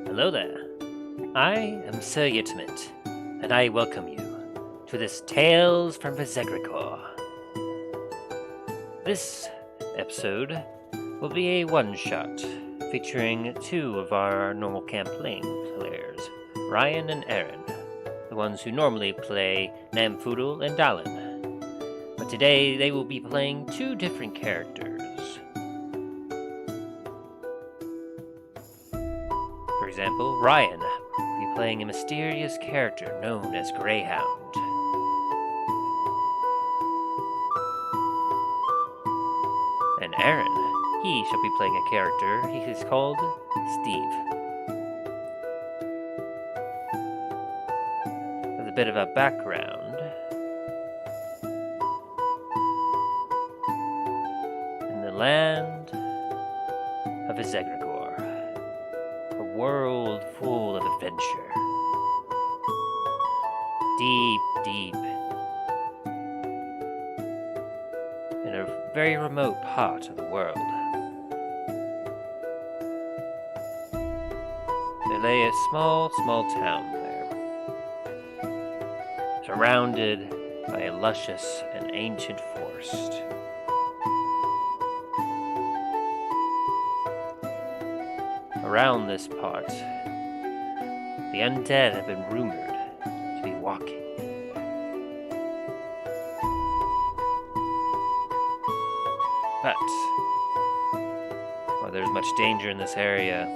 Hello there. I am Sir Yitmit, and I welcome you to this Tales from Visegrikor. This episode will be a one-shot featuring two of our normal campaign players, Ryan and Aaron, the ones who normally play Namfudul and Dallin. But today they will be playing two different characters. For example, Ryan will be playing a mysterious character known as Greyhound. And Aaron, he shall be playing a character he is called Steve. With a bit of a background, in the land of Visegrikor, a world full of adventure. Deep in a very remote part of the world. There lay a small town there, surrounded by a luscious and ancient forest. Around this part, the undead have been rumored to be walking. But while there's much danger in this area,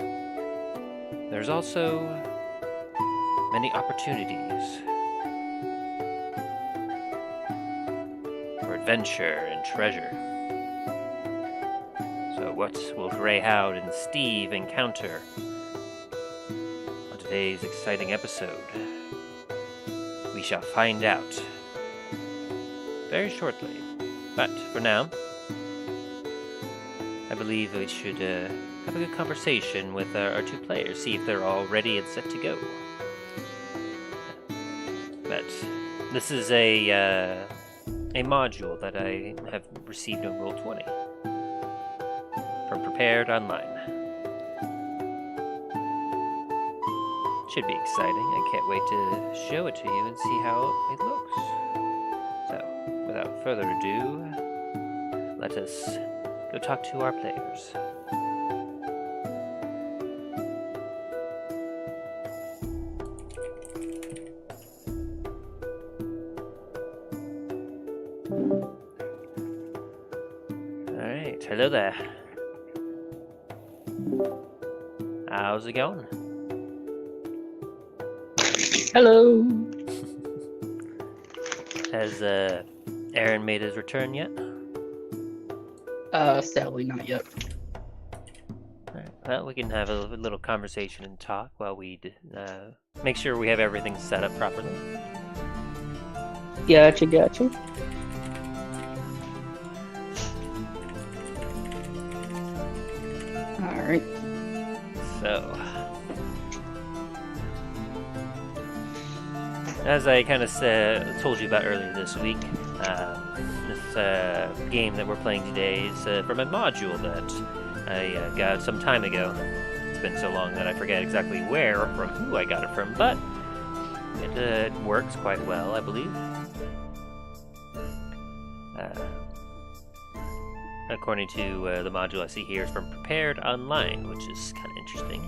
there's also many opportunities for adventure and treasure. So what will Greyhound and Steve encounter on today's exciting episode? We shall find out very shortly. But for now, I believe we should have a good conversation with our two players, see if they're all ready and set to go. But this is a module that I have received on Roll20 from Prepared Online. Should be exciting. I can't wait to show it to you and see how it looks. So, without further ado, let us go talk to our players. Alright, hello there. How's it going? Hello. Has Aaron made his return yet? Sadly not yet. Alright, well, we can have a little conversation and talk while we make sure we have everything set up properly. Gotcha. Alright. So, as I kind of told you about earlier this week, this game that we're playing today is from a module that I got some time ago. It's been so long that I forget exactly where or from who I got it from, but it works quite well, I believe. According to the module I see here, it's from Prepared Online, which is kind of interesting.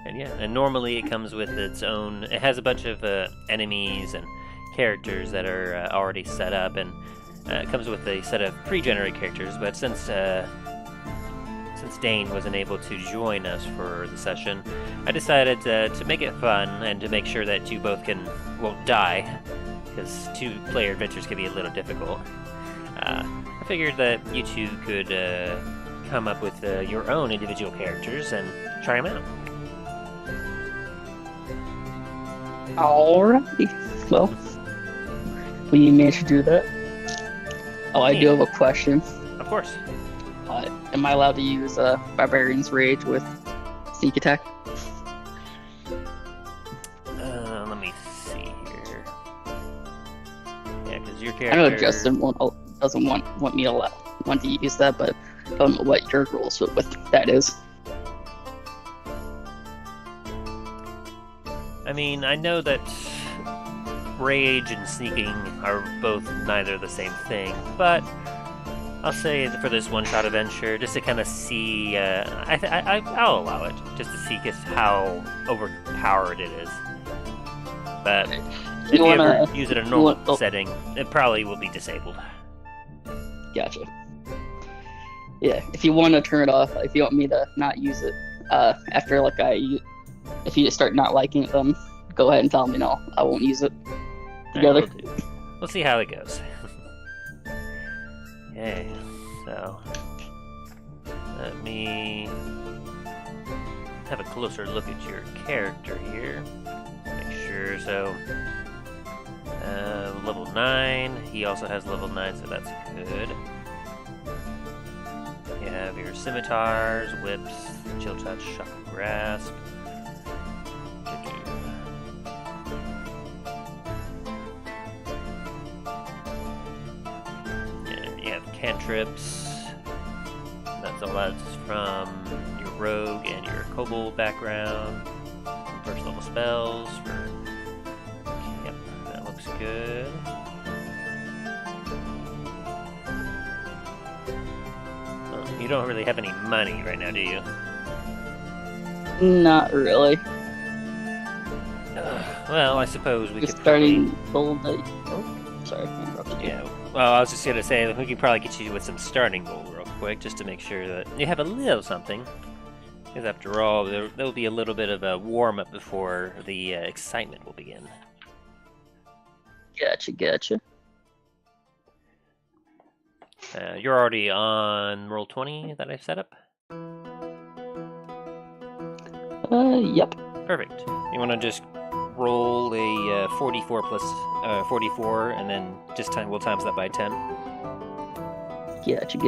And yeah, and normally it comes with its own. It has a bunch of enemies and characters that are already set up, and it comes with a set of pre-generated characters. But since Dane wasn't able to join us for the session, I decided to make it fun and to make sure that you both won't die, because two-player adventures can be a little difficult. I figured that you two could come up with your own individual characters and try them out. Alrighty. Well, will you manage to do that? Oh, I do have a question. Of course. Am I allowed to use Barbarian's Rage with Sneak Attack? Let me see here. Yeah, because your character... I know Justin doesn't want me to want to use that, but I don't know what your rules with that is. mean, I know that rage and sneaking are both neither the same thing, but I'll say that for this one-shot adventure, just to kind of see, I'll allow it, just to see just how overpowered it is. But if you ever use it in a normal setting, it probably will be disabled. Gotcha. Yeah, if you want to turn it off, if you want me to not use it, after like if you start not liking it, then go ahead and tell me no, I won't use it. Together. Right, we'll see how it goes. Okay, so let me have a closer look at your character here. Make sure, so level 9, he also has level 9, so that's good. You have your scimitars, whips, chill touch, shock grasp. Cantrips. That's all that's from your rogue and your kobold background. Some first level spells. Yep, that looks good. Oh, you don't really have any money right now, do you? Not really. Well, I suppose we could starting gold. Oh, sorry, I interrupted you. Yeah. Well, I was just going to say that we could probably get you with some starting gold real quick, just to make sure that you have a little something. Because after all, there will be a little bit of a warm-up before the excitement will begin. Gotcha. You're already on roll 20 that I've set up? Yep. Perfect. You want to just roll a 44 plus 44, and then just we'll times that by 10. Gotcha.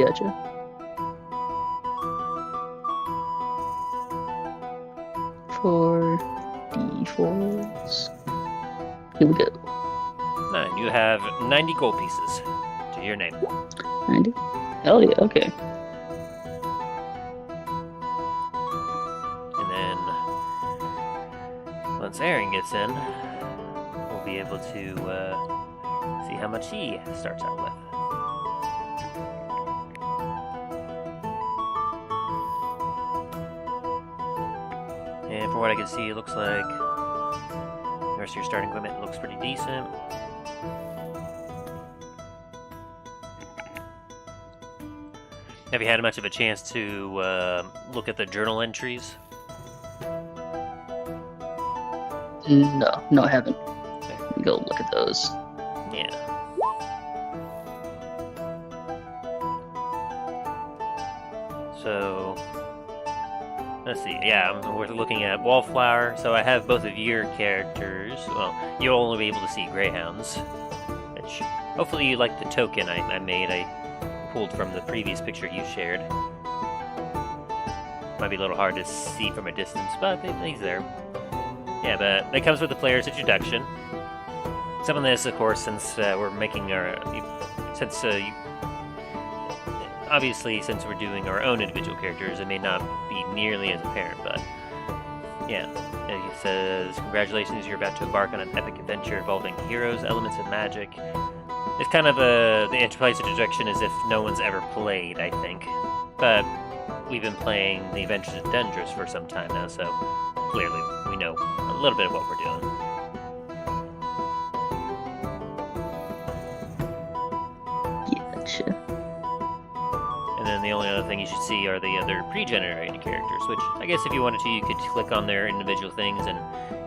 4 d4s. Here we go. 9. You have 90 gold pieces to your name. 90? Hell yeah, okay. Once Aaron gets in, we'll be able to see how much he starts out with. And from what I can see, it looks like the rest of your starting equipment looks pretty decent. Have you had much of a chance to look at the journal entries? No, I haven't. Let me go look at those. Yeah. So, let's see. Yeah, we're looking at Wallflower. So I have both of your characters. Well, you'll only be able to see Greyhounds. Which, hopefully you like the token I made. I pulled from the previous picture you shared. Might be a little hard to see from a distance, but he's there. Yeah, but it comes with the player's introduction. Some of this, of course, since we're making our... obviously, since we're doing our own individual characters, it may not be nearly as apparent, but... Yeah, it says, congratulations, you're about to embark on an epic adventure involving heroes, elements, and magic. It's kind of the player's introduction as if no one's ever played, I think. But we've been playing the Adventures of Dendris for some time now, so... Clearly, we know a little bit of what we're doing. Gotcha. And then the only other thing you should see are the other pre-generated characters, which I guess if you wanted to, you could click on their individual things and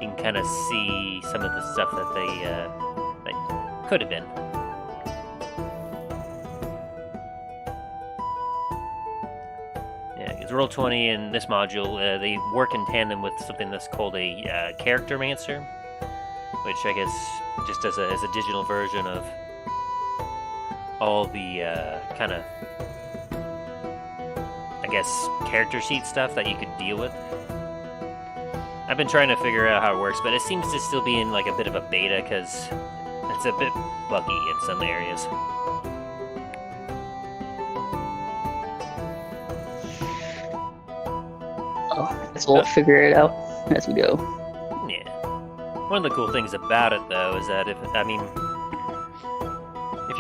you can kind of see some of the stuff that they could have been. Roll20 in this module, they work in tandem with something that's called a charactermancer, which I guess just as a digital version of all the kind of, I guess, character sheet stuff that you could deal with. I've been trying to figure out how it works, but it seems to still be in like a bit of a beta because it's a bit buggy in some areas. So we'll figure it out as we go. Yeah. One of the cool things about it, though, is that if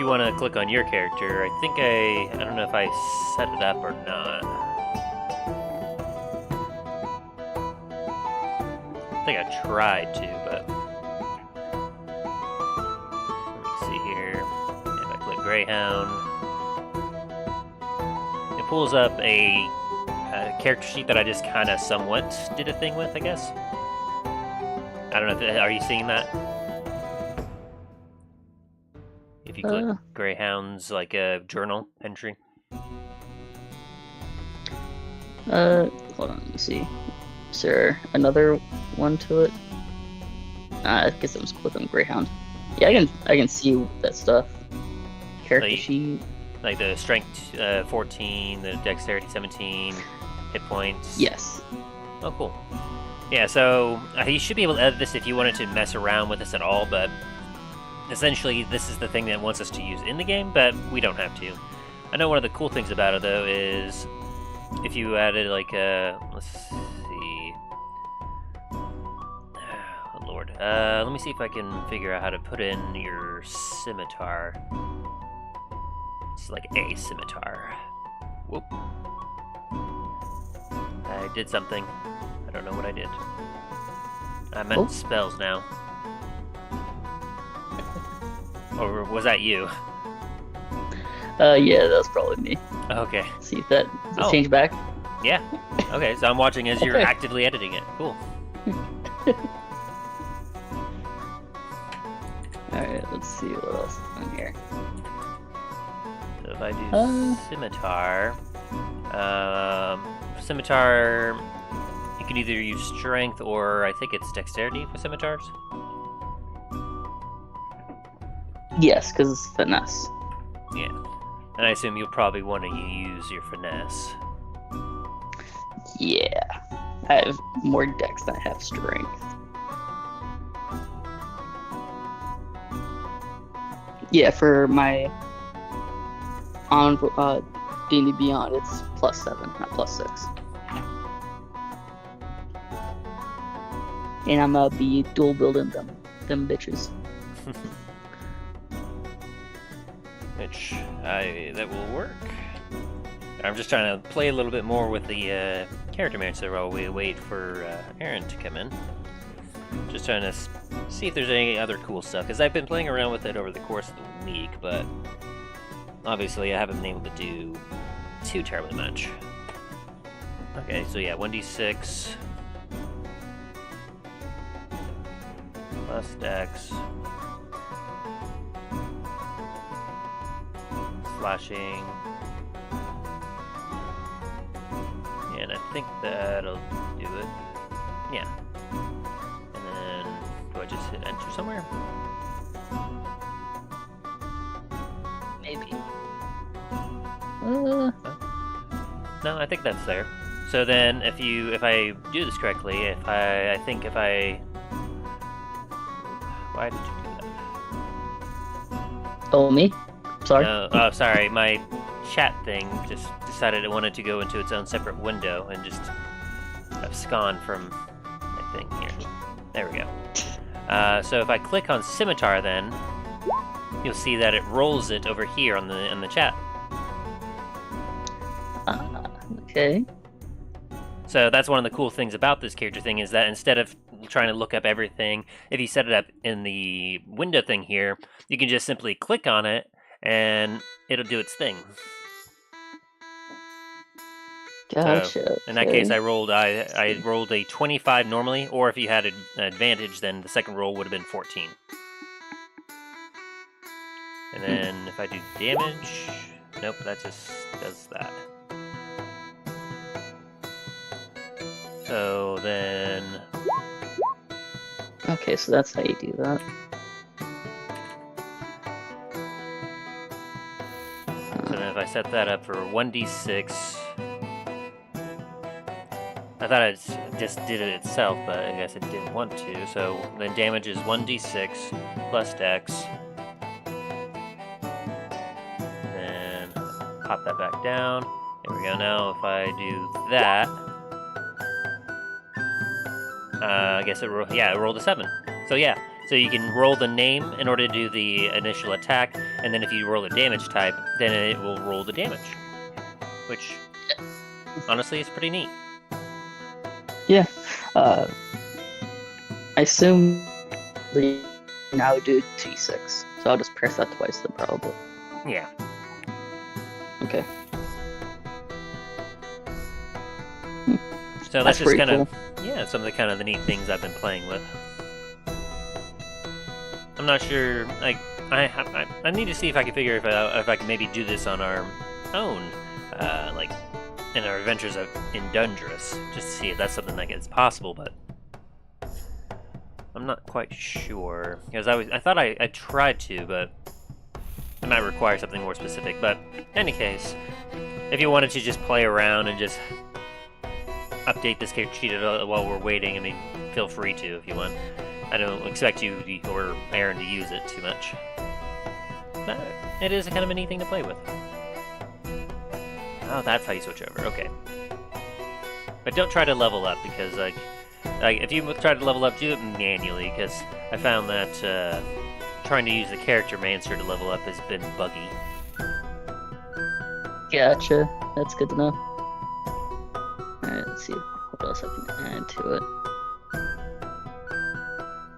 you want to click on your character, I don't know if I set it up or not. I think I tried to, but let me see here. If I click Greyhound, it pulls up a character sheet that I just kind of somewhat did a thing with, I guess. I don't know. Are you seeing that? If you click Greyhound's like a journal entry. Hold on, let me see. Is there another one to it? I guess I was clicking Greyhound. Yeah, I can see that stuff. Character sheet. Like the strength 14, the dexterity 17, hit points. Yes. Oh, cool. Yeah, so you should be able to edit this if you wanted to mess around with this at all, but essentially this is the thing that wants us to use in the game, but we don't have to. I know one of the cool things about it, though, is if you added like let's see. Oh, Lord. Let me see if I can figure out how to put in your scimitar. It's like a scimitar. Whoop. I did something. I don't know what I did. I meant spells now. Or was that you? Yeah, that was probably me. Okay. See if that change back. Yeah. Okay, so I'm watching as you're actively editing it. Cool. Alright, let's see what else is on here. So if I do scimitar, scimitar, you can either use strength or I think it's dexterity for scimitars. Yes, because it's finesse. Yeah. And I assume you'll probably want to use your finesse. Yeah. I have more dex than I have strength. Yeah, for my on D&D Beyond, it's +7, not +6. And I'm gonna be dual building them bitches. Which that will work. I'm just trying to play a little bit more with the character manager while we wait for Aaron to come in. Just trying to see if there's any other cool stuff, because I've been playing around with it over the course of the week, but obviously I haven't been able to do too terribly much. Okay, so yeah, 1d6 plus dex. Slashing. And I think that'll do it. Yeah. And then, do I just hit enter somewhere? Maybe. No, I think that's there. So then, if I do this correctly, why did you do that? Oh, me? Sorry. Oh, sorry. My chat thing just decided it wanted to go into its own separate window and just abscond from my thing here. There we go. So if I click on scimitar, then you'll see that it rolls it over here on the chat. Okay. So that's one of the cool things about this character thing, is that instead of trying to look up everything, if you set it up in the window thing here, you can just simply click on it and it'll do its thing. Gotcha. So in that case, I rolled a 25 normally, or if you had an advantage, then the second roll would have been 14. And then if I do damage, nope, that just does that. So then... Okay, so that's how you do that. So then if I set that up for 1d6... I thought it just did it itself, but I guess it didn't want to. So then damage is 1d6 plus dex. And then pop that back down. There we go. Now if I do that... I guess it rolled a 7. So yeah, so you can roll the name in order to do the initial attack, and then if you roll a damage type, then it will roll the damage. Which, honestly, is pretty neat. Yeah. I assume the now do T6, so I'll just press that twice then probably. Yeah. Okay. So that's just pretty kind cool. of, yeah, some of the kind of the neat things I've been playing with. I'm not sure, like, I need to see if I can figure if I can maybe do this on our own, like, in our adventures in Dundress, just to see if that's something that is possible, but I'm not quite sure, because I thought I tried to, but it might require something more specific. But in any case, if you wanted to just play around and just update this character sheet while we're waiting, I mean, feel free to if you want. I don't expect you or Aaron to use it too much, but it is kind of a neat thing to play with. Oh, that's how you switch over. Okay. But don't try to level up, because like if you try to level up, do it manually, because I found that trying to use the character mancer to level up has been buggy. Gotcha. That's good to know. Alright, let's see what else I can add to it.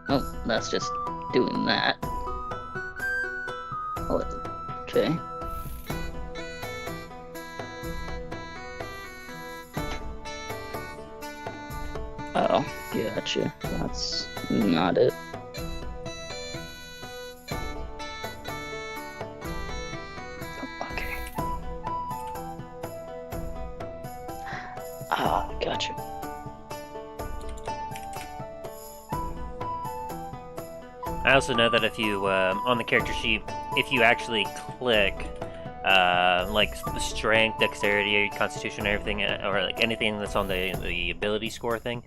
Oh, that's just doing that. Oh, okay. Oh, gotcha. That's not it. Okay. Ah, gotcha. I also know that if you, on the character sheet, if you actually click, like the strength, dexterity, constitution, everything, or like anything that's on the ability score thing,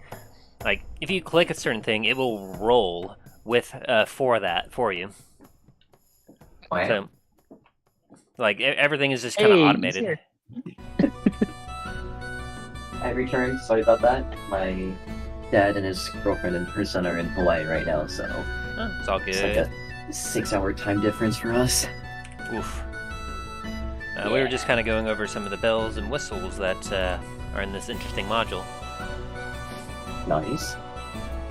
like if you click a certain thing, it will roll with for you. Wow. So, like everything is just kind of automated. I returned. Sorry about that. My dad and his girlfriend and her son are in Hawaii right now, so Oh, it's all good. it's like a 6-hour time difference for us. Oof. We were just kind of going over some of the bells and whistles that are in this interesting module. Nice.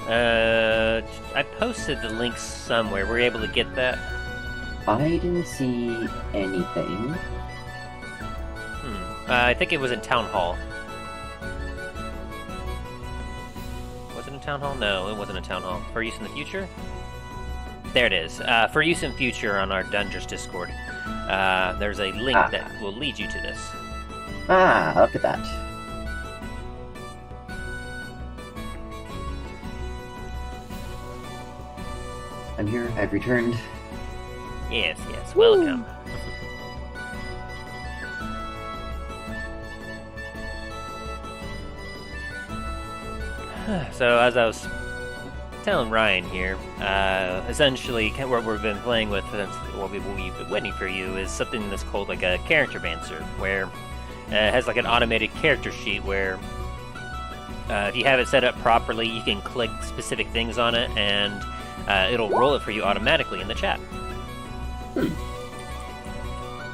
I posted the links somewhere. Were you able to get that? I didn't see anything. I think it was in Town Hall. Was it in Town Hall? No, it wasn't in Town Hall. For use in the future? There it is. For use in future on our Dundress Discord. There's a link that will lead you to this. Ah, look at that. I'm here. I've returned. Yes, welcome. So, as I was telling Ryan here, essentially what we've been playing with, what we've been waiting for you, is something that's called like a character mancer, where it has like an automated character sheet where if you have it set up properly, you can click specific things on it, and it'll roll it for you automatically in the chat.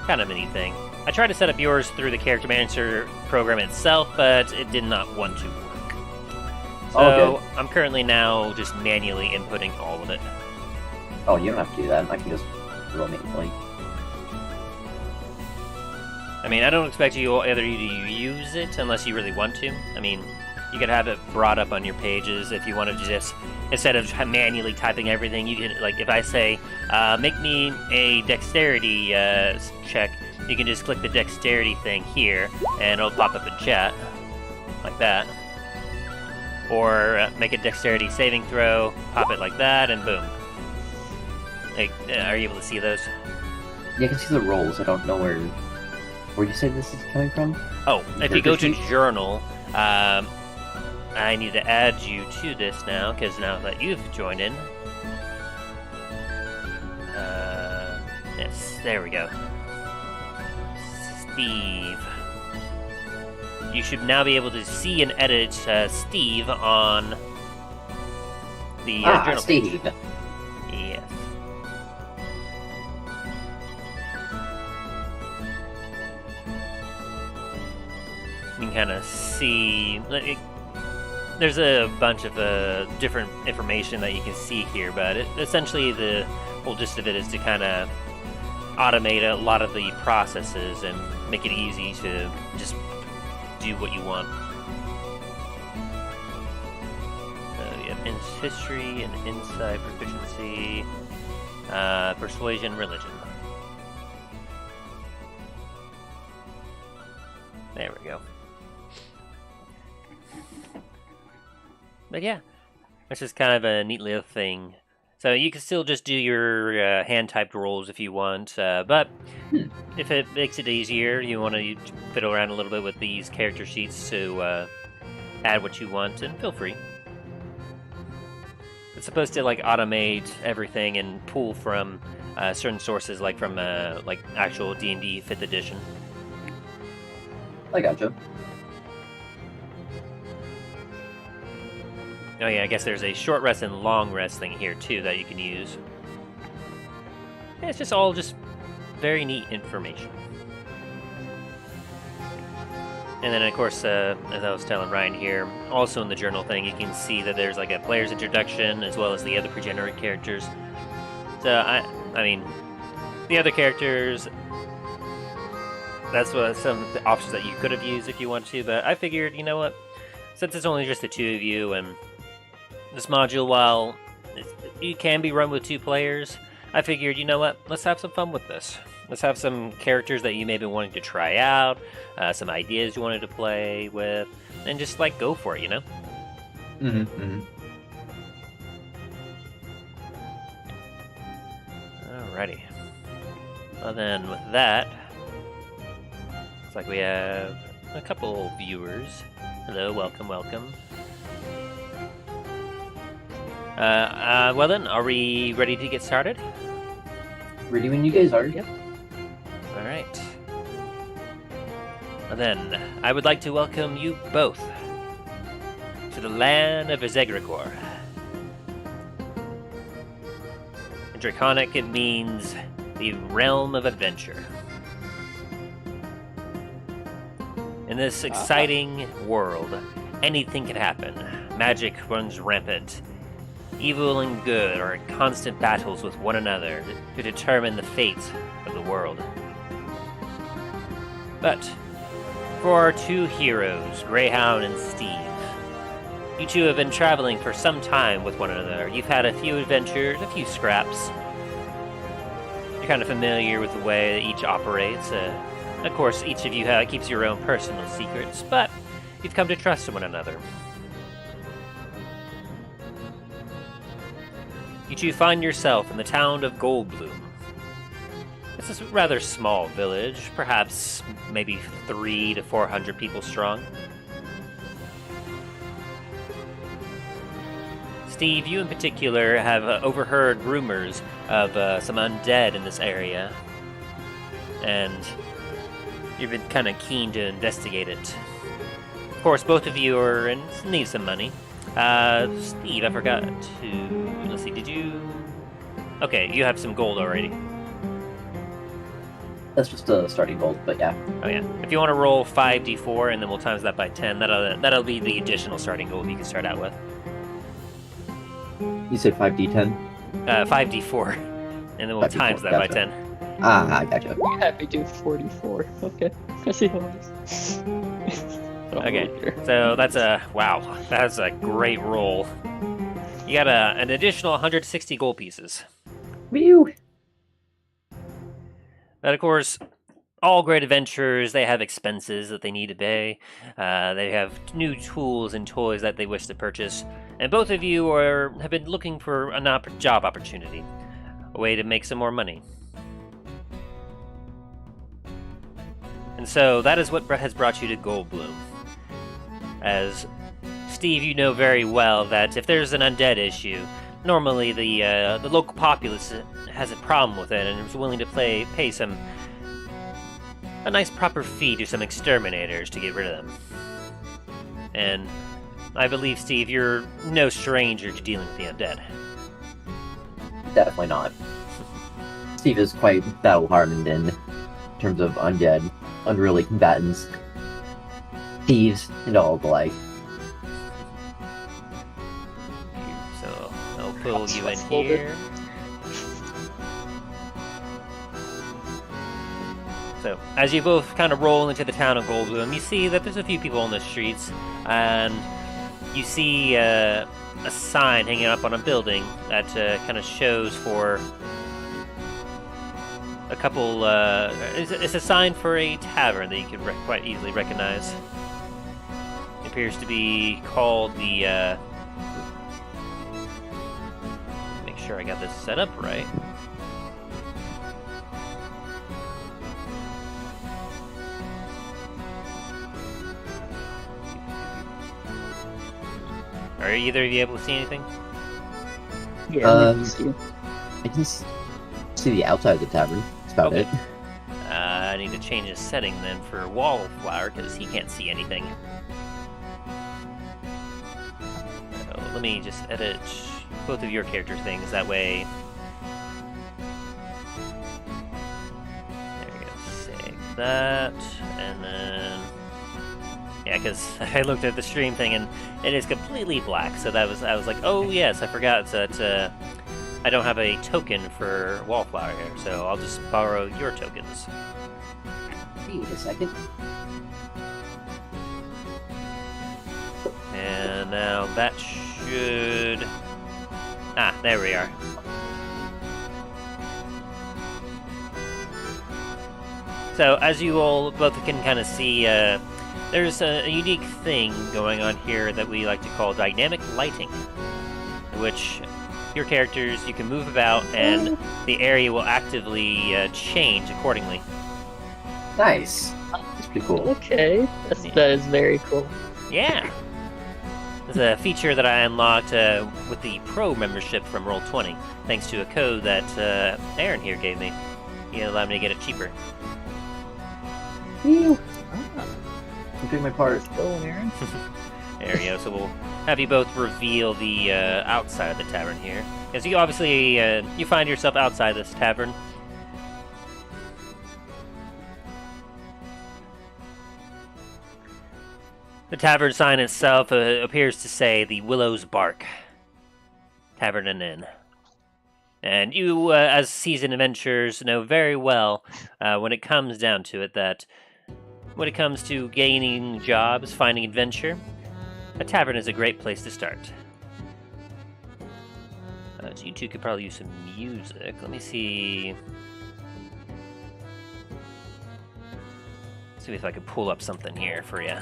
Kind of a neat thing. I tried to set up yours through the character mancer program itself, but it did not want to work. So I'm currently now just manually inputting all of it. Oh, you don't have to do that. I can just roll manually. I mean, I don't expect you to use it unless you really want to. I mean, you could have it brought up on your pages if you want to just, instead of manually typing everything, you can, like, if I say, make me a dexterity check, you can just click the dexterity thing here, and it'll pop up in chat, like that. Or make a dexterity saving throw, pop it like that, and boom. Like, are you able to see those? Yeah, I can see the rolls. I don't know where you say this is coming from. Oh, if you go to journal, I need to add you to this now, because now that you've joined in. Yes, there we go. Steve. You should now be able to see and edit Steve on the journal page. Steve. Yes. You can kind of see. There's a bunch of different information that you can see here, but essentially the whole gist of it is to kind of automate a lot of the processes and make it easy to just do what you want. So you have history and insight, proficiency, persuasion, religion. There we go. But yeah, it's just kind of a neat little thing. So you can still just do your hand-typed rolls if you want, but if it makes it easier, you want to fiddle around a little bit with these character sheets to add what you want, and feel free. It's supposed to like automate everything and pull from certain sources, like from like actual D&D 5th edition. I gotcha. Oh yeah, I guess there's a short rest and long rest thing here too that you can use. Yeah, it's just all just very neat information. And then of course, as I was telling Ryan here, also in the journal thing, you can see that there's like a player's introduction as well as the other pre-generated characters. So I mean, the other characters, that's what some of the options that you could have used if you wanted to, but I figured, you know what, since it's only just the two of you and this module, while it can be run with 2 players, I figured, you know what, let's have some fun with this. Let's have some characters that you may be wanting to try out, some ideas you wanted to play with, and just like go for it, you know? Alrighty. Well then, with that, looks like we have a couple viewers. Hello, welcome, welcome. Well then, are we ready to get started? Ready when you guys are. Yep. Alright. Well then, I would like to welcome you both to the land of Visegrikor. In Draconic, it means the realm of adventure. In this exciting world, anything can happen. Magic runs rampant. Evil and good are in constant battles with one another to determine the fate of the world. But for our 2 heroes, Greyhound and Steve, you 2 have been traveling for some time with one another. You've had a few adventures, a few scraps. You're kind of familiar with the way that each operates. Of course, each of you keeps your own personal secrets, but you've come to trust one another. You 2 find yourself in the town of Goldbloom. It's a rather small village, perhaps maybe 300 to 400 people strong. Steve, you in particular have overheard rumors of some undead in this area, and you've been kind of keen to investigate it. Of course, both of you are in need of some money. Steve, I forgot to... Let's see, did you... Okay, you have some gold already. That's just a starting gold, but yeah. Oh yeah. If you want to roll 5d4 and then we'll times that by 10, that'll be the additional starting gold you can start out with. You say 5d10? 5d4, and then we'll 5d4, times that by 10. Ah, gotcha. You have to do 44. Okay. I see how it is. Okay, so that's a great roll. You got an additional 160 gold pieces. Whew. But of course, all great adventurers, they have expenses that they need to pay. They have new tools and toys that they wish to purchase. And both of you have been looking for a job opportunity, a way to make some more money. And so that is what has brought you to Goldbloom. As Steve, you know very well that if there's an undead issue, normally the local populace has a problem with it and is willing to pay a nice proper fee to some exterminators to get rid of them. And I believe, Steve, you're no stranger to dealing with the undead. Definitely not. Steve is quite battle-hardened in terms of undead, unruly combatants, thieves, and all the like. So I'll pull you in Hold it. here. So, as you both kind of roll into the town of Goldbloom, you see that there's a few people on the streets, and you see a sign hanging up on a building that kind of shows for a couple. It's a sign for a tavern that you can quite easily recognize. It appears to be called the. Make sure I got this set up right. Are either of you able to see anything? Yeah, we can see. I can see the outside of the tavern. That's about Okay. it. I need to change the setting then for Wallflower because he can't see anything. So let me just edit both of your character things. That way. There we go. Save that, and then. Yeah, because I looked at the stream thing and it is completely black. So I was like, oh yes, I forgot that I don't have a token for Wallflower here. So I'll just borrow your tokens. Wait a second. And now that should... Ah, there we are. So as you all both can kind of see, there's a unique thing going on here that we like to call dynamic lighting, in which your characters, you can move about and the area will actively change accordingly. Nice. That's pretty cool. Okay, that is very cool. Yeah! It's a feature that I unlocked with the Pro membership from Roll20, thanks to a code that Aaron here gave me. He allowed me to get it cheaper. I'm doing my part. Go, Aaron. There we go. So we'll have you both reveal the outside of the tavern here. Because you obviously, you find yourself outside this tavern. The tavern sign itself appears to say the Willow's Bark Tavern and Inn. And you, as seasoned adventurers, know very well, when it comes down to it, that when it comes to gaining jobs, finding adventure, a tavern is a great place to start. So you two could probably use some music. Let me see. See if I could pull up something here for you.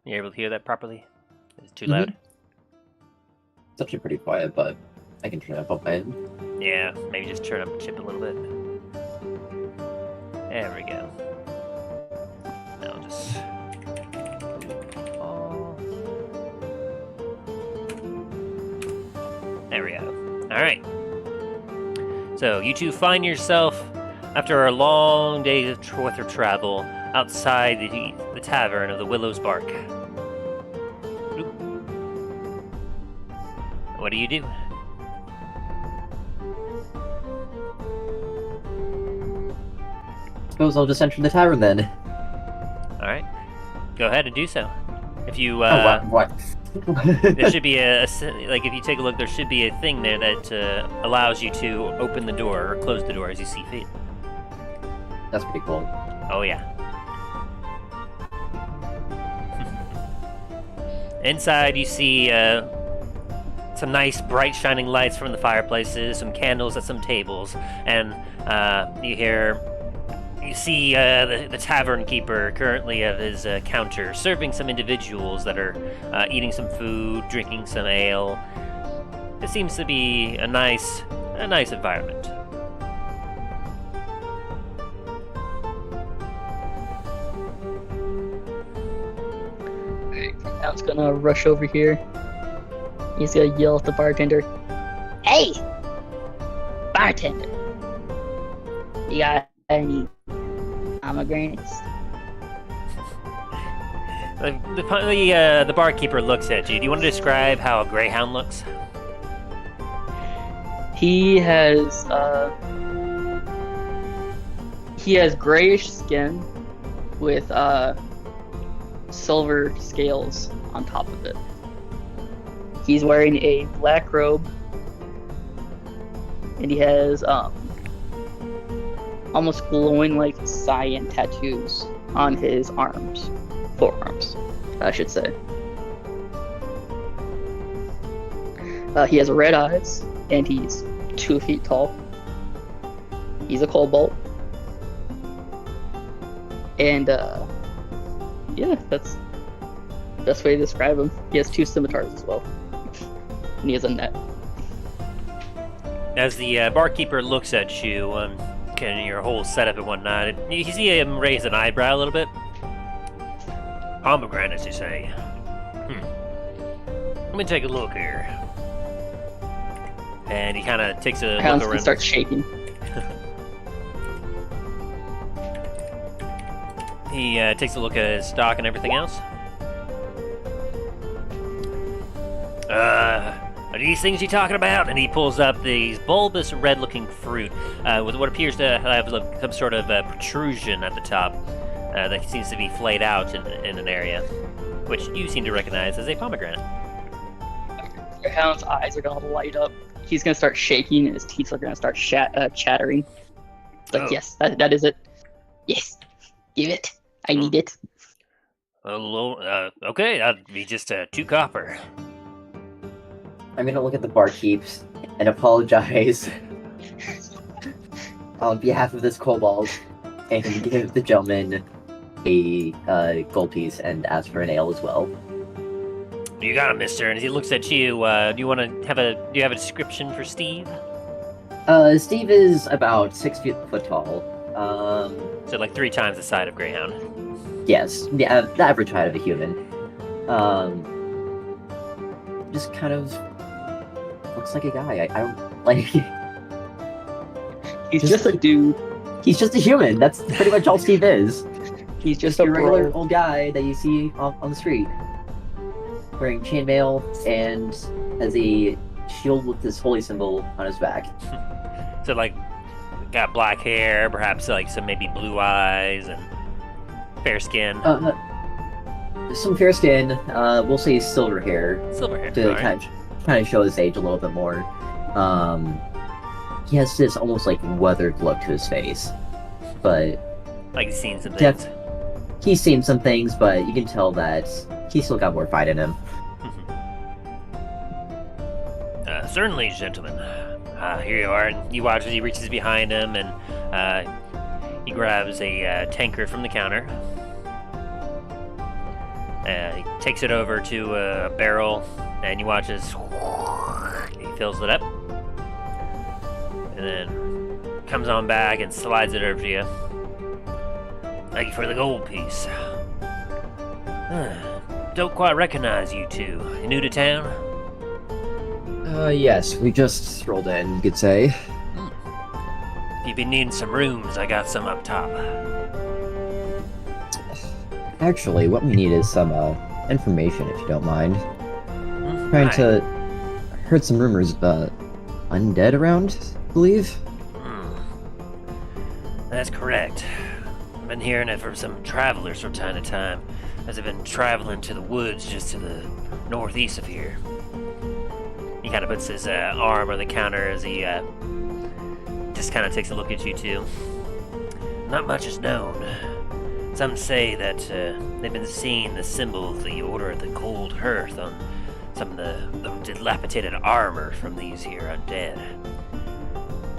You able to hear that properly? Is it too loud? It's actually pretty quiet, but I can turn it up my end. Yeah, maybe just turn up the chip a little bit. There we go. Now I'll just... There we go. Alright. So, you two find yourself, after a long day's worth of travel, outside the tavern of the Willow's Bark. What do you do? Suppose I'll just enter the tavern then. Alright. Go ahead and do so. If you, what? there should be like, if you take a look, there should be a thing there that allows you to open the door or close the door as you see fit. That's pretty cool. Oh, yeah. Inside, you see some nice, bright, shining lights from the fireplaces, some candles at some tables, and you see the tavern keeper currently at his counter, serving some individuals that are eating some food, drinking some ale. it seems to be a nice environment. Now it's gonna rush over here. He's gonna yell at the bartender. Hey! Bartender! You got any pomegranates? The barkeeper looks at you. Do you want to describe how a greyhound looks? He has grayish skin with silver scales on top of it. He's wearing a black robe, and he has almost glowing like cyan tattoos on his forearms, I should say. He has red eyes, and he's 2 feet tall. He's a kobold. And yeah, that's the best way to describe him. He has 2 scimitars as well. And he has a net. As the barkeeper looks at you, and your whole setup and whatnot, you see him raise an eyebrow a little bit. Pomegranates, you say? Let me take a look here. And he kind of takes a look around. Starts shaking. He takes a look at his stock and everything else. Are these things you're talking about? And he pulls up these bulbous red-looking fruit with what appears to have some sort of protrusion at the top that seems to be flayed out in an area, which you seem to recognize as a pomegranate. The hound's eyes are gonna light up. He's gonna start shaking, and his teeth are gonna start chattering. Like, yes, that is it. Yes, give it. I need it. Okay, that'd be just 2 copper. I'm gonna look at the barkeeps and apologize on behalf of this kobold and give the gentleman a gold piece and ask for an ale as well. You got him, mister. And as he looks at you, do you have a description for Steve? Steve is about 6 foot tall. So like 3 times the size of Greyhound. Yes, the average height of a human. Just kind of looks like a guy. I don't like. He's just a dude. He's just a human. That's pretty much all Steve is. He's just a regular old guy that you see on the street, wearing chainmail and has a shield with this holy symbol on his back. So like, got black hair, perhaps like some maybe blue eyes and fair skin. Some fair skin. We'll say silver hair. Silver hair. To kind of show his age a little bit more. He has this almost like weathered look to his face, but like he's seen some things. He's seen some things, but you can tell that he's still got more fight in him. Certainly, gentlemen. Here you are, and you watch as he reaches behind him, and he grabs a tankard from the counter. He takes it over to a barrel, and you watch as he fills it up, and then comes on back and slides it over to you. Thank you for the gold piece. Don't quite recognize you two. You new to town? Yes, we just strolled in, you could say. If you've been needing some rooms, I got some up top. Actually, what we need is some, information, if you don't mind. Heard some rumors about undead around, I believe? That's correct. I've been hearing it from some travelers from time to time, as they've been traveling to the woods just to the northeast of here. He kind of puts his arm on the counter as he just kind of takes a look at you two. Not much is known. Some say that they've been seeing the symbol of the Order of the Cold Hearth on some of the dilapidated armor from these here undead.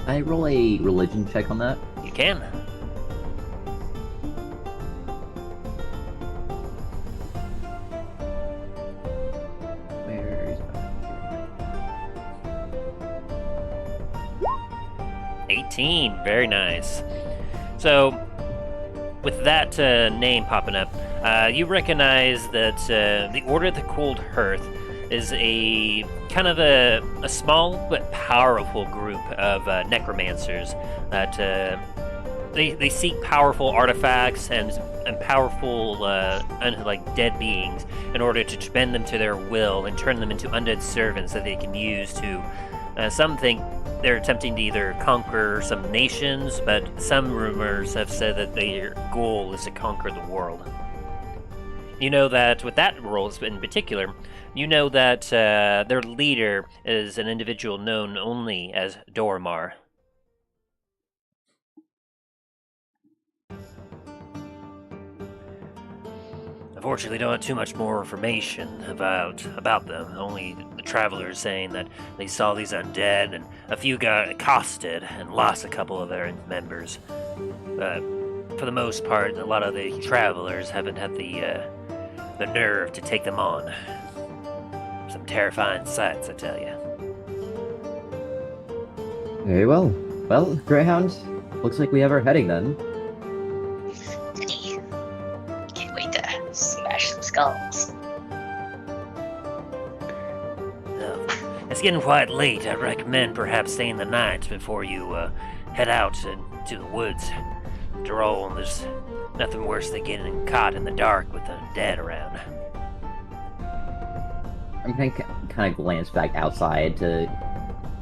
I roll a religion check on that? You can. Where is 18, very nice. So, with that name popping up, you recognize that the Order of the Cold Hearth is a kind of a small but powerful group of necromancers that they seek powerful artifacts and powerful like dead beings in order to bend them to their will and turn them into undead servants that they can use to some think they're attempting to either conquer some nations, but some rumors have said that their goal is to conquer the world. You know that with that role in particular, you know that their leader is an individual known only as Dorromar. Unfortunately, don't have too much more information about them. Only the travelers saying that they saw these undead, and a few got accosted and lost a couple of their members. But for the most part, a lot of the travelers haven't had the nerve to take them on. Some terrifying sights, I tell you. Very well. Well, Greyhound, looks like we have our heading then. Can't wait to smash some skulls. It's getting quite late. I recommend perhaps staying the night before you head out into the woods. After all, there's nothing worse than getting caught in the dark with undead around. I'm gonna kind of glance back outside to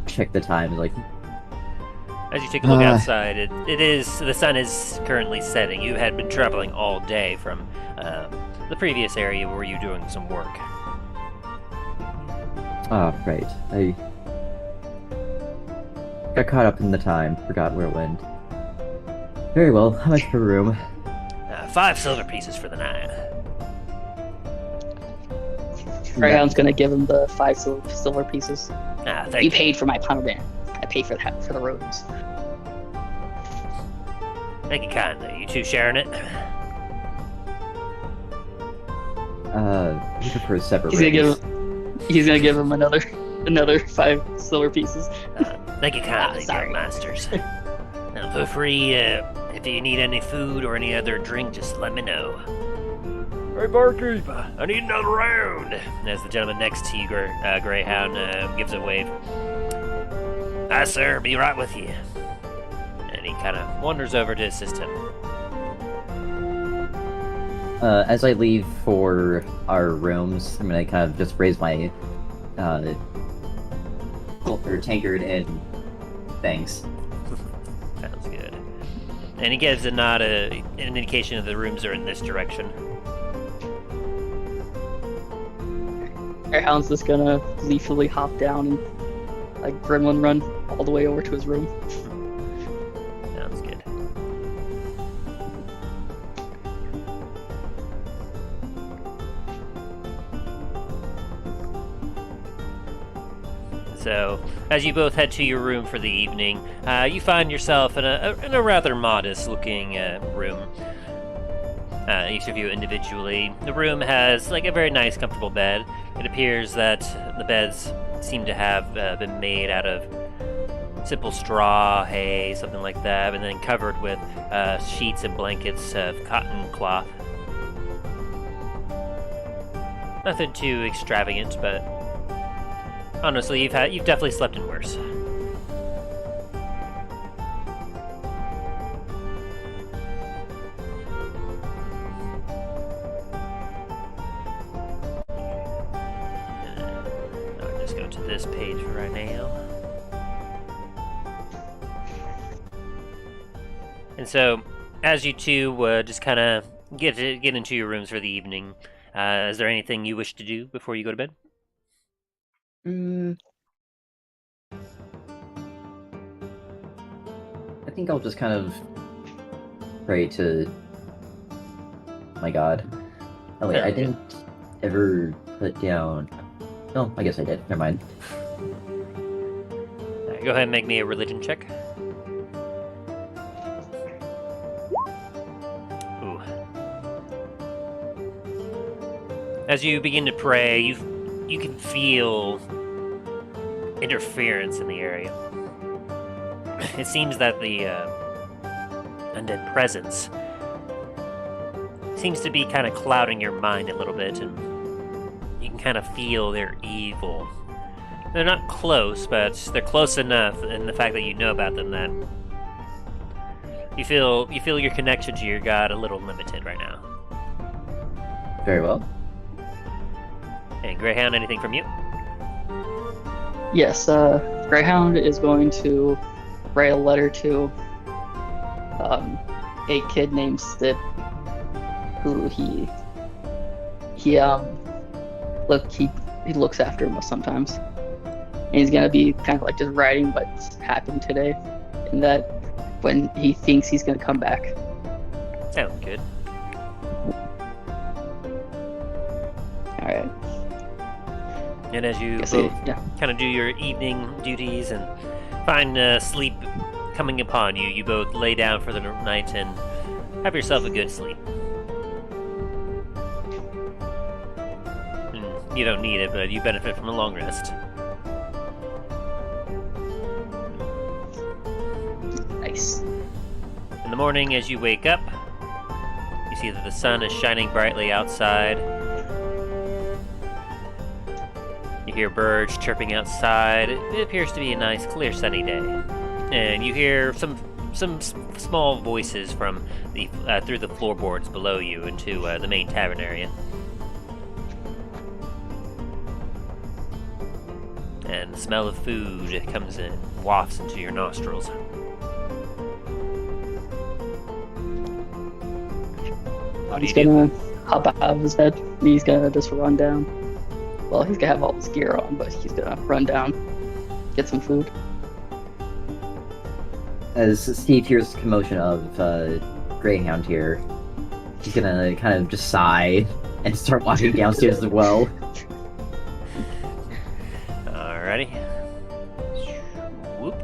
check the time. Like, as you take a look outside, it is the sun is currently setting. You had been traveling all day from the previous area where you were doing some work. Right. I got caught up in the time. Forgot where it went. Very well. How much per room? 5 silver pieces for the night. Greyhound's gonna give him the 5 silver pieces. Thank You paid for my pomegranate. I paid for the robes. Thank you kindly. You two sharing it? We prefer separate He's gonna rooms. give him another 5 silver pieces. Thank you kindly, sorry. Masters. Now, feel free, if you need any food or any other drink, just let me know. Hey, barkeep, I need another round. As the gentleman next to you, Greyhound, gives a wave. Aye, sir, be right with you. And he kind of wanders over to assist him. As I leave for our rooms, I'm gonna kind of just raise my tankard and thanks. Sounds good. And he gives a nod, an indication that the rooms are in this direction. Greyhound's just gonna gleefully hop down and like gremlin run all the way over to his room. Sounds good. So, as you both head to your room for the evening, you find yourself in a rather modest-looking room. Each of you individually. The room has like a very nice, comfortable bed. It appears that the beds seem to have been made out of simple straw, hay, something like that, and then covered with sheets and blankets of cotton cloth. Nothing too extravagant, but honestly, you've definitely slept in worse. I'll just go to this page for right now. And so, as you two just kind of get into your rooms for the evening, is there anything you wish to do before you go to bed? I think I'll just kind of pray to my god. Oh wait, I didn't ever put down... Oh, I guess I did. Never mind. Alright, go ahead and make me a religion check. Ooh. As you begin to pray, you can feel interference in the area. it seems that the undead presence seems to be kind of clouding your mind a little bit, and you can kind of feel their evil. They're not close, but they're close enough in the fact that you know about them that you feel your connection to your god a little limited right now. Very well. And Greyhound, anything from you? Yes, Greyhound is going to write a letter to a kid named Sid, who he looks after him sometimes. And he's gonna be kind of like just writing what's happened today, and that when he thinks he's gonna come back. Sounds good. Alright. And as you Guess both yeah. kind of do your evening duties and find sleep coming upon you, you both lay down for the night and have yourself a good sleep. You don't need it, but you benefit from a long rest. Nice. In the morning, as you wake up, you see that the sun is shining brightly outside. You hear birds chirping outside. It appears to be a nice, clear, sunny day. And you hear some small voices from the through the floorboards below you into the main tavern area. And the smell of food comes in, wafts into your nostrils. He's gonna hop out of his bed. He's gonna just run down. Well, he's gonna have all his gear on, but he's gonna run down, get some food. As Steve hears the commotion of Greyhound here, he's gonna kind of just sigh and start walking downstairs as well. Alrighty. Whoop.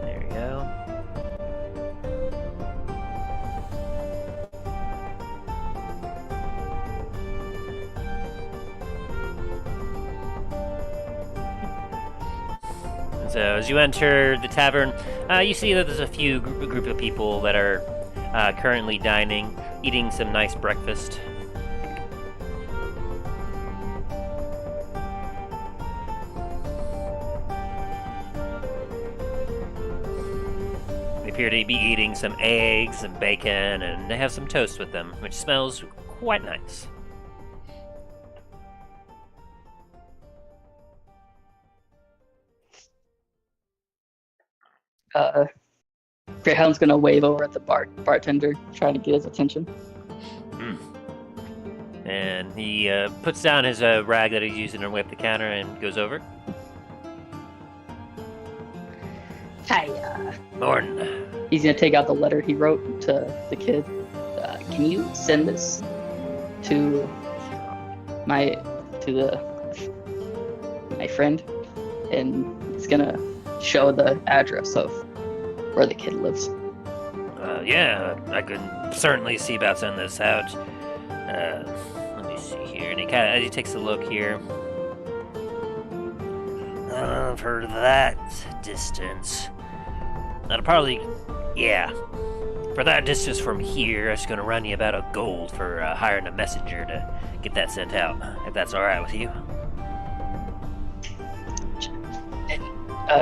There we go. So as you enter the tavern, you see that there's a few group of people that are currently dining, eating some nice breakfast. They appear to be eating some eggs and bacon, and they have some toast with them, which smells quite nice. Greyhound's gonna wave over at the bartender, trying to get his attention. And he puts down his rag that he's using to wipe the counter and goes over. Hi. Morning. He's gonna take out the letter he wrote to the kid. Can you send this to my friend? And it's gonna show the address of where the kid lives. Yeah, I could certainly see about sending this out. Let me see here. And he takes a look here. I've heard of that distance. That'll probably, yeah. For that distance from here, I'm just gonna run you about a gold for hiring a messenger to get that sent out. If that's all right with you.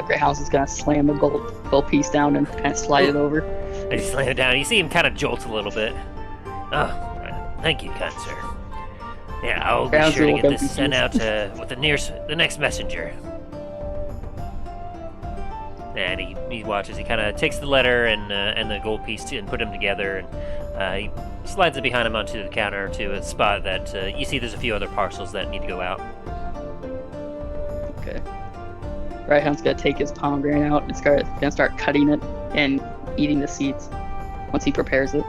Greyhound's is gonna slam the gold piece down and kind of slide it over. And you slam it down. You see him kind of jolt a little bit. Oh, thank you, kind sir. Yeah, I'll be sure to get this sent out with the next messenger. And he watches. He kind of takes the letter and the gold piece and put them together, and he slides it behind him onto the counter to a spot that you see. There's a few other parcels that need to go out. Okay. Greyhound's gonna take his pomegranate out and gonna start cutting it and eating the seeds once he prepares it.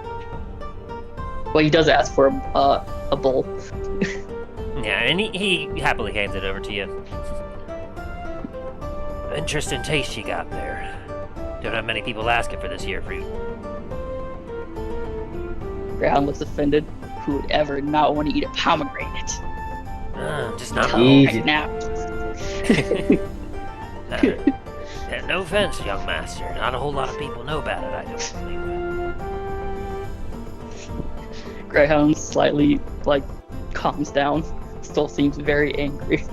Well, he does ask for a bowl. Yeah, and he happily hands it over to you. Interesting taste you got there. Don't have many people asking for this here fruit. Greyhound looks offended. Who would ever not want to eat a pomegranate? Just not Easy. Now. No offense, young master. Not a whole lot of people know about it, I don't believe. Greyhound slightly, calms down. Still seems very angry.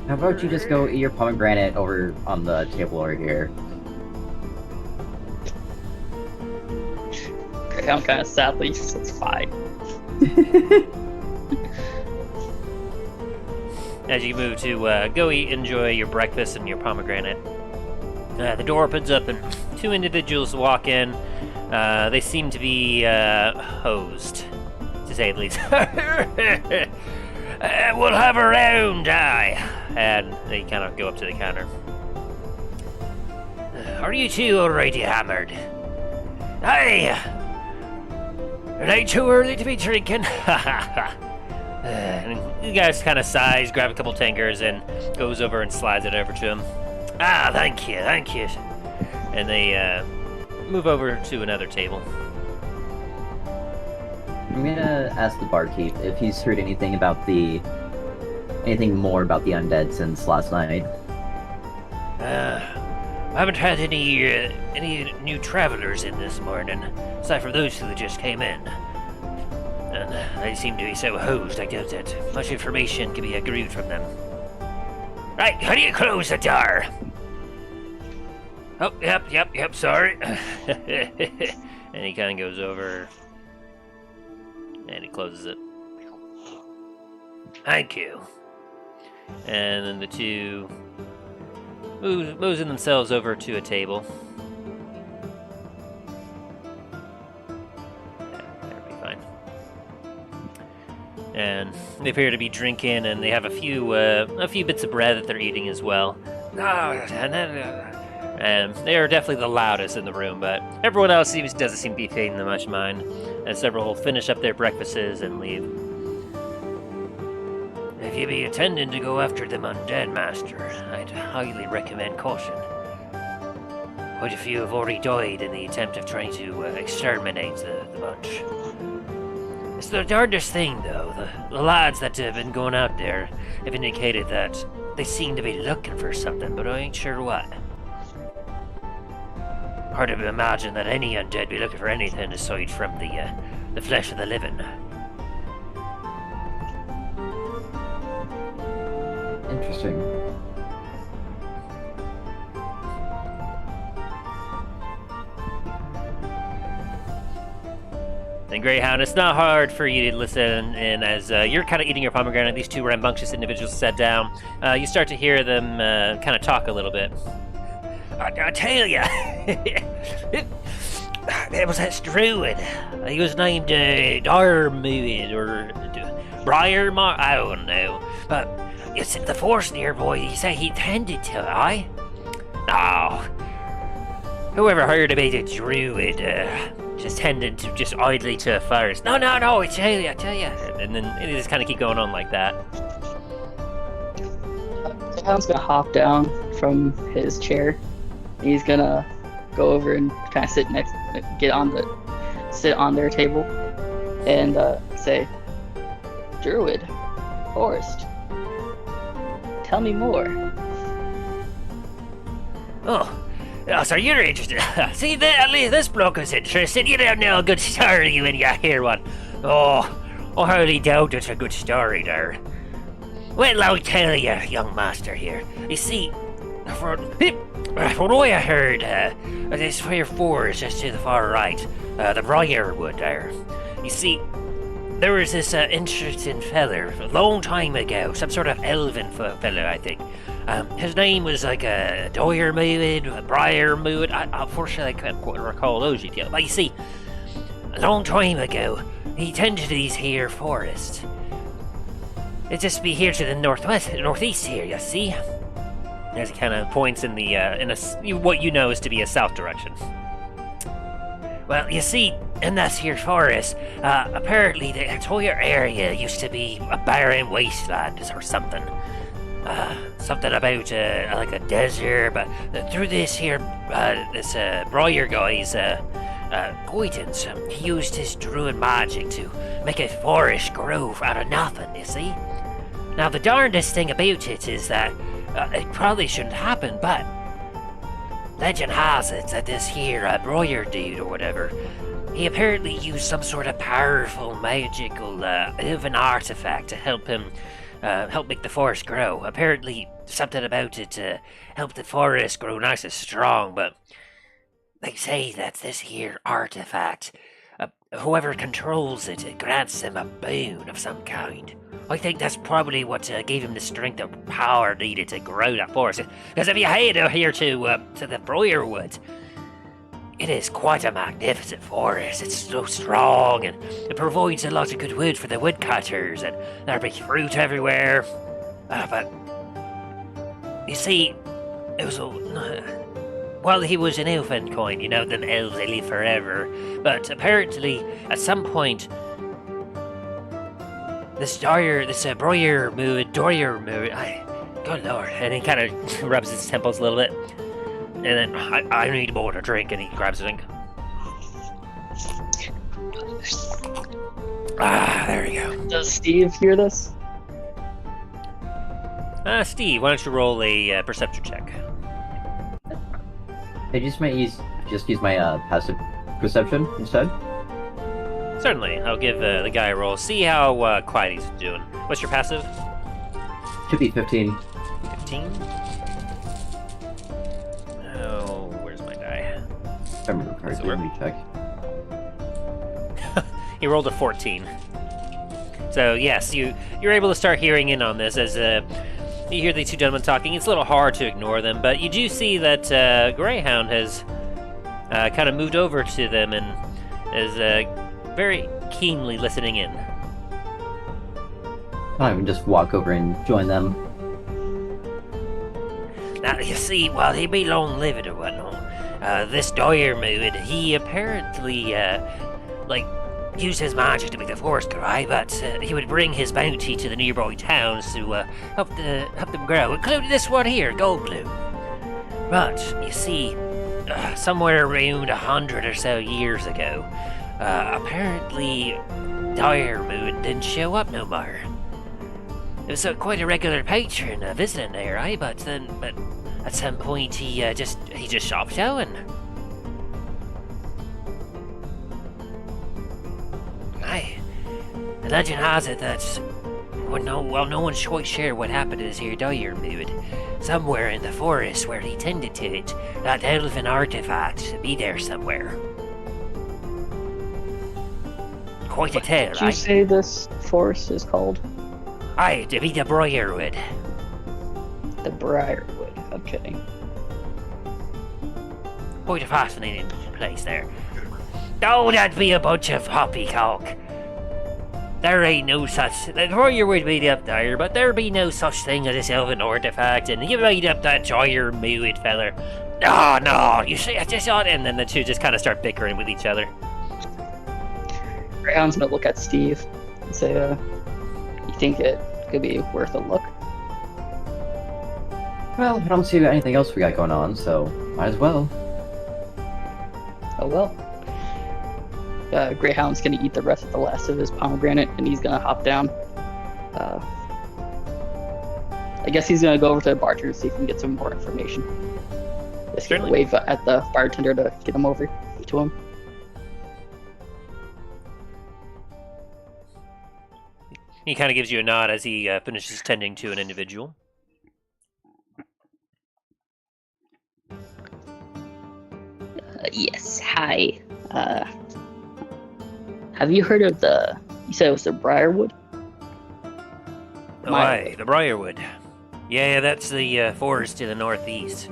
How about you just go eat your pomegranate over on the table over here? Greyhound kind of sadly says, fine. As you move to go enjoy your breakfast and your pomegranate, the door opens up and two individuals walk in. They seem to be hosed, to say the least. We'll have a round, aye. And they kind of go up to the counter. Are you two already hammered? Aye! It ain't too early to be drinking. And you guys kind of sighs, grab a couple tankers, and goes over and slides it over to him. Ah, thank you. And they move over to another table. I'm gonna ask the barkeep if he's heard anything more about the undead since last night. I haven't had any new travelers in this morning, aside from those two that just came in. And they seem to be so hosed, I doubt that much information can be agreed from them. Right, how do you close the door? Oh, yep, sorry. And he kind of goes over, and he closes it. Thank you. And then the two mosey themselves over to a table. That'll be fine. And they appear to be drinking, and they have a few bits of bread that they're eating as well. And they are definitely the loudest in the room, but everyone else doesn't seem to be paying them much mind, as several will finish up their breakfasts and leave. If you be intending to go after them undead, master, I'd highly recommend caution. Quite a few have already died in the attempt of trying to exterminate the bunch. It's the darndest thing, though. The lads that have been going out there have indicated that they seem to be looking for something, but I ain't sure what. Hard to imagine that any undead be looking for anything aside from the flesh of the living. Interesting. Then Greyhound, it's not hard for you to listen, and as you're kind of eating your pomegranate, these two rambunctious individuals sat down. You start to hear them kind of talk a little bit. I tell ya, it was that Druid. He was named Diarmuid or Briarmar. I don't know, but it's the forest nearby. He said he tended to it. Aye. Oh, whoever heard about a Druid just tending to just idly to a forest? No, I tell ya. And then it just kind of keep going on like that. Tom's gonna hop down from his chair. He's gonna go over and kind of sit on their table, and say, "Druid, forest, tell me more." Oh, so you're interested? See, at least this bloke is interested. You don't know a good story when you hear one. Oh, I hardly doubt it's a good story there. Well, I'll tell you, young master here. You see, from what I heard, this fire forest just to the far right, the Briarwood there. You see, there was this interesting feller a long time ago, some sort of elven feller, I think. His name was like a Diarmuid, a Briarmuid. Unfortunately, I can't quite recall those details. But you see, a long time ago, he tended to these here forests. It'd just be here to the northeast here, you see. As he kind of points in what you know is to be a south direction. Well, you see, in this here forest, apparently the entire area used to be a barren wasteland or something. Something about like a desert, but through this here, this Briar guy's acquaintance, he used his druid magic to make a forest grove out of nothing, you see? Now, the darndest thing about it is that it probably shouldn't happen, but legend has it that this here Broyer dude or whatever, he apparently used some sort of powerful magical Elven artifact to help him help make the forest grow. Apparently, something about it to help the forest grow nice and strong, but they say that this here artifact, whoever controls it, it grants him a boon of some kind. I think that's probably what gave him the strength and power needed to grow that forest. Because if you head out here to the Briarwood, it is quite a magnificent forest. It's so strong, and it provides a lot of good wood for the woodcutters, and there'll be fruit everywhere. But you see, it was well, he was an elven kind, you know, them elves, they live forever. But apparently, at some point, this Diarmuid, good lord, and he kind of rubs his temples a little bit. And then, I need more to drink, and he grabs a drink. There we go. Does Steve hear this? Steve, why don't you roll a perception check? I just use my passive perception instead. Certainly, I'll give the guy a roll. See how quiet he's doing. What's your passive? Should be 15. 15? Oh, where's my die? I remember correctly. Let me check. He rolled a 14. So yes, you're able to start hearing in on this as you hear the two gentlemen talking. It's a little hard to ignore them, but you do see that Greyhound has kind of moved over to them and is very keenly listening in. I can just walk over and join them. Now, you see, while he be long-lived or whatnot, this Diarmuid, he apparently, used his magic to make the forest grow, but he would bring his bounty to the nearby towns to help them grow, including this one here, Goldbloom. But, you see, somewhere around 100 or so years ago, apparently Diarmuid didn't show up no more. It was quite a regular patron visiting there, right? But at some point he just stopped showing. Aye. The legend has it that no one's quite sure what happened to this here Diarmuid. Somewhere in the forest where he tended to it, that elven artifact should be there somewhere. Quite a tale, right? Did you say this forest is called? Aye, to be the Briarwood. The Briarwood, okay. Quite a fascinating place there. Oh, that'd be a bunch of poppycock. There ain't no such... The Briarwood made up there, but there be no such thing as this elven artifact, and you made up that Diarmuid feller. No, you see, I just thought... And then the two just kind of start bickering with each other. Greyhound's gonna look at Steve and say, you think it could be worth a look? Well, I don't see anything else we got going on, so might as well. Oh well. Greyhound's gonna eat the rest of the last of his pomegranate, and he's gonna hop down. I guess he's gonna go over to the bartender and see if he can get some more information. Just gonna wave at the bartender to get him over to him. He kind of gives you a nod as he finishes tending to an individual. Yes, hi. Have you heard of you said it was the Briarwood? Oh, aye, the Briarwood. Yeah, that's the forest to the northeast.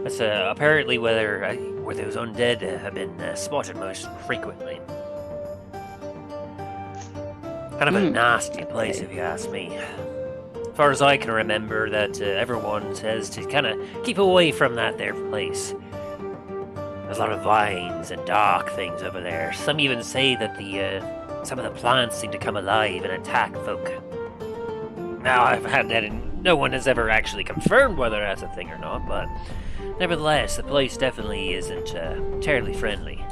That's apparently where those undead have been spotted most frequently. Kind of a nasty place, if you ask me. As far as I can remember, that everyone says to kind of keep away from that there place. There's a lot of vines and dark things over there. Some even say that some of the plants seem to come alive and attack folk. Now, I've had that, and no one has ever actually confirmed whether that's a thing or not, but nevertheless, the place definitely isn't terribly friendly.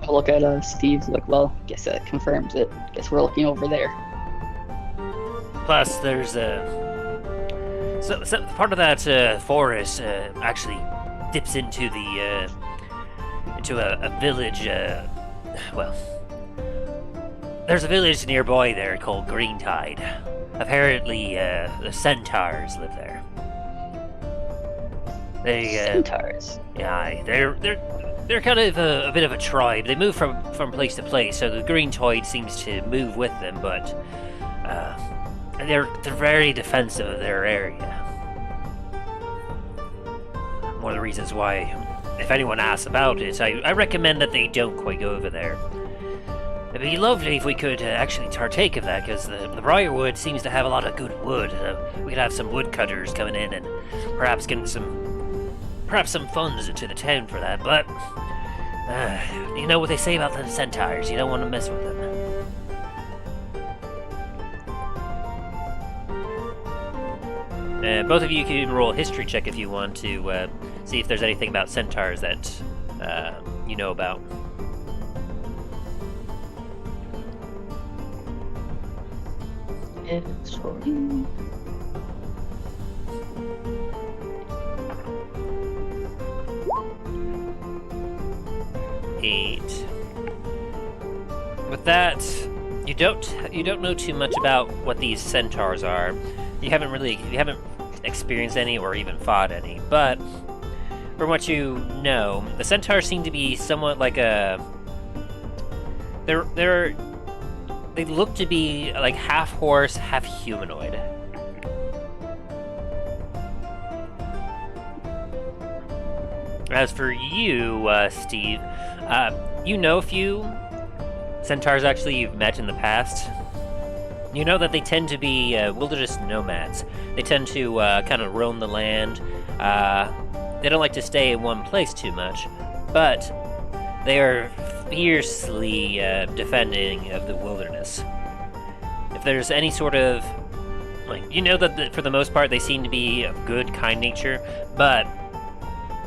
I'll look at Steve's. Like, well, guess that confirms it. Guess we're looking over there. Plus, there's so part of that forest actually dips into the into a village. Well, there's a village nearby there called Greentide. Apparently, the centaurs live there. They Centaurs. yeah, they're kind of a bit of a tribe. They move from place to place, so the Greentide seems to move with them, but they're very defensive of their area. One of the reasons why, if anyone asks about it, I recommend that they don't quite go over there. It'd be lovely if we could actually partake of that, because the Briarwood seems to have a lot of good wood. We could have some woodcutters coming in and perhaps getting some funds into the town for that. But you know what they say about the centaurs. You don't want to mess with them. Both of you can roll a history check if you want to see if there's anything about centaurs that you know about. Sorry. Eight. With that, you don't know too much about what these centaurs are. You haven't experienced any or even fought any, but from what you know, the centaurs seem to be somewhat like a. They look to be like half horse, half humanoid. As for you, Steve, you know a few centaurs actually you've met in the past. You know that they tend to be wilderness nomads. They tend to kind of roam the land. They don't like to stay in one place too much, but they are fiercely defending of the wilderness. If there's any sort of, you know that for the most part they seem to be of good, kind nature, but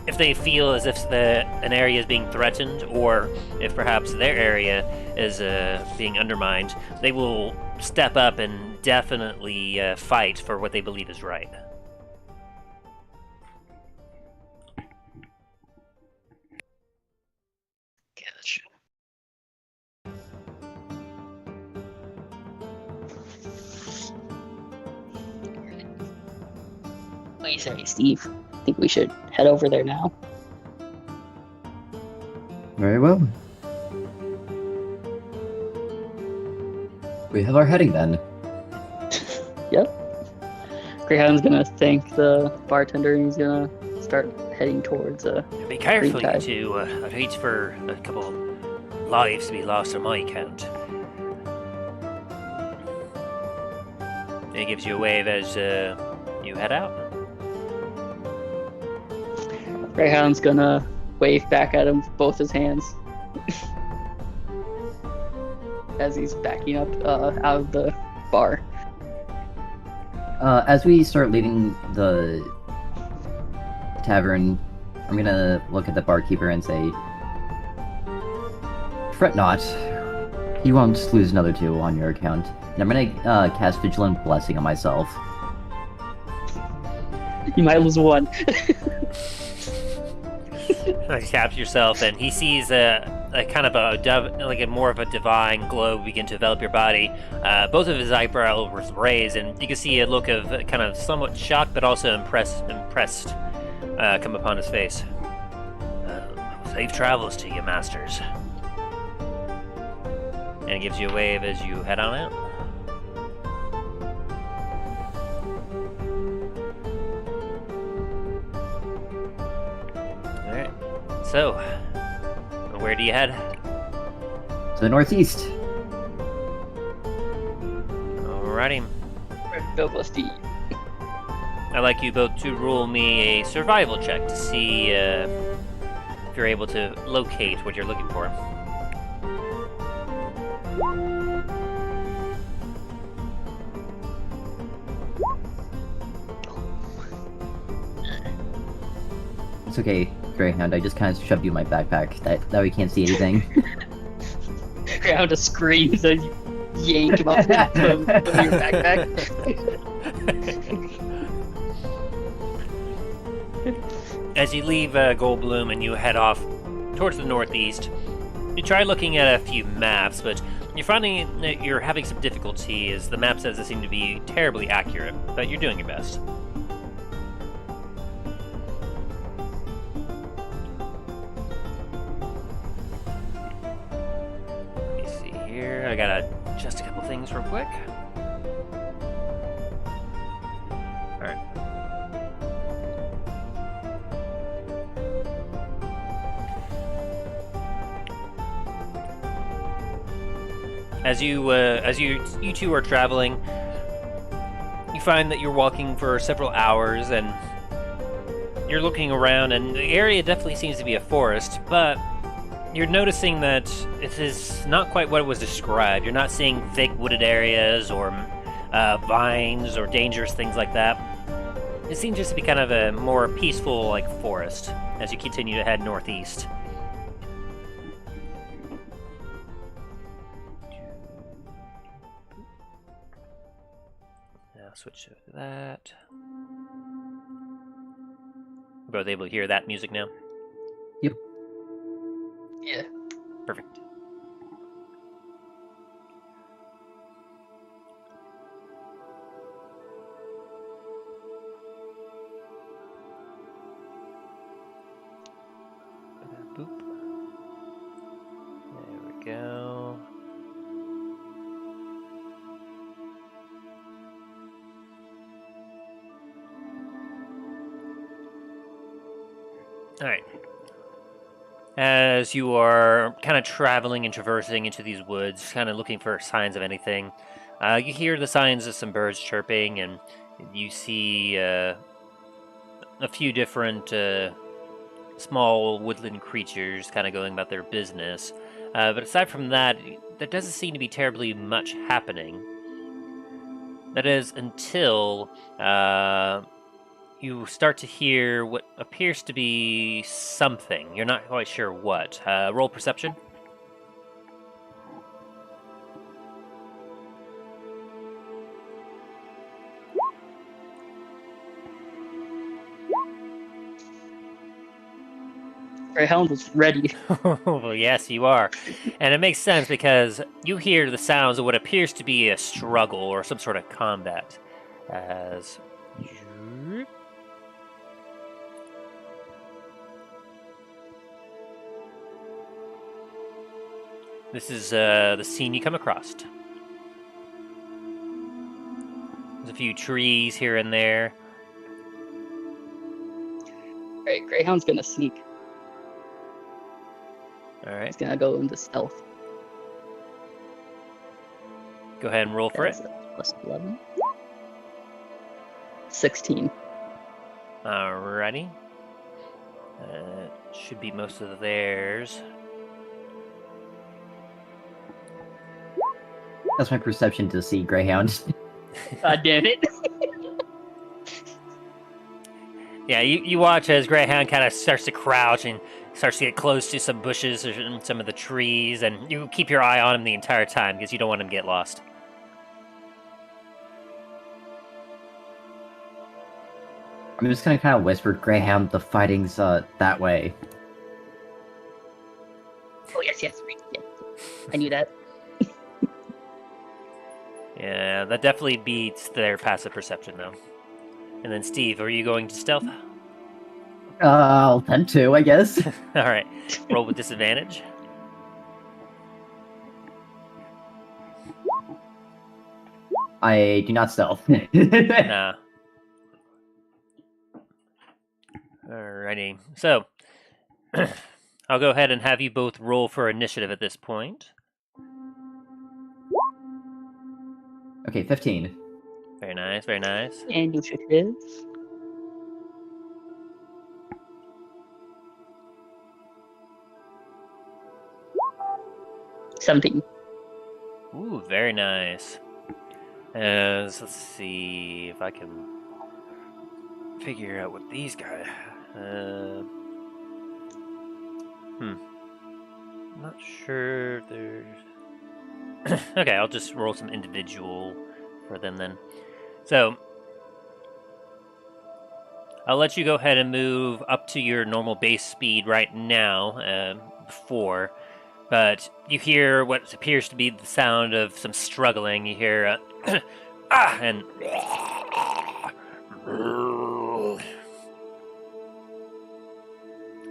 if they feel as if an area is being threatened, or if perhaps their area is being undermined, they will step up and definitely fight for what they believe is right. Gotcha. What do you say, Steve? Think we should head over there now? Very well. We have our heading then. Yep. Greyhound's gonna thank the bartender and he's gonna start heading towards Be careful, you Greentide. two. I'd hate for a couple lives to be lost on my account. And he gives you a wave as you head out. Greyhound's gonna wave back at him with both his hands as he's backing up out of the bar. As we start leaving the tavern, I'm gonna look at the barkeeper and say, "Fret not, you won't lose another two on your account." And I'm gonna cast Vigilant Blessing on myself. You might lose one. You tap yourself, and he sees a kind of a more of a divine glow begin to envelop your body. Both of his eyebrows were raised, and you can see a look of kind of somewhat shocked, but also impressed come upon his face. Safe travels to you, masters. And he gives you a wave as you head on out. Alright. So, where do you head? To the northeast. Alrighty. Douglas Steve. I'd like you both to roll me a survival check to see if you're able to locate what you're looking for. It's okay, Greyhound. I just kind of shoved you in my backpack. That way you can't see anything. Greyhound just screams and you yank him off from your backpack. As you leave Goldbloom and you head off towards the northeast, you try looking at a few maps, but you're finding that you're having some difficulty as the map doesn't seem to be terribly accurate, but you're doing your best. Let me see here. I gotta adjust a couple things real quick. Alright. As you two are traveling, you find that you're walking for several hours, and you're looking around, and the area definitely seems to be a forest, but you're noticing that it is not quite what was described. You're not seeing thick wooded areas or vines or dangerous things like that. It seems just to be kind of a more peaceful, like, forest as you continue to head northeast. Switch to that. We're both able to hear that music now? Yep. Yeah. Perfect. Boop. There we go. Alright. As you are kind of traveling and traversing into these woods, kind of looking for signs of anything, you hear the signs of some birds chirping, and you see a few different small woodland creatures kind of going about their business. But aside from that, there doesn't seem to be terribly much happening. That is, until you start to hear what appears to be something. You're not quite sure what. Roll perception. Greyhound was ready. Well, yes, you are. And it makes sense because you hear the sounds of what appears to be a struggle or some sort of combat. As... This is the scene you come across. There's a few trees here and there. Alright, Greyhound's gonna sneak. Alright. He's gonna go into stealth. Go ahead and roll for it. Plus 11. 16. Alrighty. Should be most of theirs. That's my perception to see Greyhound. God damn it. Yeah, you watch as Greyhound kind of starts to crouch and starts to get close to some bushes or some of the trees, and you keep your eye on him the entire time because you don't want him to get lost. I'm just gonna kind of whisper, Greyhound, the fighting's that way. Oh, yes, yes. I knew that. Yeah, that definitely beats their passive perception, though. And then, Steve, are you going to stealth? I'll attempt to, I guess. Alright, roll with disadvantage. I do not stealth. Nah. Alrighty, so I'll go ahead and have you both roll for initiative at this point. Okay, 15. Very nice, very nice. And initiative. $17. Ooh, very nice. Let's see if I can figure out what these guys... Not sure there's... Okay, I'll just roll some individual for them then. So, I'll let you go ahead and move up to your normal base speed right now, before, but you hear what appears to be the sound of some struggling. You hear,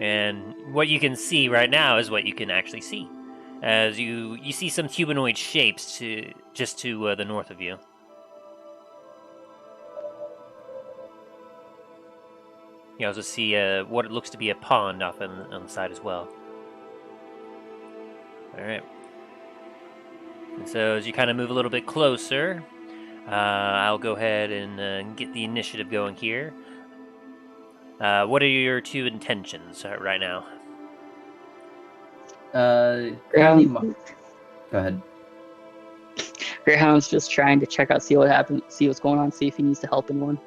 and what you can see right now is what you can actually see, as you see some humanoid shapes just to the north of you. You also see what it looks to be a pond off on the side as well. Alright. And so as you kind of move a little bit closer, I'll go ahead and get the initiative going here. What are your two intentions right now? Go ahead. Greyhound's just trying to check out, see what happens, see what's going on, see if he needs to help anyone.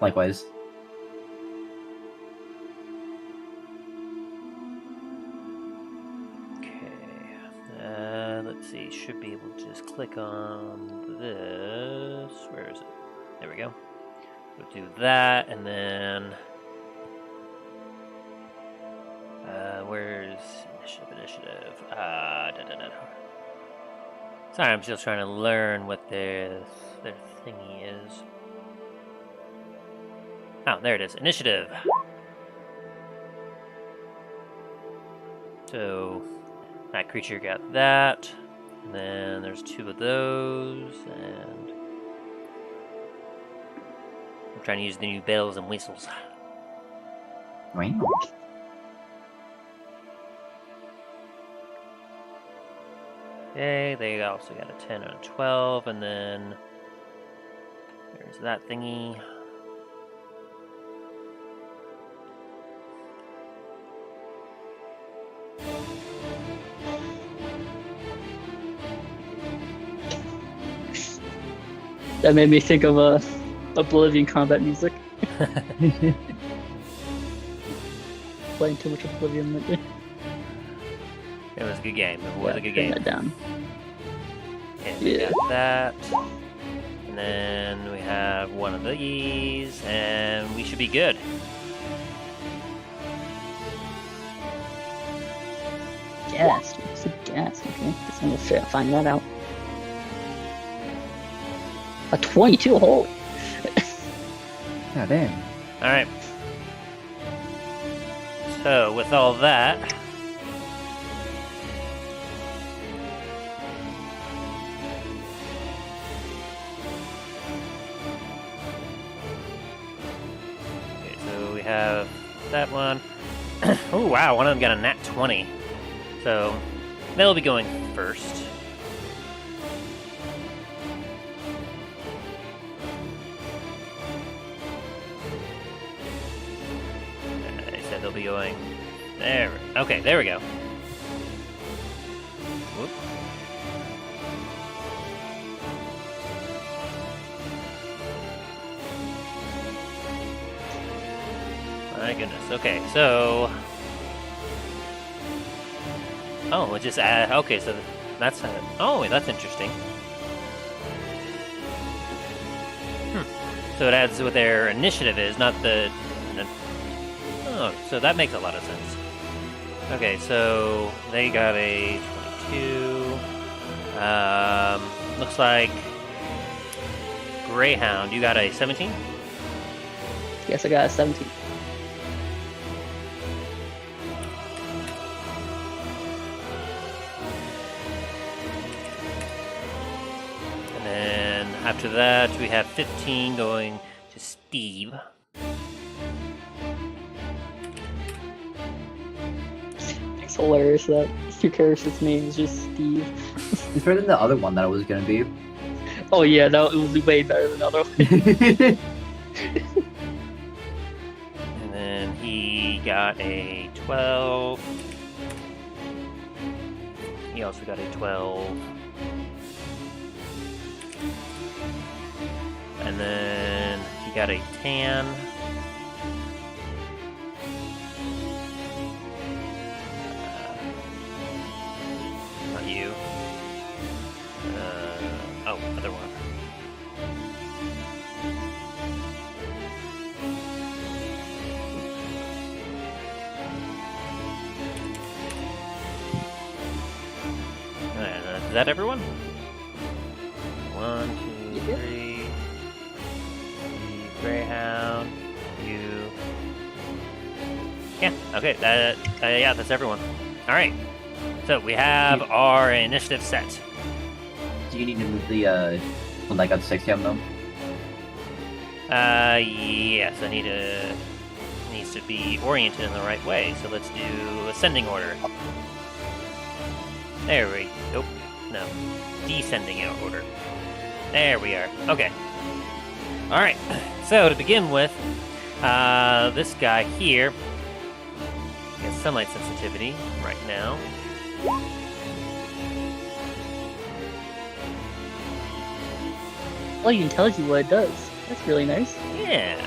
Likewise. Let's see, should be able to just click on this. Where is it? There we go. We'll do that, and then where's initiative? Sorry, I'm still trying to learn what their thingy is. Oh, there it is. Initiative. So that creature got that. And then there's two of those, and I'm trying to use the new bells and whistles. Wow. Okay, they also got a 10 and a 12, and then there's that thingy. That made me think of Oblivion combat music. Playing too much Oblivion lately. It was a good game. It was a good turn game. that down. And we got that. And then we have one of these, and we should be good. Gas. What's a gas? Okay, guess I'm gonna find that out. A 22, holy. God damn. Alright. So, with all that, okay, so we have that one. Oh wow, one of them got a nat 20. So, they'll be going first. They'll be going there. Okay, there we go. Whoop. My goodness. Okay, so it just okay, so that's that's interesting. So it adds what their initiative is, not the. Oh, so that makes a lot of sense. Okay, so they got a 22. Looks like Greyhound, you got a 17? Yes, I got a 17. And then after that, we have 15 going to Steve. It's hilarious that your character's name is just Steve. It's better than the other one that it was gonna be. Oh yeah, no, it was way better than the other one. And then he got a 12. He also got a 12. And then he got a 10. Not you. Oh, other one. Is that everyone? 1, 2, 3. The Greyhound. You. Yeah. Okay. Yeah, that's everyone. All right. So we have our initiative set. Do you need to move the one that got 6 down though? Yes. I needs to be oriented in the right way. So let's do ascending order. There we go. No, descending order. There we are. Okay. All right. So to begin with, this guy here has sunlight sensitivity right now. Well, you can tell you what it does. That's really nice. Yeah.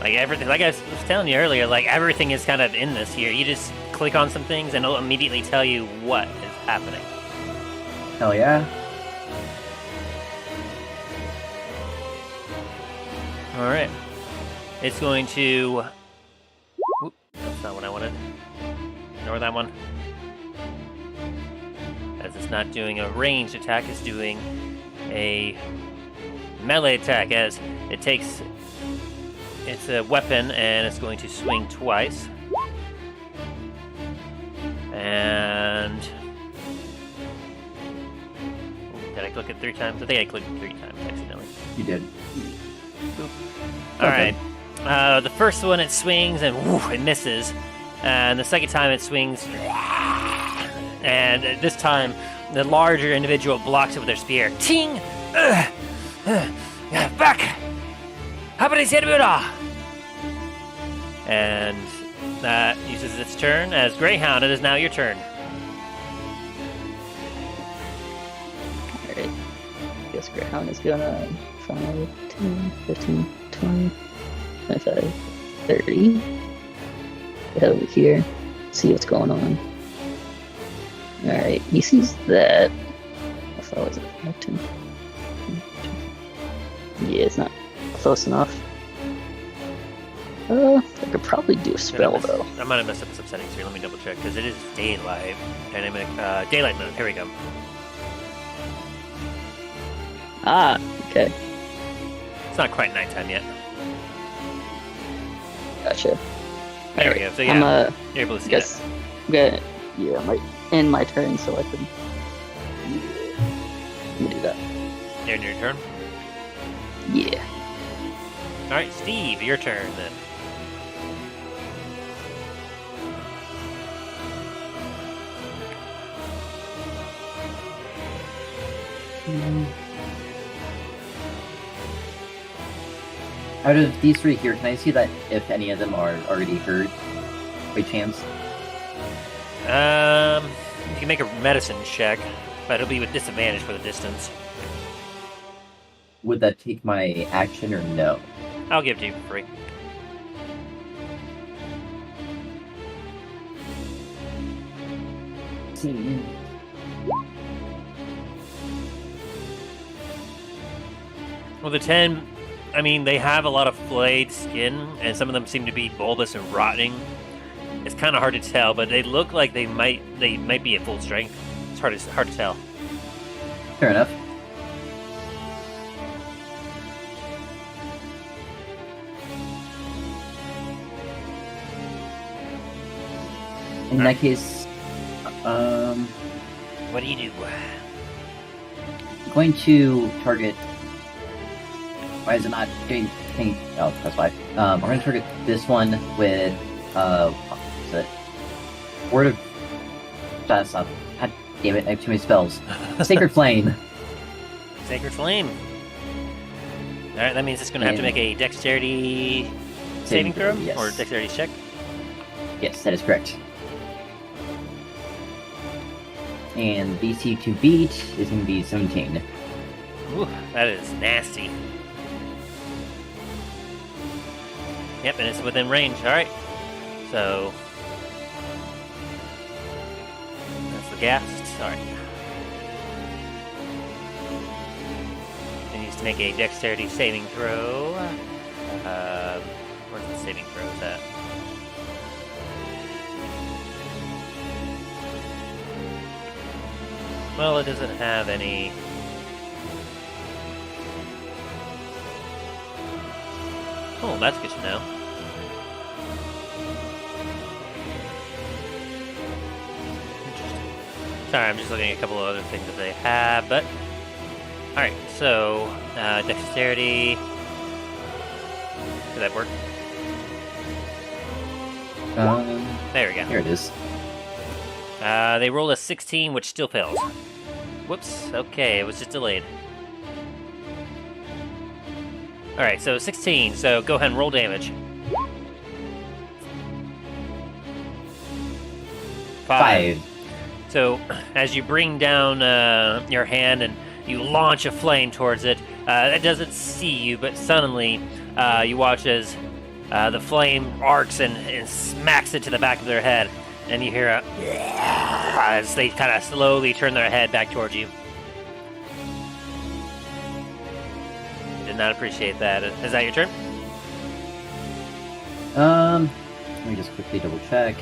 Like everything, like I was telling you earlier, like everything is kind of in this here. You just click on some things and it'll immediately tell you what is happening. Hell yeah. All right. It's going to... Oop, that's not what I wanted. Ignore that one. As it's not doing a ranged attack, it's doing a melee attack as it takes... It's a weapon, and it's going to swing twice. And... Did I click it 3 times? I think I clicked it 3 times, accidentally. You did. Boop. Alright. The first one, it swings, and woo, it misses. And the second time, it swings... And this time, the larger individual blocks it with their spear. Ting! Back! And that uses its turn. As Greyhound, it is now your turn. Alright. I guess Greyhound is gonna 5, 10, 15, 20, 25, 30. Head over here. See what's going on. Alright, he sees that. How far was it? 5, 10. Yeah, it's not close enough. I could probably do a spell though. I might have messed up some settings here. Let me double check because it is daylight. Dynamic daylight mode. Here we go. Ah, okay. It's not quite nighttime yet. Gotcha. There we go. So yeah, I'm you're able to see guess it. I'm gonna I might end my turn so I can do that. You're in your turn. Yeah. All right, Steve, your turn then. Out of these 3 here, can I see that if any of them are already hurt by chance? You can make a medicine check, but it'll be with disadvantage for the distance. Would that take my action or no? I'll give it to you for free. Well, the 10, I mean, they have a lot of flayed skin, and some of them seem to be bulbous and rotting. It's kind of hard to tell, but they look like they might be at full strength. It's hard to tell. Fair enough. In that case, what do you do? I'm going to target. Why is it not doing anything? Oh, that's why. I'm going to target this one with what's it? Word of. That's not. God damn it! I have too many spells. Sacred Flame. Sacred Flame. All right, that means it's going to have to make a dexterity saving throw, yes. Or dexterity check. Yes, that is correct. And DC to beat is going to be 17. Ooh, that is nasty. Yep, and it's within range. All right. So gassed. Sorry. He needs to make a dexterity saving throw. Where's the saving throws at? Well, it doesn't have any. Oh, that's good to know. Interesting. Sorry, I'm just looking at a couple of other things that they have, but... Alright, so, dexterity... Did that work? There we go. Here it is. They rolled a 16, which still fails. Whoops, okay, it was just delayed. Alright, so 16, so go ahead and roll damage. 5. So, as you bring down your hand and you launch a flame towards it, it doesn't see you, but suddenly you watch as the flame arcs and smacks it to the back of their head, and you hear a as they kind of slowly turn their head back towards you. Did not appreciate that. Is that your turn? Let me just quickly double check.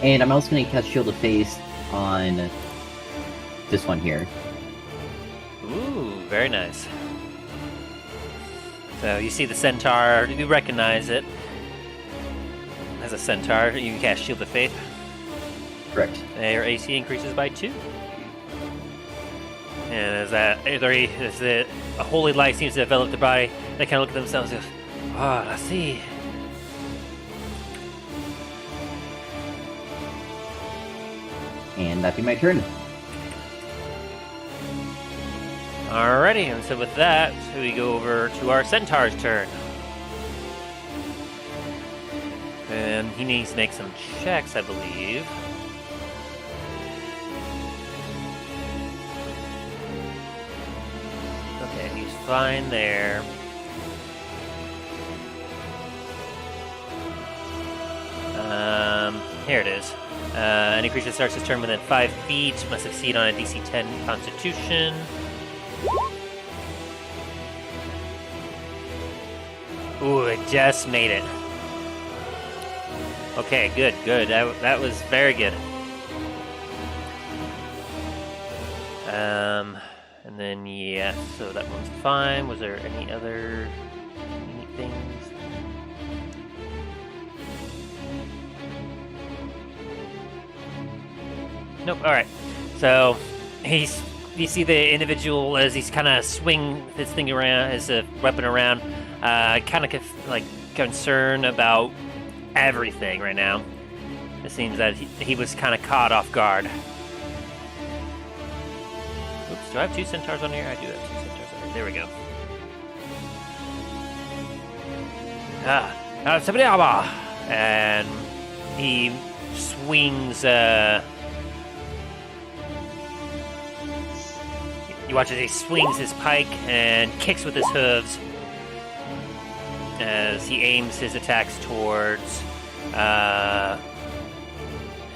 And I'm also going to cast Shield of Faith on this one here. Ooh, very nice. So you see the centaur, you recognize it as a centaur. You can cast Shield of Faith. Correct. And your AC increases by 2. And as a holy light seems to envelop the body, they kind of look at themselves and go, "Ah, I see." And that'd be my turn. Alrighty, and so with that, we go over to our centaur's turn. And he needs to make some checks, I believe. Okay, he's fine there. Here it is. Any creature that starts his turn within 5 feet must succeed on a DC 10 Constitution. Ooh, it just made it. Okay, good. That was very good. And then, yeah, so that one's fine. Was there any other neat things? Nope, alright. So, you see the individual as he's kind of swing his thing around, his weapon around, kind of like concerned about everything right now. It seems that he was kind of caught off guard. Oops, do I have 2 centaurs on here? I do have 2 centaurs on here. There we go. And he swings, you watch as he swings his pike and kicks with his hooves as he aims his attacks towards,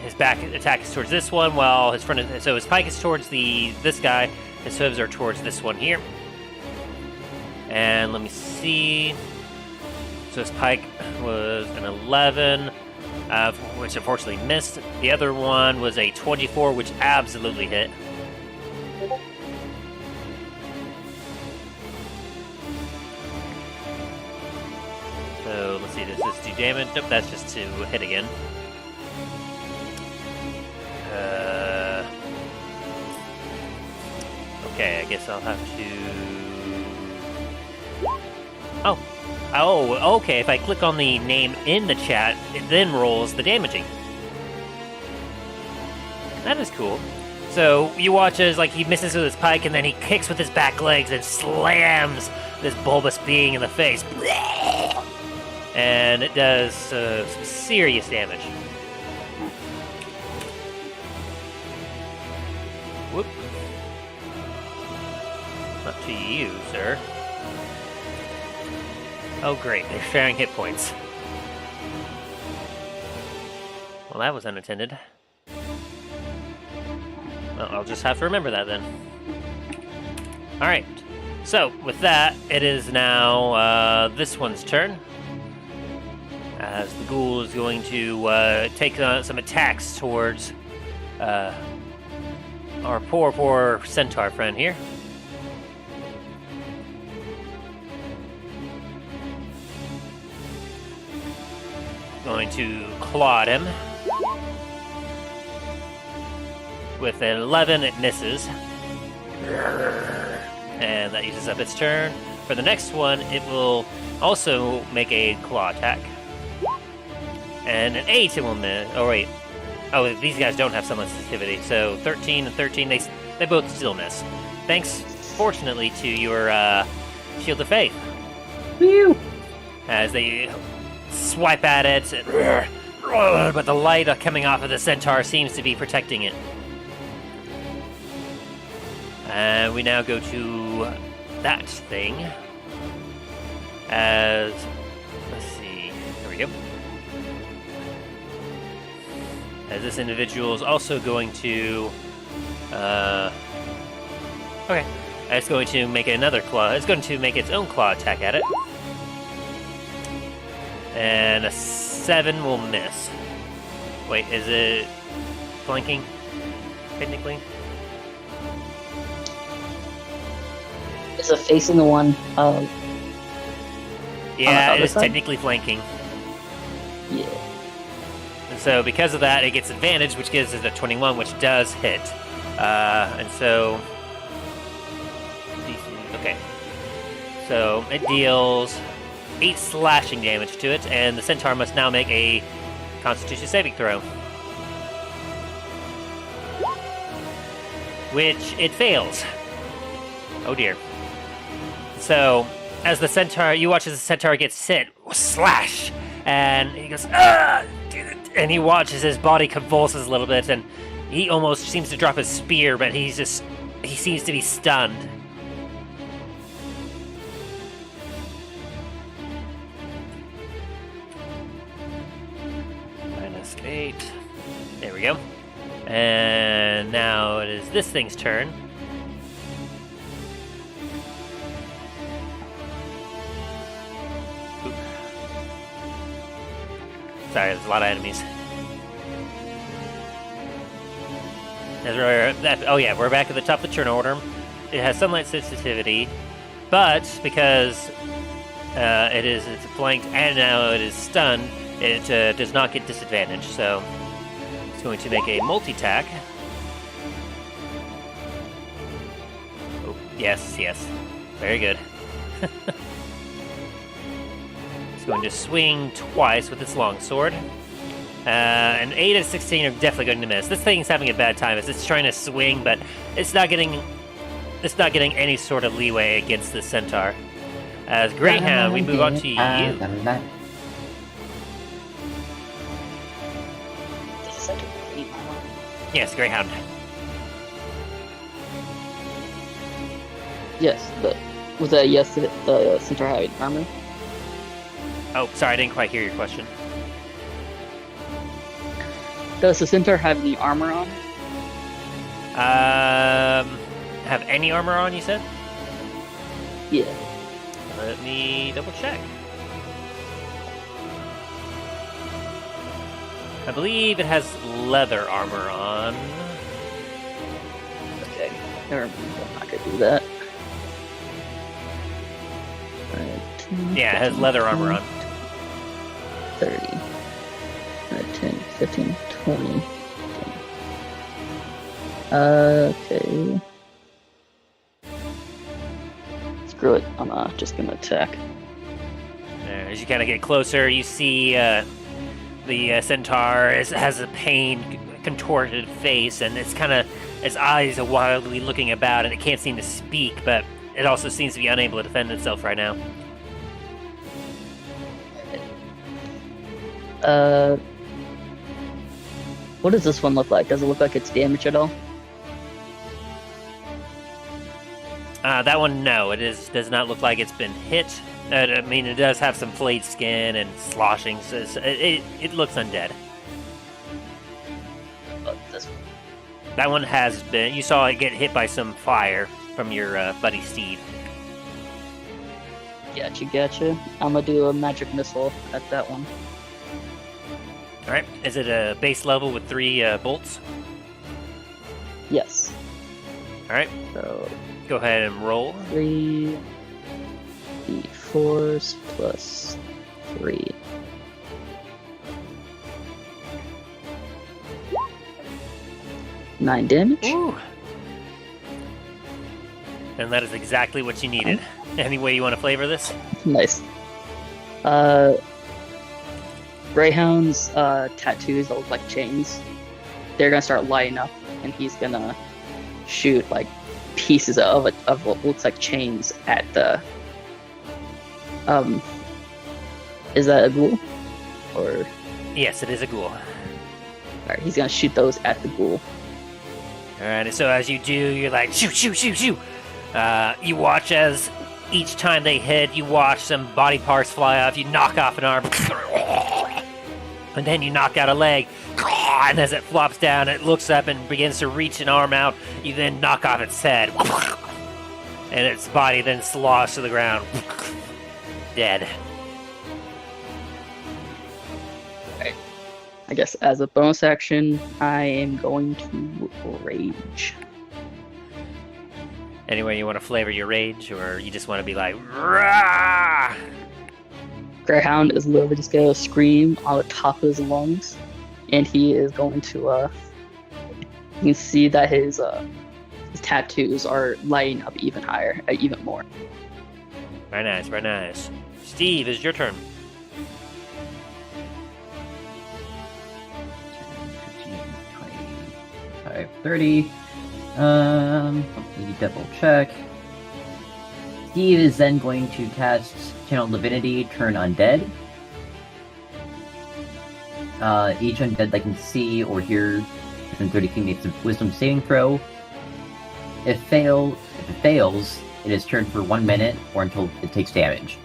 his back attack is towards this one, while his front, so his pike is towards this guy, his hooves are towards this one here. And let me see. So his pike was an 11, which unfortunately missed. The other one was a 24, which absolutely hit. So let's see, does this do damage? Nope, that's just to hit again. Okay, I guess I'll have to... Oh, okay, if I click on the name in the chat, it then rolls the damaging. That is cool. So you watch as like he misses with his pike, and then he kicks with his back legs and slams this bulbous being in the face. And it does some serious damage. Whoop. Not to you, sir. Oh great, they're sharing hit points. Well, that was unattended. Well, I'll just have to remember that then. Alright, so with that, it is now this one's turn. As the ghoul is going to take some attacks towards our poor centaur friend here. Going to claw at him. With an 11, it misses. And that uses up its turn. For the next one, it will also make a claw attack. And an 8, it will miss. Oh, wait. Oh, these guys don't have sunlight sensitivity. So 13 and 13, they both still miss. Thanks, fortunately, to your Shield of Faith. Whew! As they swipe at it, but the light coming off of the centaur seems to be protecting it. And we now go to that thing. As, let's see, there we go. As this individual is also going to, okay, it's going to make another claw. It's going to make its own claw attack at it. And a 7 will miss. Wait, is it flanking, technically? Is it facing the one? Yeah, it is side? technically flanking. Yeah. And so because of that, it gets advantage, which gives it a 21, which does hit. And so... Okay. So it deals 8 slashing damage to it, and the centaur must now make a Constitution saving throw. Which it fails. Oh dear. So, as the centaur, you watch as the centaur gets hit, slash, and he goes, ah! And he watches his body convulses a little bit, and he almost seems to drop his spear, but he seems to be stunned. -8. There we go. And now it is this thing's turn. Oop. Sorry, there's a lot of enemies. Oh yeah, we're back at the top of the turn order. It has sunlight sensitivity, but because it's flanked and now it is stunned, it does not get disadvantage, so it's going to make a multi-tack. Oh, yes, yes. Very good. It's going to swing twice with its longsword. An 8 and 16 are definitely going to miss. This thing's having a bad time as it's trying to swing, but it's not getting any sort of leeway against the centaur. As Greyhound, we move on to you. Yes, Greyhound. Yes, but was that yes to the centaur having armor? Oh, sorry, I didn't quite hear your question. Does the centaur have any armor on? Have any armor on, you said? Yeah. Let me double check. I believe it has leather armor on. Okay. Never mind. I'm not gonna do that. Yeah, it has leather armor on. 30. 10, 15, 20. Okay. Screw it. I'm just gonna attack. As you kind of get closer, you see the centaur has a pained, contorted face, and its eyes are wildly looking about, and it can't seem to speak, but it also seems to be unable to defend itself right now. What does this one look like? Does it look like it's damaged at all? That one, no. Does not look like it's been hit. I mean, it does have some flayed skin and sloshing, so it looks undead. But this That one has been. You saw it get hit by some fire from your buddy Steve. Gotcha. I'm gonna do a magic missile at that one. All right. Is it a base level with 3 bolts? Yes. All right. So Go ahead and roll. 3 d4s plus 3. Nine damage. Ooh. And that is exactly what you needed. Any way you want to flavor this? Nice. Greyhound's tattoos that look like chains. They're gonna start lighting up, and he's gonna shoot like pieces of what looks like chains at the. Is that a ghoul? Or Yes, it is a ghoul. alright, he's gonna shoot those at the ghoul. All right. So as you do, you're like shoot. You watch as each time they hit, you watch some body parts fly off. You knock off an arm, and then you knock out a leg. And as it flops down, it looks up and begins to reach an arm out. You then knock off its head, and its body then sloshes to the ground, dead. I guess as a bonus action, I am going to rage. Any way you want to flavor your rage, or you just want to be like, rah! Greyhound is literally just gonna scream on the top of his lungs, and he is going to. You can see that his tattoos are lighting up even higher, even more. Very nice. Steve, it's your turn. 25, 30. Let me double check. Steve is then going to cast Channel Divinity, turn undead. Each undead that can see or hear within 30 feet makes a wisdom saving throw. If it fails, it is turned for 1 minute or until it takes damage.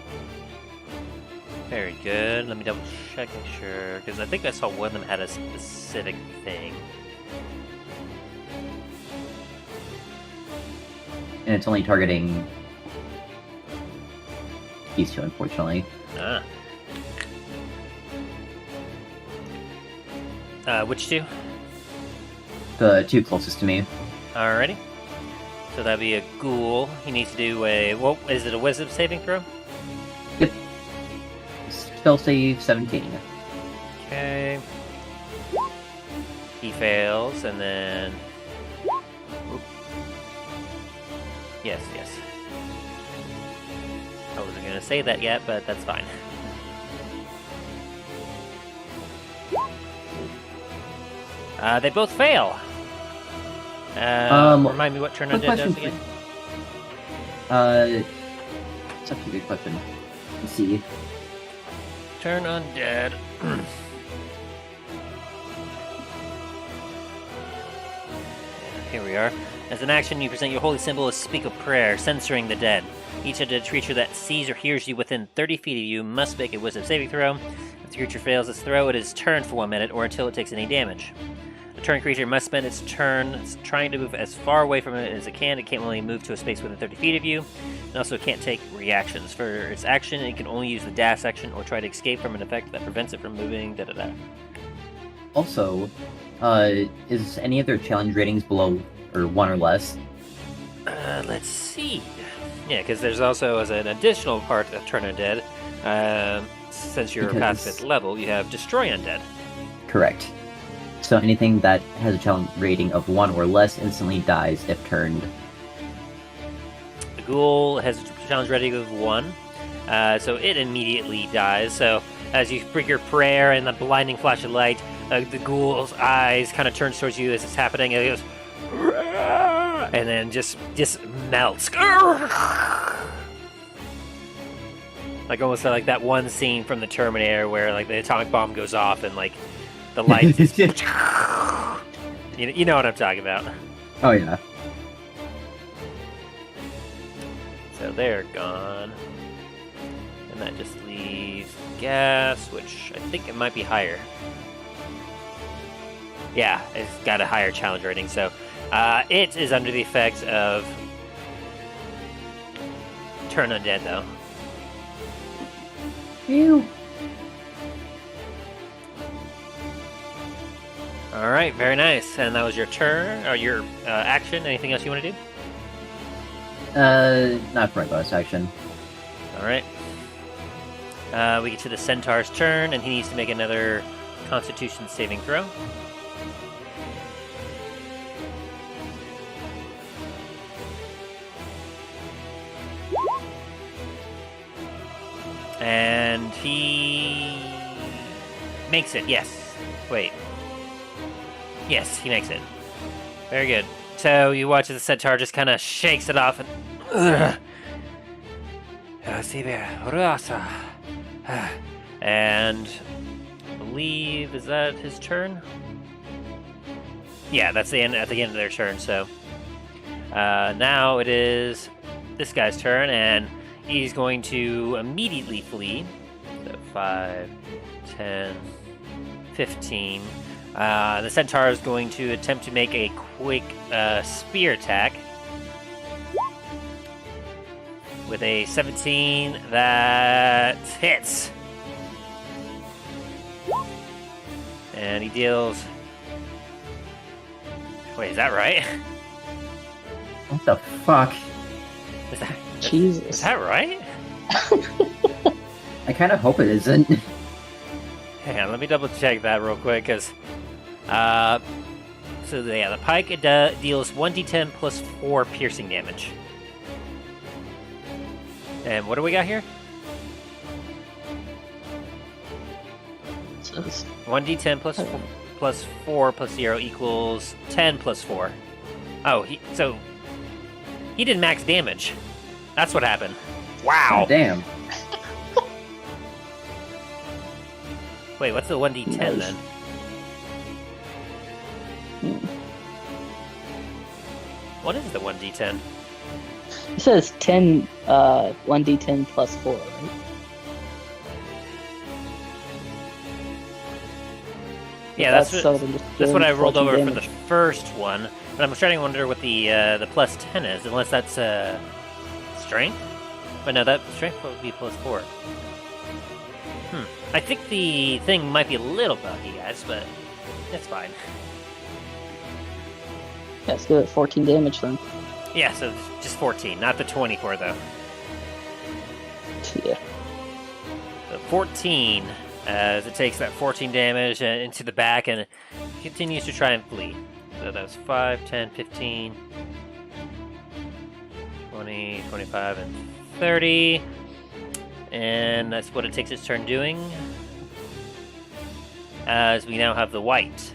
Very good. Let me double check, make sure, because I think I saw one of them had a specific thing. And it's only targeting these two, unfortunately. Which two? The two closest to me. Alrighty. So that'd be a ghoul. He needs to do a... Well, is it a wisdom saving throw? Yep. Spell save 17. Okay. He fails, and then... Oop. Yes. I wasn't going to say that yet, but that's fine. They both fail. Remind me what turn undead does again? It's actually a good question. Let's see. Turn undead. Here we are. As an action, you present your holy symbol as speak a prayer, censoring the dead. Each undead creature that sees or hears you within 30 feet of you must make a wisdom saving throw. If the creature fails its throw, it is turned for 1 minute or until it takes any damage. The turn creature must spend its turn trying to move as far away from it as it can. It can't only move to a space within 30 feet of you. It also can't take reactions. For its action, it can only use the dash action or try to escape from an effect that prevents it from moving. Also, is any of their challenge ratings below or 1 or less? Let's see. Yeah, because there's also, as an additional part of Turn Undead, since you're past 5th level, you have Destroy Undead. Correct. So anything that has a challenge rating of 1 or less instantly dies if turned. The ghoul has a challenge rating of 1, so it immediately dies. So as you bring your prayer and the blinding flash of light, the ghoul's eyes kind of turns towards you as it's happening, and it goes, and then just melts. Like almost like that one scene from the Terminator where like the atomic bomb goes off and like the lights just, you know what I'm talking about. Oh yeah. So they're gone. And that just leaves gas, which I think it might be higher. Yeah, it's got a higher challenge rating, so it is under the effects of turn undead, though. Phew. All right, very nice. And that was your turn, or your action. Anything else you want to do? Not for my bonus action. All right. We get to the Centaur's turn, and he needs to make another Constitution saving throw. And he makes it, yes. Wait. Yes, he makes it. Very good. So you watch as the Centaur just kind of shakes it off and... And I believe, is that his turn? Yeah, that's at the end of their turn, so... now it is this guy's turn, and he's going to immediately flee. So 5, 10, 15. The Centaur is going to attempt to make a quick spear attack. With a 17 that hits. And he deals... Wait, is that right? What the fuck? Jesus. Is that right? I kind of hope it isn't. Hang on, let me double check that real quick, because... so the pike deals 1d10 plus 4 piercing damage. And what do we got here? So it's 1d10 plus 4 plus 0 equals 10 plus 4. Oh, so he did max damage. That's what happened. Wow. Oh, damn. Wait, what's the 1d10 then? What is the 1d10? It says 10, 1d10 plus 4, right? Yeah, that's so what I rolled 14 over damage. for the first one. But I'm starting to wonder what the plus 10 is, unless that's strength. But no, that strength would be plus 4. I think the thing might be a little buggy, guys, but it's fine. Yeah, let's give it 14 damage then. Yeah, so just 14, not the 24 though. Yeah. So 14, as it takes that 14 damage into the back and continues to try and flee. So that was 5, 10, 15, 20, 25, and 30. And that's what it takes its turn doing. As we now have the white.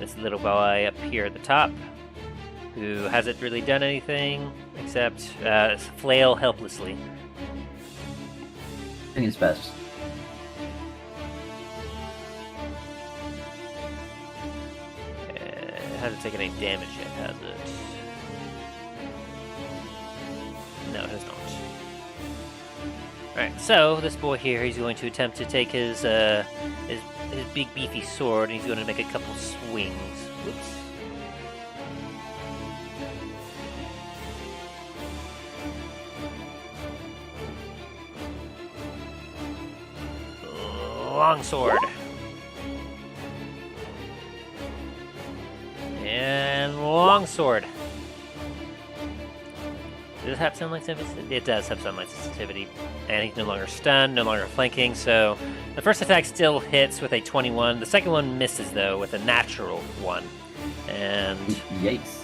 This little boy up here at the top, who hasn't really done anything except flail helplessly. Doing his best. It hasn't taken any damage yet, has it? No, it has not. Alright, so this boy here, he's going to attempt to take his big beefy sword, and he's going to make a couple swings. Whoops. Longsword. And longsword. Does it have sunlight sensitivity? It does have sunlight sensitivity. And he's no longer stunned, no longer flanking, so the first attack still hits with a 21. The second one misses, though, with a natural 1. And... Yikes.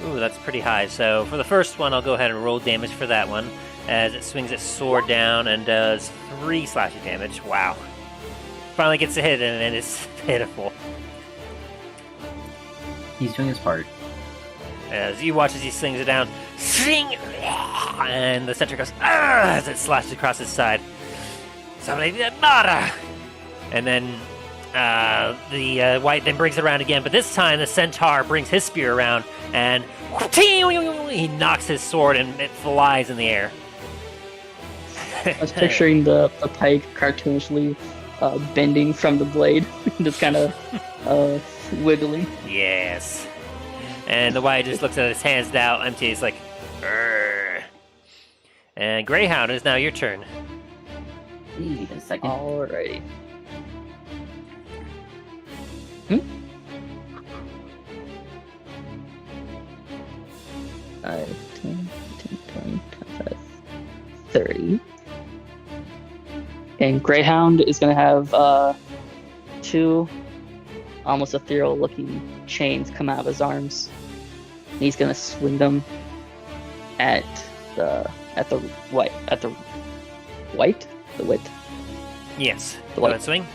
Ooh, that's pretty high. So for the first one, I'll go ahead and roll damage for that one, as it swings its sword down and does 3 slashing damage. Wow. Finally gets a hit, and it's pitiful. He's doing his part. As you watch as he slings it down, sing, and the centaur goes as it slashes across his side. And then the white then brings it around again, but this time the centaur brings his spear around, and he knocks his sword and it flies in the air. I was picturing the pike cartoonishly bending from the blade, just kind of wiggling. Yes. And the Wyatt just looks at his hands now, empty. He's like, "Urgh." And Greyhound, is now your turn. Wait a second. Alrighty. 5, 10, 20, 25, 30. And Greyhound is going to have 2 almost ethereal looking chains come out of his arms. And he's going to swing them at the white. The wit. Yes. The Go ahead, white. swing.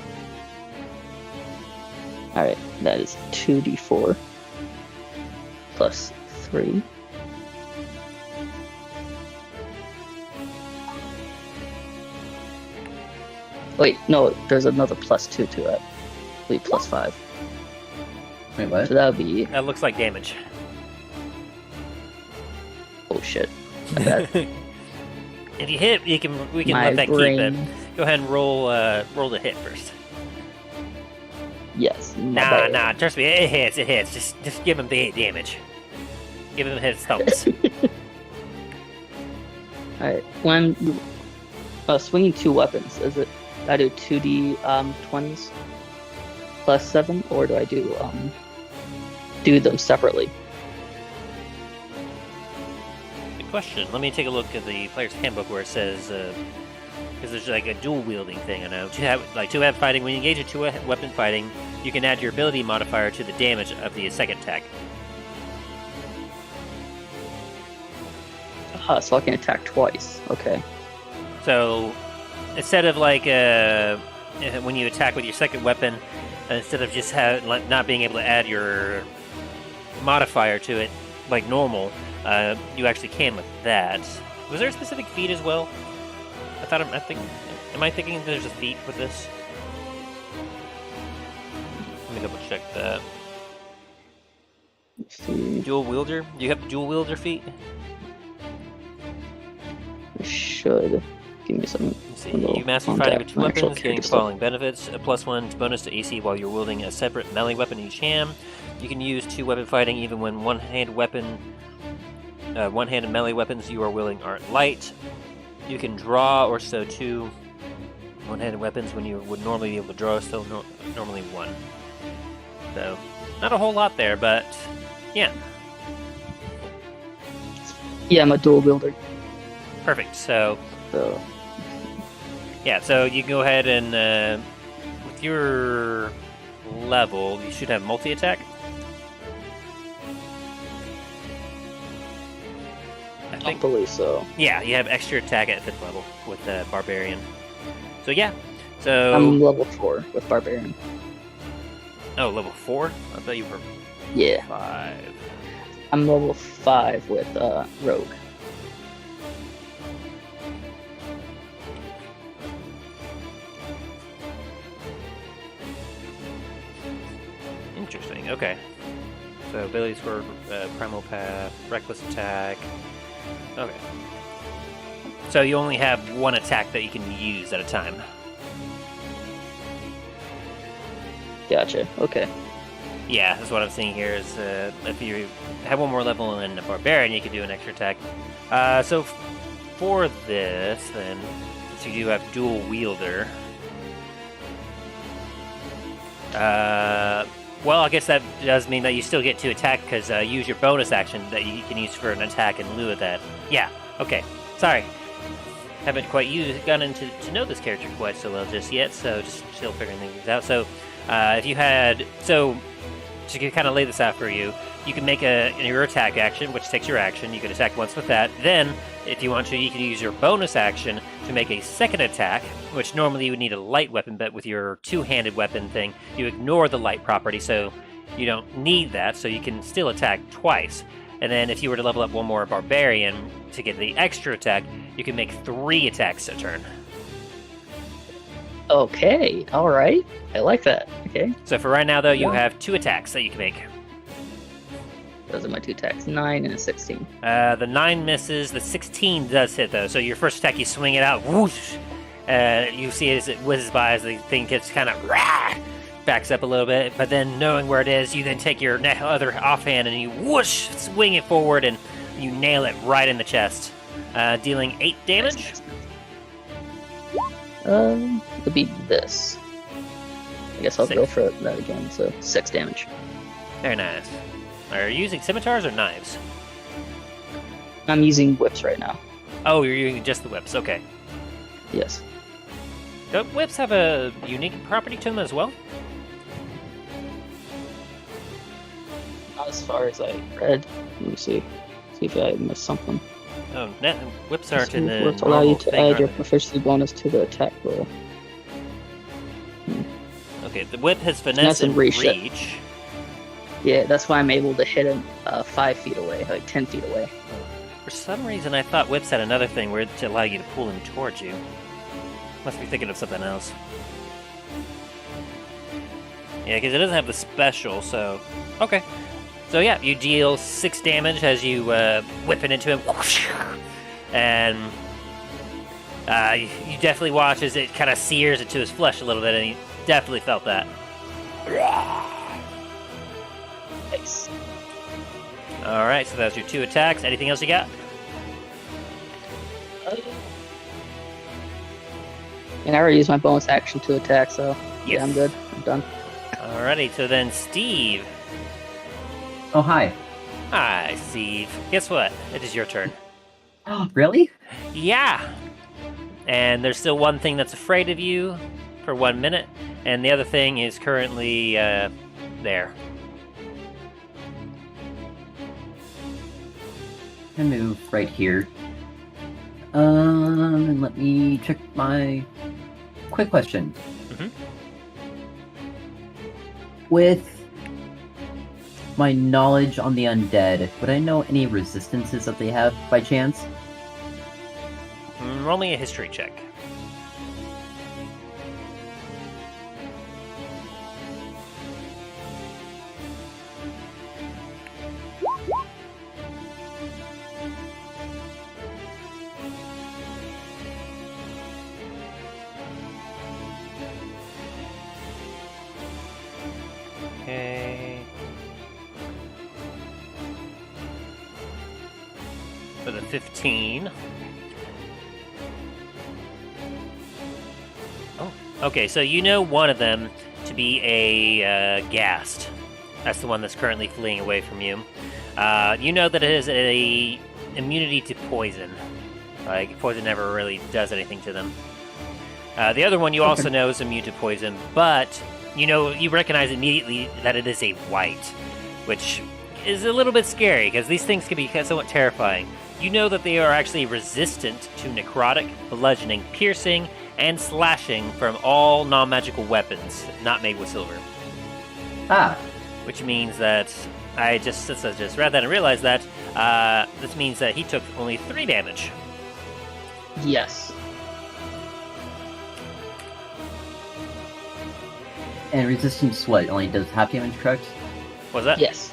Alright, that is 2d4 plus 3. Wait, no, there's another plus 2 to it. Wait, plus 5. Wait, what? So that would be. That looks like damage. Oh shit. My bad. If you hit, we can My let that brain. keep it. Go ahead and roll the hit first. Yes. my bad. Nah, trust me, it hits. Just give him the 8 damage. Give him his thumbs. Alright, when swinging 2 weapons, is it? I do 2d 20s plus 7, or do I do them separately? Good question. Let me take a look at the player's handbook where it says, because there's like a dual wielding thing. I know. Two-hand fighting. When you engage in two-weapon fighting, you can add your ability modifier to the damage of the second attack. So I can attack twice. Okay. So instead of when you attack with your second weapon, instead of just not being able to add your modifier to it like normal, you actually can with that. Was there a specific feat as well? Am I thinking there's a feat with this? Let me double check that. Let's see. Dual wielder? Do you have the dual wielder feat? I should. Give me some. Let's see. You master fighting with 2 weapons, getting the following benefits: a +1 bonus to AC while you're wielding a separate melee weapon in each hand. You can use 2-weapon fighting even when one-handed melee weapons you are wielding are light. You can draw or sew 2 one-handed weapons when you would normally be able to draw, still normally 1. So, not a whole lot there, but yeah. Yeah, I'm a dual wielder. Perfect. So, So yeah, so you can go ahead and, with your level, you should have multi-attack. I I think. believe so. Yeah, you have extra attack at 5th level with Barbarian. So yeah, so... I'm level 4 with Barbarian. Oh, level 4? I thought you were Yeah. 5. I'm level 5 with Rogue. Interesting, okay. So ability score, Primal Path, Reckless Attack. Okay. So you only have 1 attack that you can use at a time. Gotcha. Okay. Yeah, that's what I'm seeing here is if you have 1 more level in a Barbarian, you can do an extra attack. So for this, then, since you do have Dual Wielder, well, I guess that does mean that you still get to attack, because use your bonus action that you can use for an attack in lieu of that. Yeah, okay. Sorry. Haven't quite gotten to know this character quite so well just yet, so just still figuring things out. So, if you had... So, to kind of lay this out for you, you can make your attack action, which takes your action. You can attack once with that. Then, if you want to, you can use your bonus action to make a second attack, which normally you would need a light weapon, but with your 2-handed weapon thing, you ignore the light property, so you don't need that, so you can still attack twice. And then if you were to level up 1 more Barbarian to get the extra attack, you can make 3 attacks a turn. Okay. All right. I like that. Okay. So for right now, though, you Yeah. have 2 attacks that you can make. Those are my 2 attacks. 9 and a 16. The 9 misses. The 16 does hit, though. So your first attack, you swing it out. Whoosh! You see it as it whizzes by as the thing gets kind of backs up a little bit. But then knowing where it is, you then take your other offhand and you whoosh, swing it forward, and you nail it right in the chest, dealing 8 damage. It'll be this. I guess I'll 6. go for that again. So 6 damage. Very nice. Are you using scimitars or knives? I'm using whips right now. Oh, you're using just the whips. Okay. Yes. Don't whips have a unique property to them as well? Not as far as I read. Let me see. See if I missed something. Oh, whips aren't in the Whips allow you normal to thing, add your are they? proficiency bonus to the attack roll. Okay, the whip has that's finesse a and reach. reach. Yeah, that's why I'm able to hit him 5 feet away, like 10 feet away. For some reason, I thought whips had another thing where to allow you to pull him towards you. Must be thinking of something else. Yeah, because it doesn't have the special, so... Okay. So yeah, you deal 6 damage as you whip it into him. And you definitely watch as it kind of sears into his flesh a little bit, and you definitely felt that. Nice. Alright, so that's your 2 attacks. Anything else you got? And I already used my bonus action to attack, so Yes. yeah, I'm good. I'm done. Alrighty, so then Steve. Oh, hi. Hi, Steve. Guess what? It is your turn. Oh, really? Yeah! And there's still one thing that's afraid of you for 1 minute, and the other thing is currently there. I move right here. And let me check my quick question. Mhm. With my knowledge on the undead, would I know any resistances that they have by chance? Roll me a history check. Okay. For the 15. Oh, okay, so you know one of them to be a ghast. That's the one that's currently fleeing away from you. You know that it is a immunity to poison. Like, poison never really does anything to them. The other one you also know is immune to poison, but you recognize immediately that it is a white, which is a little bit scary because these things can be somewhat terrifying. You know that they are actually resistant to necrotic, bludgeoning, piercing, and slashing from all non-magical weapons not made with silver. Ah, Which means that since I just read that and realized that, this means that he took only 3 damage. Yes. and resistance what? Only does half damage, correct? Was that? Yes.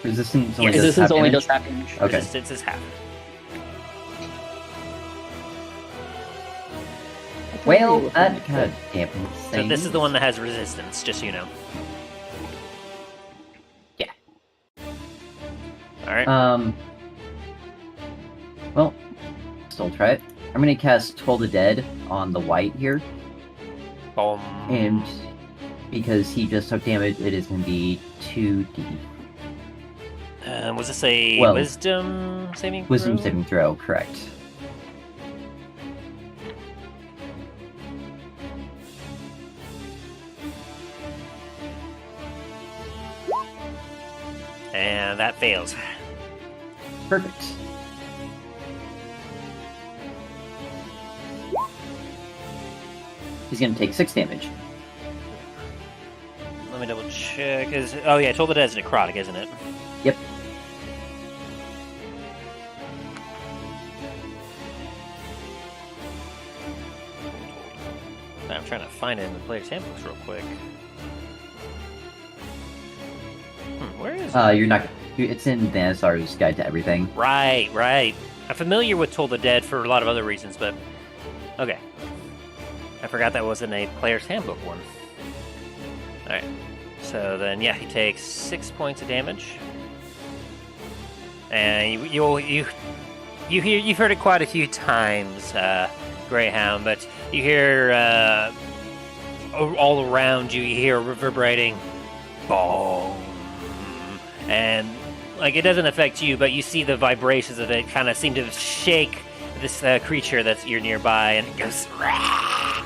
Resistance only Yes. does half Resistance only damage? does half damage. Okay. Resistance is half. Well, that kind of dampens So things. this is the one that has resistance, just so you know. Yeah. Alright. Well, still try it. I'm gonna cast Toll the Dead on the white here, Boom. and because he just took damage, it is gonna be 2d. Was this a Well, wisdom saving Wisdom throw? saving throw, correct. And that fails. Perfect. He's gonna take 6 damage. Let me double check. Oh yeah, Toll the Dead is necrotic, isn't it? Yep. I'm trying to find it in the player's handbooks real quick. Where is it? You're not. It's in Vanessaru's Guide to Everything. Right. I'm familiar with Toll the Dead for a lot of other reasons, but okay. I forgot that wasn't a player's handbook one. All right. So then, yeah, he takes 6 points of damage, and you've heard it quite a few times, Greyhound, but you hear all around you. You hear a reverberating boom, and like it doesn't affect you, but you see the vibrations of it kind of seem to shake this creature that's you're nearby, and it goes. Rah!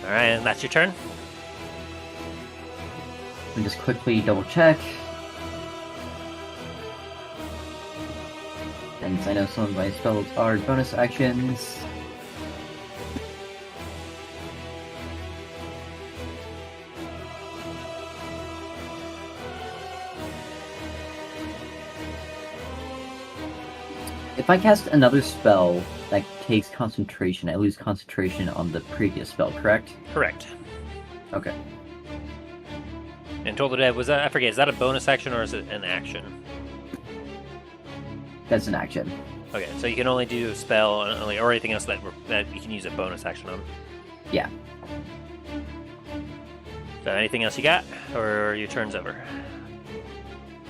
All right, and that's your turn. Let me just quickly double check. And I know some of my spells are bonus actions. If I cast another spell that takes concentration, I lose concentration on the previous spell, correct? Correct. Okay. And Toll the Dead, was that, I forget, is that a bonus action or is it an action? That's an action. Okay, so you can only do a spell or anything else that you can use a bonus action on. Yeah. So anything else you got, or your turn's over?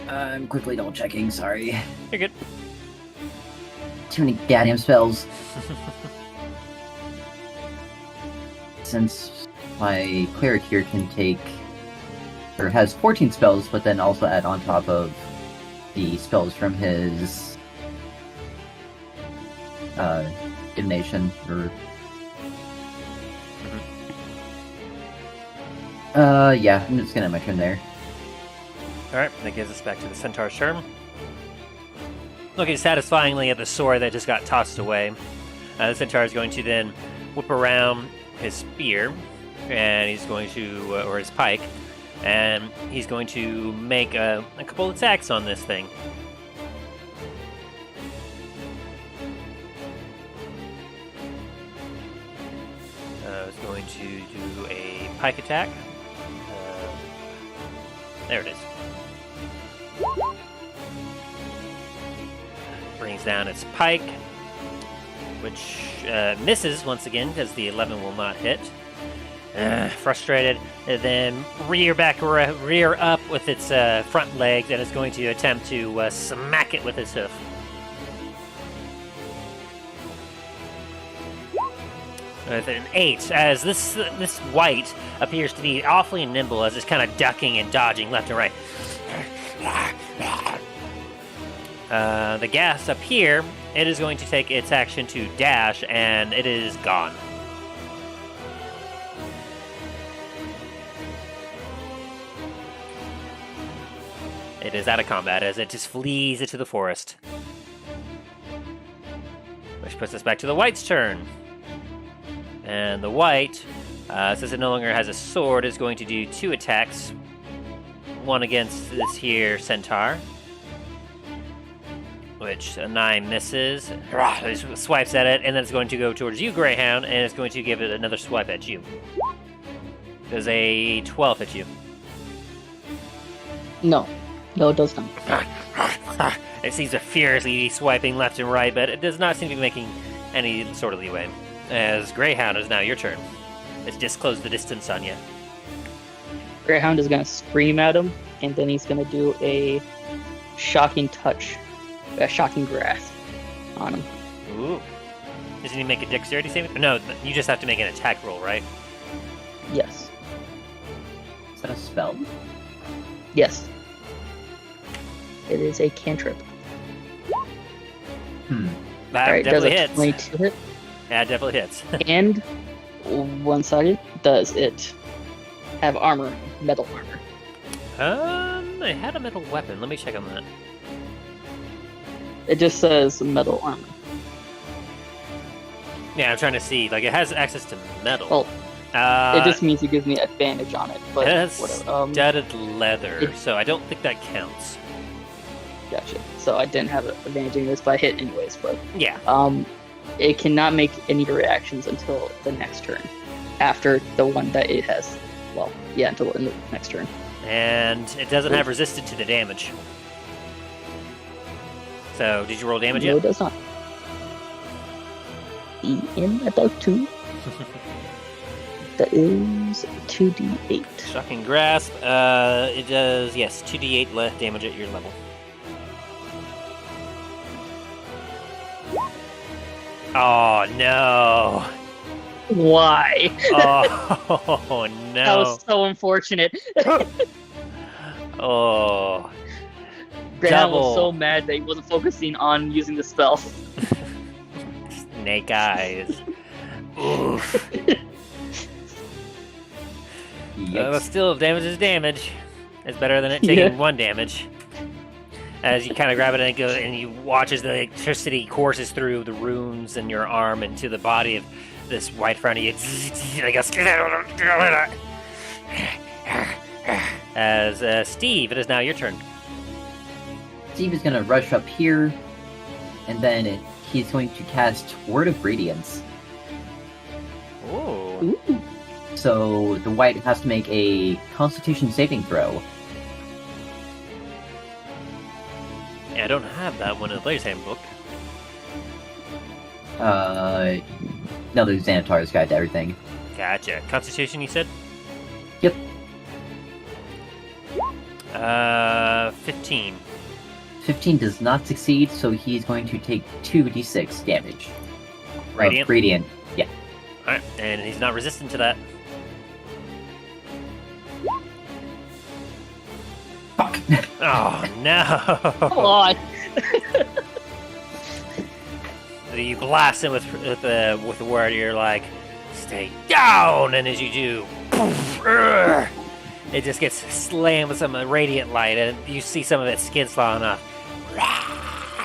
I'm quickly double checking, sorry. You're good. Too many goddamn spells. Since my cleric here can take, or has 14 spells, but then also add on top of the spells from his divination, or yeah, I'm just gonna end my turn there. Alright, that gives us back to the Centaur's turn. Looking satisfyingly at the sword that just got tossed away, the Centaur is going to then whip around his spear, and he's going to, or his pike, and he's going to make a couple attacks on this thing. He's going to do a pike attack. There it is. Brings down its pike, which misses once again because the 11 will not hit. Frustrated, and then rear up with its front legs, and is going to attempt to smack it with its hoof. With an 8, as this white appears to be awfully nimble as it's kind of ducking and dodging left and right. The gas up here, it is going to take its action to dash, and it is gone. It is out of combat as it just flees into the forest. Which puts us back to the white's turn. And the white, since it no longer has a sword, is going to do 2 attacks. One against this here centaur, which a 9 misses. It swipes at it, and then it's going to go towards you, Greyhound, and it's going to give it another swipe at you. Does a 12 hit you? No, it does not. It seems to furiously swiping left and right, but it does not seem to be making any sort of leeway. As Greyhound, is now your turn. It's just closed the distance on you. Greyhound is going to scream at him, and then he's going to do a shocking touch, a shocking grasp on him. Ooh. Doesn't he make a dexterity saving? No, you just have to make an attack roll, right? Yes. Is that a spell? Yes. It is a cantrip. That Alright, definitely does a hits. 22 hit? Yeah, it definitely hits. And one-sided, does it have armor, metal armor? It had a metal weapon. Let me check on that. It just says metal armor. Yeah, I'm trying to see. Like, it has access to metal. Well, it just means it gives me advantage on it, but it has whatever. studded leather, so I don't think that counts. Gotcha. So I didn't have advantage in this, but I hit anyways, but... Yeah. It cannot make any reactions until the next turn. After the one that it has... Well, yeah, until the next turn. And it doesn't have resisted to the damage. So, did you roll damage No, yet? it does not. In about 2. That is 2d8. Shocking Grasp. It does, yes, 2d8 less damage at your level. Oh, no. Why? Oh, no. That was so unfortunate. Oh. Graham Double. was so mad that he wasn't focusing on using the spell. Snake eyes. Oof. But still, damage is damage. It's better than it taking 1 damage. As you kind of grab it and go, and you watch as the electricity courses through the runes in your arm into the body of this white friend of you. As Steve, it is now your turn. Steve is going to rush up here, and then he's going to cast Word of Radiance. Ooh. Ooh. So the white has to make a Constitution saving throw. Yeah, I don't have that one in the Player's Handbook. No, there's Xanatar's Guide to Everything. Gotcha. Constitution, you said? Yep. 15. 15 does not succeed, so he's going to take 2d6 damage. Radiant? Radiant, yeah. Alright, and he's not resistant to that. Fuck! Oh, no! Come on. You blast him with the word, you're like, stay down! And as you do, poof, it just gets slammed with some radiant light, and you see some of its skin falling off.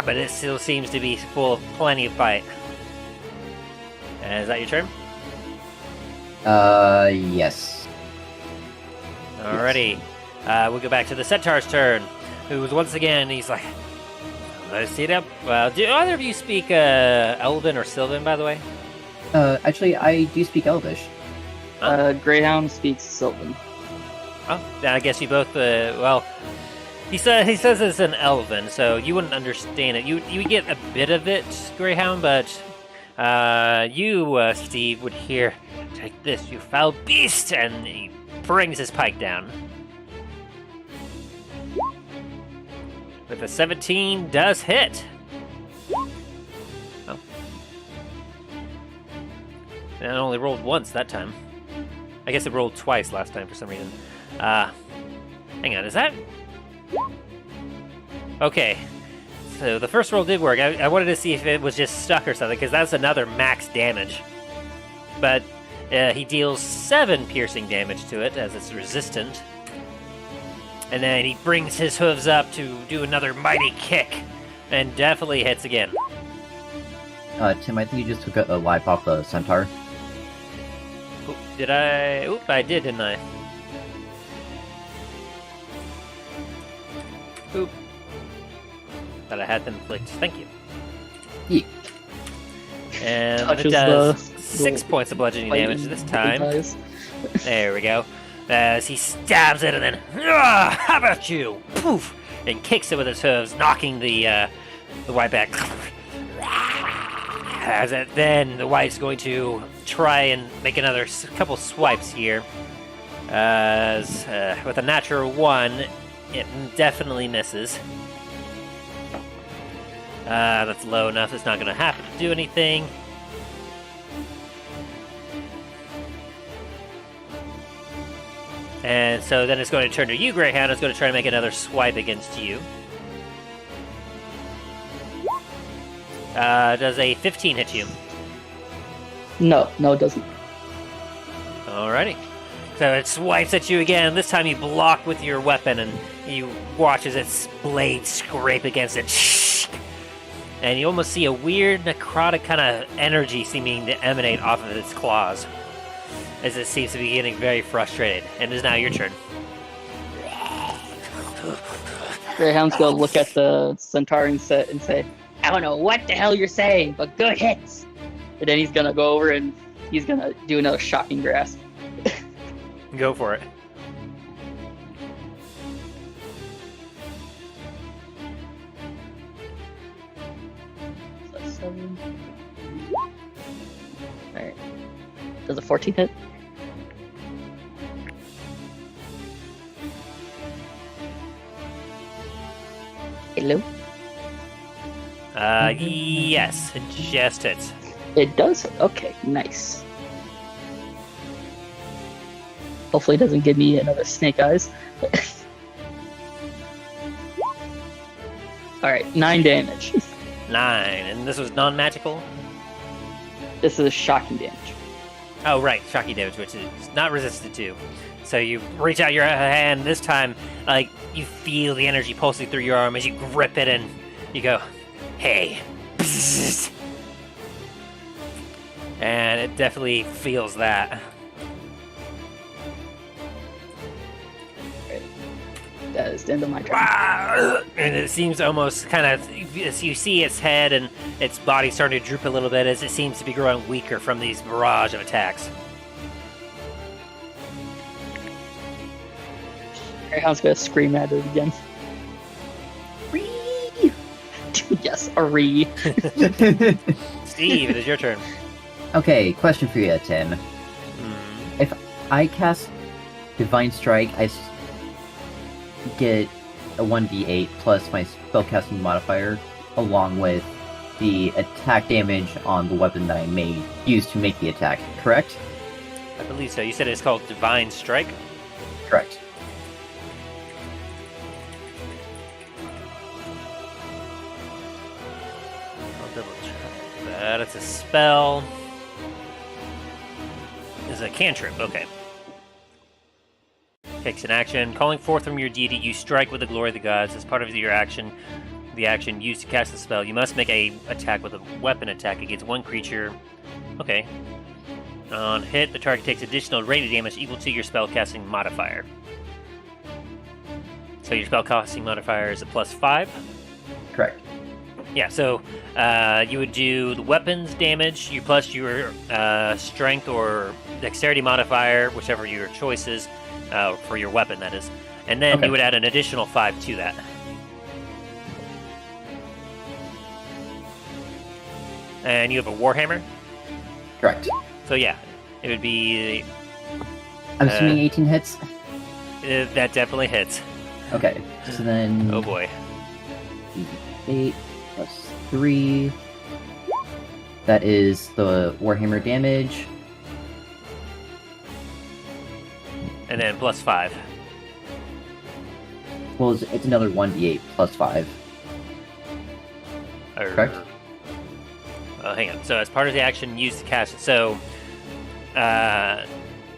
But it still seems to be full of plenty of bite. Is that your turn? Yes. Alrighty. We'll go back to the Centaur's turn, who was once again, he's like, let's see it up. Well, do either of you speak Elven or Sylvan, by the way? Actually, I do speak Elvish. Greyhound speaks Sylvan. Oh, I guess you both, well, he says it's an Elven, so you wouldn't understand it. You get a bit of it, Greyhound, but you, Steve, would hear, take this, you foul beast, and he brings his pike down. With a 17, does hit. Oh. And it only rolled once that time. I guess it rolled twice last time for some reason. Hang on, is that... Okay. So the first roll did work. I wanted to see if it was just stuck or something, because that's another max damage. But he deals 7 piercing damage to it, as it's resistant. And then he brings his hooves up to do another mighty kick, and definitely hits again. Tim, I think you just took a life off the centaur. Oop, did I? Oop, I did, didn't I? Oop. Thought I had them flicked. Thank you. Yeah. And it Touches does the 6 points of bludgeoning damage this time. Eyes. There we go. As he stabs it and then, how about you? Poof! And kicks it with his hooves, knocking the white back. As it, then the white's going to try and make another couple swipes here. As with a natural 1, it definitely misses. That's low enough, it's not going to happen to do anything. And so then it's going to turn to you, Greyhound. It's going to try to make another swipe against you. Does a 15 hit you? No, it doesn't. Alrighty. So it swipes at you again. This time you block with your weapon, and you watch as its blade scrape against it. And you almost see a weird necrotic kind of energy seeming to emanate off of its claws, as it seems to be getting very frustrated. And it is now your turn. Greyhound's gonna look at the Centaur set and say, I don't know what the hell you're saying, but good hits! And then he's gonna go over and he's gonna do another shocking grasp. Go for it. 7. Alright. Does a 14 hit? Hello? Yes, it just hits. It does? Okay, nice. Hopefully it doesn't give me another snake eyes. Alright, 9 damage. 9, and this was non-magical? This is shocking damage. Oh, right, shocking damage, which is not resisted to. So you reach out your hand, this time, like, you feel the energy pulsing through your arm as you grip it and you go, hey. And it definitely feels that. That is the end of my turn. And it seems almost kind of, as you see its head and its body starting to droop a little bit as it seems to be growing weaker from these barrage of attacks. Greyhound's gonna scream at it again. Ree! Yes, a ree. Steve, it is your turn. Okay, question for you, Tim. If I cast Divine Strike, I get a 1d8 plus my spellcasting modifier, along with the attack damage on the weapon that I may use to make the attack, correct? I believe so. You said it's called Divine Strike? Correct. I'll double check that. It's a spell. It's a cantrip, okay. Takes an action. Calling forth from your deity, you strike with the glory of the gods. As part of your action, the action used to cast the spell, you must make a attack with a weapon attack against one creature. Okay. On hit, the target takes additional radiant damage equal to your spellcasting modifier. So your spellcasting modifier is a +5? Correct. Yeah, so you would do the weapons damage, you plus your strength or dexterity modifier, whichever your choice is, for your weapon, that is. And then you would add an additional 5 to that. And you have a Warhammer? Correct. So yeah, it would be... I'm assuming 18 hits? That definitely hits. Okay, so then... Oh boy. 8 plus 3... That is the Warhammer damage. And then +5. Well, it's another 1d8 plus 5. Correct? Hang on. So as part of the action used to cast it, so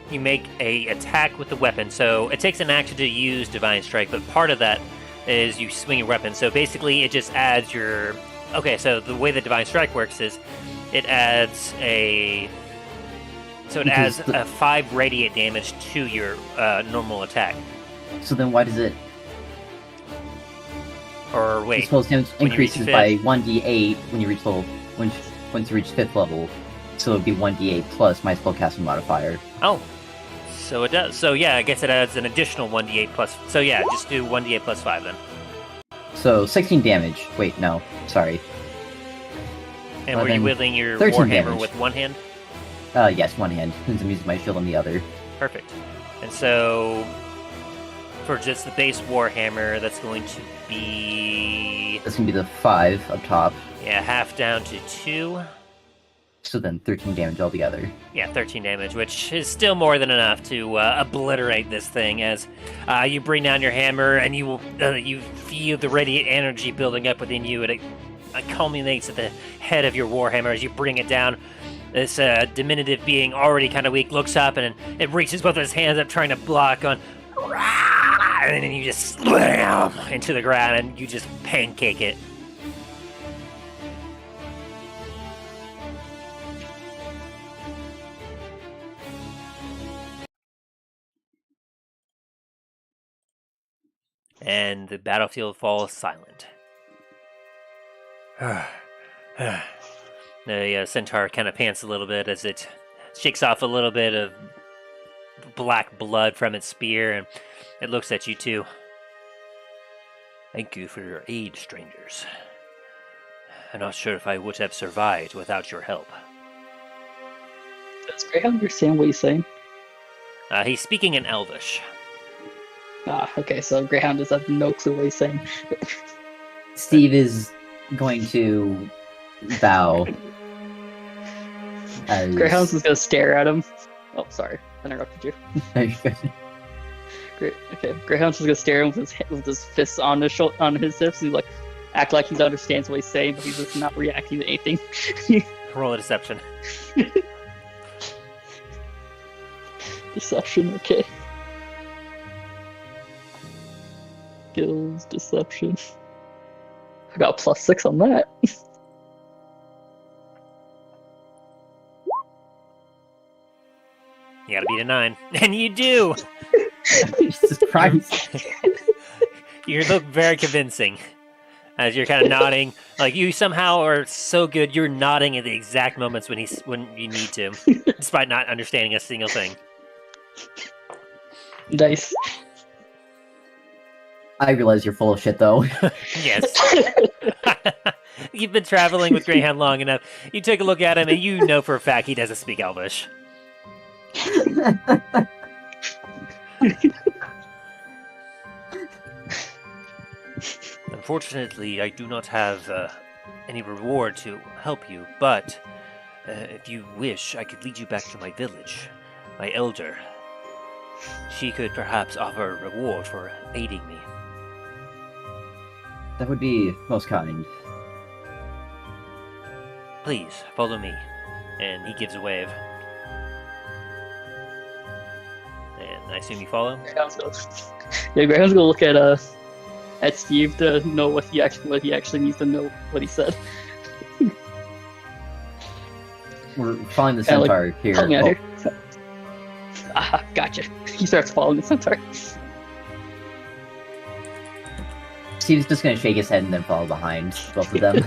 you make a attack with the weapon. So it takes an action to use Divine Strike, but part of that is you swing your weapon. So basically it just adds your... Okay, so the way the Divine Strike works is it adds a... So it adds a 5 radiant damage to your normal attack. So then why does it... Or wait, spell's damage increases fifth? by 1d8 when you reach level... Once you reach 5th level. So it would be 1d8 plus my spellcasting modifier. Oh, so it does. So yeah, I guess it adds an additional 1d8 plus... So yeah, just do 1d8 plus 5 then. So 16 damage. Wait, no. Sorry. And were you wielding your 13 Warhammer damage. with one hand? Yes, one hand, since I'm using my shield on the other. Perfect. And so, for just the base Warhammer, that's going to be... That's going to be the 5 up top. Yeah, half down to 2. So then 13 damage altogether. Yeah, 13 damage, which is still more than enough to obliterate this thing as you bring down your hammer and you feel the radiant energy building up within you, and it culminates at the head of your Warhammer as you bring it down. This diminutive being, already kind of weak, looks up and it reaches both of his hands up trying to block on... And then you just slam into the ground and you just pancake it. And the battlefield falls silent. The centaur kind of pants a little bit as it shakes off a little bit of black blood from its spear, and it looks at you too. Thank you for your aid, strangers. I'm not sure if I would have survived without your help. Does Greyhound understand what he's saying? He's speaking in Elvish. Ah, okay, so Greyhound does have no clue what he's saying. Steve is going to bow. As... Greyhound's just gonna stare at him. Oh, sorry, I interrupted you. Great. Okay, Greyhound's just gonna stare at him with his fists on his hips. He's like, act like he understands what he's saying, but he's just not reacting to anything. Roll a deception. Deception, okay. Skills, deception. I got a +6 on that. You gotta beat a 9. And you do! Jesus Christ. You look very convincing. As you're kind of nodding. Like, you somehow are so good, you're nodding at the exact moments when you need to. Despite not understanding a single thing. Nice. I realize you're full of shit, though. Yes. You've been traveling with Greyhound long enough. You take a look at him, and you know for a fact he doesn't speak Elvish. Unfortunately, I do not have any reward to help you, but if you wish, I could lead you back to my village. My elder. She could perhaps offer a reward for aiding me. That would be most kind. Please, follow me. And he gives a wave. And I assume you follow? Greyhound's gonna look at Steve to know what he actually needs to know what he said. We're following the centaur here. Help me out here. Ah, gotcha. He starts following the centaur. Steve's just gonna shake his head and then follow behind both of them.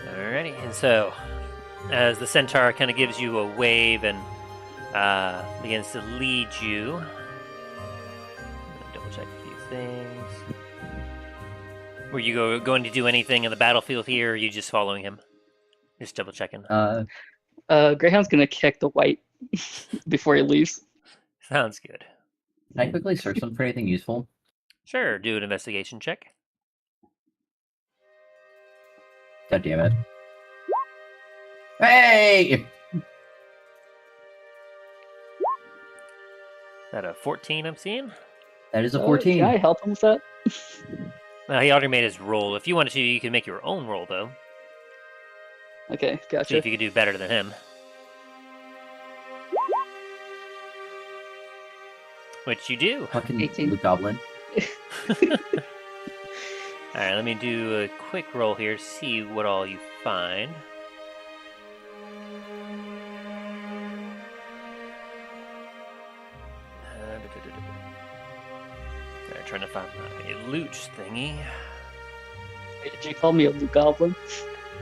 Alrighty, and so, as the centaur kind of gives you a wave and begins to lead you, double check a few things. Were you going to do anything in the battlefield here, or are you just following him? Just double checking. Greyhound's gonna kick the white before he leaves. Sounds good. Can I quickly search them for anything useful? Sure, do an investigation check. God damn it. Hey! Is that a 14 I'm seeing? That is a 14. Can I help him with that? He already made his roll. If you wanted to, you can make your own roll, though. Okay, See gotcha. if you can do better than him. Which you do. Fucking 18. Blue Goblin. Alright, let me do a quick roll here, see what all you find. Alright, trying to find my loot thingy. Did you call me a blue goblin?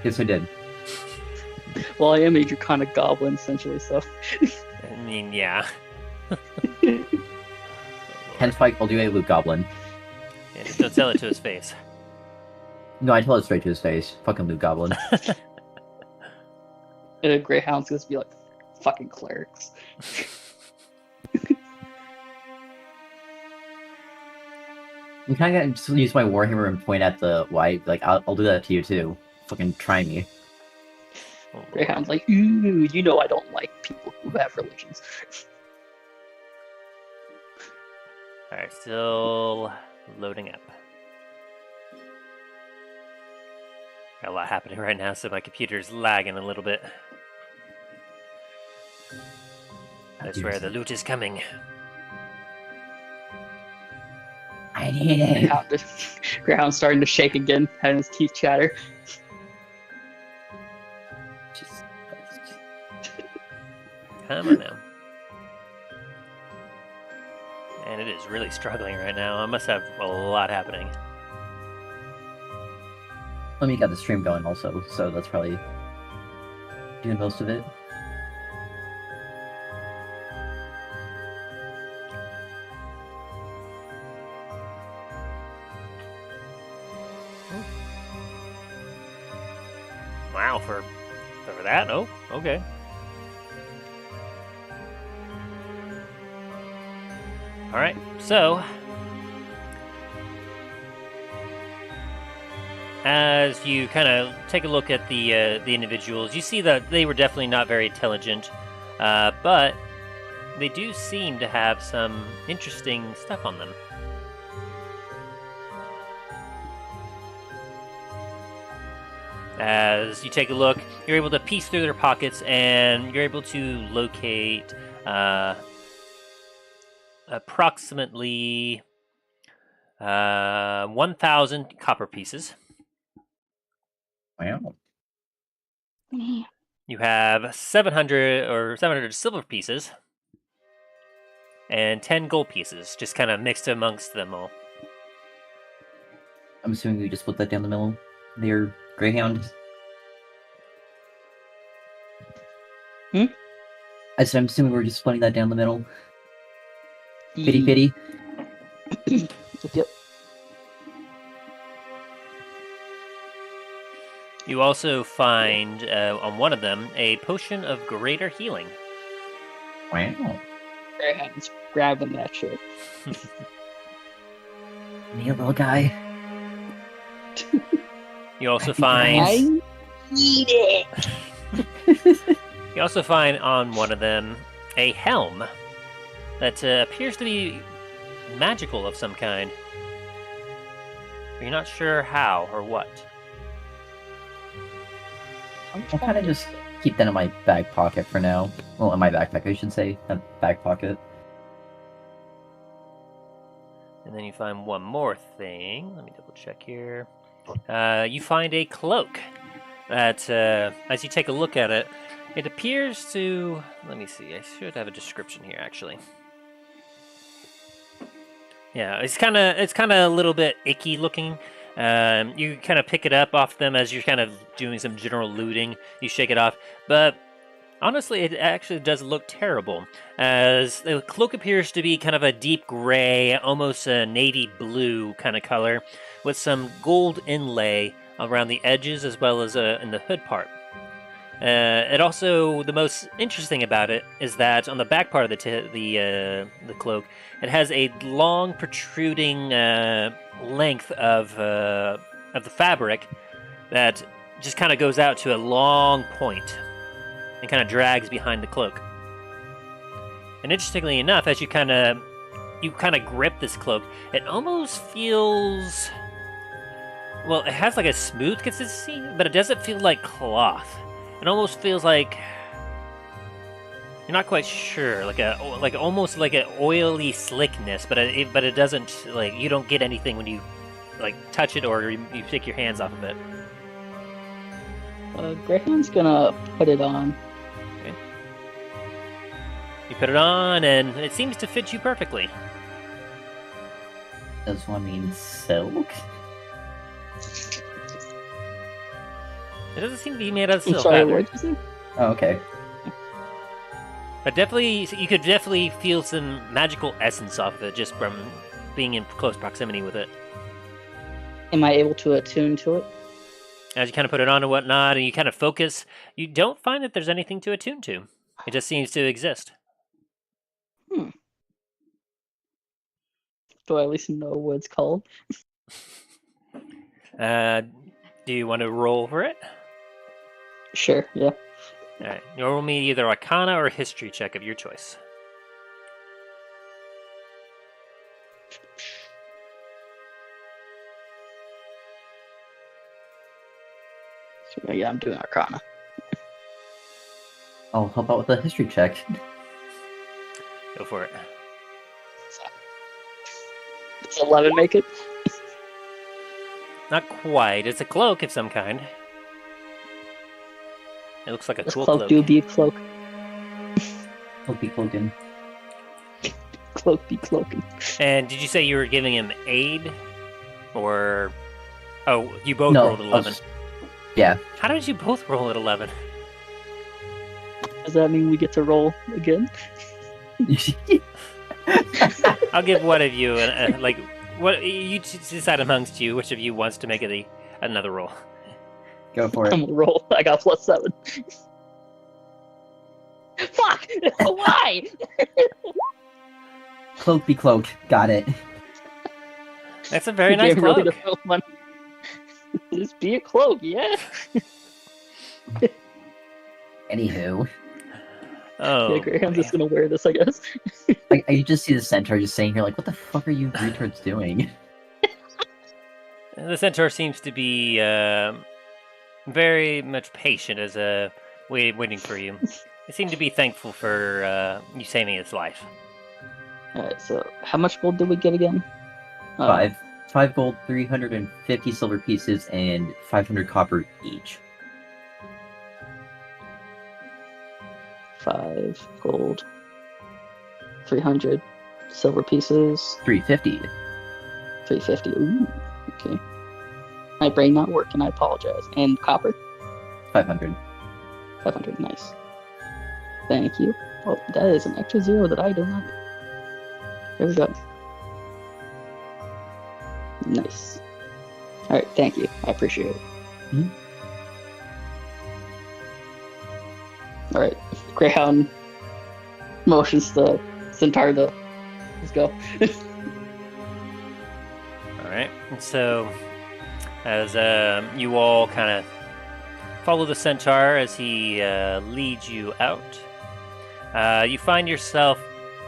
Yes, I did. Well, I am a draconic goblin, essentially, so... I mean, yeah. Hence why I called you a Blue Goblin. Yeah, just don't tell it to his face. No, I told it straight to his face. Fucking Blue Goblin. Greyhound's gonna be like, fucking clerics. I'm kind of just use my Warhammer and point at the white. Like, I'll do that to you too. Fucking try me. Greyhound's like, ooh, you know I don't like people who have religions. Alright, still loading up. Got a lot happening right now, so my computer's lagging a little bit. I swear the loot is coming. I need it. Greyhound's starting to shake again, having his teeth chatter. Come on now. And it is really struggling right now. I must have a lot happening. Let me get the stream going also, so that's probably doing most of it. Wow, for that? Oh, okay. Alright, so as you kind of take a look at the individuals, you see that they were definitely not very intelligent, but they do seem to have some interesting stuff on them. As you take a look, you're able to piece through their pockets, and you're able to locate approximately 1,000 copper pieces. Wow. You have 700 silver pieces and 10 gold pieces, just kind of mixed amongst them all. I'm assuming we just split that down the middle. They're Greyhound. I said I'm assuming we're just splitting that down the middle. Pity pity. Yep. You also find on one of them a potion of greater healing. Wow. Greyhound's grabbing that shit. Me a little guy. You also I find I need it. you also find on one of them a helm that appears to be magical of some kind. You're not sure how or what. I'll kind of just keep that in my back pocket for now. Well, in my backpack, I should say. A back pocket. And then you find one more thing. Let me double check here. You find a cloak that, as you take a look at it, it appears to... Let me see. I should have a description here, actually. Yeah, it's kind of a little bit icky looking. You kind of pick it up off them as you're kind of doing some general looting. You shake it off, but honestly, it actually does look terrible, as the cloak appears to be kind of a deep gray, almost a navy blue kind of color, with some gold inlay around the edges as well as in the hood part. It also, the most interesting about it is that on the back part of the cloak, it has a long protruding length of the fabric that just kind of goes out to a long point and kind of drags behind the cloak. And interestingly enough, as you kind of grip this cloak, it almost feels, well, it has like a smooth consistency, but it doesn't feel like cloth. It almost feels like you're not quite sure, like almost like an oily slickness, but it doesn't, like, you don't get anything when you like touch it or you take your hands off of it. Greyhound's gonna put it on. Okay. You put it on, and it seems to fit you perfectly. Does one mean silk? It doesn't seem to be made out of I'm silk. sorry, either. what did you say? Oh, okay. But definitely, you could definitely feel some magical essence off of it just from being in close proximity with it. Am I able to attune to it? As you kind of put it on and whatnot, and you kind of focus, you don't find that there's anything to attune to. It just seems to exist. Do I at least know what it's called? Do you want to roll for it? Sure, yeah. Alright, you roll me either Arcana or History check of your choice. So, yeah, I'm doing Arcana. I'll help out with the history check. Go for it. Does 11 make it? Not quite. It's a cloak of some kind. It looks like a This cool cloak cloak. do be cloak. He'll be cloaking. Cloak be cloaking. And did you say you were giving him aid? Or... Oh, you both No, rolled 11. Yeah. How did you both roll at 11? Does that mean we get to roll again? I'll give one of you, like, what you decide amongst you which of you wants to make it another roll. Go for I'm it. gonna roll. I got +7. Fuck! Why? Cloak be cloak. Got it. That's a very You nice gave me really cloak. the real one. Just be a cloak, yeah. Anywho, Oh, Yeah, Graham, I'm boy. just gonna wear this, I guess. like I just see the centaur just saying here, like, what the fuck are you retards doing? The centaur seems to be very much patient as waiting for you. They seem to be thankful for you saving his life. Alright, so how much gold did we get again? 5 gold, 350 silver pieces, and 500 copper each. 5 gold, 300 silver pieces, 350. 350. Ooh, okay. My brain not working, I apologize. And copper? 500. 500, nice. Thank you. Oh, that is an extra 0 that I do not. There we go. Nice. Alright, thank you. I appreciate it. Mhm. Alright, Greyhound motions the centaur to let's go. Alright, so as you all kind of follow the centaur as he leads you out, you find yourself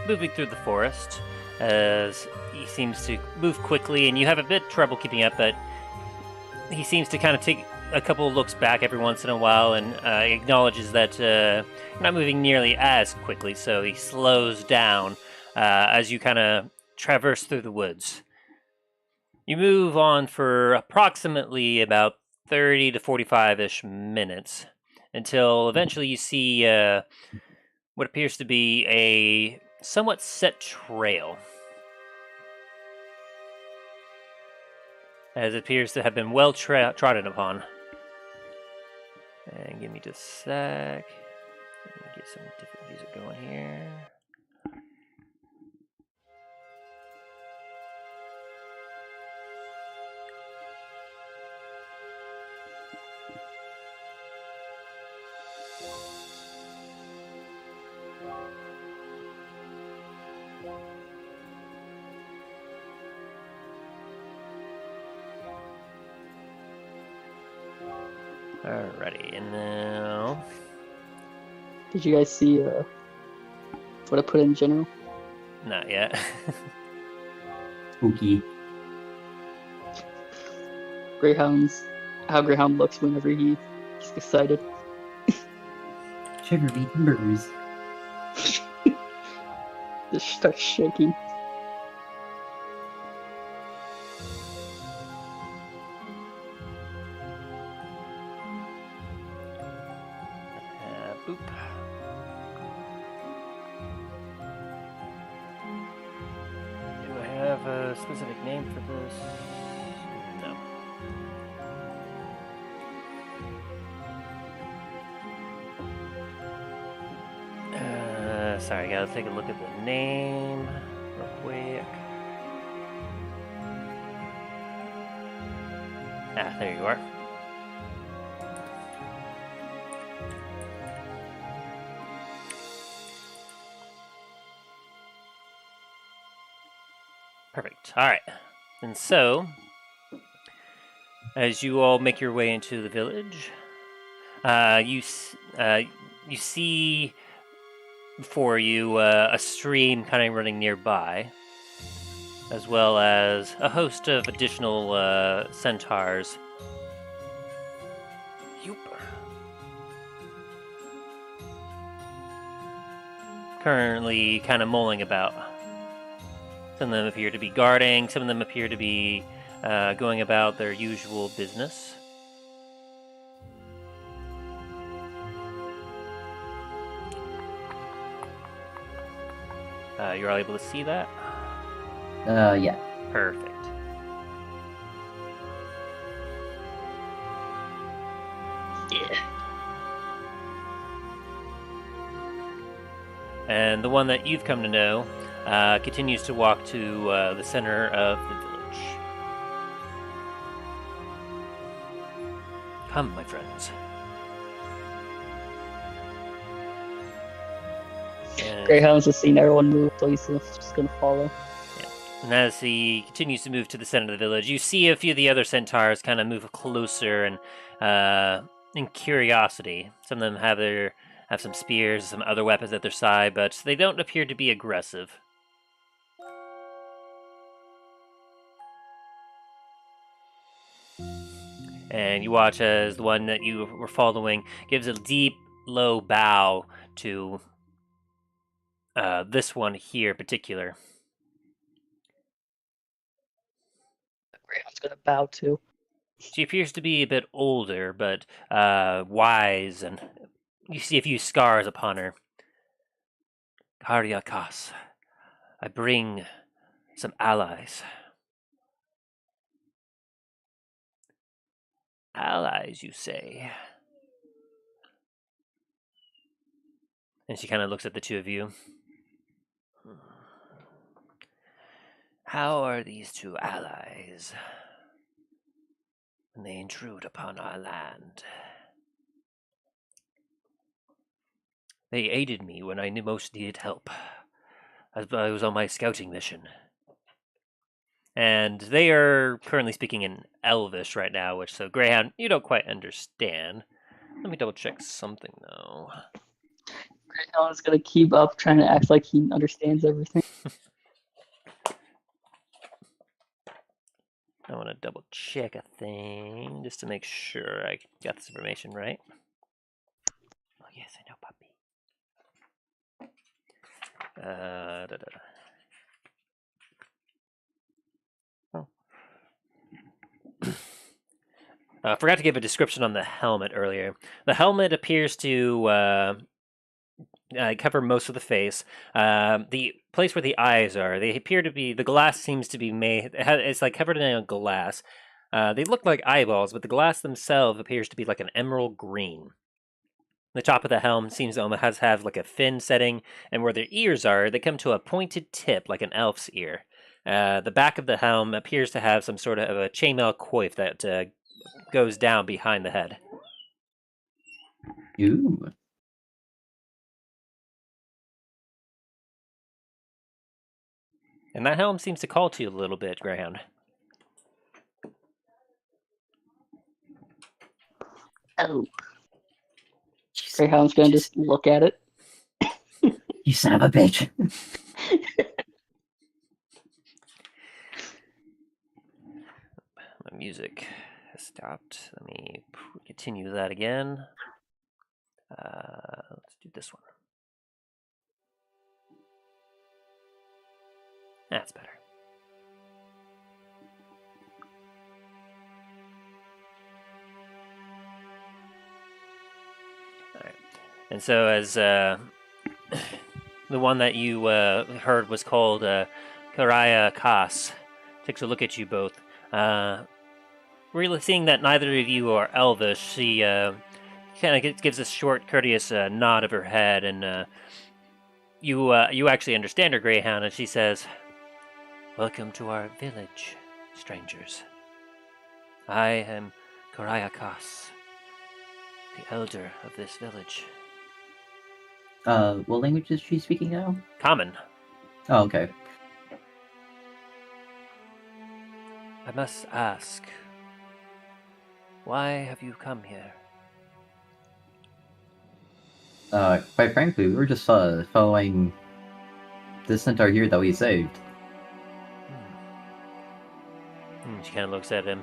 moving through the forest as he seems to move quickly, and you have a bit trouble keeping up, but he seems to kind of take a couple of looks back every once in a while and acknowledges that you're not moving nearly as quickly, so he slows down as you kind of traverse through the woods. You move on for approximately about 30 to 45-ish minutes until eventually you see what appears to be a somewhat set trail, as it appears to have been well trodden upon. And give me just a sec. Let me get some different music going here. Alrighty, and now... Did you guys see what I put in general? Not yet. Spooky. How Greyhound looks whenever he's excited. Shiver me timbers. Just starts shaking. Boop. Do I have a specific name for this? No. Sorry, gotta take a look at the name real quick. Ah, there you are. Perfect. All right. And so, as you all make your way into the village, you see before you a stream kind of running nearby, as well as a host of additional centaurs. Yoop. Currently kind of mulling about. Some of them appear to be guarding, some of them appear to be going about their usual business. You're all able to see that? Yeah. Perfect. Yeah. And the one that you've come to know continues to walk to the center of the village. Come, my friends. Greyhound's just seen everyone move, so he's just gonna follow. And as he continues to move to the center of the village, you see a few of the other centaurs kind of move closer and in curiosity. Some of them have some spears, some other weapons at their side, but they don't appear to be aggressive. And you watch as the one that you were following gives a deep, low bow to this one here in particular. Greyhound's gonna bow too. She appears to be a bit older, but wise, and you see a few scars upon her. Karyakas, I bring some allies. Allies, you say? And she kind of looks at the two of you. How are these two allies when they intrude upon our land? They aided me when I most needed help, as I was on my scouting mission. And they are currently speaking in Elvish right now, which, so Greyhound, you don't quite understand. Let me double check something, though. Greyhound's gonna keep up trying to act like he understands everything. I want to double check a thing, just to make sure I got this information right. Oh, yes, I know, puppy. I forgot to give a description on the helmet earlier. The helmet appears to cover most of the face. The place where the eyes are, they appear to be, the glass seems to be made, it's like covered in glass. They look like eyeballs, but the glass themselves appears to be like an emerald green. The top of the helm seems to almost have like a fin setting, and where their ears are, they come to a pointed tip like an elf's ear. The back of the helm appears to have some sort of a chainmail coif that goes down behind the head. Ooh. And that helm seems to call to you a little bit, Greyhound. Oh. Greyhound's gonna just look at it. You son of a bitch. My music has stopped. Let me continue that again. Let's do this one. That's better. All right. And so as the one that you heard was called Karaya Kas takes a look at you both. Really seeing that neither of you are Elvish, she kind of gives a short, courteous nod of her head, and you actually understand her, Greyhound, and she says, "Welcome to our village, strangers. I am Korayakas, the elder of this village." What language is she speaking now? Common. Oh, okay. I must ask, why have you come here? Quite frankly, we were just following the centaur here that we saved. She kind of looks at him.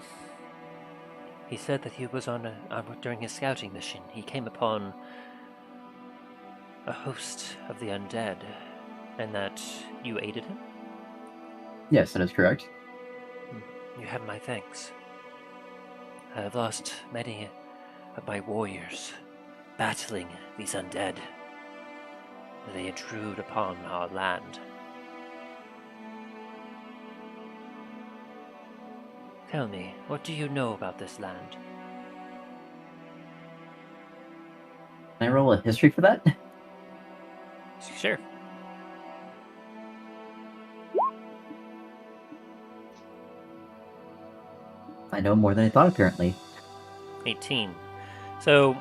He said that he was during his scouting mission, he came upon a host of the undead, and that you aided him? Yes, that is correct. You have my thanks. I have lost many of my warriors battling these undead. They intrude upon our land. Tell me, what do you know about this land? Can I roll a history for that? Sure. I know more than I thought, apparently. 18. So,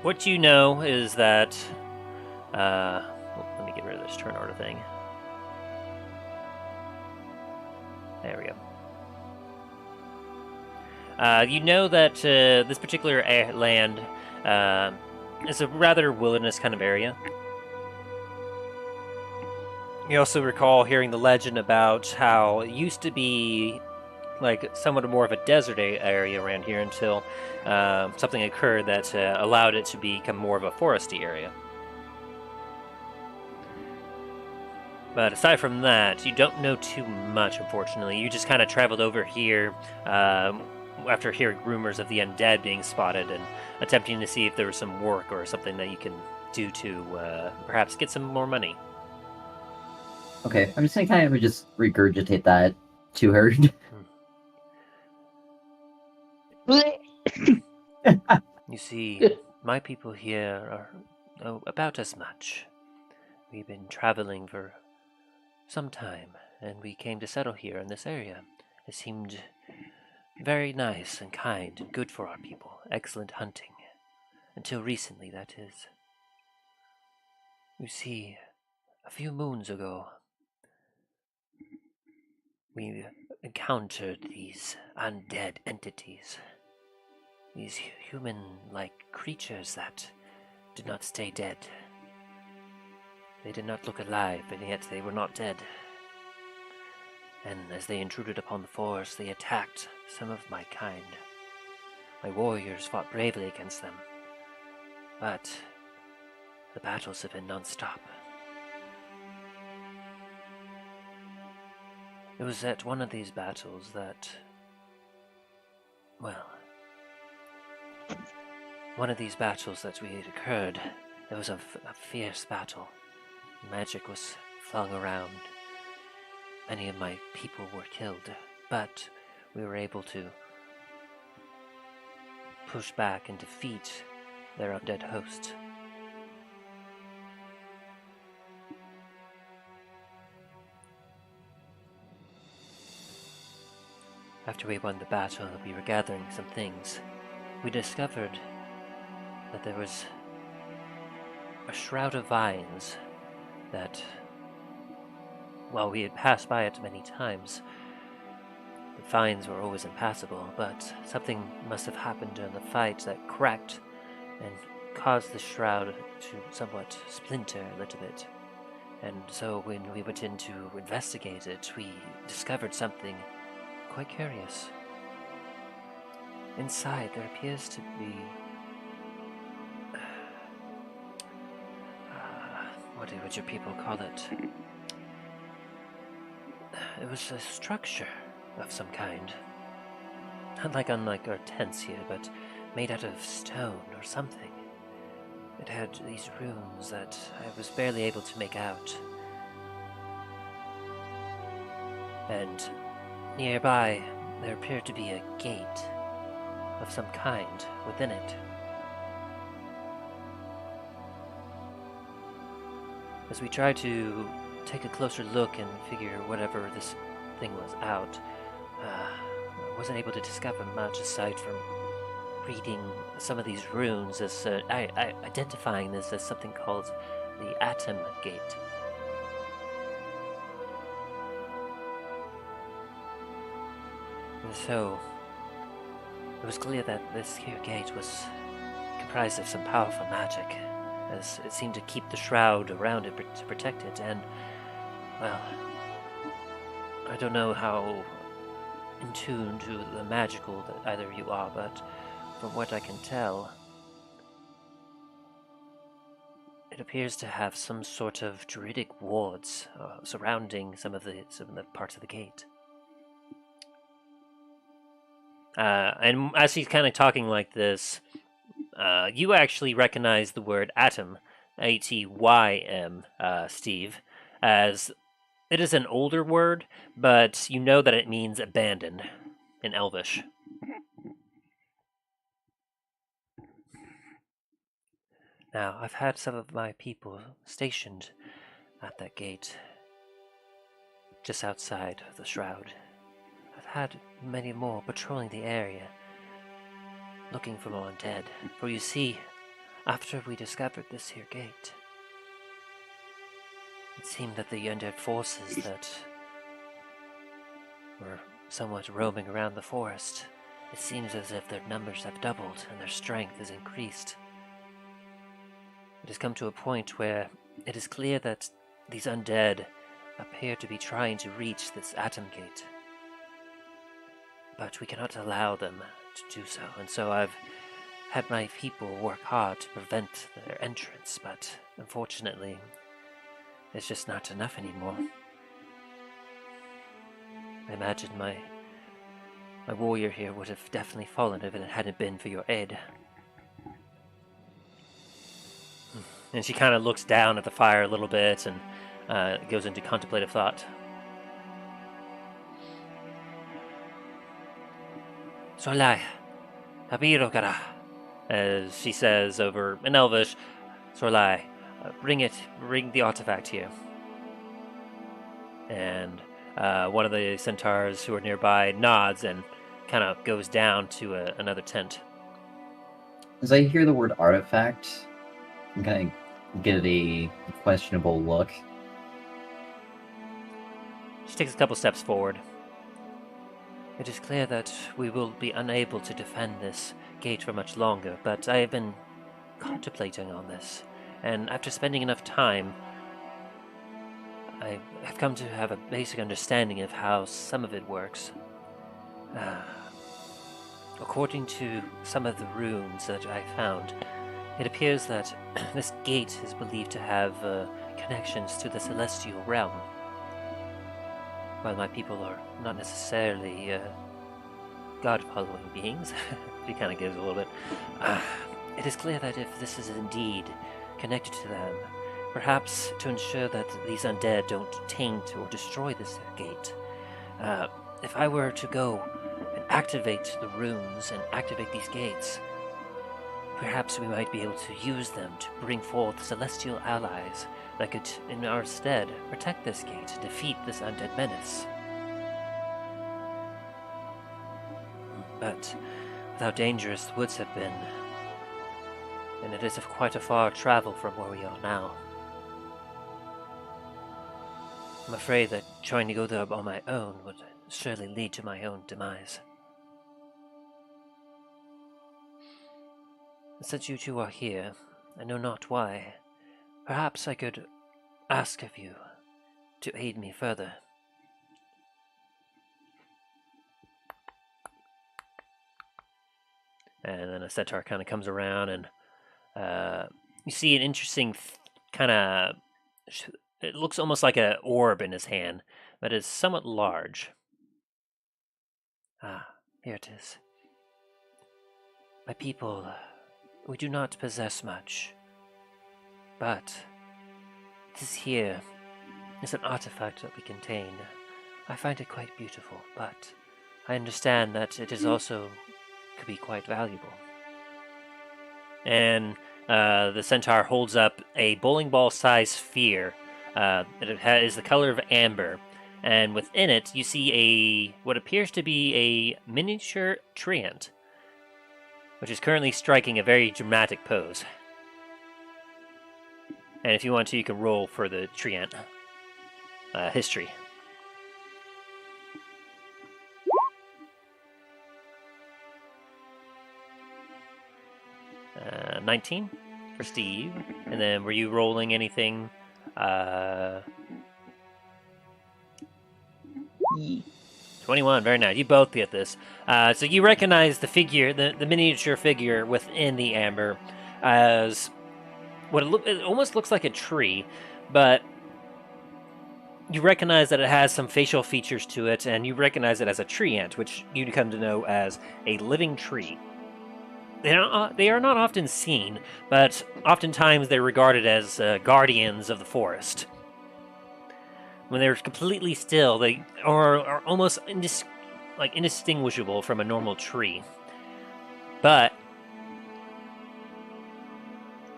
what you know is that... let me get rid of this turn order thing. There we go. You know that this particular land is a rather wilderness kind of area. You also recall hearing the legend about how it used to be like somewhat more of a desert area around here until something occurred that allowed it to become more of a foresty area. But aside from that, you don't know too much, unfortunately. You just kind of traveled over here after hearing rumors of the undead being spotted and attempting to see if there was some work or something that you can do to perhaps get some more money. Okay, I'm just gonna kind of just regurgitate that to her. You see, my people here are about as much. We've been traveling for some time, and we came to settle here in this area. It seemed very nice and kind and good for our people. Excellent hunting. Until recently, that is. You see, a few moons ago, we encountered these undead entities. These human-like creatures that did not stay dead. They did not look alive, and yet they were not dead. And as they intruded upon the forest, they attacked some of my kind. My warriors fought bravely against them, but the battles have been non-stop. It was at one of these battles that, one of these battles that we had occurred, there was a fierce battle. Magic was flung around. Many of my people were killed, but we were able to push back and defeat their undead host. After we won the battle, we were gathering some things. We discovered that there was a shroud of vines that, while we had passed by it many times, the vines were always impassable, but something must have happened during the fight that cracked and caused the shroud to somewhat splinter a little bit. And so when we went in to investigate it, we discovered something quite curious. Inside there appears to be what would your people call it? It was a structure of some kind. Not unlike our tents here, but made out of stone or something. It had these runes that I was barely able to make out. And nearby, there appeared to be a gate of some kind within it. As we tried to take a closer look and figure whatever this thing was out, I wasn't able to discover much aside from reading some of these runes as identifying this as something called the Atom Gate. And so, it was clear that this here gate was comprised of some powerful magic, as it seemed to keep the shroud around it to protect it, and, well, I don't know how in tune to the magical that either of you are, but from what I can tell, it appears to have some sort of druidic wards surrounding some of the parts of the gate. And as he's kind of talking like this, you actually recognize the word atom, A-T-Y-M, Steve, as it is an older word, but you know that it means abandoned in Elvish. Now, I've had some of my people stationed at that gate, just outside of the shroud. I've had many more patrolling the area, looking for more undead. For you see, after we discovered this here gate, it seemed that the undead forces that were somewhat roaming around the forest, it seems as if their numbers have doubled and their strength has increased. It has come to a point where it is clear that these undead appear to be trying to reach this atom gate. But we cannot allow them to do so, and so I've had my people work hard to prevent their entrance, but unfortunately, it's just not enough anymore. I imagine my warrior here would have definitely fallen if it hadn't been for your aid. And she kind of looks down at the fire a little bit and goes into contemplative thought. Solai, Habiro Kara, as she says over in Elvish, Solai, bring the artifact here. And one of the centaurs who are nearby nods and kind of goes down to another tent. As I hear the word artifact, I'm kind of give a questionable look. She takes a couple steps forward. It is clear that we will be unable to defend this gate for much longer, but I have been contemplating on this, and after spending enough time, I have come to have a basic understanding of how some of it works. According to some of the runes that I found, it appears that this gate is believed to have connections to the celestial realm. While my people are not necessarily God-following beings, she kind of gives a little bit, it is clear that if this is indeed connected to them, perhaps to ensure that these undead don't taint or destroy this gate, if I were to go and activate the runes and activate these gates, perhaps we might be able to use them to bring forth celestial allies that could, in our stead, protect this gate and defeat this undead menace. But with how dangerous the woods have been, and it is of quite a far travel from where we are now, I'm afraid that trying to go there on my own would surely lead to my own demise. Since you two are here, I know not why, perhaps I could ask of you to aid me further. And then a centaur kind of comes around, and you see an interesting kind of... It looks almost like an orb in his hand, but it's somewhat large. Ah, here it is. My people, we do not possess much, but this here is an artifact that we contain. I find it quite beautiful, but I understand that it is also could be quite valuable. And the centaur holds up a bowling ball-sized sphere that is the color of amber, and within it you see what appears to be a miniature treant, which is currently striking a very dramatic pose. And if you want to, you can roll for the treant history. 19 for Steve. And then were you rolling anything? 21, very nice. You both get this. So you recognize the figure, the miniature figure within the amber as what it almost looks like a tree, but you recognize that it has some facial features to it, and you recognize it as a treant, which you come to know as a living tree. They are not often seen, but oftentimes they're regarded as guardians of the forest. When they're completely still, they are almost indistinguishable from a normal tree. But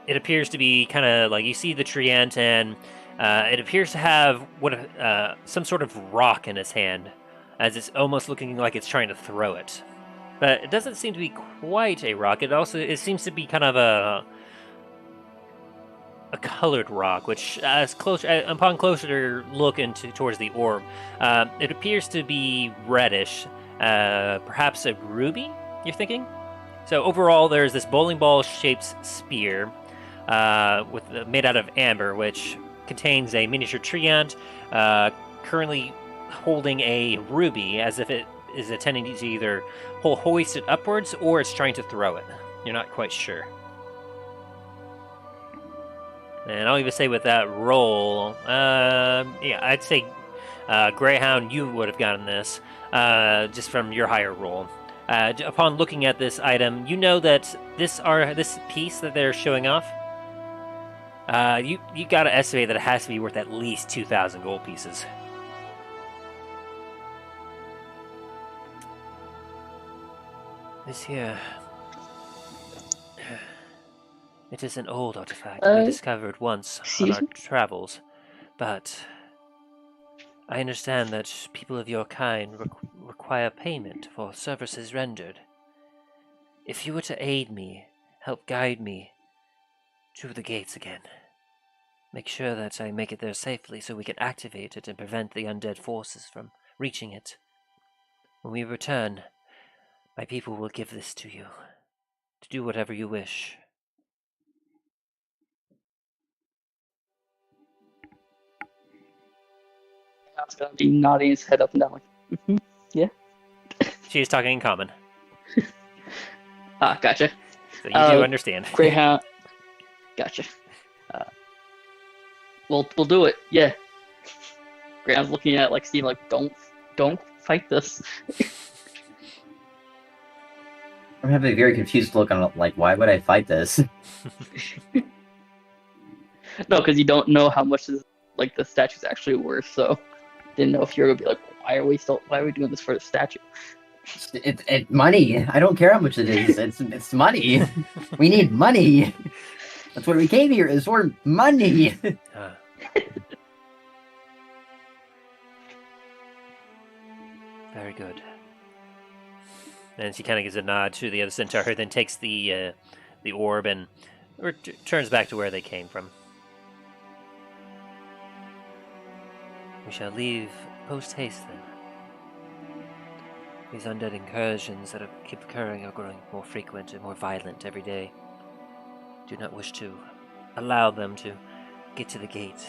it appears to be kind of like you see the treant, and it appears to have some sort of rock in its hand, as it's almost looking like it's trying to throw it. but it doesn't seem to be quite a rock. It seems to be kind of a colored rock, which, upon closer look towards the orb, it appears to be reddish, perhaps a ruby. You're thinking? So overall, there's this bowling ball-shaped spear, made out of amber, which contains a miniature treant, currently holding a ruby, as if it is intending to either hoist it upwards or it's trying to throw it. You're not quite sure. And I'll even say with that roll, yeah, I'd say Greyhound, you would have gotten this just from your higher roll. Upon looking at this item, you know that this piece that they're showing off, you gotta estimate that it has to be worth at least 2,000 gold pieces. This here, it is an old artifact we discovered once on our travels, but I understand that people of your kind require payment for services rendered. If you were to aid me, help guide me to the gates again, make sure that I make it there safely so we can activate it and prevent the undead forces from reaching it. When we return, my people will give this to you, to do whatever you wish. He's gonna be nodding his head up and down like, yeah. She is talking in common. Gotcha. So you do understand. Greyhound. Gotcha. We'll do it. Yeah. Greyhound's looking at like Steve like, don't fight this. I'm having a very confused look on it, like, why would I fight this? No, because you don't know how much the statue's actually worth, so didn't know if you were gonna be like, why are we doing this for the statue? It's money. I don't care how much it is. It's money. We need money. That's what we came here is for money. Very good. And she kind of gives a nod to the other centaur, then takes the orb and turns back to where they came from. We shall leave post-haste then. These undead incursions that keep occurring are growing more frequent and more violent every day. Do not wish to allow them to get to the gate.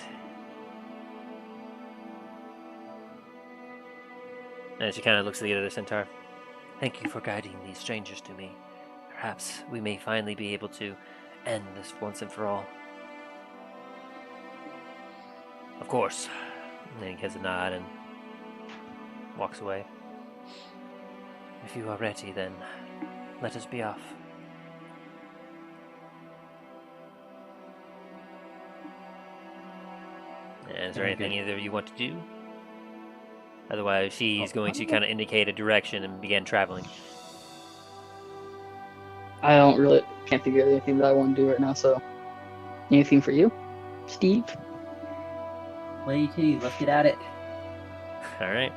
And she kind of looks at the other centaur. Thank you for guiding these strangers to me. Perhaps we may finally be able to end this once and for all. Of course. And then he gives a nod and walks away. If you are ready, then let us be off. And is there anything either of you want to do? Otherwise, she's going to kind of indicate a direction and begin traveling. I can't figure out anything that I want to do right now, so anything for you, Steve? Play too. Let's get at it. All right.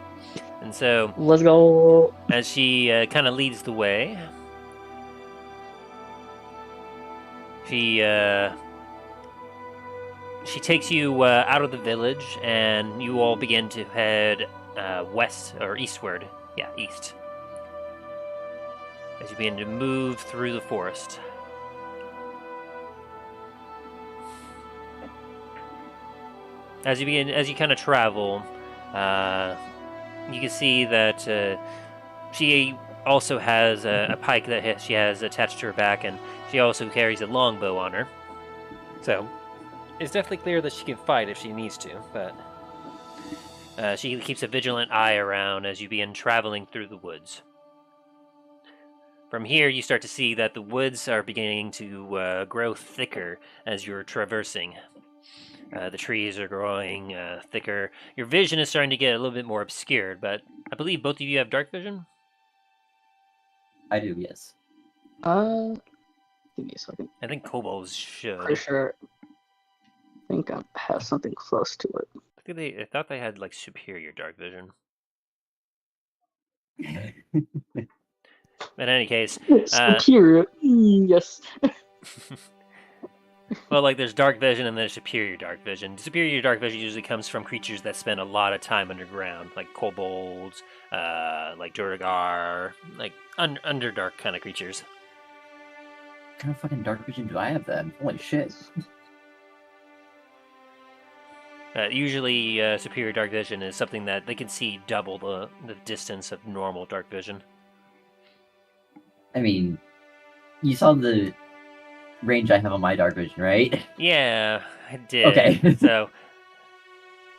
And so, let's go. As she kind of leads the way, she takes you out of the village, and you all begin to head west or eastward. Yeah, east. As you begin to move through the forest. As you kind of travel, you can see that she also has a pike that she has attached to her back, and she also carries a longbow on her. So, it's definitely clear that she can fight if she needs to, but she keeps a vigilant eye around as you begin traveling through the woods. From here, you start to see that the woods are beginning to grow thicker as you're traversing. The trees are growing thicker. Your vision is starting to get a little bit more obscured, but I believe both of you have dark vision? I do, yes. Give me a second. I think kobolds should. Pretty sure. I think I have something close to it. I thought they had like superior dark vision. in any case, Superior. Yes. well, like there's dark vision and there's superior dark vision. Superior dark vision usually comes from creatures that spend a lot of time underground, like kobolds, like Dorromar, like underdark kind of creatures. What kind of fucking dark vision do I have then? Holy shit. Usually, superior dark vision is something that they can see double the distance of normal dark vision. I mean, you saw the range I have on my dark vision, right? Yeah, I did. Okay. So,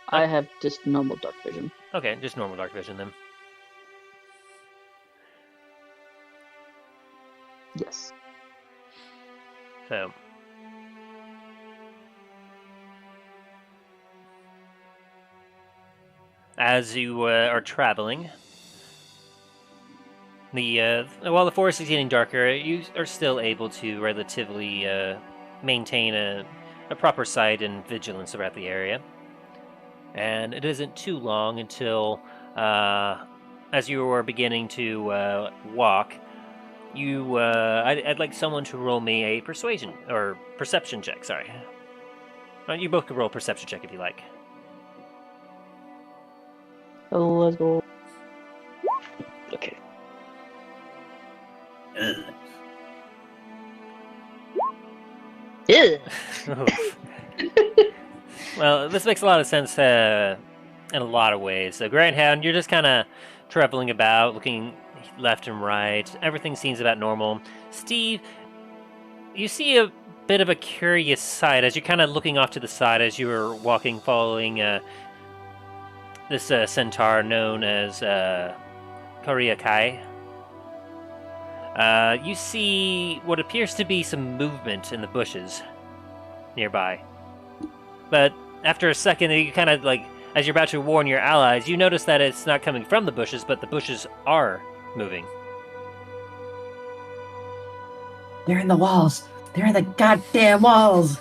I have just normal dark vision. okay, just normal dark vision then. Yes. So, as you are traveling, while the forest is getting darker, you are still able to relatively maintain a proper sight and vigilance about the area. And it isn't too long until, as you are beginning to walk, I'd like someone to roll me a persuasion or perception check. Sorry, you both can roll a perception check if you like. So let's go. Okay. Yeah. Well, this makes a lot of sense in a lot of ways. So, Greyhound, you're just kind of traveling about, looking left and right. Everything seems about normal. Steve, you see a bit of a curious sight as you're kind of looking off to the side as you were walking, following this centaur known as Koriakai. You see what appears to be some movement in the bushes nearby. But after a second, you kind of like, as you're about to warn your allies, you notice that it's not coming from the bushes, but the bushes are moving. They're in the walls! They're in the goddamn walls!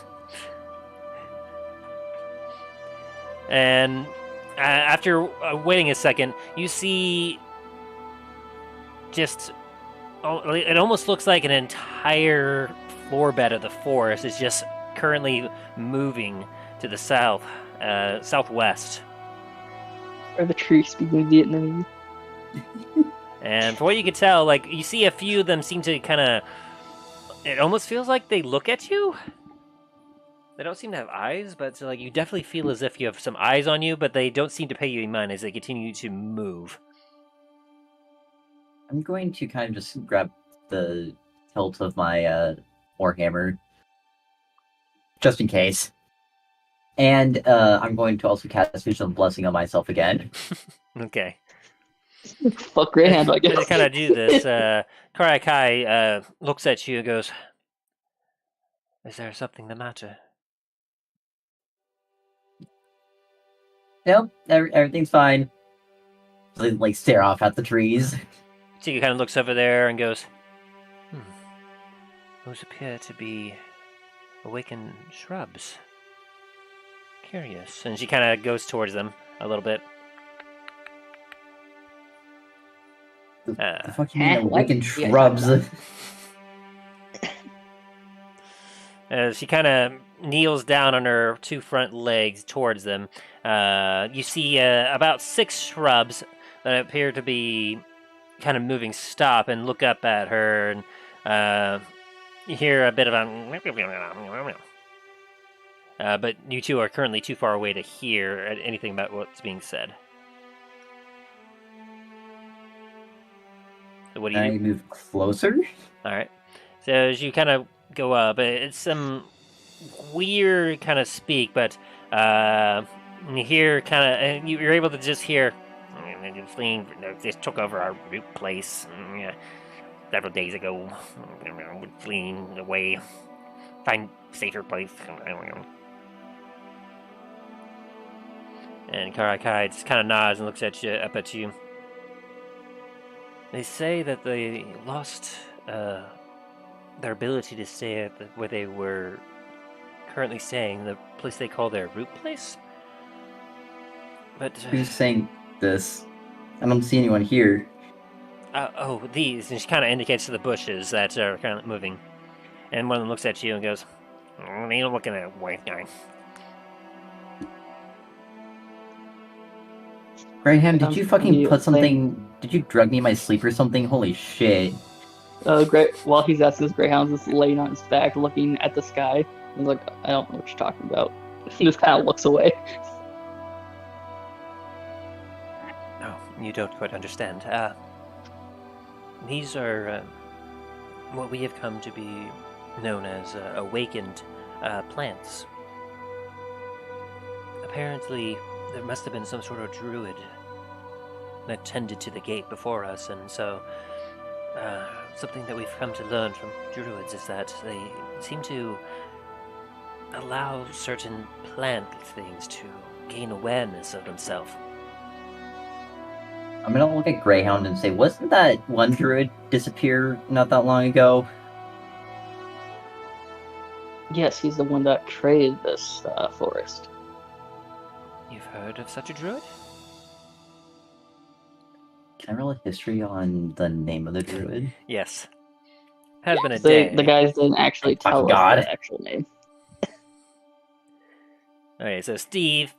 And after waiting a second, you see just... it almost looks like an entire floor bed of the forest is just currently moving to the south, southwest. Are the trees speaking Vietnamese? And for what you can tell, like, you see a few of them seem to kind of... It almost feels like they look at you. They don't seem to have eyes, but like you definitely feel as if you have some eyes on you, but they don't seem to pay you any mind as they continue to move. I'm going to kind of just grab the hilt of my warhammer, just in case. And I'm going to also cast Vigilant Blessing on myself again. Okay. Fuck Greyhound, I guess. To kind of do this, Karakai looks at you and goes, "Is there something the matter?" No, everything's fine. So they, like, stare off at the trees. Tika kind of looks over there and goes, "Those appear to be awakened shrubs. Curious." And she kind of goes towards them a little bit. The fuck you mean what? awakened Yeah. shrubs? She kind of kneels down on her two front legs towards them. You see about 6 shrubs that appear to be kind of moving stop and look up at her, and you hear a bit of a... but you two are currently too far away to hear anything about what's being said. So what do you do? I move closer? Alright. So as you kind of go up, it's some weird kind of speak, but you hear kind of... You're able to just hear... Fleeing, this took over our root place several days ago. Fleeing away. Find safer place. And Karakai just kind of nods and looks at you, up at you. They say that they lost their ability to stay at where they were currently staying, the place they call their root place. But Who's saying this? I don't see anyone here. Oh, these. And she kind of indicates to the bushes that are kind of moving. And one of them looks at you and goes, "What are you looking at, white guy?" Graham, did you fucking You put saying, something? Did you drug me in my sleep or something? Holy shit! While he's asking this, Greyhound's just laying on his back, looking at the sky. He's like, I don't know what you're talking about. He just kind of looks away. No, you don't quite understand. These are what we have come to be known as awakened plants. Apparently, there must have been some sort of druid that tended to the gate before us, and so something that we've come to learn from druids is that they seem to allow certain plant things to gain awareness of themselves. I'm gonna look at Greyhound and say, wasn't that one druid disappear not that long ago? Yes, he's the one that created this forest. You've heard of such a druid? Can I roll a history on the name of the druid? Yes. Has been a day. The guys didn't actually tell us God. the actual name. Okay, so Steve,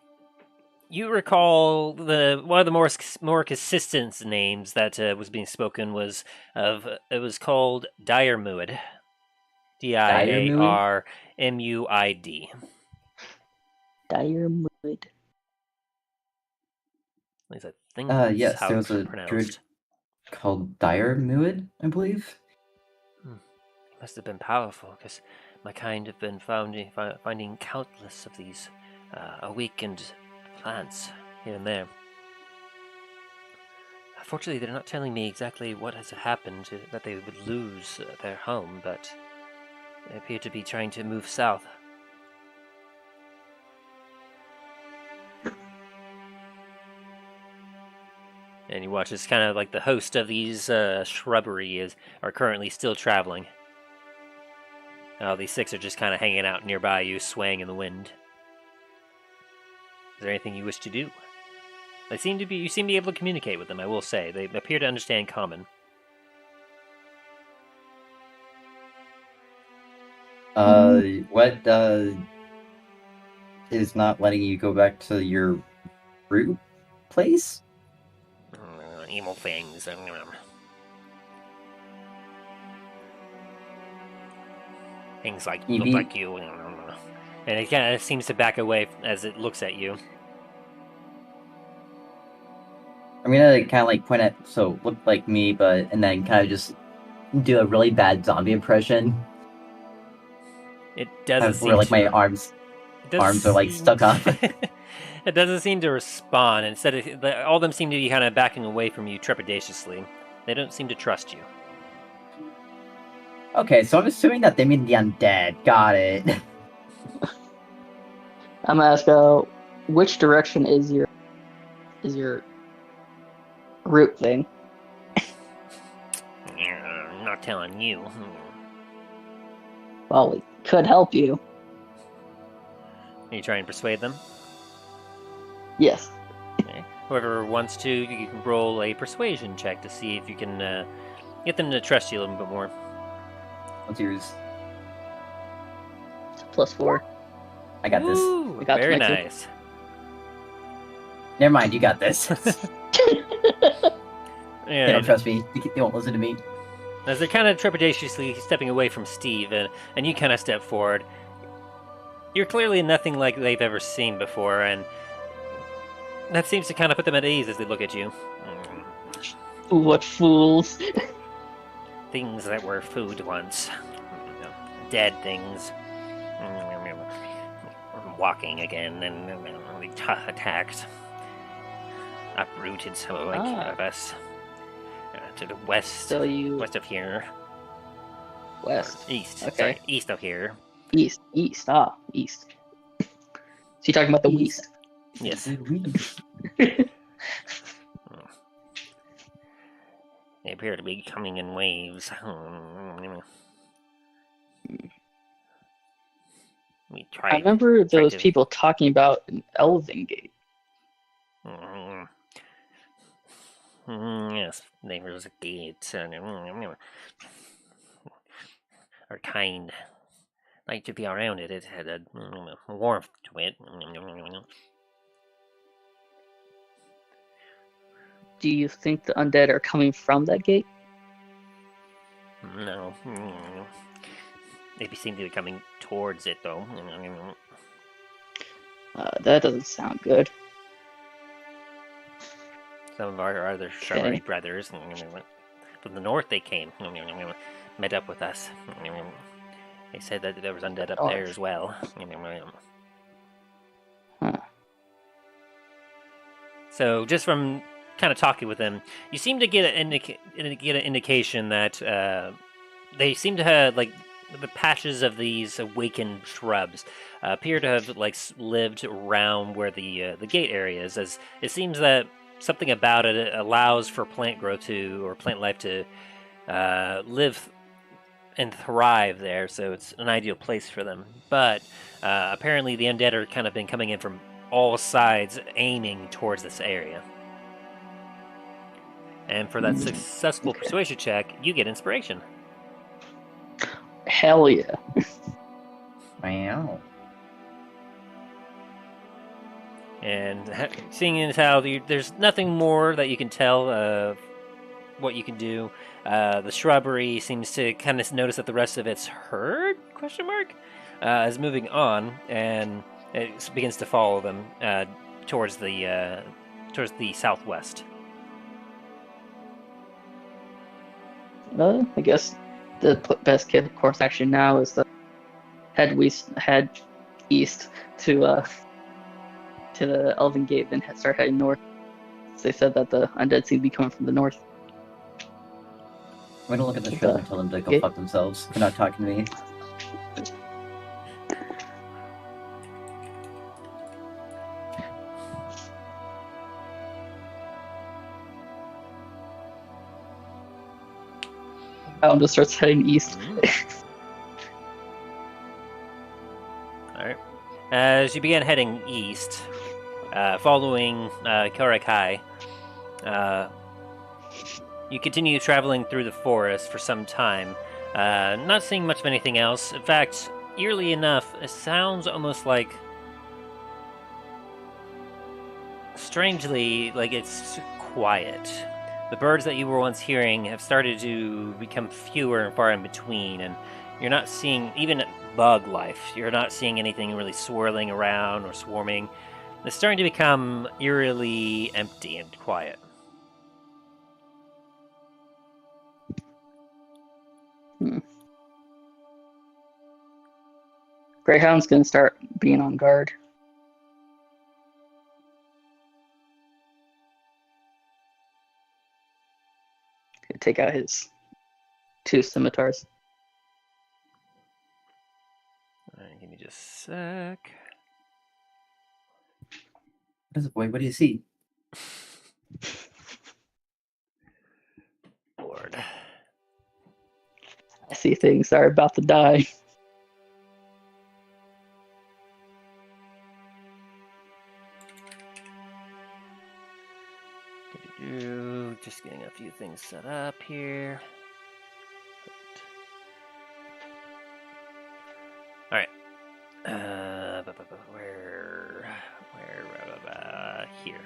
you recall one of the more consistent names that was being spoken was it was called Diarmuid. Diarmuid. Diarmuid. At least I think Yes, how there it's was a pronounced. druid called Diarmuid, I believe. He must have been powerful, because my kind have been finding countless of these awakened plants here and there. Unfortunately, they're not telling me exactly what has happened that they would lose their home, but they appear to be trying to move south. And you watch as kind of like the host of these shrubbery are currently still traveling. These six are just kind of hanging out nearby you, swaying in the wind. Is there anything you wish to do? You seem to be able to communicate with them, I will say. They appear to understand common. What is not letting you go back to your root place? Evil things. Things like look like you. And it kind of seems to back away as it looks at you. I'm gonna kind of like point at, so look like me, and then kind of just do a really bad zombie impression. It doesn't seem where like to. My arms are like stuck up. It doesn't seem to respond. Instead, all of them seem to be kind of backing away from you trepidatiously. They don't seem to trust you. Okay, so I'm assuming that they mean the undead. Got it. I'm gonna ask, which direction is your root thing? I'm not telling you. Well, we could help you. Are you trying to persuade them? Yes. Okay. Whoever wants to, you can roll a persuasion check to see if you can get them to trust you a little bit more. What's yours? +4. I got this. Ooh, I got very 22. nice. Never mind, you got this. Yeah, They don't trust me. They won't listen to me. as they're kind of trepidatiously stepping away from Steve, and you kind of step forward, you're clearly nothing like they've ever seen before, and that seems to kind of put them at ease as they look at you. What fools. Things that were food once. Dead things. Walking again, and we attacked. Uprooted some of us. To the west. So you... West of here. West. East. Okay. Sorry, east of here. East. East. So you're talking about the East. Yes. They appear to be coming in waves. We tried. I remember those to- people talking about an Elven gate. Yes, neighbors gate are kind. Like to be around it. It had a warmth to it. Do you think the undead are coming from that gate? No. They seem to be coming towards it, though. That doesn't sound good. Some of our other shrubbery brothers from the north, they came, met up with us. They said that there was undead up there as well. Huh. So, just from kind of talking with them, you seem to get an indication that they seem to have like the patches of these awakened shrubs appear to have like lived around where the gate area is. As it seems that something about it allows for plant growth or plant life to live and thrive there. So it's an ideal place for them. But apparently, the undead are kind of been coming in from all sides, aiming towards this area. And for that successful persuasion check, you get inspiration. Hell yeah. Wow. And seeing as how there's nothing more that you can tell of what you can do, the shrubbery seems to kind of notice that the rest of its herd, is moving on, and it begins to follow them towards the southwest. I guess the best course action now is to head east to the Elven Gate, then start heading north. So they said that the undead seem to be coming from the north. I'm gonna look at the shrub and tell them to go fuck themselves. They're not talking to me. Alan just starts heading east. Alright. As you begin heading east, following Karakai, you continue traveling through the forest for some time, not seeing much of anything else. In fact, eerily enough, it sounds almost like, strangely, like it's quiet. The birds that you were once hearing have started to become fewer and far in between, and you're not seeing even bug life. You're not seeing anything really swirling around or swarming. It's starting to become eerily empty and quiet. Greyhound's gonna start being on guard. Gonna take out his 2 scimitars. Alright, give me just a sec. What is it, boy? What do you see? Lord. I see things that are about to die. Just getting a few things set up here. All right. Where? Here.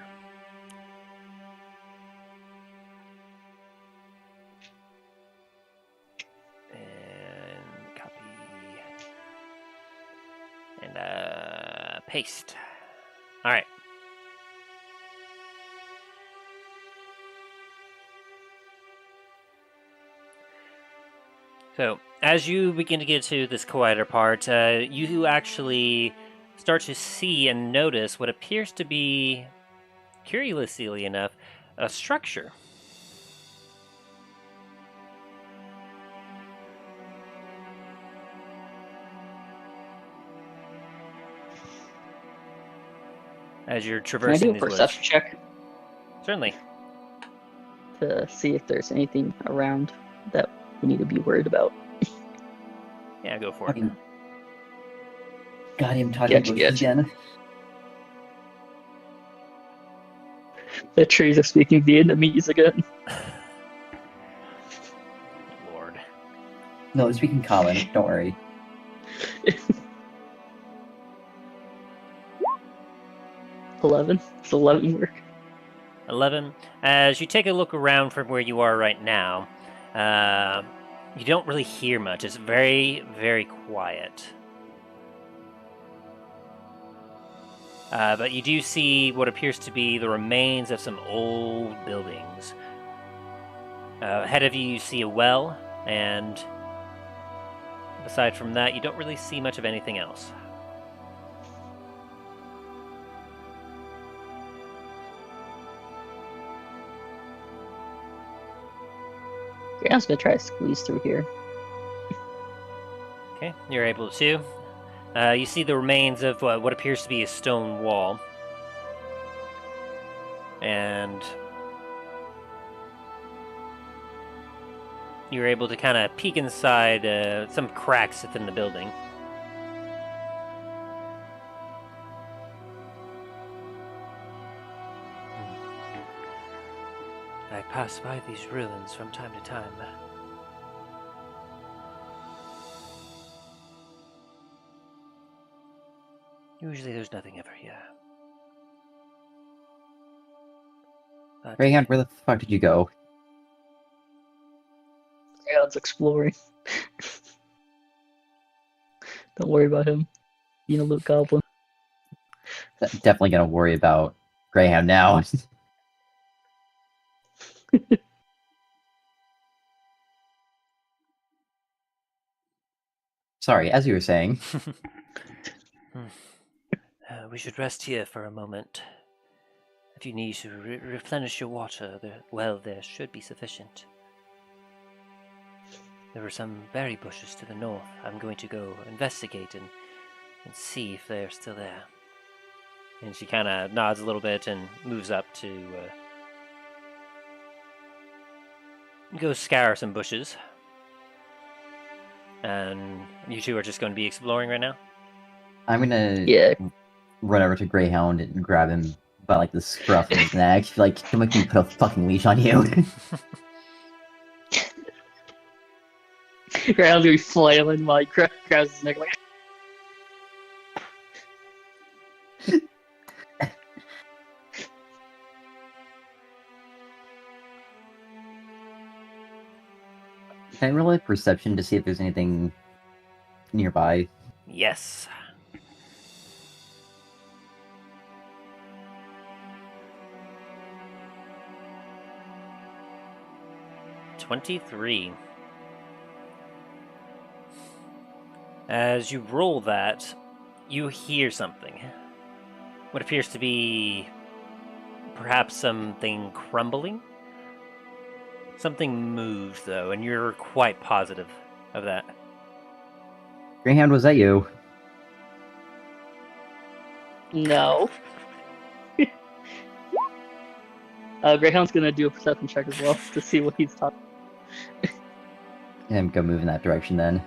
And copy. And paste. All right. So, as you begin to get to this quieter part, you actually start to see and notice what appears to be, curiously enough, a structure. As you're Can I traversing do a these woods. perception check Certainly. to see if there's anything around that we need to be worried about? Yeah, go for it. Got him talking Getcha. again. The trees are speaking Vietnamese again. Lord. No, speaking common. Don't worry. 11. It's 11 work. 11. As you take a look around from where you are right now, you don't really hear much. It's very, very quiet. But you do see what appears to be the remains of some old buildings. Ahead of you see a well, and aside from that, you don't really see much of anything else. Grant's gonna try to squeeze through here. Okay, you're able to. You see the remains of what appears to be a stone wall. And you're able to kind of peek inside some cracks within the building. I pass by these ruins from time to time. Usually there's nothing ever here. But Greyhound, where the fuck did you go? Grant's exploring. Don't worry about him. Being a loot goblin. Definitely gonna worry about Greyhound now. Sorry, as you were saying. We should rest here for a moment. If you need to replenish your water, the well there should be sufficient. There are some berry bushes to the north. I'm going to go investigate and see if they're still there. And she kind of nods a little bit and moves up to go scour some bushes. And you two are just going to be exploring right now? I'm gonna Yeah. run over to Greyhound and grab him by like the scruff of his neck. Like, don't make me put a fucking leash on you. Grant's gonna be flailing while he grabs his neck like. Can I roll a perception to see if there's anything nearby? Yes. $23. As you roll that, you hear something. What appears to be perhaps something crumbling? Something moved, though, and you're quite positive of that. Greyhound, was that you? No. Greyhound's gonna do a perception check as well to see what he's talking. I'm gonna move in that direction then.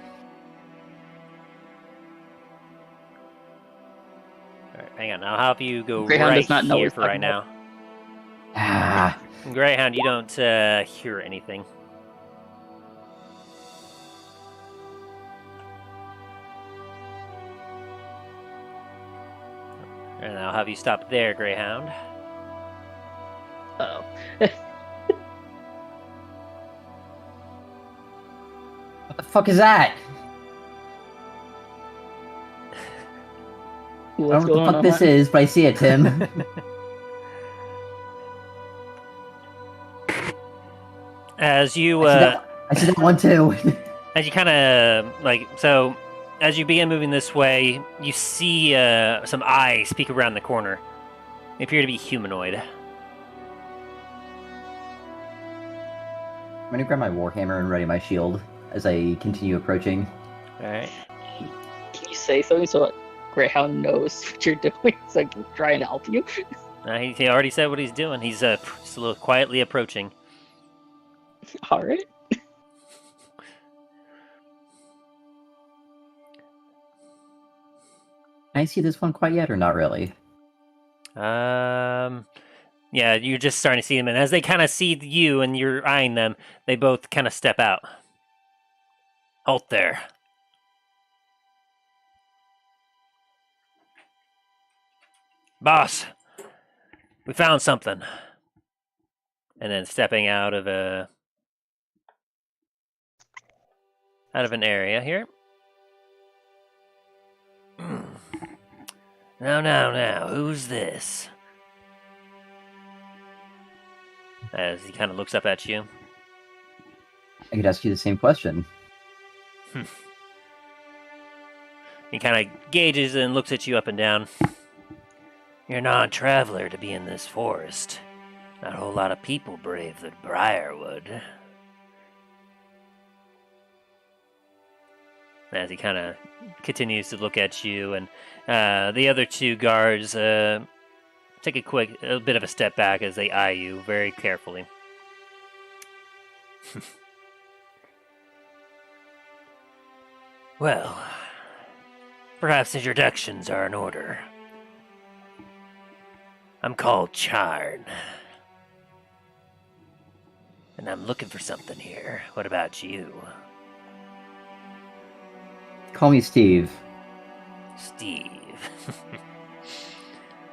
Alright, hang on. I'll have you go Greyhound right does not know what here he's for right talking now. Ah, Greyhound, you don't hear anything. And I'll have you stop there, Greyhound. Oh. what the fuck is that? I What's don't know what going the fuck on? this is, but I see it, Tim. As you I see that one too. as you kind of as you begin moving this way, you see some eyes peek around the corner. They appear to be humanoid. I'm gonna grab my warhammer and ready my shield as I continue approaching. All right. Can you say something so that Greyhound knows what you're doing so I can try and help you? He already said what he's doing. He's just a little quietly approaching. Alright. Can I see this one quite yet, or not really? Yeah, you're just starting to see them, and as they kind of see you and you're eyeing them, they both kind of step out. Halt there. Boss, we found something. And then stepping out of an area here. Now, who's this? As he kind of looks up at you. I could ask you the same question. He kind of gauges and looks at you up and down. You're a non-traveler to be in this forest. Not a whole lot of people brave the Briarwood. As he kind of continues to look at you, and the other two guards take a bit of a step back as they eye you very carefully. Well, perhaps introductions are in order. I'm called Charn. And I'm looking for something here. What about you? Call me Steve. Steve.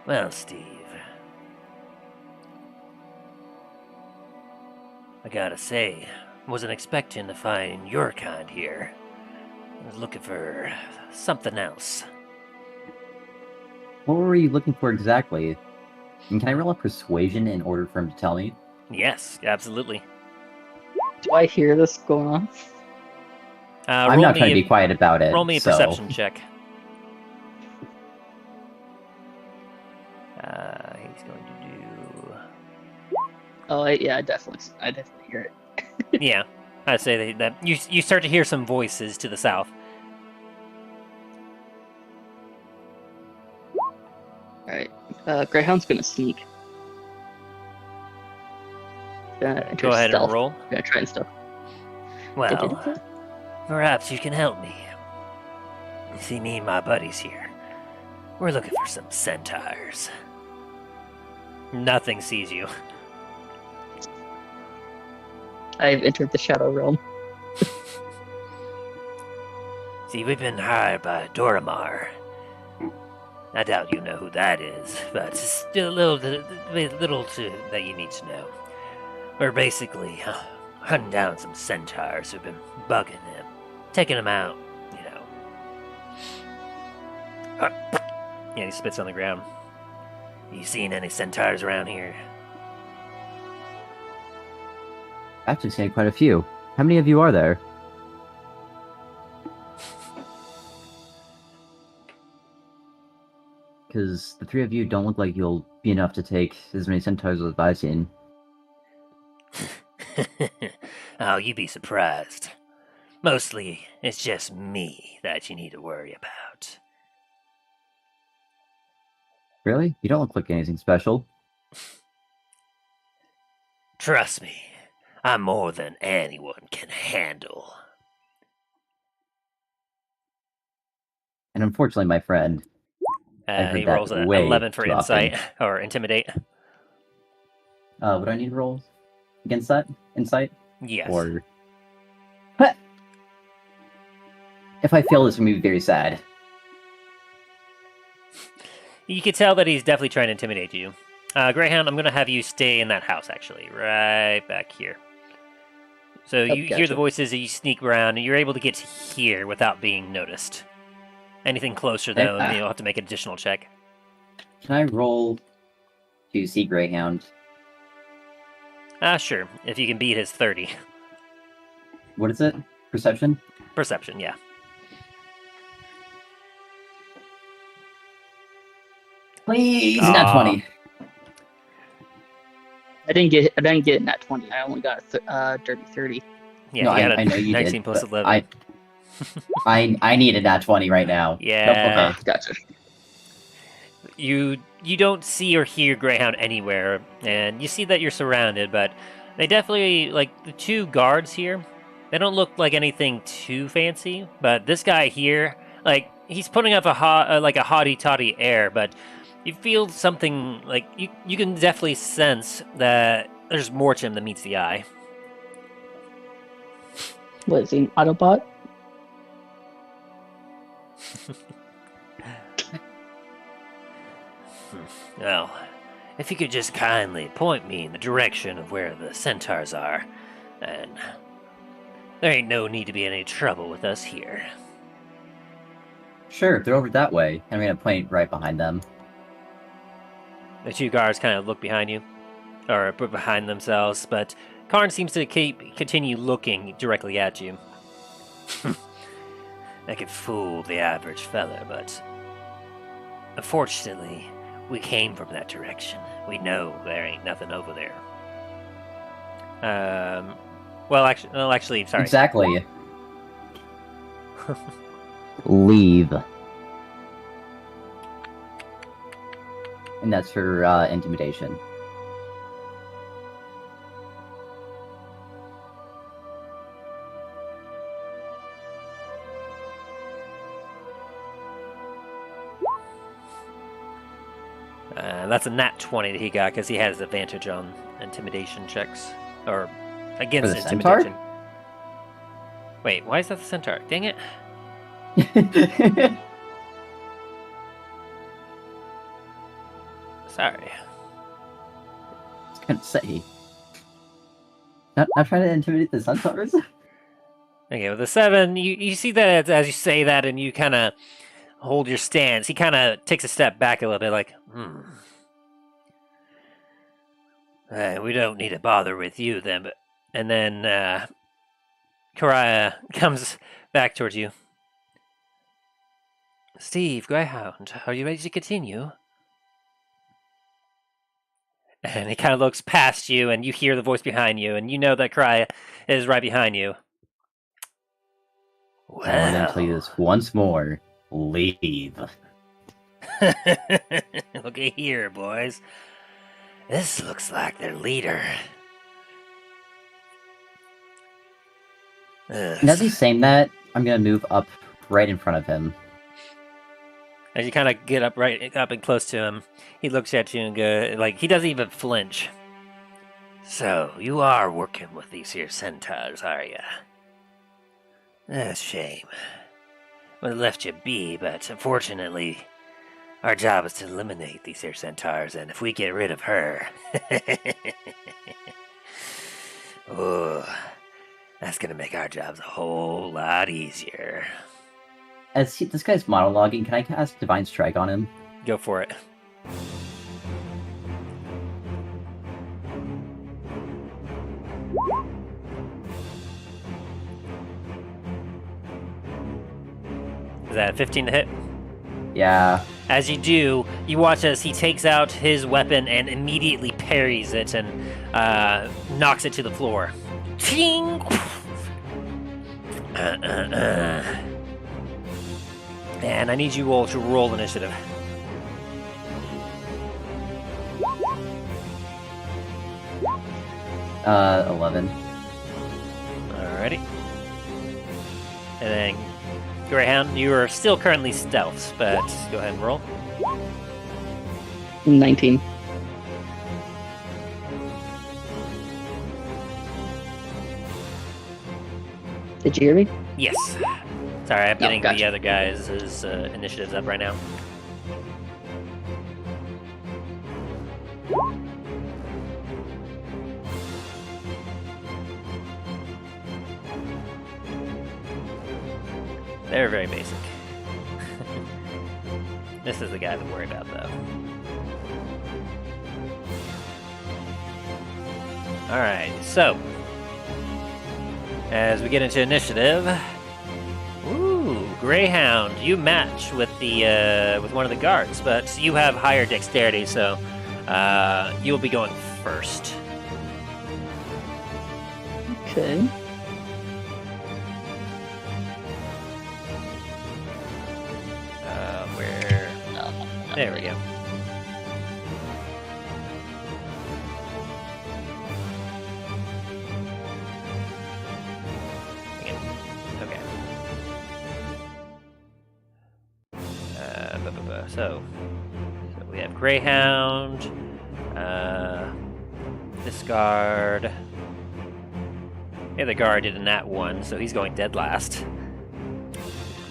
Well, Steve. I gotta say, wasn't expecting to find your kind here. I was looking for something else. What were you looking for exactly? And can I roll a persuasion in order for him to tell me? Yes, absolutely. Do I hear this going on? I'm not trying to be quiet about it. Roll me a perception check. He's going to do... Oh, I definitely hear it. Yeah, I'd say that you start to hear some voices to the south. Alright, Greyhound's gonna sneak. Go ahead and roll. Gonna try and stuff. Well, perhaps you can help me. You see, me and my buddies here. We're looking for some centaurs. Nothing sees you. I've entered the Shadow Realm. See, we've been hired by Dorromar. I doubt you know who that is, but it's still a little that you need to know. We're basically hunting down some centaurs who've been bugging him, taking him out, you know. Yeah, he spits on the ground. You seen any centaurs around here? I've actually seen quite a few. How many of you are there? Because the three of you don't look like you'll be enough to take as many centaurs as I've seen. Oh, you'd be surprised. Mostly, it's just me that you need to worry about. Really? You don't look like anything special. Trust me, I'm more than anyone can handle. And unfortunately, my friend, he rolls an 11 for insight, or intimidate. What do I need to roll against that? Insight? Yes. Or... If I fail, this will be very sad. You can tell that he's definitely trying to intimidate you. Greyhound, I'm going to have you stay in that house, actually, right back here. So you hear the voices, you sneak around, and you're able to get here without being noticed. Anything closer, though, you'll have to make an additional check. Can I roll to see Greyhound? Sure, if you can beat his 30. What is it? Perception? Perception, yeah. Please, not 20. I didn't get nat 20. I only got dirty 30. Yeah, no, I know you 19 did, plus 11. I needed nat 20 right now. Yeah. Okay, gotcha. You don't see or hear Greyhound anywhere, and you see that you're surrounded, but they definitely, like, the two guards here, they don't look like anything too fancy, but this guy here, like, he's putting up a haughty-toddy air, but You feel something like you can definitely sense that there's more to him than meets the eye. What is he, an Autobot? Well, if you could just kindly point me in the direction of where the centaurs are, then there ain't no need to be any trouble with us here. Sure, they're over that way. I'm gonna point right behind them. The two guards kind of look behind you, or behind themselves, but Karn seems to continue looking directly at you. That could fool the average fella, but unfortunately, we came from that direction. We know there ain't nothing over there. Well, actually, sorry. Exactly. Leave. And that's for intimidation. That's a nat 20 that he got because he has advantage on intimidation checks. Or against For the intimidation. centaur? Wait, why is that the centaur? Dang it. Sorry. I was gonna say. Not trying to intimidate the centaurs? Okay, with the 7, you see that as you say that and you kind of hold your stance, he kind of takes a step back a little bit like, we don't need to bother with you then, but... And then, Karaya comes back towards you. Steve, Greyhound, are you ready to continue? And he kind of looks past you, and you hear the voice behind you, and you know that Karaya is right behind you. Well, I'm gonna tell you this once more. Leave. Looky here, boys. This looks like their leader. And as he's saying that, I'm gonna move up right in front of him. As you kind of get up and close to him, he looks at you and goes, like, he doesn't even flinch. So, you are working with these here centaurs, are ya? That's a shame. Would have left you be, but unfortunately, our job is to eliminate these here centaurs, and if we get rid of her... oh, that's gonna make our jobs a whole lot easier. As this guy's monologuing, can I cast Divine Strike on him? Go for it. Is that 15 to hit? Yeah. As you do, you watch as he takes out his weapon and immediately parries it and knocks it to the floor. Ting! And I need you all to roll initiative. Uh, 11. Alrighty. And then, Greyhound, you are still currently stealth, but go ahead and roll. 19. Did you hear me? Yes. Sorry, I'm getting gotcha. the other guys' initiatives up right now. They're very basic. This is the guy to worry about, though. Alright, so... as we get into initiative... Ooh, Greyhound, you match with the with one of the guards, but you have higher dexterity, so you'll be going first. Okay. Where? There we go. Okay. So We have Greyhound, this guard. The other guard did a nat 1, so he's going dead last.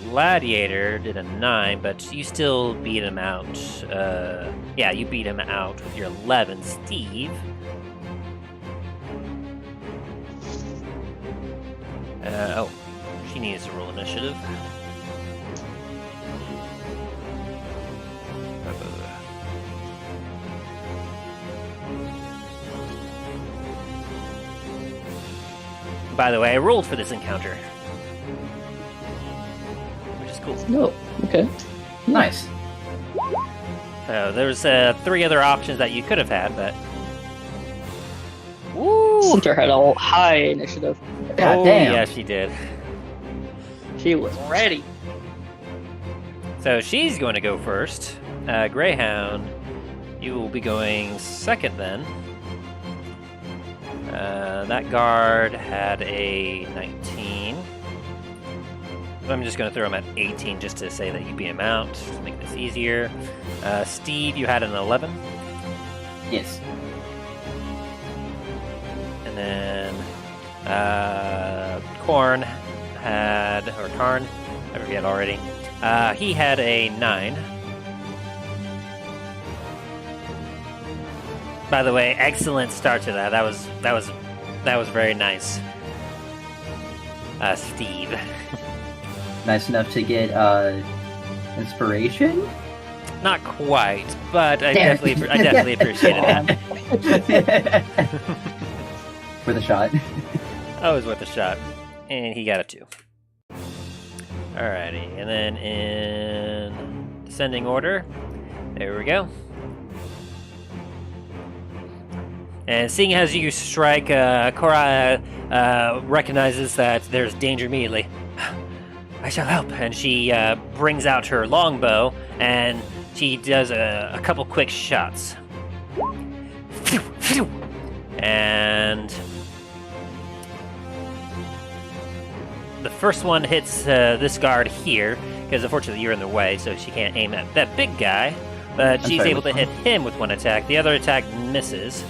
Gladiator did a 9, but you still beat him out. Yeah, you beat him out with your 11. Steve. Oh, she needs to roll initiative. By the way, I rolled for this encounter. Which is cool. No. Okay. Nice. There's 3 other options that you could have had, but... Woo! Centaur had a high initiative. God Oh, damn. yeah, she did. She was ready. So she's going to go first. Greyhound, you will be going second then. That guard had a 19. I'm just going to throw him at 18 just to say that you beat him out, to make this easier. Steve, you had an 11. Yes. And then Karn, I forget already. He had a 9. By the way, excellent start to that. That was very nice. Steve. Nice enough to get inspiration. Not quite, but I Damn. definitely appreciated that. Worth a shot. Always worth a shot. And he got a 2. Alrighty, and then in descending order, there we go. And seeing as you strike, Cora recognizes that there's danger immediately. I shall help. And she brings out her longbow, and she does a couple quick shots. And the first one hits this guard here, because unfortunately you're in the way, so she can't aim at that big guy. But she's able to hit him with one attack. The other attack misses.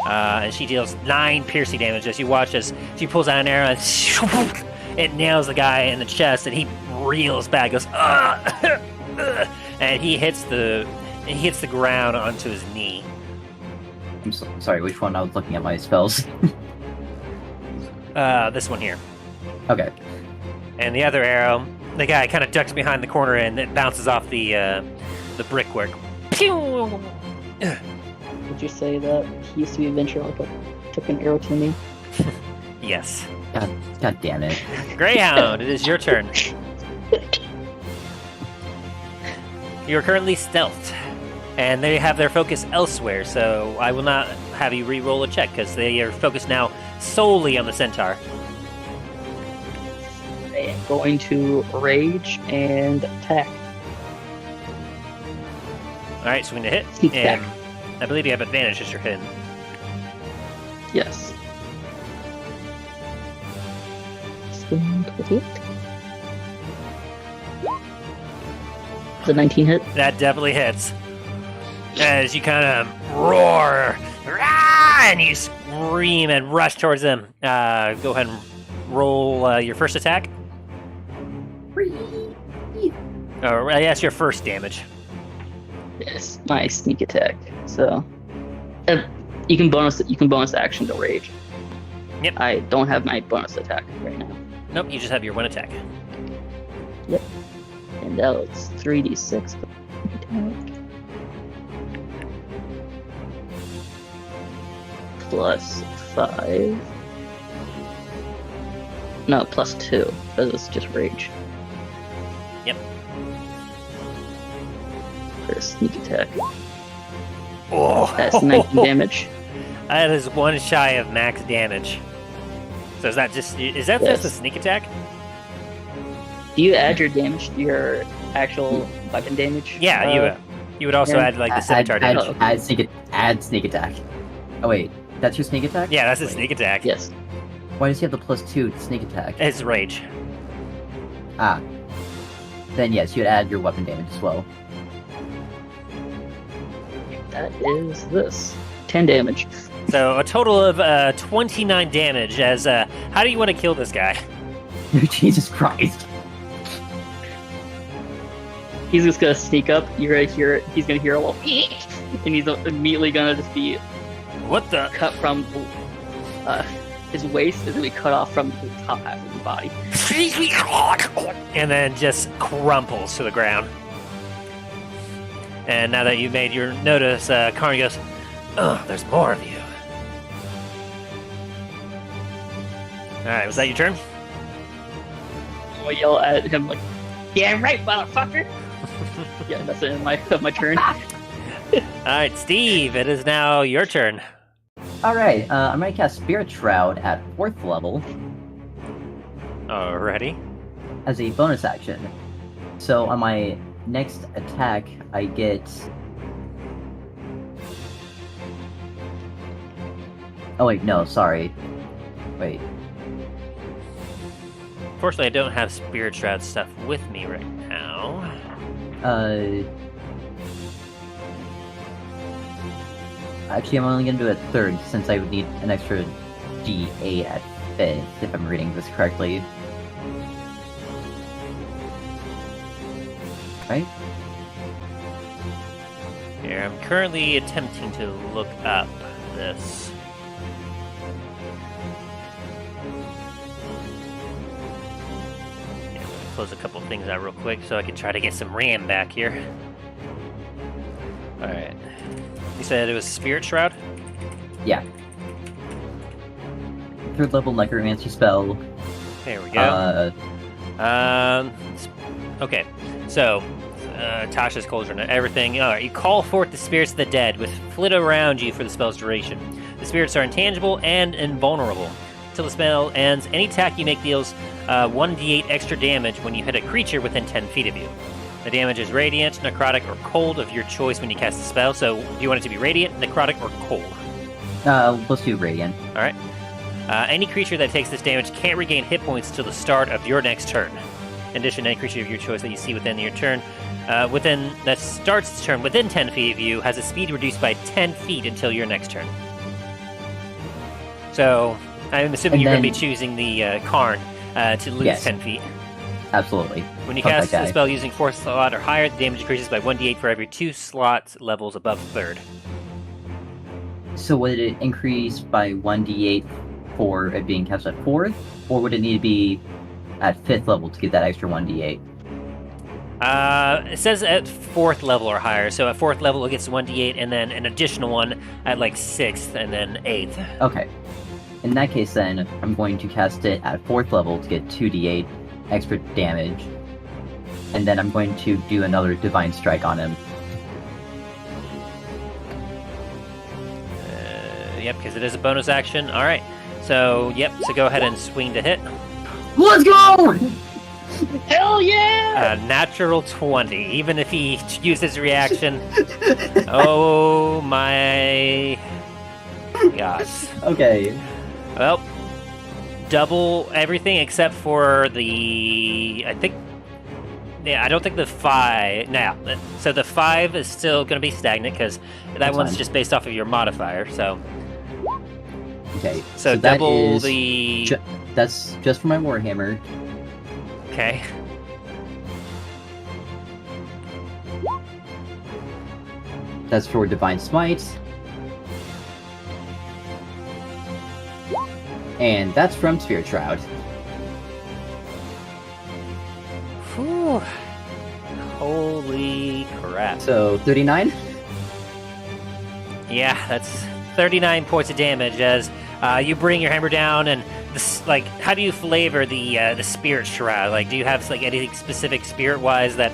And she deals 9 piercing damage as you watch as she pulls out an arrow and it nails the guy in the chest, and he reels back, goes and he hits the ground onto his knee. I'm sorry, which one? I was looking at my spells. This one here. Okay. And the other arrow, the guy kind of ducks behind the corner and it bounces off the brickwork. Pew! Would you say that he used to be a venture like took an arrow to me? Yes. God damn it. Greyhound, it is your turn. You are currently stealthed, and they have their focus elsewhere, so I will not have you re-roll a check, because they are focused now solely on the centaur. I am going to rage and attack. Alright, swing to hit, Sneak and attack. I believe you have advantage as you're hidden. Yes. Swing to hit. The 19 hit. That definitely hits. As you kind of roar, "Rah!" and you scream and rush towards them. Go ahead and roll your first attack. Oh, that's your first damage. Yes, my sneak attack. So, you can bonus action to rage. Yep. I don't have my bonus attack right now. Nope, you just have your one attack. Yep. And now it's 3d6. Plus 5. No, plus 2, because it's just rage. Yep. For a sneak attack. Oh, That's 19 damage. That is one shy of max damage. So is that just Yes. a sneak attack? Do you add your damage to your actual weapon damage? Yeah, you would also yeah. add like the scimitar damage. Add sneak attack. Oh wait, that's your sneak attack? Yeah, that's a Wait, sneak attack. Yes. Why does he have the +2 to sneak attack? It's rage. Then yes, you'd add your weapon damage as well. That is this. 10 damage. So a total of 29 damage. As how do you want to kill this guy? Jesus Christ. He's just gonna sneak up. You're gonna hear it. He's gonna hear a little, and he's immediately gonna just be What the? cut from his waist is gonna be cut off from the top half of his body. And then just crumples to the ground. And now that you've made your notice, Karn goes, "Oh, there's more of you." All right, was that your turn? I'll yell at him like, "Yeah, right, motherfucker!" Yeah, that's the end of my turn. All right, Steve, it is now your turn. Alright, I'm gonna cast Spirit Shroud at 4th level Alrighty. as a bonus action. So on my next attack, I get... Oh wait, no, sorry. Wait. Fortunately, I don't have Spirit Shroud stuff with me right now. Actually, I'm only gonna do it 3rd, since I would need an extra D8 at 5th, if I'm reading this correctly. Right? Here, I'm currently attempting to look up this. Yeah, I'm gonna close a couple things out real quick so I can try to get some RAM back here. Alright. You said it was Spirit Shroud? Yeah. 3rd level Necromancy spell. There we go. Okay, so Tasha's cauldron and everything. All right, you call forth the spirits of the dead with flit around you for the spell's duration. The spirits are intangible and invulnerable. Until the spell ends, any attack you make deals 1d8 extra damage when you hit a creature within 10 feet of you. The damage is radiant, necrotic, or cold of your choice when you cast the spell. So, do you want it to be radiant, necrotic, or cold? Let's do Radiant. All right. Any creature that takes this damage can't regain hit points until the start of your next turn. In addition, any creature of your choice that you see within your turn, that starts the turn within 10 feet of you, has a speed reduced by 10 feet until your next turn. So, I'm assuming you're going to be choosing the Karn to lose 10 feet. Absolutely. When you cast the spell using 4th slot or higher, the damage increases by 1d8 for every 2 slot levels above 3rd. So would it increase by 1d8 for it being cast at 4th? Or would it need to be at 5th level to get that extra 1d8? It says at 4th level or higher, so at 4th level it gets 1d8, and then an additional one at like 6th, and then 8th. Okay. In that case then, I'm going to cast it at 4th level to get 2d8 extra damage. And then I'm going to do another Divine Strike on him. Yep, because it is a bonus action. Alright. So, so go ahead and swing to hit. Let's go! Hell yeah! Natural 20, even if he used his reaction. Oh my gosh. Okay. Well, double everything except for the... I don't think the 5... Now, so the 5 is still going to be stagnant, because that one's just based off of your modifier, so... Okay. So double the... That's just for my Warhammer. Okay. That's for Divine Smite. And that's from Spirit Shroud. Whew. Holy crap. So, 39? Yeah, that's 39 points of damage as you bring your hammer down, and this, like, how do you flavor the Spirit Shroud? Like, do you have like anything specific spirit-wise that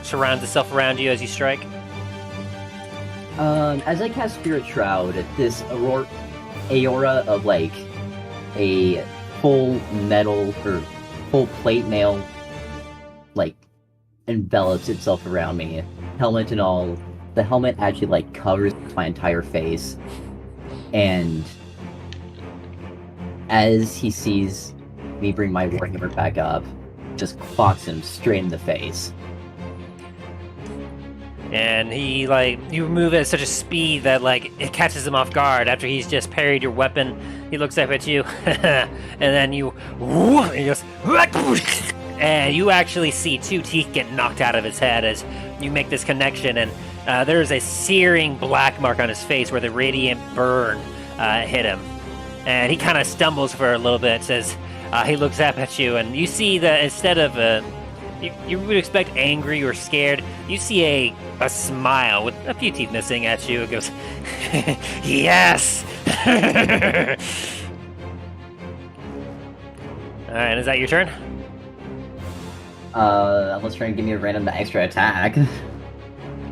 surrounds itself around you as you strike? As I cast Spirit Shroud, this aura of like a full metal or full plate mail like envelops itself around me, helmet and all. The helmet actually like covers my entire face, and as he sees me bring my Warhammer back up, just clocks him straight in the face. And he, like, you move at such a speed that, like, it catches him off guard. After he's just parried your weapon, he looks up at you, and then you, and he goes, and you actually see 2 teeth get knocked out of his head as you make this connection, and there's a searing black mark on his face where the radiant burn hit him. And he kind of stumbles for a little bit, says, he looks up at you, and you see that instead of, you would expect angry or scared, you see a smile with a few teeth missing at you. It goes, yes! Alright, is that your turn? Unless you're gonna give me a random extra attack.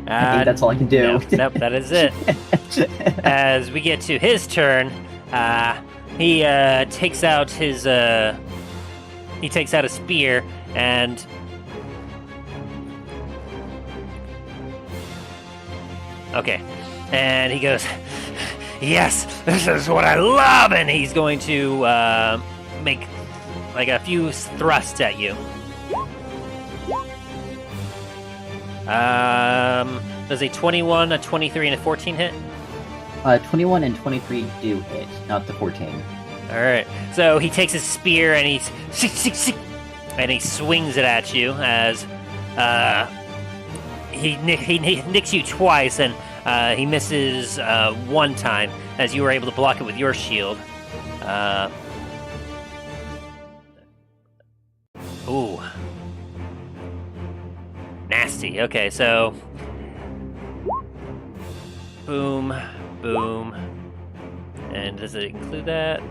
I think that's all I can do. Nope, that is it. As we get to his turn, he takes out his a spear and okay, and he goes, yes, this is what I love, and he's going to make like a few thrusts at you. Does a 21, a 23, and a 14 hit? 21 and 23 do hit, not the 14. Alright, so he takes his spear and he swings it at you as he nicks you twice, and he misses 1 time as you were able to block it with your shield. Ooh. Nasty. Okay, so boom, boom, and does it include that?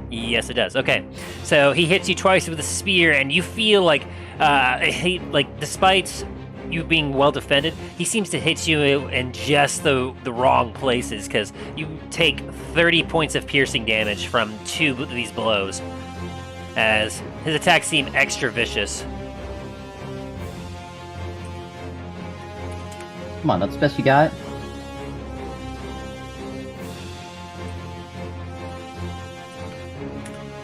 Yes, it does. Okay, so he hits you twice with a spear, and you feel like despite you being well defended, he seems to hit you in just the wrong places, because you take 30 points of piercing damage from 2 of these blows, as his attacks seem extra vicious. Come on, that's the best you got.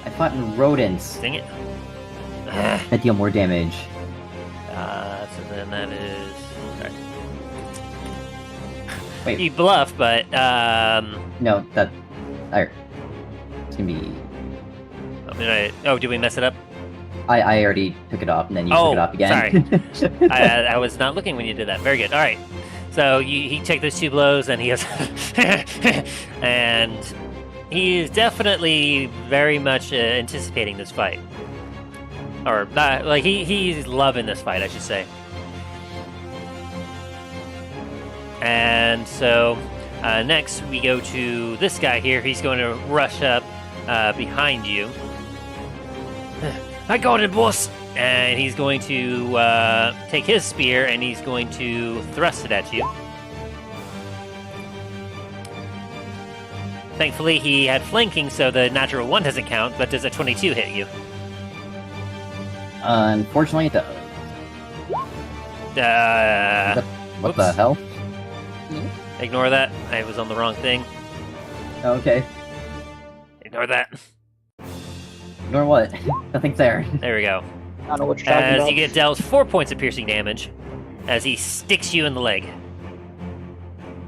I fought in rodents. Dang it. That deal more damage. So then that is... Sorry. Wait. You bluff, but, No, that... There. It's gonna be... did we mess it up? I already took it off, and then you took it off again. Sorry. I was not looking when you did that. Very good. All right. So he take those 2 blows, and he goes... and he is definitely very much anticipating this fight. Or, he's loving this fight, I should say. And so, next we go to this guy here. He's going to rush up behind you. I got it, boss! And he's going to take his spear, and he's going to thrust it at you. Thankfully, he had flanking, so the natural 1 doesn't count, but does a 22 hit you? Unfortunately, it does. What the hell? Ignore that. I was on the wrong thing. Okay. Ignore that. Ignore what? Nothing's there. There we go. I don't know what you're talking about. As you get dealt 4 points of piercing damage, as he sticks you in the leg.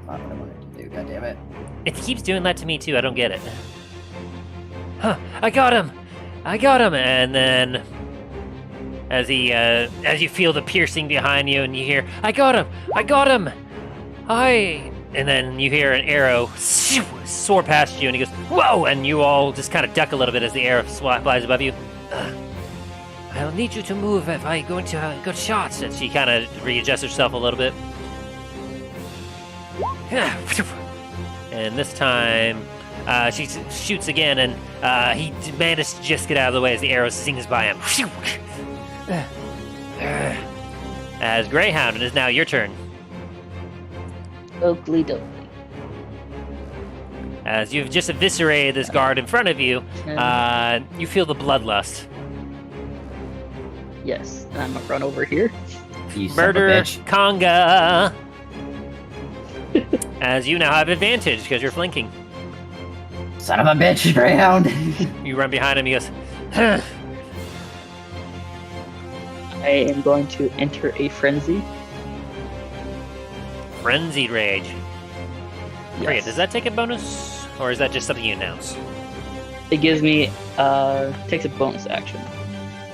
I don't know what I can do, goddammit. It keeps doing that to me too, I don't get it. Huh, I got him! I got him! And then, as you feel the piercing behind you and you hear, I got him! I got him! And then you hear an arrow soar past you, and he goes, whoa! And you all just kind of duck a little bit as the arrow flies above you. I'll need you to move if I go into good shots. And she kind of readjusts herself a little bit. And this time, she shoots again, and he manages to just get out of the way as the arrow sings by him. As Greyhound, it is now your turn. Oakley dokley. As you've just eviscerated this guard in front of you, you feel the bloodlust. Yes, and I'm gonna run over here. You son of a Murder bitch. Conga! As you now have advantage because you're flanking. Son of a bitch, Greyhound! You run behind him, he goes, I am going to enter a frenzy. Frenzied Rage. Forget, Yes. does that take a bonus? Or is that just something you announce? It gives me, takes a bonus action.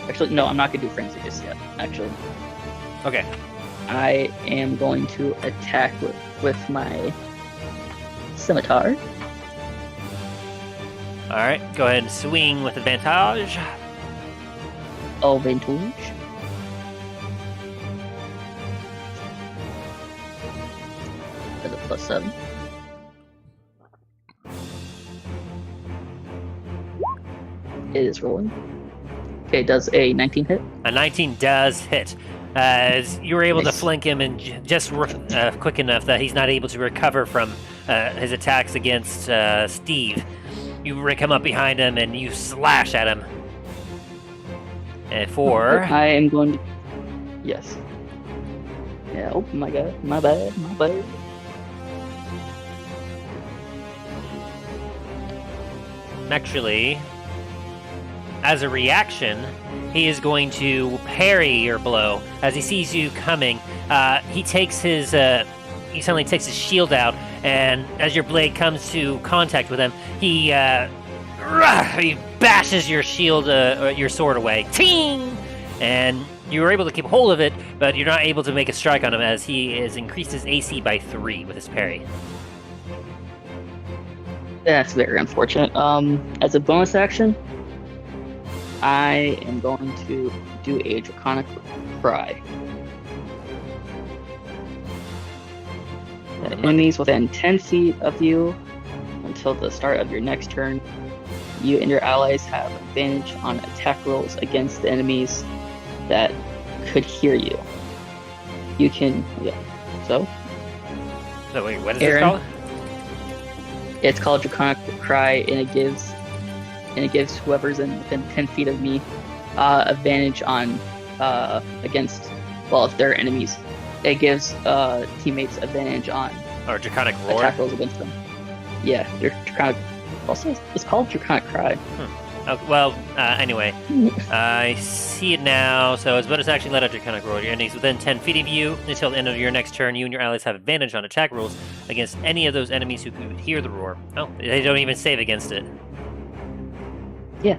Actually, no, I'm not going to do Frenzy just yet, actually. Okay. I am going to attack with my scimitar. Alright, go ahead and swing with advantage. Advantage. That's a +7. It is rolling. Okay, does a 19 hit? A 19 does hit. As you were able to Nice. flank him and just quick enough that he's not able to recover from his attacks against Steve. You come up behind him and you slash at him. And for... I am going to... Yes. Yeah, oh my god. My bad. Actually, as a reaction, he is going to parry your blow. As he sees you coming, he takes his... he suddenly takes his shield out, and as your blade comes to contact with him, he bashes your shield, your sword away. Ting! And you were able to keep hold of it, but you're not able to make a strike on him as he has increased his AC by 3 with his parry. That's very unfortunate. As a bonus action, I am going to do a Draconic Cry. Enemies within 10 feet of you until the start of your next turn. You and your allies have advantage on attack rolls against the enemies that could hear you. You can, So, So wait, what is Aaron? this called? it's called Draconic Cry, and it gives whoever's within 10 feet of me advantage on against, well, if they're enemies. It gives teammates advantage on Or Draconic Roar? attack rolls against them. Yeah, they're Draconic. Also, it's called Draconic Cry. Oh, well, anyway, I see it now. So as bonus action, let out Draconic Roar. Your enemies within 10 feet of you until the end of your next turn. You and your allies have advantage on attack rolls against any of those enemies who could hear the roar. Oh, they don't even save against it. Yeah.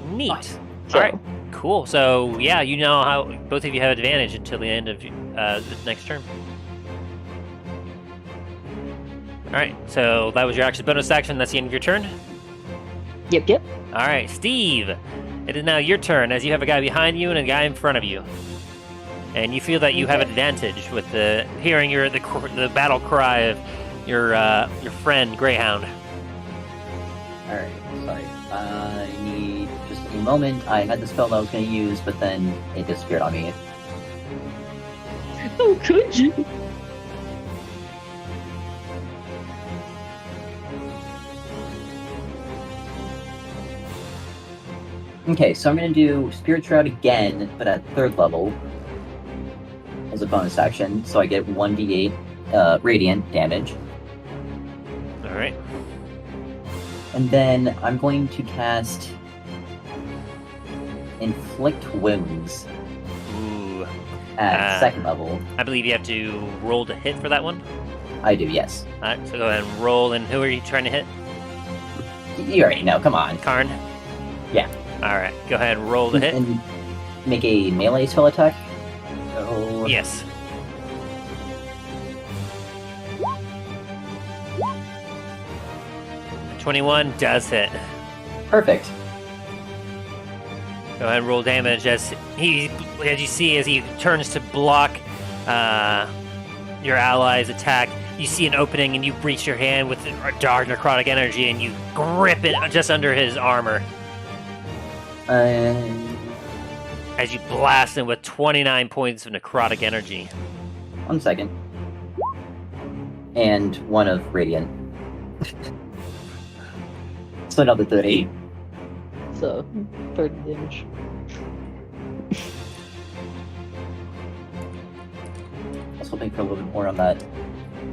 Neat. So, All right, cool. So yeah, you know how both of you have advantage until the end of the next turn. All right, so that was your action bonus action. That's the end of your turn. Yep. All right, Steve, it is now your turn as you have a guy behind you and a guy in front of you. And you feel that you have an advantage with hearing the battle cry of your friend Greyhound. Alright, sorry. I need just a moment. I had the spell that I was going to use, but then it disappeared on me. Oh, could you? Okay, so I'm going to do Spirit Shroud again, but at 3rd level as a bonus action, so I get 1d8 radiant damage. All right. And then I'm going to cast Inflict Wounds Ooh. at 2nd level. I believe you have to roll to hit for that one. I do, yes. All right, so go ahead and roll. And who are you trying to hit? You already know, come on. Karn? Yeah. All right, go ahead and roll to hit. And make a melee spell attack. Oh. Yes. $21 does hit. Perfect. Go ahead and roll damage as you see as he turns to block your ally's attack. You see an opening and you reach your hand with dark necrotic energy and you grip it just under his armor as you blast him with 29 points of necrotic energy. 1 second. And 1 of radiant. So another 30. So, 30 damage. I was hoping for a little bit more on that.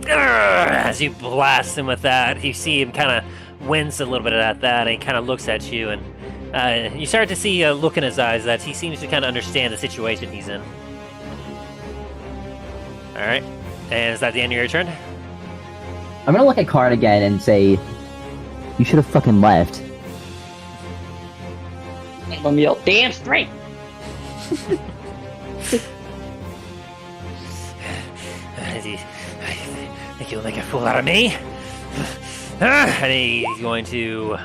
As you blast him with that, you see him kind of wince a little bit at that, and he kind of looks at you, and you start to see a look in his eyes that he seems to kind of understand the situation he's in. All right. And is that the end of your turn? I'm gonna look at Karn again and say, "You should have fucking left." I'm gonna yell, "Damn straight!" I think you'll make a fool out of me. And he's going to.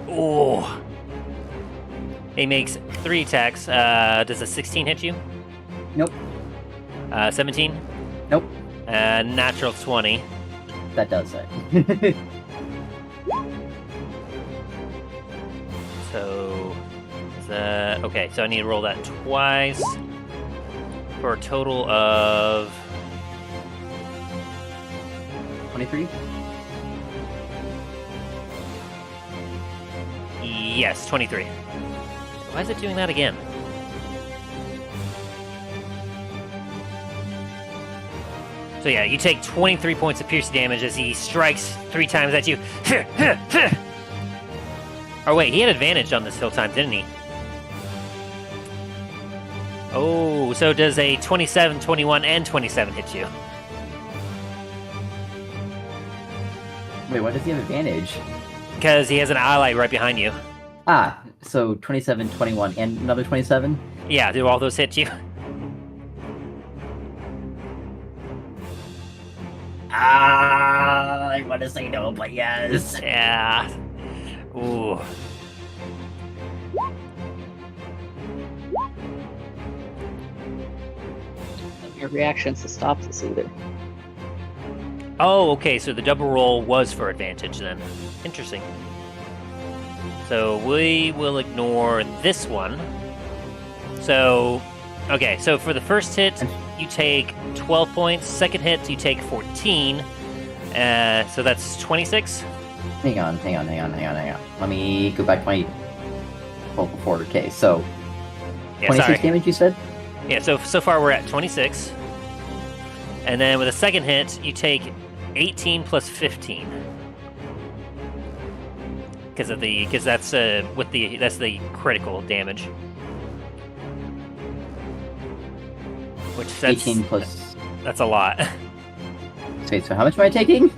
Oh. He makes 3 attacks. Does a 16 hit you? Nope. 17? Nope. Natural 20. That does it. So, okay, so I need to roll that twice for a total of 23? yes, 23. Why is it doing that again? So yeah, you take 23 points of piercing damage as he strikes 3 times at you. Oh wait, he had advantage on this whole time, didn't he? Oh, so does a 27, 21, and 27 hit you? Wait, why does he have advantage? Because he has an ally right behind you. Ah, so 27, 21, and another 27? Yeah, do all those hit you? I want to say no, but yes. Yeah. Ooh. Your reactions to stop this either. Oh, okay, so the double roll was for advantage then. Interesting. So we will ignore this one. So, okay, so for the first hit, you take 12 points. Second hit, you take 14. So that's 26. Hang on. Let me go back to my before. Okay, so Yeah, 26 sorry. damage, you said? Yeah, so far we're at 26. And then with a second hit, you take 18 plus 15. Because that's that's the critical damage. Which that's 18 plus... That's a lot. Okay, so how much am I taking?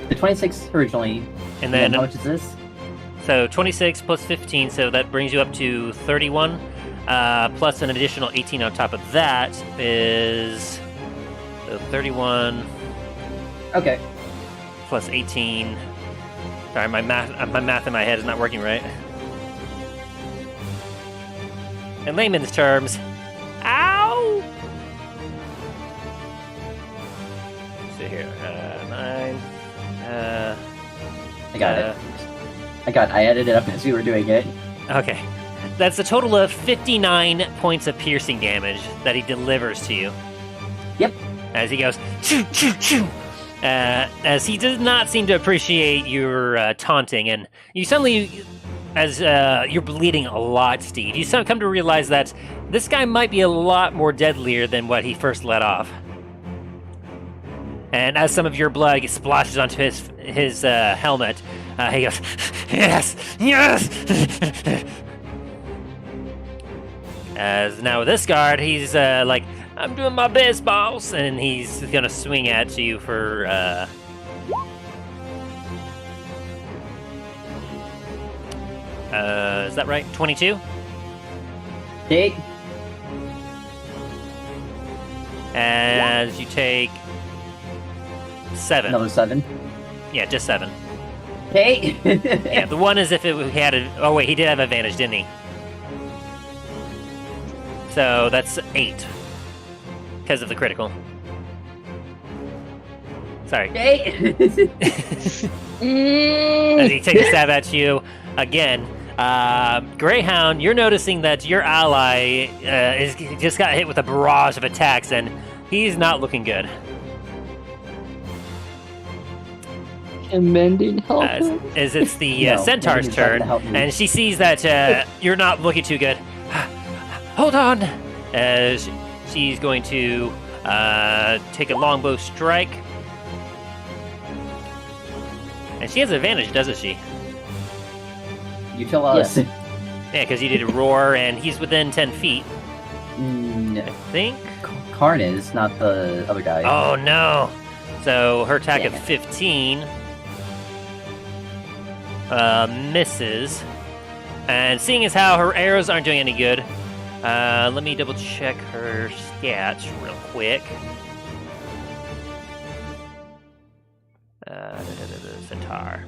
The 26 originally. And then how much is this? So 26 plus 15, so that brings you up to 31. Plus an additional 18 on top of that is so 31 Okay. plus 18. Sorry, my math in my head is not working right. In layman's terms, ow! So here, 9. I got it. I added it up as we were doing it. Okay. That's a total of 59 points of piercing damage that he delivers to you. Yep. As he goes, choo, choo, choo. As he does not seem to appreciate your taunting, and you suddenly, as you're bleeding a lot, Steve, you come to realize that this guy might be a lot more deadlier than what he first let off. And as some of your blood splashes onto his helmet, he goes, yes, yes! As now with this guard, he's like, I'm doing my best, boss, and he's gonna swing at you for is that right? 22? Okay. As you take 7. Another 7. Yeah, just 7. Okay. Yeah, the one is if it had oh wait, he did have advantage, didn't he? So that's 8. Because of the critical. Sorry. Okay. As he takes a stab at you again. Greyhound, you're noticing that your ally is just got hit with a barrage of attacks, and he's not looking good. And Mending help him? As it's the No, centaur's Mending's not turn, gonna help me. and she sees that you're not looking too good. Hold on! As she's going to take a longbow strike. And she has advantage, doesn't she? You tell us. Yes. Yeah, because you did a roar, and he's within 10 feet, No. I think. Karn is, not the other guy. Oh no! So her attack Damn of it. 15 misses. And seeing as how her arrows aren't doing any good, let me double check her stats real quick. Centaur.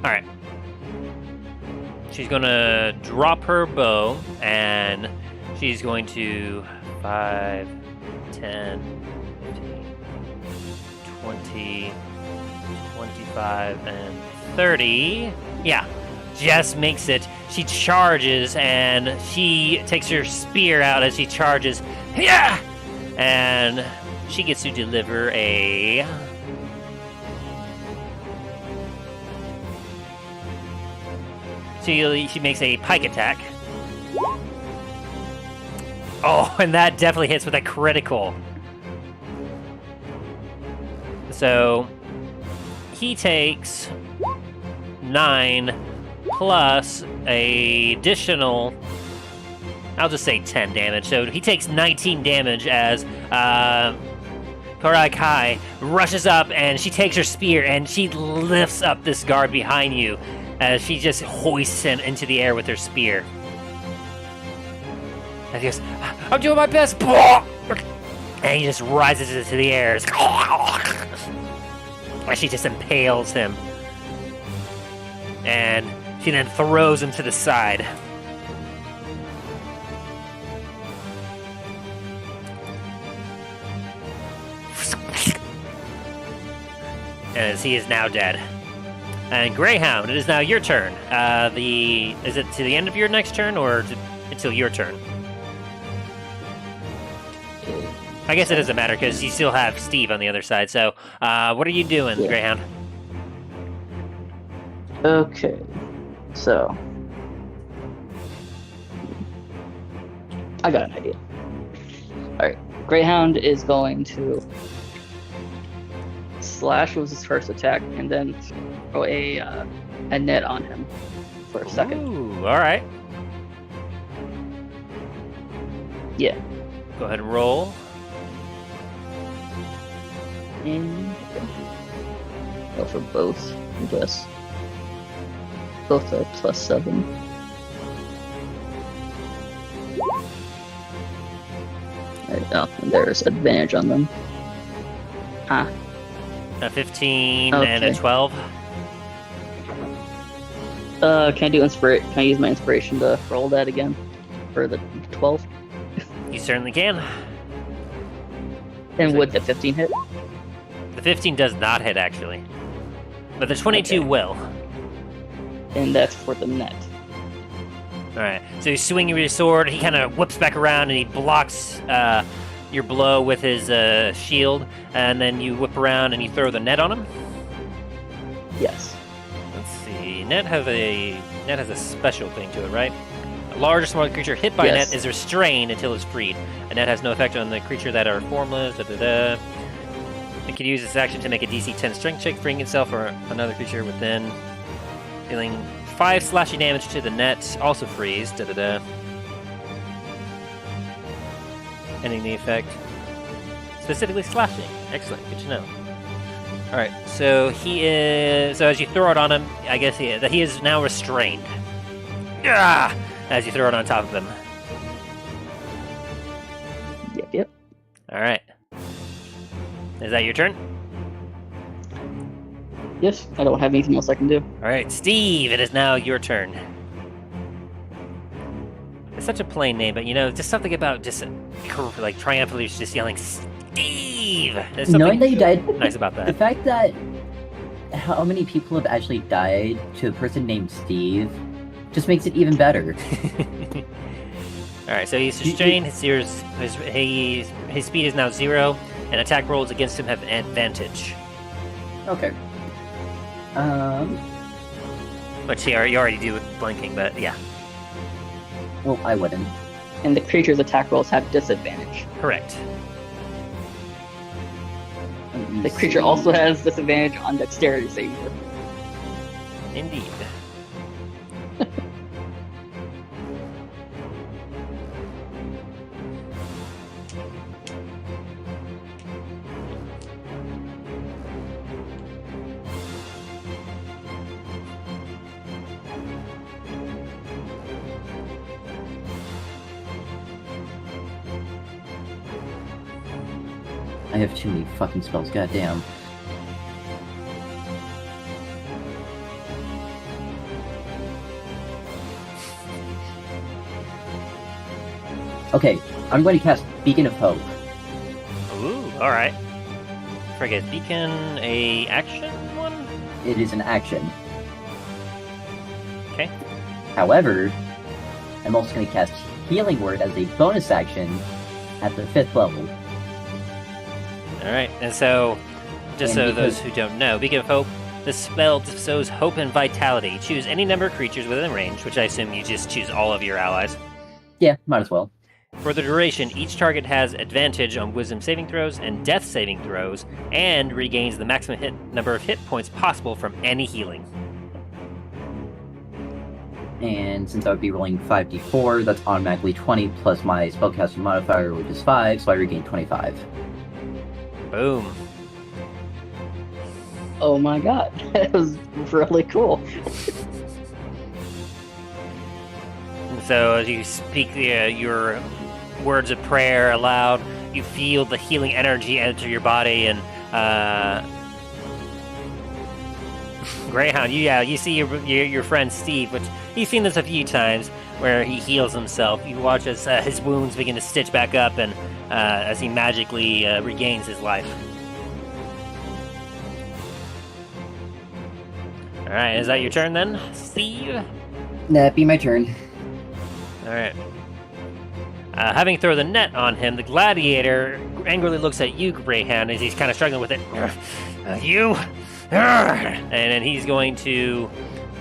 Alright. She's gonna drop her bow, and she's going to 5, 10, 15, 20, 25, and 30. Yeah, just makes it. She charges, and she takes her spear out as she charges. Yeah! And she gets to deliver a... She makes a pike attack. Oh, and that definitely hits with a critical. So he takes 9 plus a additional, I'll just say 10 damage. So he takes 19 damage as Korai Kai rushes up, and she takes her spear and she lifts up this guard behind you as she just hoists him into the air with her spear. And he goes, I'm doing my best! And he just rises into the air. And she just impales him. And she then throws him to the side. And he is now dead. And Greyhound, it is now your turn. Is it to the end of your next turn, or until your turn? I guess it doesn't matter, because you still have Steve on the other side. So, what are you doing, Yeah. Greyhound? Okay, so I got an idea. Alright, Greyhound is going to slash with his first attack and then throw a net on him for a second. Ooh, alright. Yeah. Go ahead and roll. And go for both, I guess. Both are +7. Oh, and there's advantage on them. Ah. A 15 and a Okay. 12. Can I do Can I use my inspiration to roll that again for the 12? You certainly can. And would the 15 hit? The 15 does not hit, actually. But the 22 Okay. will. And that's for the net. Alright, so you swing your sword, he kind of whips back around and he blocks your blow with his shield, and then you whip around and you throw the net on him? Yes. Let's see, net has a special thing to it, right? A large or smaller creature hit by a Yes. net is restrained until it's freed. A net has no effect on the creature that are formless, It can use its action to make a DC 10 strength check, freeing itself or another creature within, dealing 5 slashing damage to the net, also freeze, Ending the effect. Specifically slashing. Excellent, good to know. Alright, so as you throw it on him, I guess he is now restrained. Ah! As you throw it on top of him. Yep. Alright. Is that your turn? Yes, I don't have anything else I can do. Alright, Steve, it is now your turn. It's such a plain name, but just something about just like triumphantly just yelling Steve. There's Knowing something that you died, nice about the that. fact that how many people have actually died to a person named Steve just makes it even better. Alright, so he's restrained, his speed is now 0, and attack rolls against him have advantage. Okay. Which you already do with blinking, but yeah. Well, I wouldn't. And the creature's attack rolls have disadvantage. Correct. The creature also has disadvantage on dexterity saving throw. Indeed. I have too many fucking spells, goddamn. Okay, I'm going to cast Beacon of Hope. Ooh, alright. Forget Beacon, a action one? It is an action. Okay. However, I'm also going to cast Healing Word as a bonus action at the 5th level. Alright, and so, just And so those who don't know, Beacon of Hope, the spell bestows hope and vitality. Choose any number of creatures within range, which I assume you just choose all of your allies. Yeah, might as well. For the duration, each target has advantage on wisdom saving throws and death saving throws, and regains the maximum number of hit points possible from any healing. And since I would be rolling 5d4, that's automatically 20 plus my spellcasting modifier, which is 5, so I regain 25. Boom. Oh my god, that was really cool. And so as you speak your words of prayer aloud, you feel the healing energy enter your body, and Greyhound, you see your friend Steve, which he's seen this a few times, where he heals himself. You watch as his wounds begin to stitch back up, and as he magically regains his life. Alright, is that your turn then, Steve? That'd be my turn. Alright. Having thrown the net on him, the gladiator angrily looks at you, Greyhound, as he's kind of struggling with it. You? And then he's going to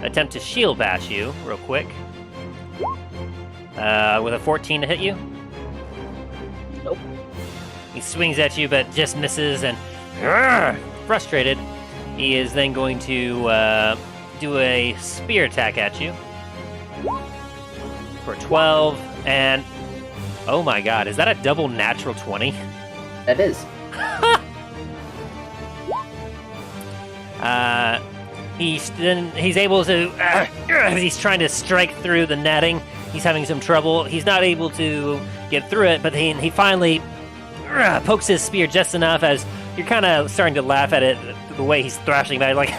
attempt to shield bash you real quick. With a 14 to hit you. Nope. He swings at you, but just misses, and frustrated, he is then going to do a spear attack at you for 12, and oh my god, is that a double natural 20? That is. He's able to, as he's trying to strike through the netting, he's having some trouble. He's not able to get through it, but he finally pokes his spear just enough as you're kind of starting to laugh at it, the way he's thrashing back, like,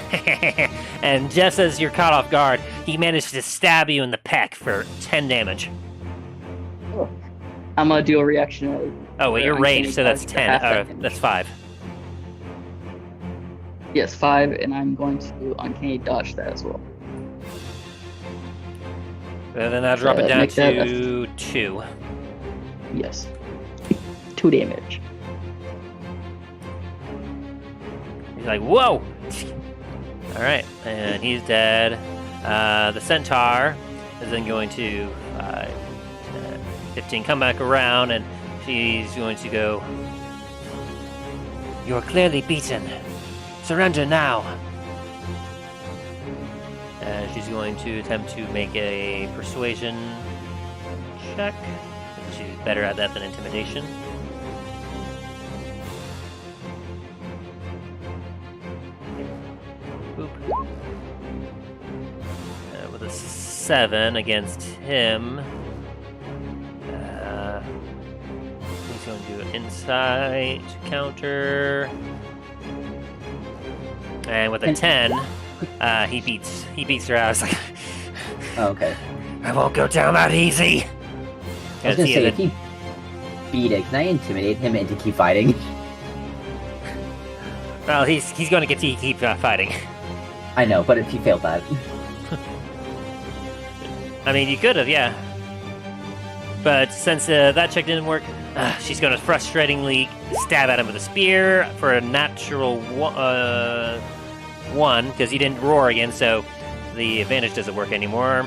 and just as you're caught off guard, he managed to stab you in the pec for 10 damage. Oh. I'm gonna do a reaction. Oh, wait, you're raged, so that's 10. That's 5. Yes, 5, and I'm going to uncanny dodge that as well. And then I'll drop it down make that to 2. Yes. 2 damage. He's like, whoa! Alright, and he's dead. The centaur is then going to 15 come back around, and she's going to go, "You're clearly beaten. Surrender now." And she's going to attempt to make a persuasion check. She's better at that than intimidation. Boop. With a 7 against him. He's going to do an insight counter. And with a 10, he beats her out. It's like, Oh, okay. I won't go down that easy. I was gonna say, if he beat it, can I intimidate him into keep fighting? Well, he's going to get to keep fighting. I know, but if he failed that. I mean, you could have, yeah. But since that check didn't work, she's going to frustratingly stab at him with a spear for a natural 1, because he didn't roar again, so the advantage doesn't work anymore.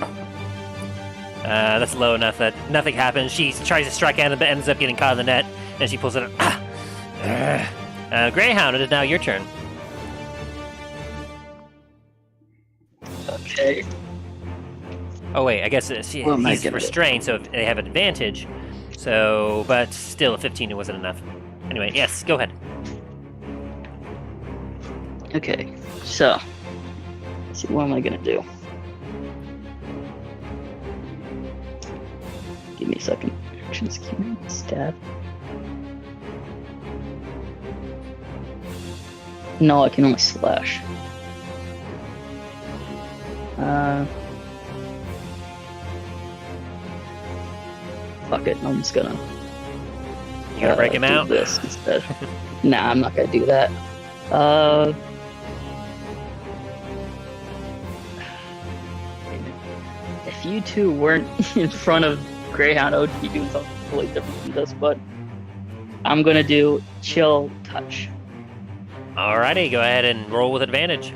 That's low enough that nothing happens. She tries to strike at him, but ends up getting caught in the net, and she pulls it up. Greyhound, it is now your turn. Okay. Oh wait, I guess What am I he's gonna do? restrained, so they have an advantage. So, but still, a 15 wasn't enough. Anyway, yes, go ahead. Okay. So, let's see, what am I gonna do? Give me a second. Actions, key, stab. No, I can only slash. Fuck it, I'm just gonna. You gonna break him do out? This instead. Nah, I'm not gonna do that. If you two weren't in front of Greyhound, I would be doing something totally different from this, but I'm gonna do chill touch. Alrighty, go ahead and roll with advantage.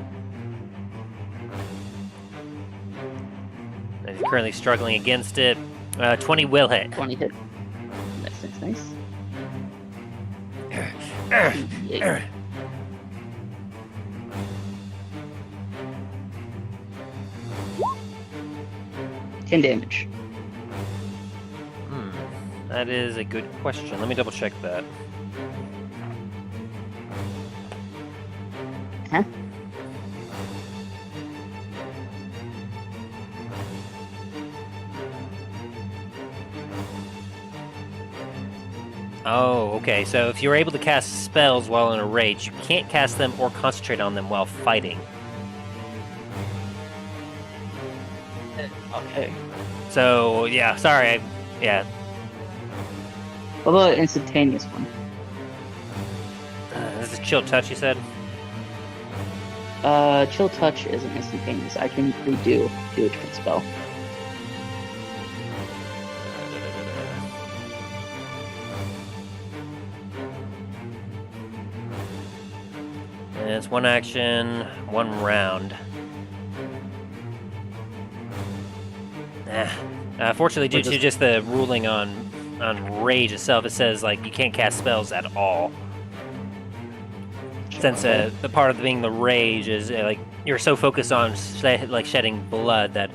He's currently struggling against it. 20 will hit. 20 hit. Nice. Yeah. 10 damage. That is a good question. Let me double check that. Huh? Oh, okay. So if you're able to cast spells while in a rage, you can't cast them or concentrate on them while fighting. Okay. So, yeah, sorry. Yeah. What about an instantaneous one? This is chill touch, you said? Chill touch isn't instantaneous. I can do a different spell. And it's one action, one round. Fortunately, due to just the ruling on rage itself, it says like you can't cast spells at all. Since the part of being the rage is like you're so focused on shedding blood that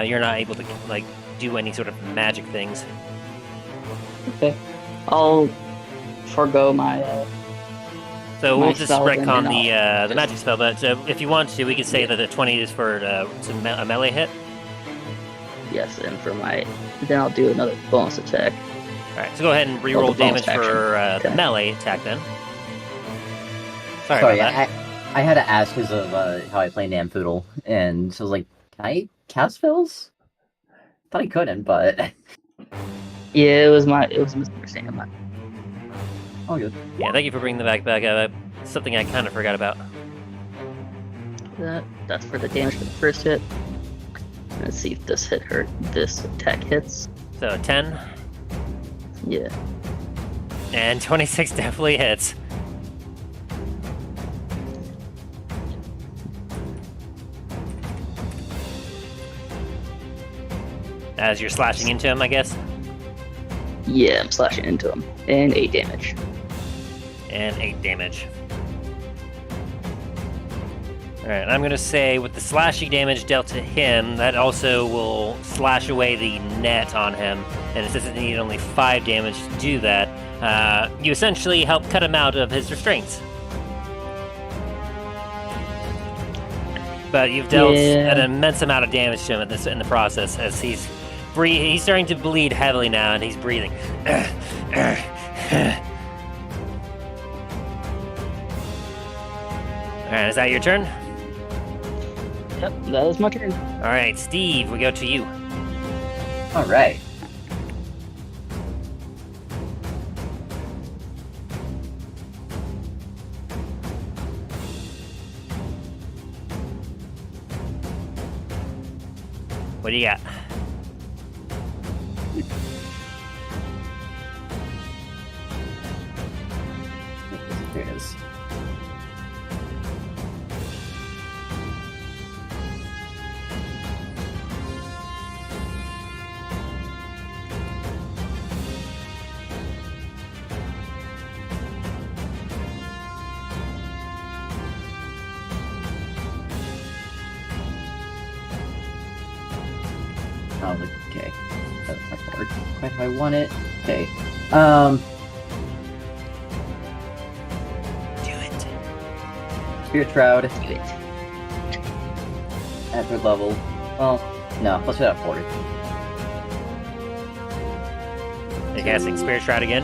you're not able to like do any sort of magic things. Okay. I'll forego my. So my we'll just spell, wreck on and the then the magic spell. But if you want to, we could say that the 20 is for a melee hit. Yes, and for my. Then I'll do another bonus attack. All right, so go ahead and reroll the bonus damage for action. the Okay. melee attack then. Sorry Sorry, about that. I had to ask because of how I play Namfoodle, and so I was like, can I cast spells? Thought I couldn't, but Yeah, it was a misunderstanding of mine. oh good. Yeah, thank you for bringing the back up. Something I kind of forgot about. That's for the damage for the first hit. Let's see if this this attack hits. So 10 Yeah. and 26 definitely hits. As you're slashing into him, I guess. Yeah, I'm slashing into him. And 8 damage. And 8 damage. Alright, I'm gonna say with the slashing damage dealt to him, that also will slash away the net on him. And it says it needed only 5 damage to do that. You essentially help cut him out of his restraints. But you've dealt an immense amount of damage to him in the process, as he's starting to bleed heavily now, and he's breathing. Alright, is that your turn? Yep, that is my turn. Alright, Steve, we go to you. All right. What do you got? There it is. Okay. That's not gonna work quite how I want it. Okay. Do it. Spirit Shroud Do it. at 3rd level. Well, no, let's do that 4th. You're casting Spirit Shroud again.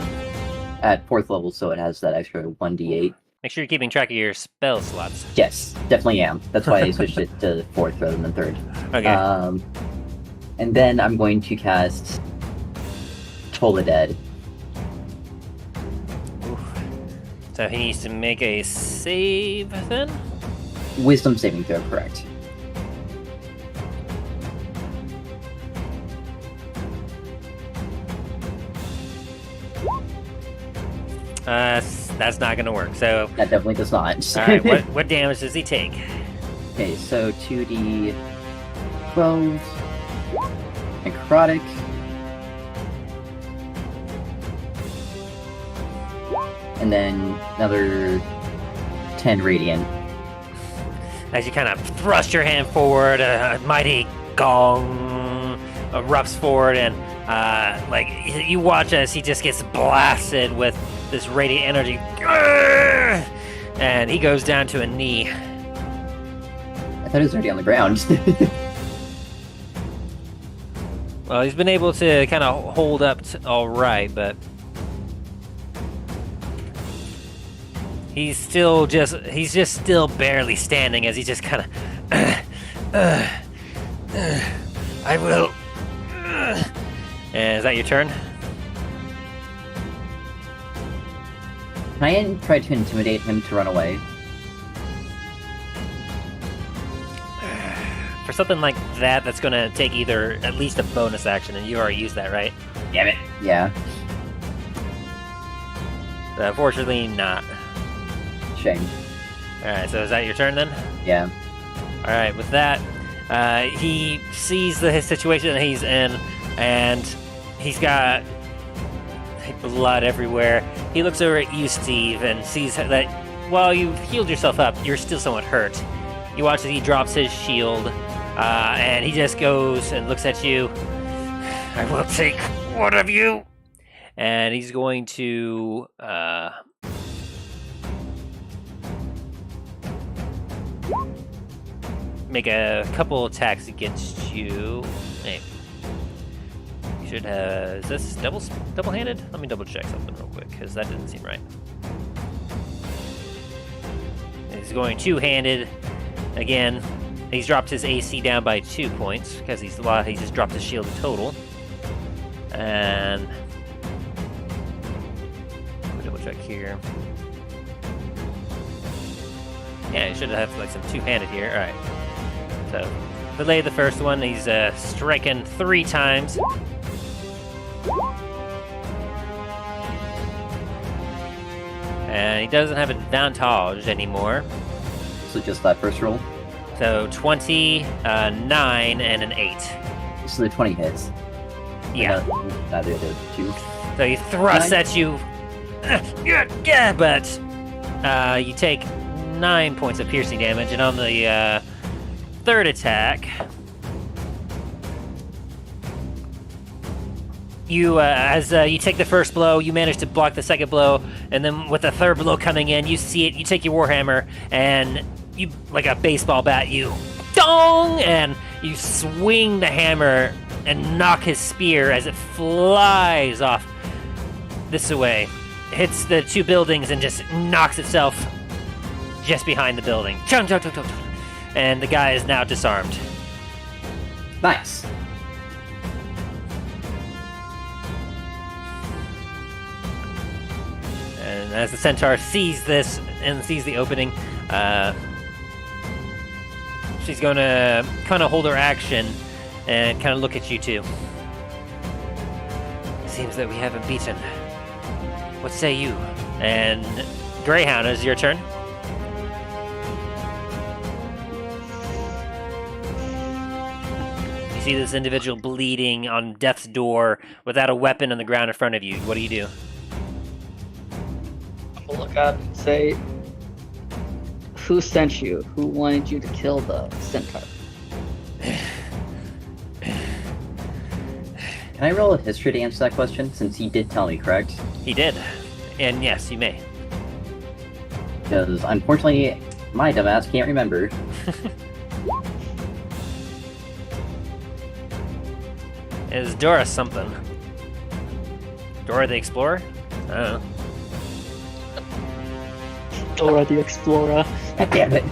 At 4th level, so it has that extra 1d8. Make sure you're keeping track of your spell slots. Yes, definitely am. That's why I switched it to 4th rather than 3rd. Okay. And then I'm going to cast Toll Dead. Oof. So he needs to make a save then? Wisdom saving throw, correct. That's not gonna work. So, That definitely does not. alright, what damage does he take? Okay, so 2d 12 necrotic. And then another 10 radiant. As you kind of thrust your hand forward, a mighty gong erupts forward, and like you watch as he just gets blasted with this radiant energy, and he goes down to a knee. I thought he was already on the ground. Well, he's been able to kind of hold up all right, but he's just still barely standing as he just kind of I will. And is that your turn? Can I try to intimidate him to run away? For something like that, that's going to take either at least a bonus action, and you already used that, right? Damn it. Yeah, Unfortunately, not. shame. Alright, so is that your turn then? Yeah. Alright, with that, he sees his situation that he's in, and he's got blood everywhere. He looks over at you, Steve, and sees that while you've healed yourself up, you're still somewhat hurt. You watch as he drops his shield, and he just goes and looks at you. I will take one of you! And he's going to, make a couple attacks against you. Hey. You should have... Is this double-handed? Let me double-check something real quick, because that didn't seem right. He's going two-handed. Again, he's dropped his AC down by 2 points, because he just dropped his shield in total. And... Let me double-check here. Yeah, he should have like some two-handed here. Alright. So, delay the first one. He's striking 3 times. And he doesn't have advantage anymore. So just that first roll. So 20, 9, and an 8. So the 20 hits. Yeah. Neither of the two. So he thrusts at you. Yeah, but you take 9 points of piercing damage, and on the third attack, you as you take the first blow, you manage to block the second blow, and then with the third blow coming in, you see it. You take your warhammer, and you, like a baseball bat, you dong, and you swing the hammer and knock his spear as it flies off this way, hits the 2 buildings, and just knocks itself just behind the building. Chung, chung, chung, chung, chung. And the guy is now disarmed. Nice. And as the centaur sees this and sees the opening, she's going to kind of hold her action and kind of look at you two. Seems that we haven't beaten. What say you? And Greyhound, is your turn. You see this individual bleeding on death's door without a weapon on the ground in front of you. What do you do? I'll look up and say, who sent you? Who wanted you to kill the centaur? Can I roll a history to answer that question, since he did tell me, correct? He did. And yes, you may. Because, unfortunately, my dumbass can't remember. Is Dora something? Dora the Explorer? I don't know. Dora the Explorer. God damn it.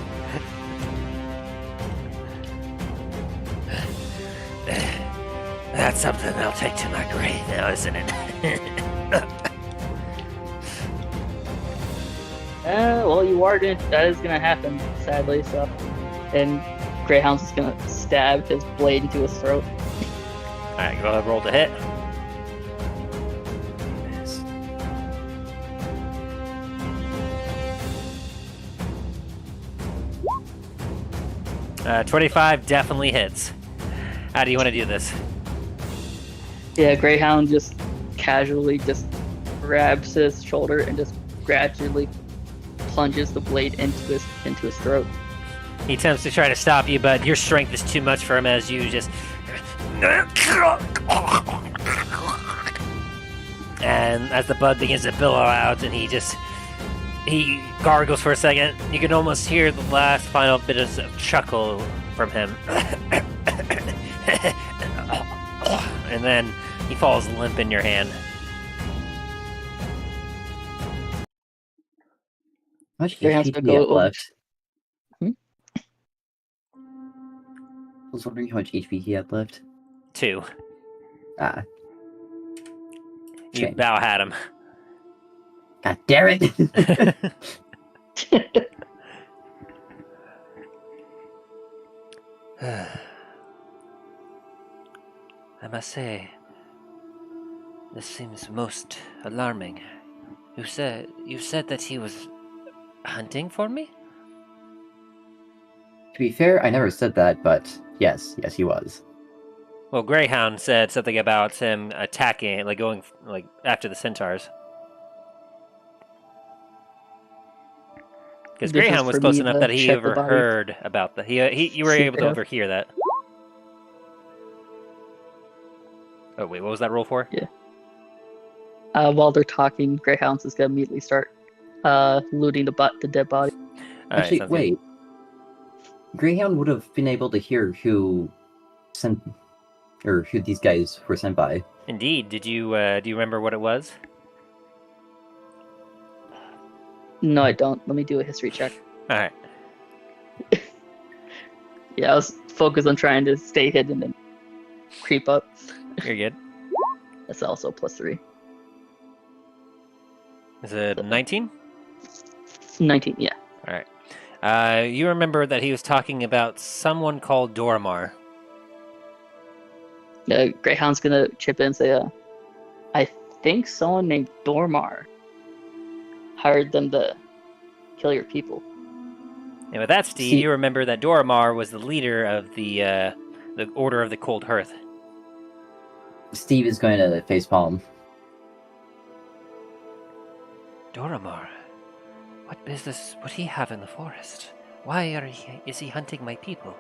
That's something I'll take to my grave now, isn't it? Well, you are gonna. That is gonna happen, sadly. So, and Greyhound's just gonna stab his blade into his throat. All right, go ahead, roll to hit. 25 definitely hits. How do you want to do this? Yeah, Greyhound just casually just grabs his shoulder and just gradually plunges the blade into his throat. He attempts to try to stop you, but your strength is too much for him as you just... And as the blood begins to billow out and he gargles for a second, you can almost hear the last final bit of chuckle from him. And then he falls limp in your hand. How much Greyhound's HP gonna do you have go- left? Hmm? I was wondering how much HP he had left. 2. Ah. You Shame. bow at him. God damn it! I must say, this seems most alarming. You said that he was hunting for me? To be fair, I never said that, but yes, he was. Well, Greyhound said something about him attacking, like going like after the centaurs. Because This is Greyhound was for close me enough to that he check the body. overheard about that. You were able to Yeah. overhear that. Oh wait, what was that roll for? While they're talking, Greyhound's is gonna immediately start looting the dead body. All right, Actually, sounds wait. Greyhound would have been able to hear who sent, or who these guys were sent by. good. Indeed. Did you do you remember what it was? No, I don't. Let me do a history check. All right. Yeah, I was focused on trying to stay hidden and creep up. You're good. That's also +3. Is it 19? 19, yeah. All right. You remember that he was talking about someone called Dorromar. Greyhound's gonna chip in and say, I think someone named Dorromar hired them to kill your people. And with that, Steve, See- you remember that Dorromar was the leader of the Order of the Cold Hearth. Steve is going to facepalm. Dorromar? What business would he have in the forest? Why is he hunting my people?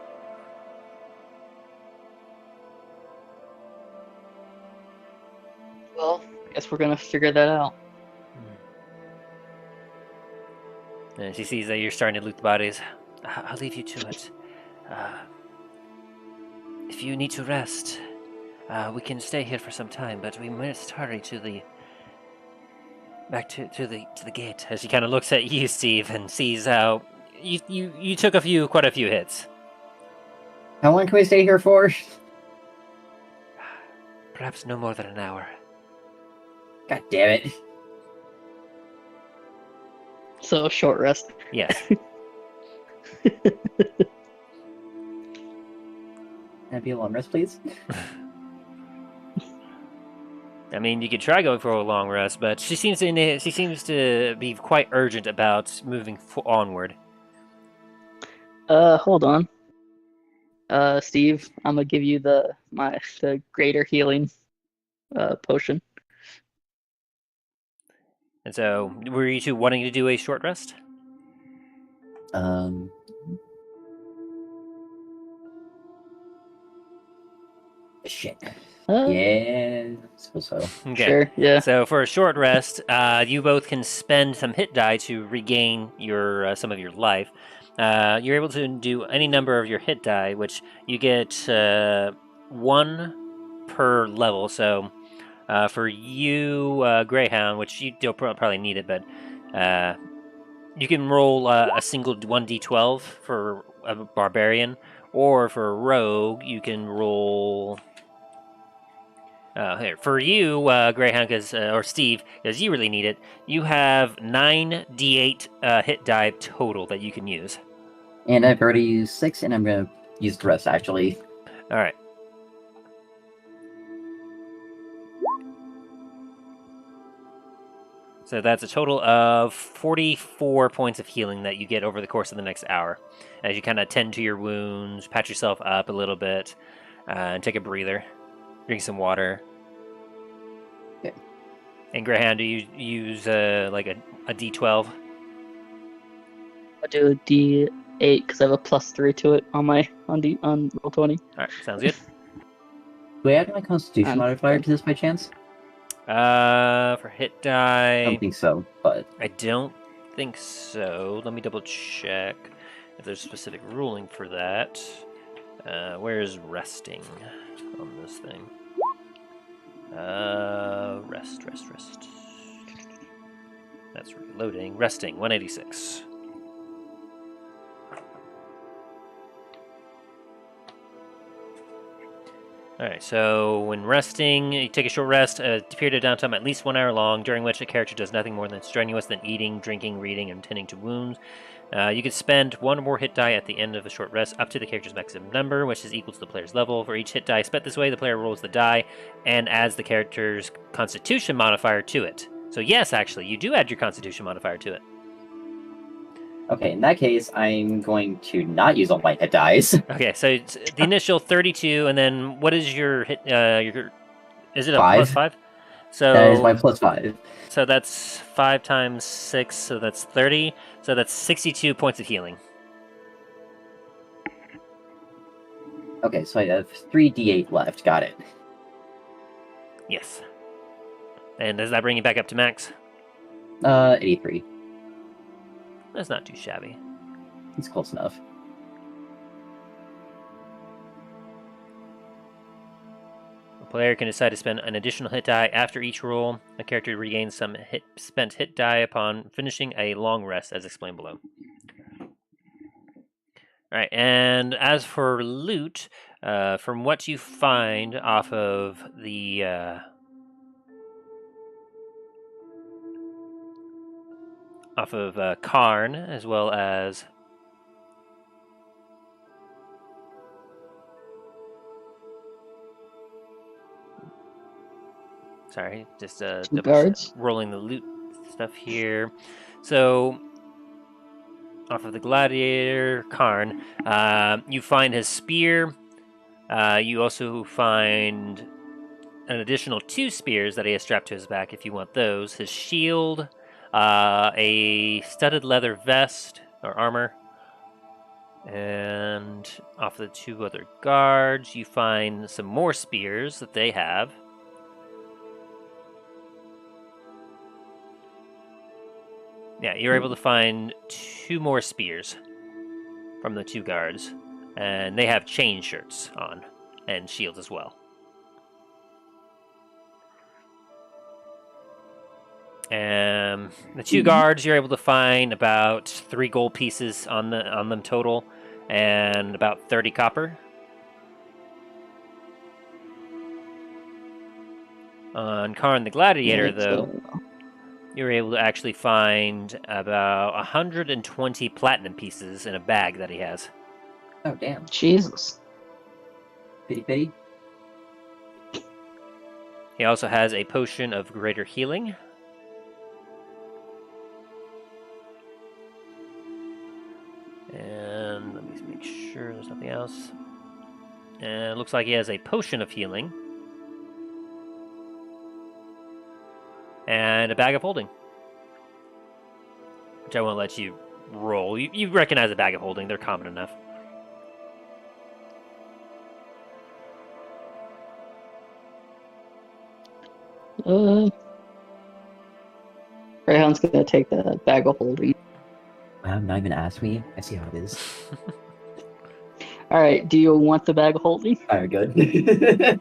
Well, I guess we're gonna figure that out. And she sees that you're starting to loot the bodies. I'll leave you to it. If you need to rest, we can stay here for some time, but we must hurry to the back to the gate. As she kind of looks at you, Steve, and sees how you took quite a few hits. How long can we stay here for? Perhaps no more than an hour. God damn it. So, short rest. Yes. Can I be a long rest, please? I mean, you could try going for a long rest, but she seems to be quite urgent about moving onward. Hold on. Steve, I'm gonna give you the greater healing potion. And so, were you two wanting to do a short rest? Shit. Yeah, I suppose so. Okay. Sure, yeah. So for a short rest, you both can spend some hit die to regain your some of your life. You're able to do any number of your hit die, which you get 1 per level. So for you, Greyhound, which you don't probably need it, but you can roll a single 1d12 for a barbarian, or for a rogue, you can roll. Here for you, Greyhound, or Steve, because you really need it. You have 9d8 hit die total that you can use. And I've already used 6, and I'm gonna use the rest actually. All right. So that's a total of 44 points of healing that you get over the course of the next hour, as you kind of tend to your wounds, patch yourself up a little bit, and take a breather, drink some water. Okay. And Greyhound, do you use like a D12? I'll do a D8 because I have a +3 to it on roll 20. All right, sounds good. Do I add my Constitution modifier to this by chance? For hit die, I don't think so, but I don't think so. Let me double check if there's specific ruling for that. Where is resting on this thing? Rest. That's reloading. Resting, 186. Alright, so when resting, you take a short rest, a period of downtime at least 1 hour long, during which a character does nothing more than strenuous than eating, drinking, reading, and tending to wounds. You can spend 1 or more hit die at the end of a short rest, up to the character's maximum number, which is equal to the player's level. For each hit die spent this way, the player rolls the die and adds the character's Constitution modifier to it. So yes, actually, you do add your Constitution modifier to it. okay, in that case, I'm going to not use all my hit dice. Okay, so it's the initial 32, and then what is your hit? Is it a 5. +5? So That is my +5. So that's 5 times 6, so that's 30. So that's 62 points of healing. Okay, so I have 3d8 left. Got it. Yes. And does that bring you back up to max? 83. That's not too shabby. It's close enough. A player can decide to spend an additional hit die after each roll. A character regains some spent hit die upon finishing a long rest, as explained below. Alright, and as for loot, from what you find off of the Karn, as well as sorry, just guards. rolling the loot stuff here. So off of the gladiator Karn, you find his spear. You also find an additional 2 spears that he has strapped to his back if you want those. His shield, a studded leather vest or armor, and off the 2 other guards, you find some more spears that they have. Yeah, you're able to find 2 more spears from the 2 guards, and they have chain shirts on and shields as well. And the 2 guards, you're able to find about 3 gold pieces on them total, and about 30 copper. On Karn the Gladiator, though, you're able to actually find about 120 platinum pieces in a bag that he has. Oh, damn. Jesus. Pity. He also has a potion of greater healing. And let me make sure there's nothing else. And it looks like he has a potion of healing. And a bag of holding. Which I won't let you roll. You recognize a bag of holding. They're common enough. Greyhound's gonna take the bag of holding. Not even ask me. I see how it is. All right, do you want the bag of holding? Alright, good.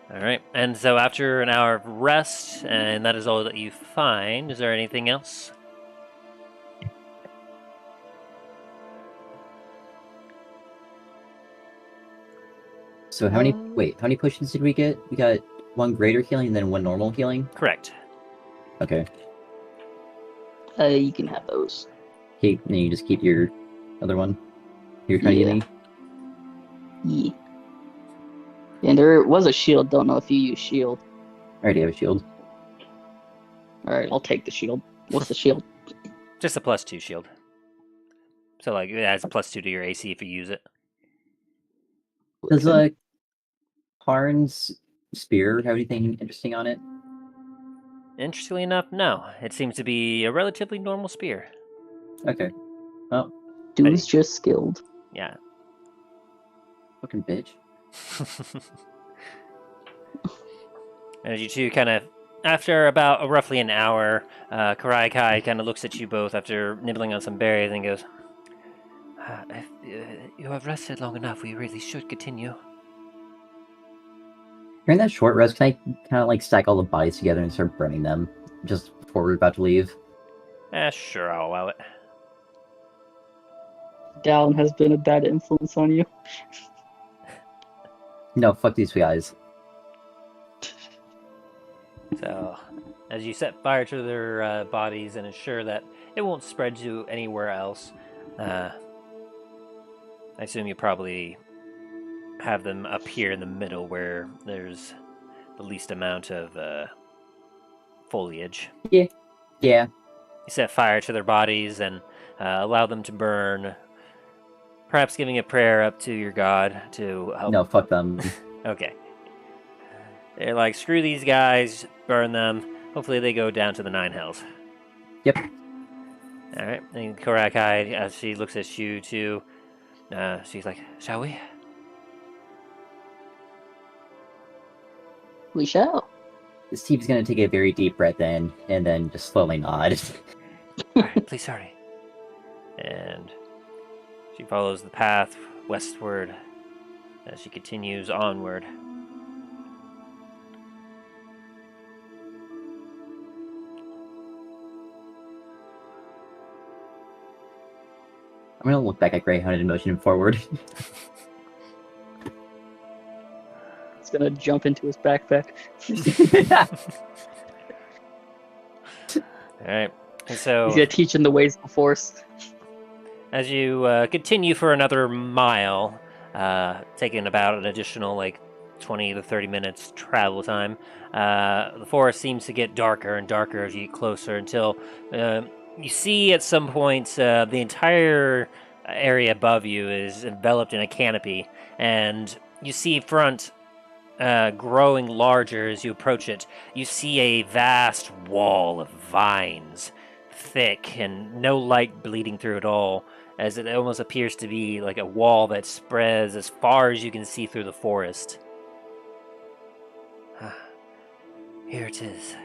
Alright, and so after an hour of rest, and that is all that you find, is there anything else? So how many potions did we get? We got one greater healing and then one normal healing? Correct. Okay. You can have those. And you just keep your other one? You're trying to get me? Yeah. And there was a shield. Don't know if you use shield. I already have a shield. All right, I'll take the shield. What's the shield? Just a +2 shield. So, like, it adds a +2 to your AC if you use it. Does Karn's spear have anything interesting on it? Interestingly enough, no. It seems to be a relatively normal spear. Okay. Well, Dude's just skilled. Yeah. fucking bitch. As you two kind of, after about roughly an hour, Karai Kai kind of looks at you both after nibbling on some berries and goes, if you have rested long enough, we really should continue. During that short rest, can I kind of like stack all the bodies together and start burning them just before we're about to leave? Sure, I'll allow it. Dallin has been a bad influence on you. No, fuck these guys. So, as you set fire to their bodies and ensure that it won't spread to anywhere else, I assume you probably have them up here in the middle where there's the least amount of foliage. Yeah. You set fire to their bodies and allow them to burn, perhaps giving a prayer up to your god to help. No, fuck them. Okay. They're like, screw these guys, burn them. Hopefully they go down to the 9 hells. Yep. Alright, and Korakai, as she looks at you too, she's like, shall we? We shall. Steve's gonna take a very deep breath in, and then just slowly nod. Alright, please hurry. And she follows the path westward as she continues onward. I'm gonna look back at Greyhound and motion him forward. It's gonna jump into his backpack. Alright, and so He's gonna teach him the ways of the Force. as you continue for another mile, taking about an additional like 20 to 30 minutes travel time, the forest seems to get darker and darker as you get closer until you see at some point the entire area above you is enveloped in a canopy, and you see front growing larger as you approach it. You see a vast wall of vines, thick and no light bleeding through at all, as it almost appears to be like a wall that spreads as far as you can see through the forest. Here it is.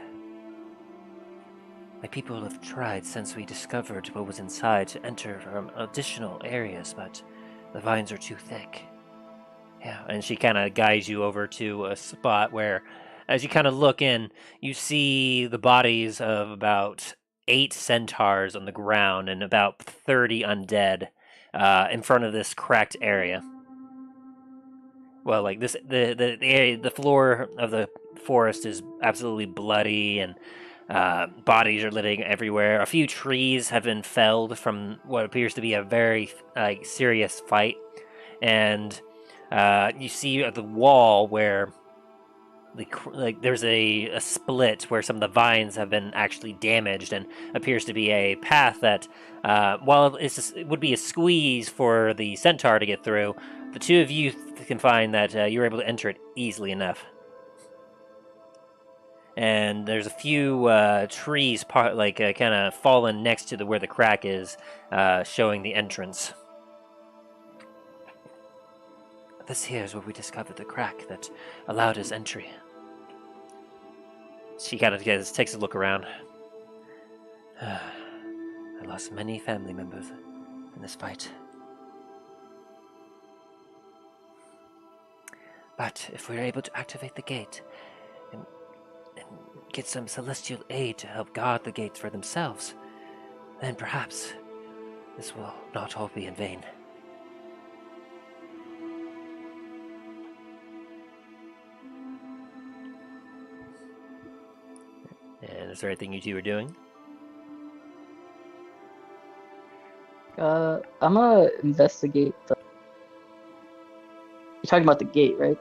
My people have tried since we discovered what was inside to enter from additional areas, but the vines are too thick. Yeah, and she kind of guides you over to a spot where, as you kind of look in, you see the bodies of about 8 centaurs on the ground and about 30 undead in front of this cracked area. Well, like this, the area, the floor of the forest is absolutely bloody, and bodies are littered everywhere. A few trees have been felled from what appears to be a very serious fight, and you see at the wall where there's a split where some of the vines have been actually damaged, and appears to be a path that, while it would be a squeeze for the centaur to get through, the two of you can find that you're able to enter it easily enough. And there's a few trees kind of fallen next to where the crack is, showing the entrance. this here is where we discovered the crack that allowed his entry. She kind of takes a look around. I lost many family members in this fight. But if we're able to activate the gate and get some celestial aid to help guard the gates for themselves, then perhaps this will not all be in vain. And is there anything you two are doing? I'm gonna investigate the... You're talking about the gate, right?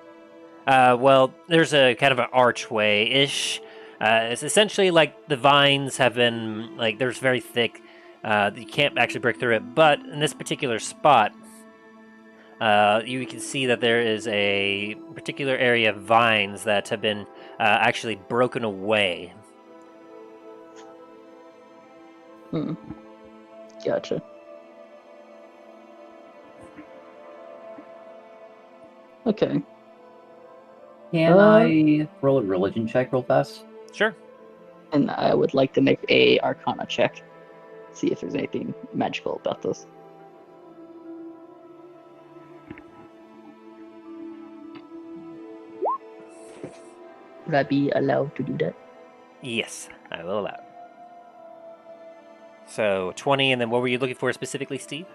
Well, there's a kind of an archway-ish. It's essentially like the vines have been, like, there's very thick. You can't actually break through it. But in this particular spot, you can see that there is a particular area of vines that have been actually broken away. Gotcha. Okay. Can I roll a religion check real fast? Sure. And I would like to make a Arcana check. See if there's anything magical about this. Would I be allowed to do that? Yes, I will allow. So 20, and then what were you looking for specifically, Steve?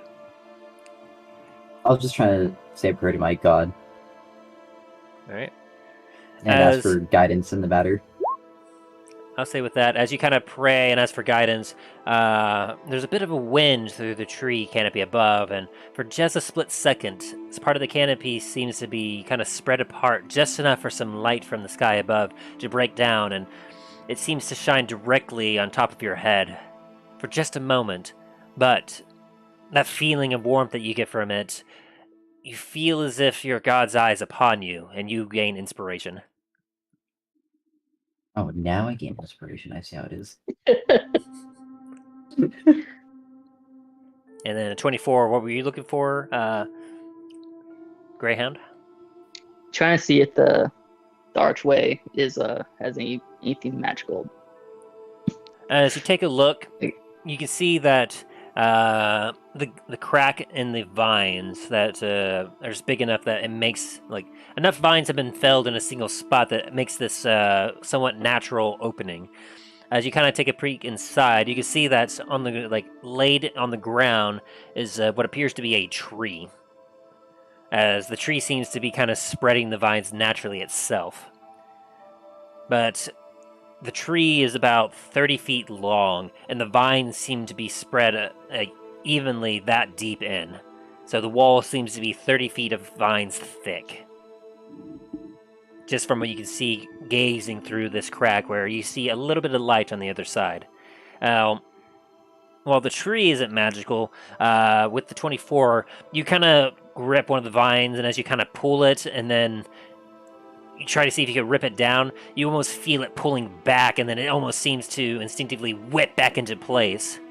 I was just trying to say a prayer to my god All right. and ask for guidance in the matter. I'll say with that, as you kind of pray and ask for guidance, there's a bit of a wind through the tree canopy above, and for just a split second, part of the canopy seems to be kind of spread apart, just enough for some light from the sky above to break down, and it seems to shine directly on top of your head for just a moment. But that feeling of warmth that you get from it, you feel as if your god's eye is upon you, and you gain inspiration. Oh, now I gain inspiration. I see how it is. And then a 24, what were you looking for, Greyhound? Trying to see if the archway is has anything magical. As you take a look, you can see that the crack in the vines that are just big enough that it makes, like, enough vines have been felled in a single spot that makes this somewhat natural opening. As you kind of take a peek inside, you can see that on the, like, laid on the ground is what appears to be a tree, as the tree seems to be kind of spreading the vines naturally itself. But the tree is about 30 feet long, and the vines seem to be spread evenly that deep in. So the wall seems to be 30 feet of vines thick. Just from what you can see gazing through this crack, where you see a little bit of light on the other side. While the tree isn't magical, with the 24, you kind of grip one of the vines, and as you kind of pull it, and then you try to see if you can rip it down, you almost feel it pulling back, and then it almost seems to instinctively whip back into place.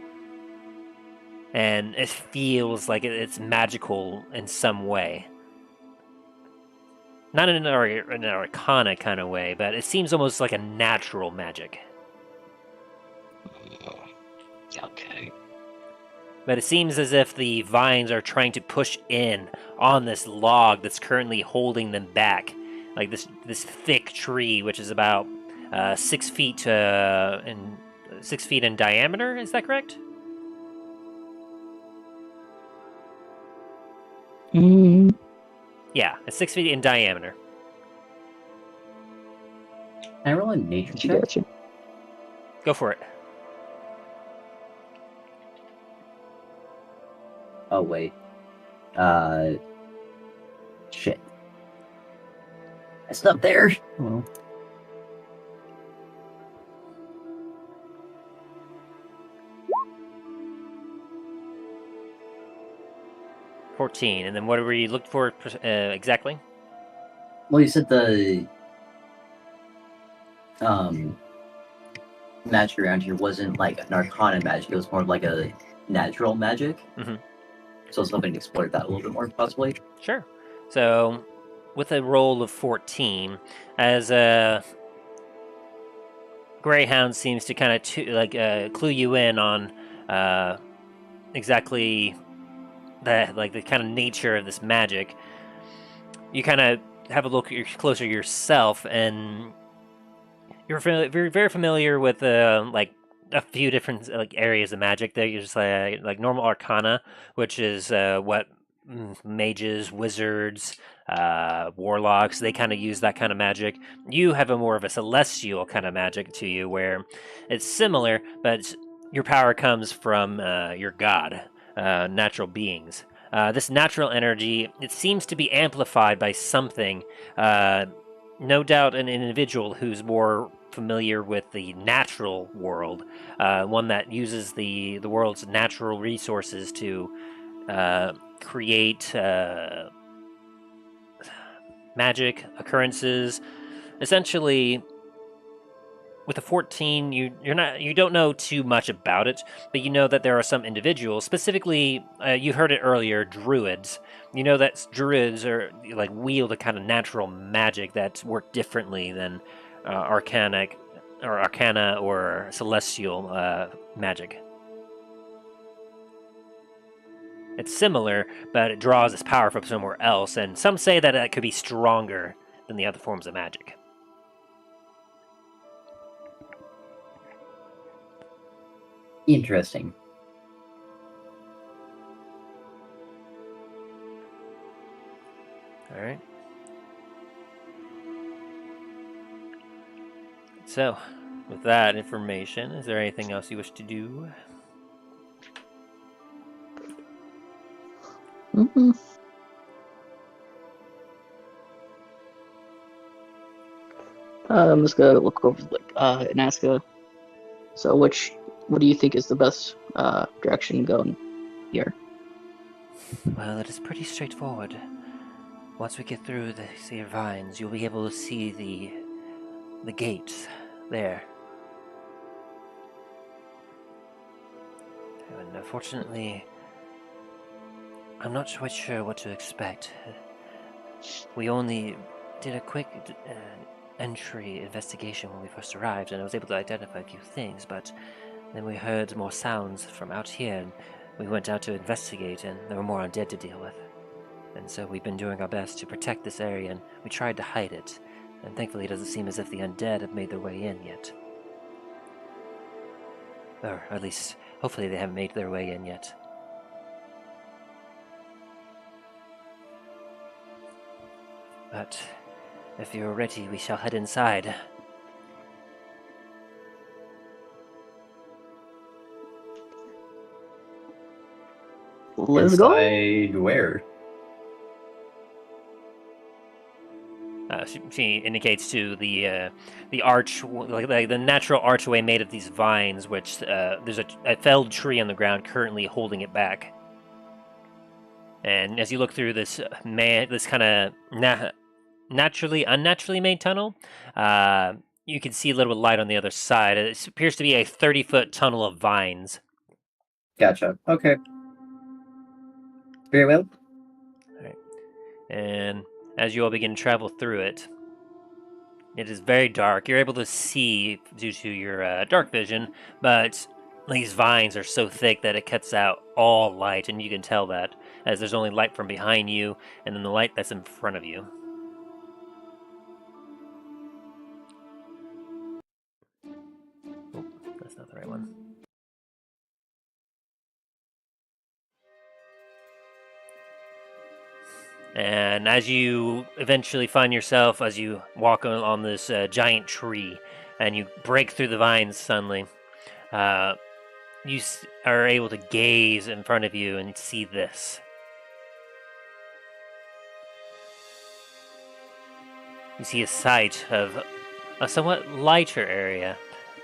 And it feels like it's magical in some way. Not in an arcana kind of way, but it seems almost like a natural magic. Okay. But it seems as if the vines are trying to push in on this log that's currently holding them back. Like this thick tree, which is about 6 feet in 6 feet in diameter. Is that correct? Yeah, it's 6 feet in diameter. Can I roll a nature check? Gotcha. Go for it. Oh, wait. Shit. It's not there. Well. $14, and then what were you looking for exactly? Well, you said the magic around here wasn't like an arcana magic; it was more of like a natural magic. Mm-hmm. So I was hoping to explore that a little bit more, possibly. Sure. So, with a roll of 14, as Greyhound seems to kind of clue you in on exactly the kind of nature of this magic. You kind of have a look closer yourself, and you're very, very familiar with a few different areas of magic. There's like normal arcana, which is what mages, wizards, warlocks, they kind of use that kind of magic. You have a more of a celestial kind of magic to you, where it's similar, but your power comes from your god, natural beings. This natural energy, it seems to be amplified by something. No doubt an individual who's more familiar with the natural world, one that uses the world's natural resources to create magic occurrences. Essentially, with a 14, you don't know too much about it, but you know that there are some individuals, specifically, you heard it earlier, druids. You know that druids are wield a kind of natural magic that work differently than arcana or celestial magic. It's similar, but it draws its power from somewhere else, and some say that it could be stronger than the other forms of magic. Interesting. All right. So, with that information, is there anything else you wish to do? Mm-hmm. I'm just gonna look over and ask so what do you think is the best direction to go in here? Well, it is pretty straightforward. Once we get through the sea of vines, you'll be able to see the gates there. And unfortunately, I'm not quite sure what to expect. We only did a quick entry investigation when we first arrived, and I was able to identify a few things, but then we heard more sounds from out here, and we went out to investigate, and there were more undead to deal with. And so we've been doing our best to protect this area, and we tried to hide it, and thankfully it doesn't seem as if the undead have made their way in yet. Or at least, hopefully they haven't made their way in yet. But if you're ready, we shall head inside. Let's go. Inside where? She indicates to the arch, like the natural archway made of these vines, which there's a felled tree on the ground currently holding it back. And as you look through this kind of unnaturally made tunnel, you can see a little bit of light on the other side. It appears to be a 30-foot tunnel of vines. Gotcha. Okay. Very well. All right. And as you all begin to travel through it, it is very dark. You're able to see due to your dark vision, but these vines are so thick that it cuts out all light, and you can tell that, as there's only light from behind you, and then the light that's in front of you. Oh, that's not the right one. And as you eventually find yourself, as you walk on this giant tree, and you break through the vines suddenly, you are able to gaze in front of you and see this. You see a sight of a somewhat lighter area,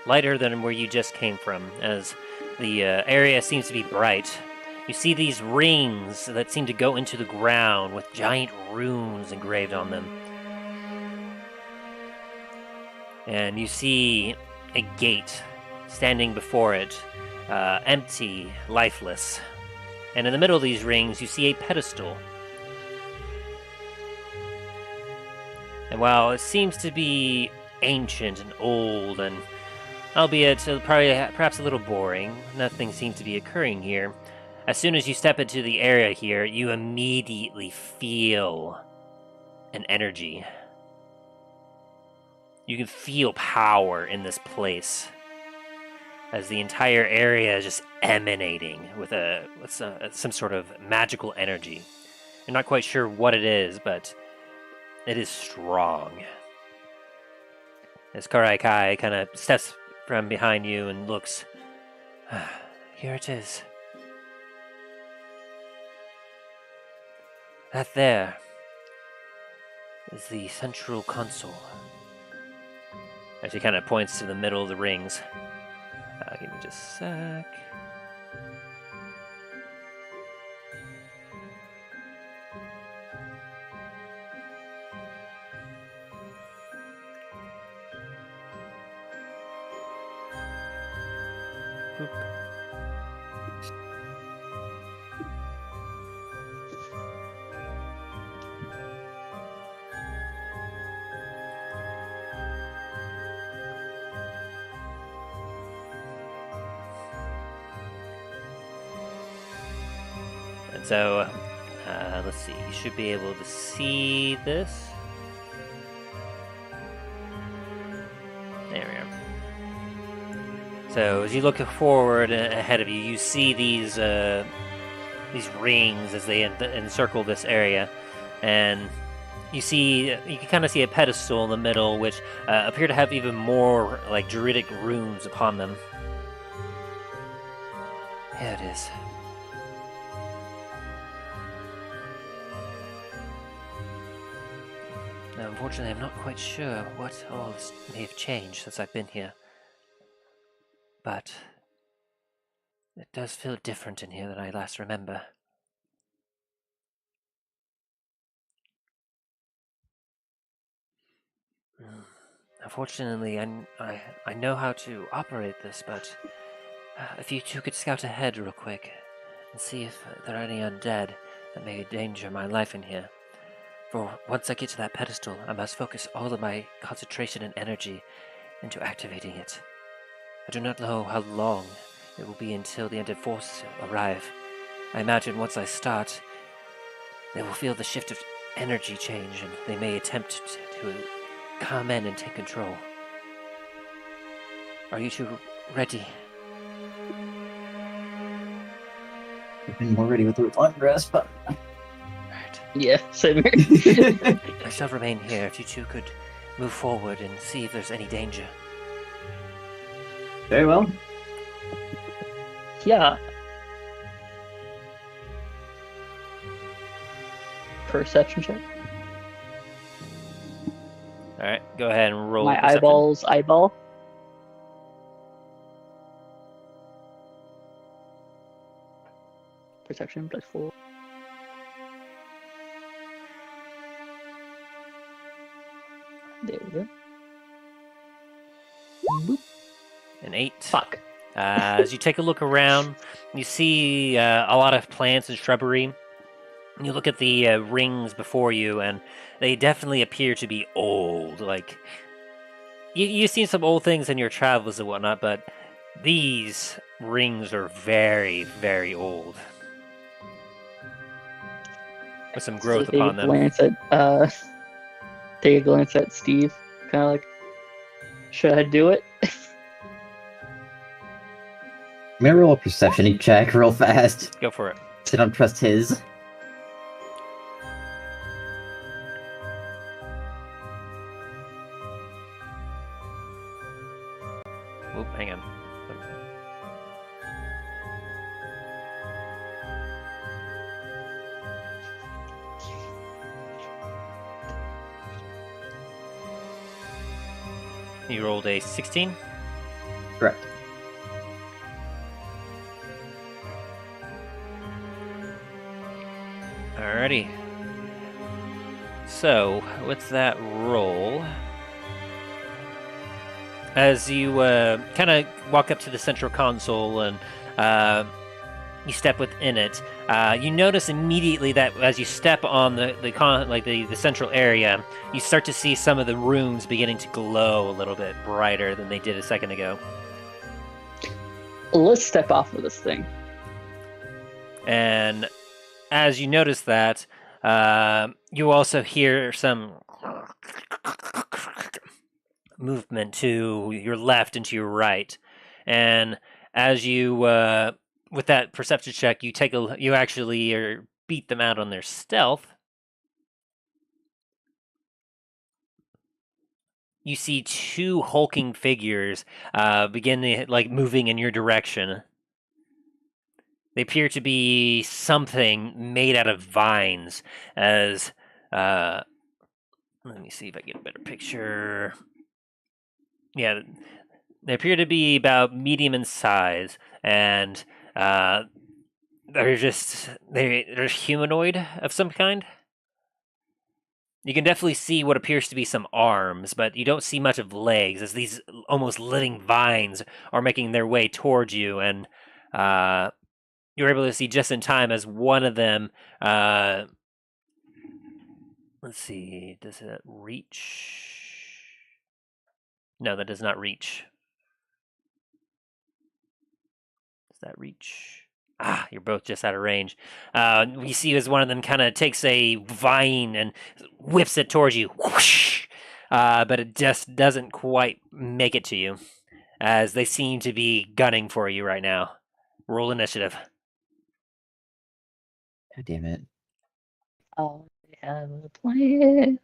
lighter than where you just came from, as the area seems to be bright. You see these rings that seem to go into the ground with giant runes engraved on them. And you see a gate standing before it, empty, lifeless. And in the middle of these rings, you see a pedestal. And while it seems to be ancient and old, and albeit perhaps a little boring, nothing seems to be occurring here. As soon as you step into the area here, you immediately feel an energy. You can feel power in this place, as the entire area is just emanating with some sort of magical energy. You're not quite sure what it is, but it is strong. As Karaikai kind of steps from behind you and looks, here it is. That there is the central console. As he kind of points to the middle of the rings. Give me just a sec. Boop. So, let's see, you should be able to see this. There we are. So, as you look forward ahead of you, you see these rings as they encircle this area, and you can kind of see a pedestal in the middle, which appear to have even more like druidic runes upon them. Here it is. Now, unfortunately, I'm not quite sure what all may have changed since I've been here. But it does feel different in here than I last remember. Unfortunately, I know how to operate this, but if you two could scout ahead real quick and see if there are any undead that may endanger my life in here. For once I get to that pedestal, I must focus all of my concentration and energy into activating it. I do not know how long it will be until the undead forces arrive. I imagine once I start, they will feel the shift of energy change, and they may attempt to come in and take control. Are you two ready? I've been more ready with the long rest, but... Yeah, same here. I shall remain here if you two could move forward and see if there's any danger. Very well. Yeah. Perception check. Alright, go ahead and roll My perception. eyeball's eyeball. Perception plus 4. There we go. Boop. An 8. Fuck. As you take a look around, you see a lot of plants and shrubbery. You look at the rings before you, and they definitely appear to be old. Like, you've seen some old things in your travels and whatnot, but these rings are very, very old. With some growth So upon them. Take a glance at Steve. Kind of like, should I do it? I'm gonna roll a perception check real fast. Go for it. I don't trust his. Oop, hang on. You rolled a 16? Correct. Alrighty. So, with that roll, as you kind of walk up to the central console and you step within it, you notice immediately that as you step on the central area, you start to see some of the rooms beginning to glow a little bit brighter than they did a second ago. Let's step off of this thing. And as you notice that, you also hear some movement to your left and to your right. And as you, with that perception check, you actually beat them out on their stealth. You see two hulking figures begin to, moving in your direction. They appear to be something made out of vines. As let me see if I get a better picture. Yeah, they appear to be about medium in size, and they're humanoid of some kind. You can definitely see what appears to be some arms, but you don't see much of legs, as these almost living vines are making their way towards you, and you're able to see just in time as one of them, let's see, does it reach? No, that does not reach. Does that reach? You're both just out of range. We see as one of them kind of takes a vine and whips it towards you. Whoosh! But it just doesn't quite make it to you, as they seem to be gunning for you right now. Roll initiative. God damn it. I have a plan.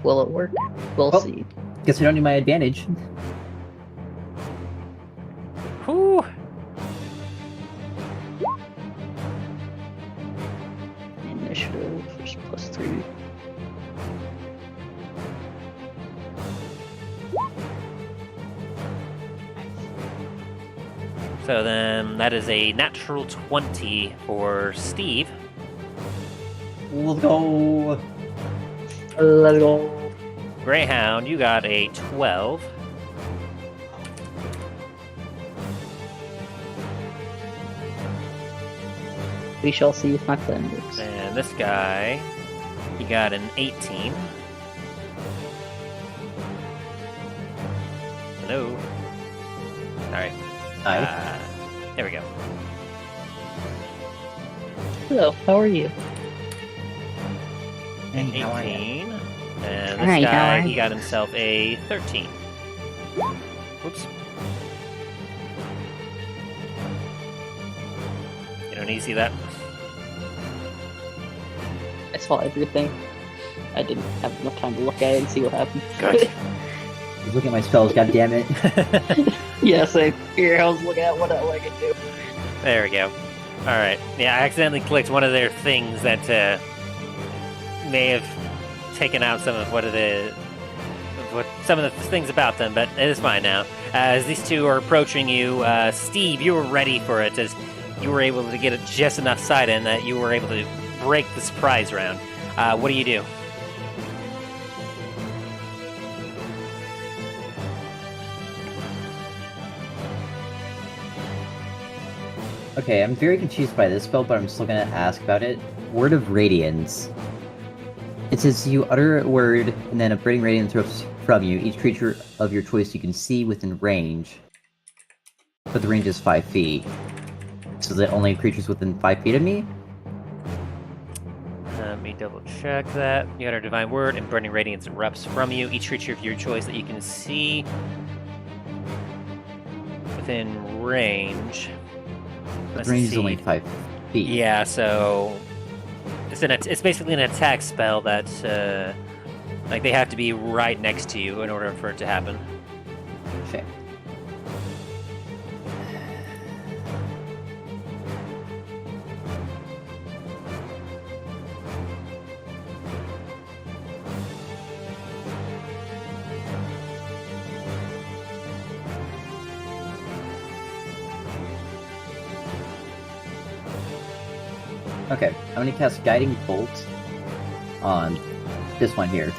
Will it work? We'll see. Guess I don't need my advantage. Whew. Initiative is +3. So then that is a natural 20 for Steve. Let's go. Let's go. Greyhound, you got a 12. We shall see if my plan works. And this guy, he got an 18. Hello. Alright. Hi. There we go. Hello, how are you? An Hey, how are ya? 18. And Hi, this how guy, are he you? got himself a 13. Whoops. You don't need to see that? I saw everything. I didn't have enough time to look at it and see what happened. Good. I was looking at my spells, god damn it. Yeah, same. Here, I was looking at what I could do. There we go. Alright. Yeah, I accidentally clicked one of their things that may have taken out some of some of the things about them, but it is fine now. As these two are approaching you, Steve, you were ready for it, as you were able to get it just enough sight in that you were able to break the surprise round. What do you do? Okay, I'm very confused by this spell, but I'm still gonna ask about it. Word of Radiance. It says you utter a word, and then a burning radiance erupts from you. Each creature of your choice you can see within range. But the range is 5 feet. So that only creatures within 5 feet of me? Let me double check that. You utter a divine word, and burning radiance erupts from you. Each creature of your choice that you can see within range. But the range is only 5 feet. Yeah, so it's basically an attack spell that they have to be right next to you in order for it to happen. Okay. Okay, I'm gonna cast Guiding Bolt on this one here.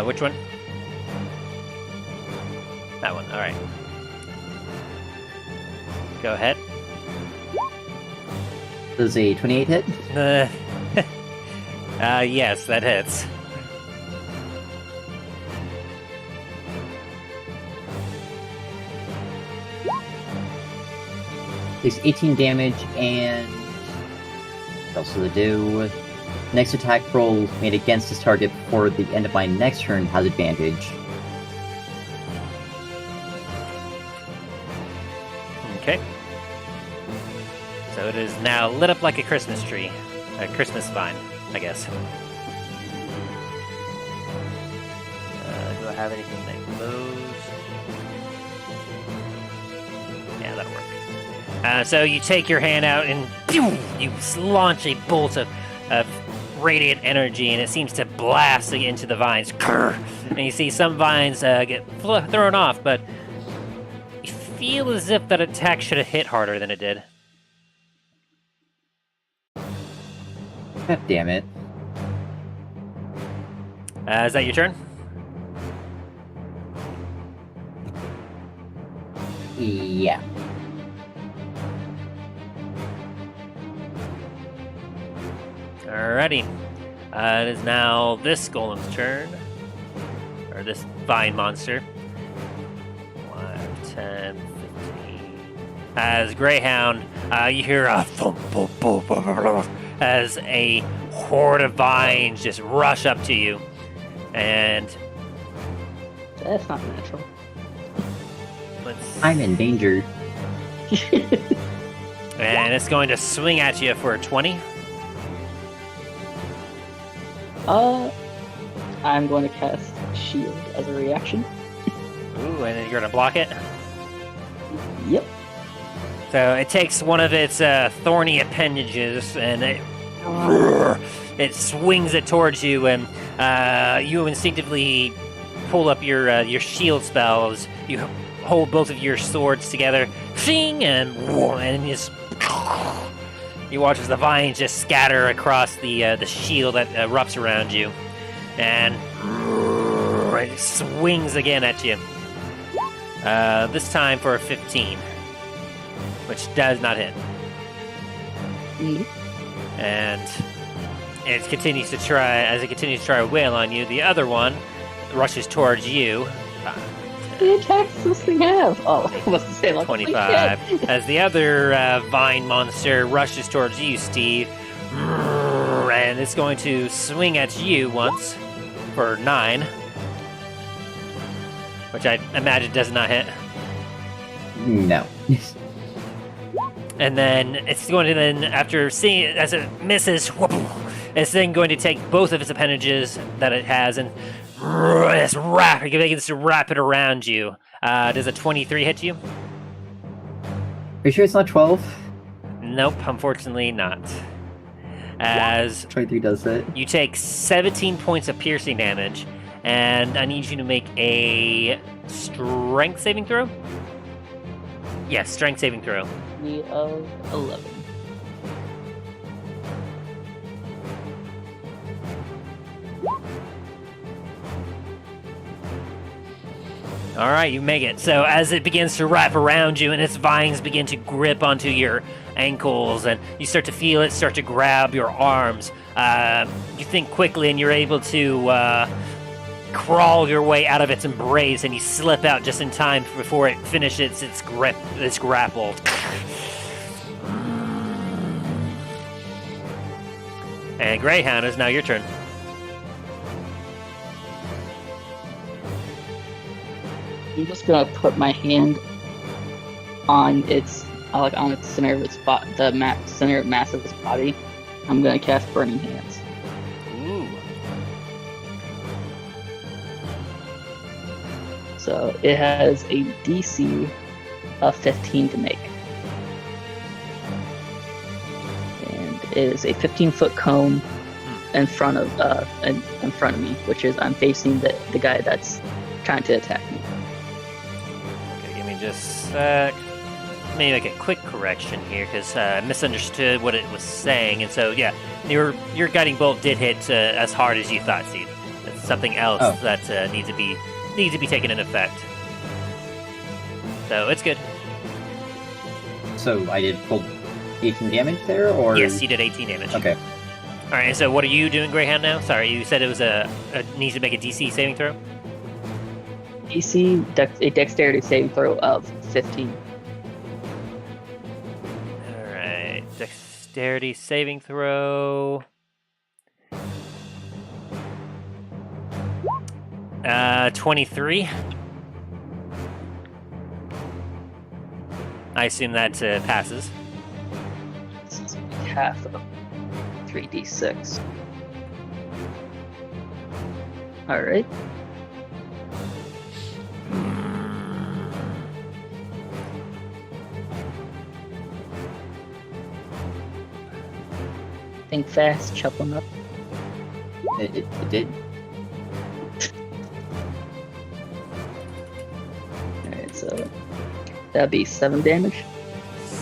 Which one? That one, alright. Go ahead. Does a 28 hit? Yes, that hits. Takes 18 damage, and what else does it do? Next attack roll made against this target before the end of my next turn has advantage. Okay. So it is now lit up like a Christmas tree. A Christmas vine, I guess. Do I have anything that moves? Yeah, that'll work. So you take your hand out and pew, you launch a bolt of radiant energy, and it seems to blast into the vines. And you see some vines get thrown off, but you feel as if that attack should have hit harder than it did. God damn it. Is that your turn? Yeah. Alrighty. It is now this golem's turn. Or this vine monster. 5, 10, 15. As Greyhound, you hear a thump, boop, boop, boop, boop, as a horde of vines just rush up to you. And That's not natural. I'm in danger. And it's going to swing at you for a 20. I'm going to cast Shield as a reaction. Ooh, and then you're going to block it? Yep. So it takes one of its thorny appendages and it swings it towards you, and you instinctively pull up your shield spells. You hold both of your swords together, and just you watch as the vines just scatter across the shield that erupts around you, and it swings again at you. This time for a 15, which does not hit. And it continues to try, as it continues to try to wail on you, the other one rushes towards you. The attacks this thing have? Oh, I was to say like 25. As the other vine monster rushes towards you, Steve. And it's going to swing at you once for 9. Which I imagine does not hit. No. And then it's going to then, after seeing it as it misses, it's then going to take both of its appendages that it has and it begins to wrap it around you. Does a 23 hit you? Are you sure it's not 12? Nope, unfortunately not. As 23 does it. you take 17 points of piercing damage, and I need you to make a strength saving throw? Yes, strength saving throw. Of 11. All right, you make it. So as it begins to wrap around you and its vines begin to grip onto your ankles and you start to feel it start to grab your arms, you think quickly and you're able to crawl your way out of its embrace, and you slip out just in time before it finishes its grapple. And Greyhound, is now your turn. I'm just gonna put my hand on its center of its center of mass of its body. I'm gonna cast Burning Hands. Ooh. So it has a DC of 15 to make, and it is a 15-foot cone in front of me, which is I'm facing the guy that's trying to attack me. Okay, give me just a sec. Let me make a quick correction here because I misunderstood what it was saying, and so yeah, your guiding bolt did hit as hard as you thought, Steve. That's something else Oh. that needs to be taken into effect. So it's good. So I did full 18 damage there, or Yes, you did 18 damage. Okay. All right. So what are you doing, Greyhound? Now? Sorry, you said it was needs to make a DC saving throw. DC a dexterity saving throw of 15. All right, dexterity saving throw. 23. I assume that passes. This is half of 3d6. All right. Think fast, chuckle up. It did. Alright, so that'd be 7 damage.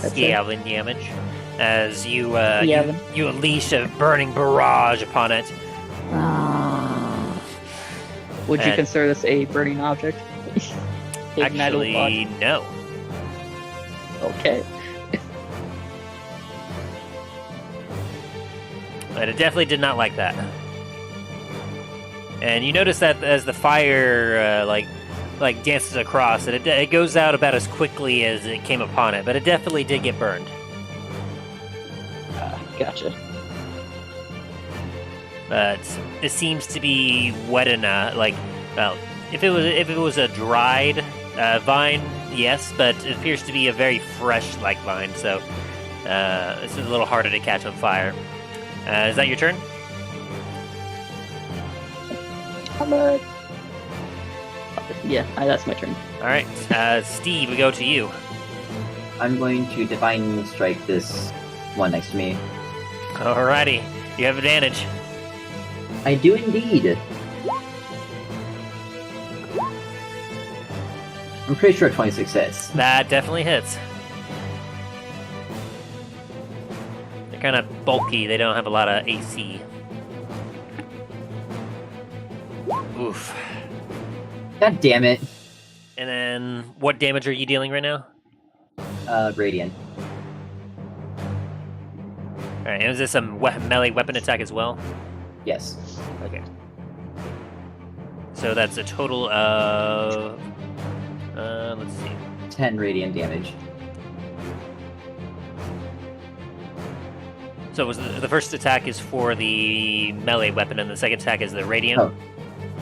That's it. 7 damage. As you Seven. you unleash a burning barrage upon it. Would you And- consider this a burning object? Big metal Actually, body. no. Okay. But it definitely did not like that. And you notice that as the fire like dances across it, it goes out about as quickly as it came upon it. But it definitely did get burned. Gotcha. But it seems to be wet enough. Well, if it was a dried vine, yes, but it appears to be a very fresh like vine. So it's a little harder to catch on fire. Is that your turn? Yeah, that's my turn. All right, Steve, we go to you. I'm going to Divine Strike this one next to me. Alrighty, you have advantage. I do indeed. I'm pretty sure 26 hits. That definitely hits. They're kind of bulky. They don't have a lot of AC. Oof. God damn it. And then, what damage are you dealing right now? Radiant. Alright, and is this a melee weapon attack as well? Yes. Okay. So that's a total of... let's see. 10 radiant damage. So was the first attack is for the melee weapon, and the second attack is the radiant? Oh.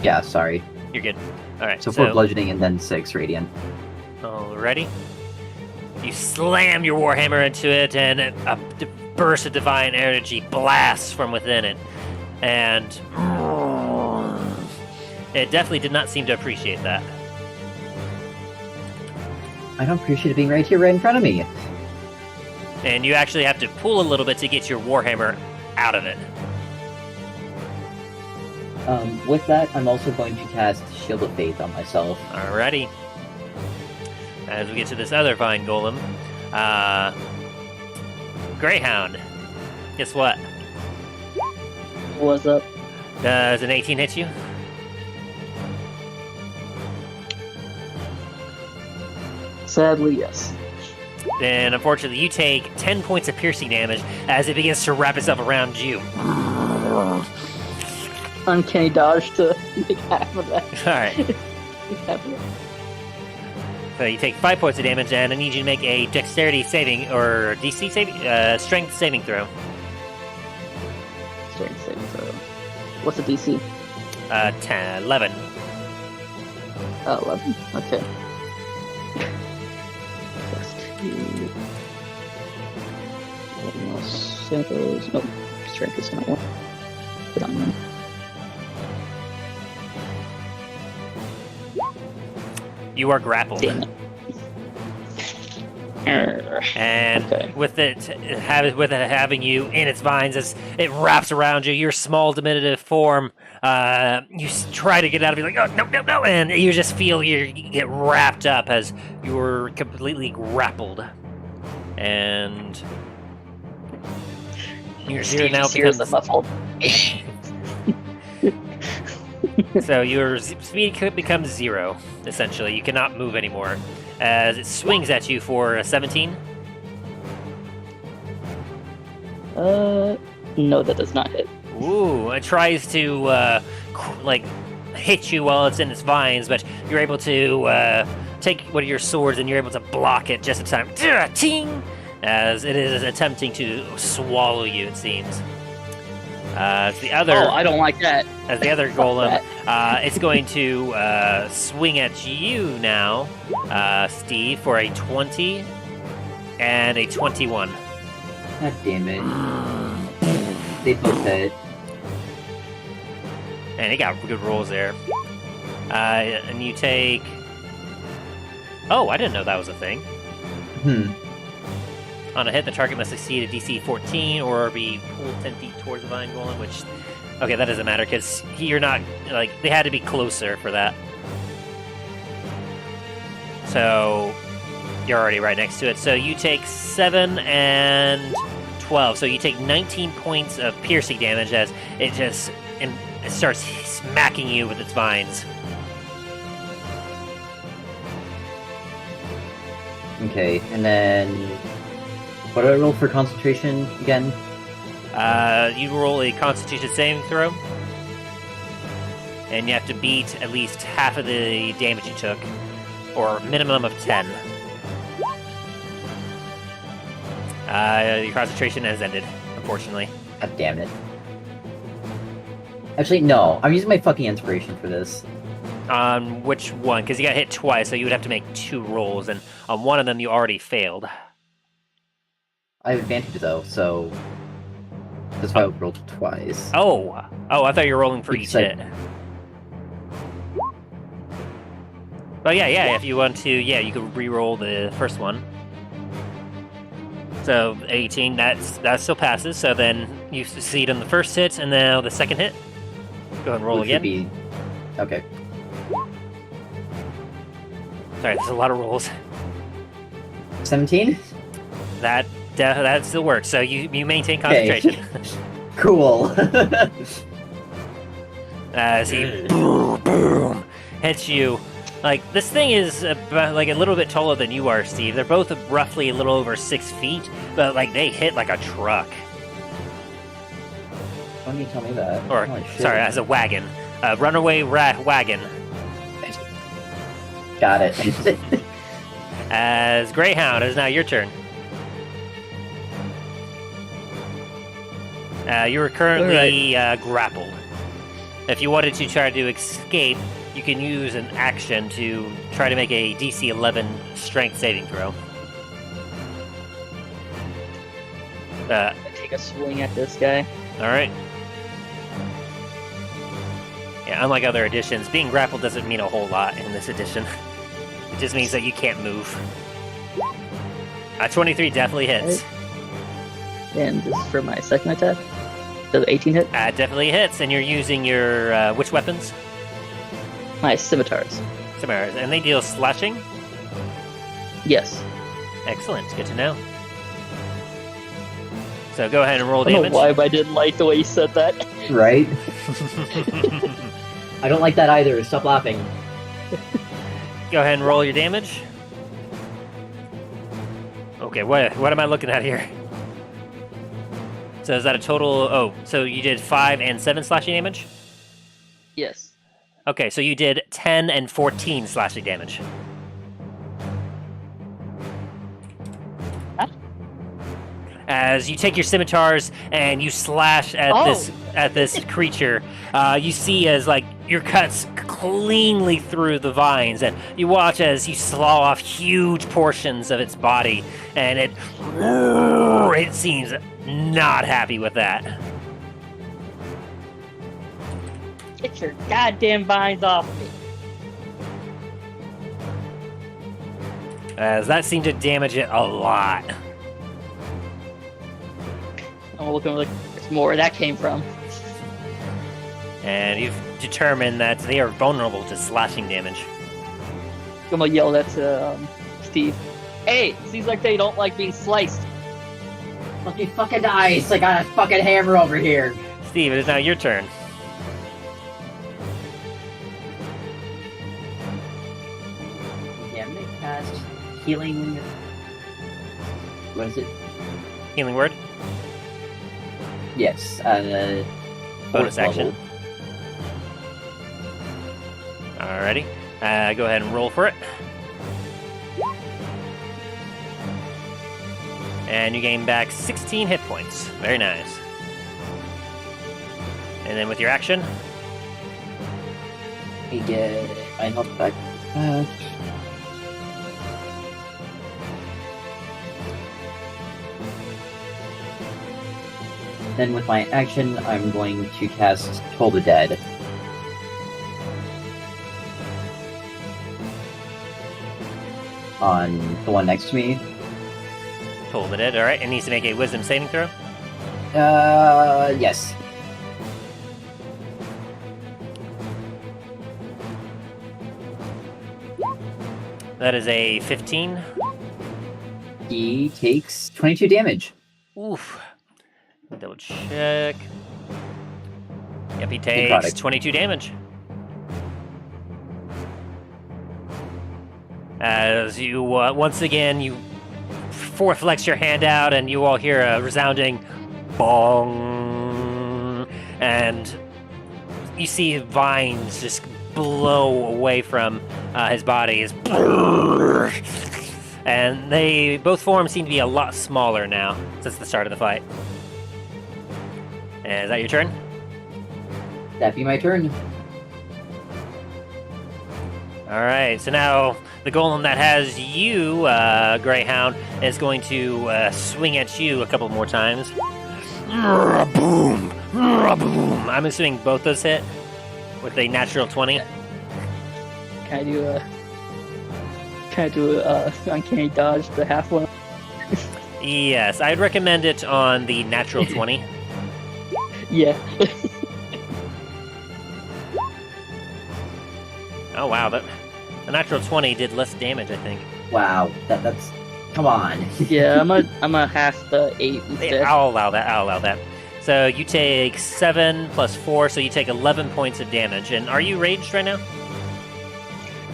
Yeah, sorry. You're good. Alright, So 4 bludgeoning and then 6 radiant. Alrighty. You slam your warhammer into it, and a burst of divine energy blasts from within it. And it definitely did not seem to appreciate that. I don't appreciate it being right here, right in front of me. And you actually have to pull a little bit to get your warhammer out of it. With that, I'm also going to cast Shield of Faith on myself. Alrighty. As we get to this other vine golem, Greyhound. Guess what? What's up? Does an 18 hit you? Sadly, yes. Then, unfortunately, you take 10 points of piercing damage as it begins to wrap itself around you. Uncanny dodge to make half of that. Alright. Make half of that. So you take 5 points of damage, and I need you to make a dexterity saving, or DC saving, strength saving throw. Strength saving throw. What's the DC? 11. 11. Okay. Plus 2. Nope. Strength is not one. Put on one. You are grappled. Damn it. And Okay. with it having you in its vines as it wraps around you, your small diminutive form, you try to get out of it, like, oh, no, and you just feel you get wrapped up as you're completely grappled. And your zero now Steve hears becomes... the muffled. So your speed becomes 0, essentially. You cannot move anymore. As it swings at you for a 17. No, that does not hit. Ooh, it tries to, hit you while it's in its vines, but you're able to, take one of your swords and you're able to block it just in time. Ting! As it is attempting to swallow you, it seems. As the other... Oh, I don't like that. As the other golem, it's going to swing at you now, Steve, for a 20 and a 21. God damn it. They both hit. And he got good rolls there. And you take... Oh, I didn't know that was a thing. On a hit, the target must succeed a DC 14 or be pulled 10 feet towards the vine golem, which... Okay, that doesn't matter, because you're not... they had to be closer for that. So, you're already right next to it. So you take 7 and 12. So you take 19 points of piercing damage as it just... it starts smacking you with its vines. Okay, and then... What do I roll for concentration again? You roll a Constitution saving throw. And you have to beat at least half of the damage you took. Or minimum of 10. Your concentration has ended, unfortunately. God damn it. Actually, no. I'm using my fucking inspiration for this. On which one? Because you got hit twice, so you would have to make 2 rolls, and on one of them you already failed. I have advantage though, so that's why I rolled twice. Oh, I thought you were rolling for each Except- hit. Well, yeah. If you want to, you could re-roll the first one. So 18, that still passes. So then you succeed on the first hit, and now the second hit. Go ahead and roll Which again. would be... Okay. Sorry, there's a lot of rolls. 17? That still works. So you maintain concentration. Cool. As he boom hits you. Like, this thing is about, a little bit taller than you are, Steve. They're both roughly a little over 6 feet, but they hit like a truck. Why don't you tell me that? Or Holy shit. sorry, as a wagon, a runaway wagon. Got it. As Greyhound, it is now your turn. You are currently grappled. If you wanted to try to escape, you can use an action to try to make a DC 11 strength saving throw. I take a swing at this guy. Alright. Yeah, unlike other editions, being grappled doesn't mean a whole lot in this edition. It just means that you can't move. 23 definitely hits. And this is for my second attack. Does 18 hit? Definitely hits, and you're using your, which weapons? My scimitars. Scimitars, and they deal slashing? Yes. Excellent, good to know. So go ahead and roll I don't damage. know why, but I didn't like the way you said that. Right? I don't like that either. Stop laughing. Go ahead and roll your damage. Okay, what am I looking at here? So is that a total... Oh, so you did 5 and 7 slashing damage? Yes. Okay, so you did 10 and 14 slashing damage. Huh? As you take your scimitars and you slash at this creature, you see as your cuts cleanly through the vines, and you watch as you slaw off huge portions of its body, and it seems not happy with that. Get your goddamn vines off me. As that seemed to damage it a lot. I'm looking like there's more where that came from. And you've determined that they are vulnerable to slashing damage. I'm gonna yell at Steve. Hey, seems like they don't like being sliced. Fucking nice! I got a fucking hammer over here. Steve, it is now your turn. healing. What is it? Healing word. Yes. Bonus fourth action. level. Alrighty. Go ahead and roll for it. And you gain back 16 hit points. Very nice. And then with your action, I get my health back. Then with my action, I'm going to cast Toll the Dead. On the one next to me. Toll the Dead. Alright, it needs to make a wisdom saving throw. Yes. That is a 15. He takes 22 damage. Oof. Double check. Yep, he takes Necrotic. 22 damage. As you, once again, you flex your hand out and you all hear a resounding bong. And you see vines just blow away from his body. And both forms seem to be a lot smaller now since the start of the fight. And is that your turn? That'd be my turn. Alright, so now the golem that has you, Greyhound, is going to swing at you a couple more times. Boom! Boom! I'm assuming both those hit with a natural 20. Can I do uncanny dodge the half one? Yes, I'd recommend it on the natural 20. Yeah. Oh wow, the natural 20 did less damage, I think. Wow, that's... Come on. Yeah, I'm a half the 8 instead. Yeah, I'll allow that. So you take 7 plus 4, so you take 11 points of damage. And are you raged right now?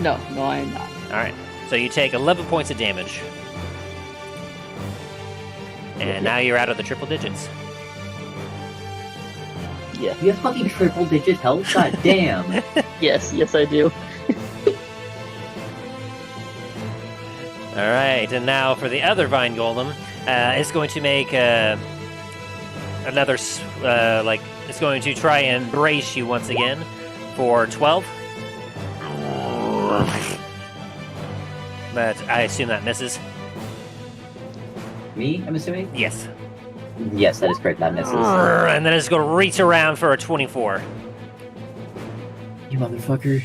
No, I'm not. Alright, so you take 11 points of damage. And now you're out of the triple digits. Yeah. You have fucking triple digit health? God damn. Yes, I do. Alright, and now for the other Vine Golem, it's going to make another, it's going to try and brace you once again for 12. But I assume that misses. Me, I'm assuming? Yes. Yes, that is correct. That misses. And then it's going to reach around for a 24. You motherfucker.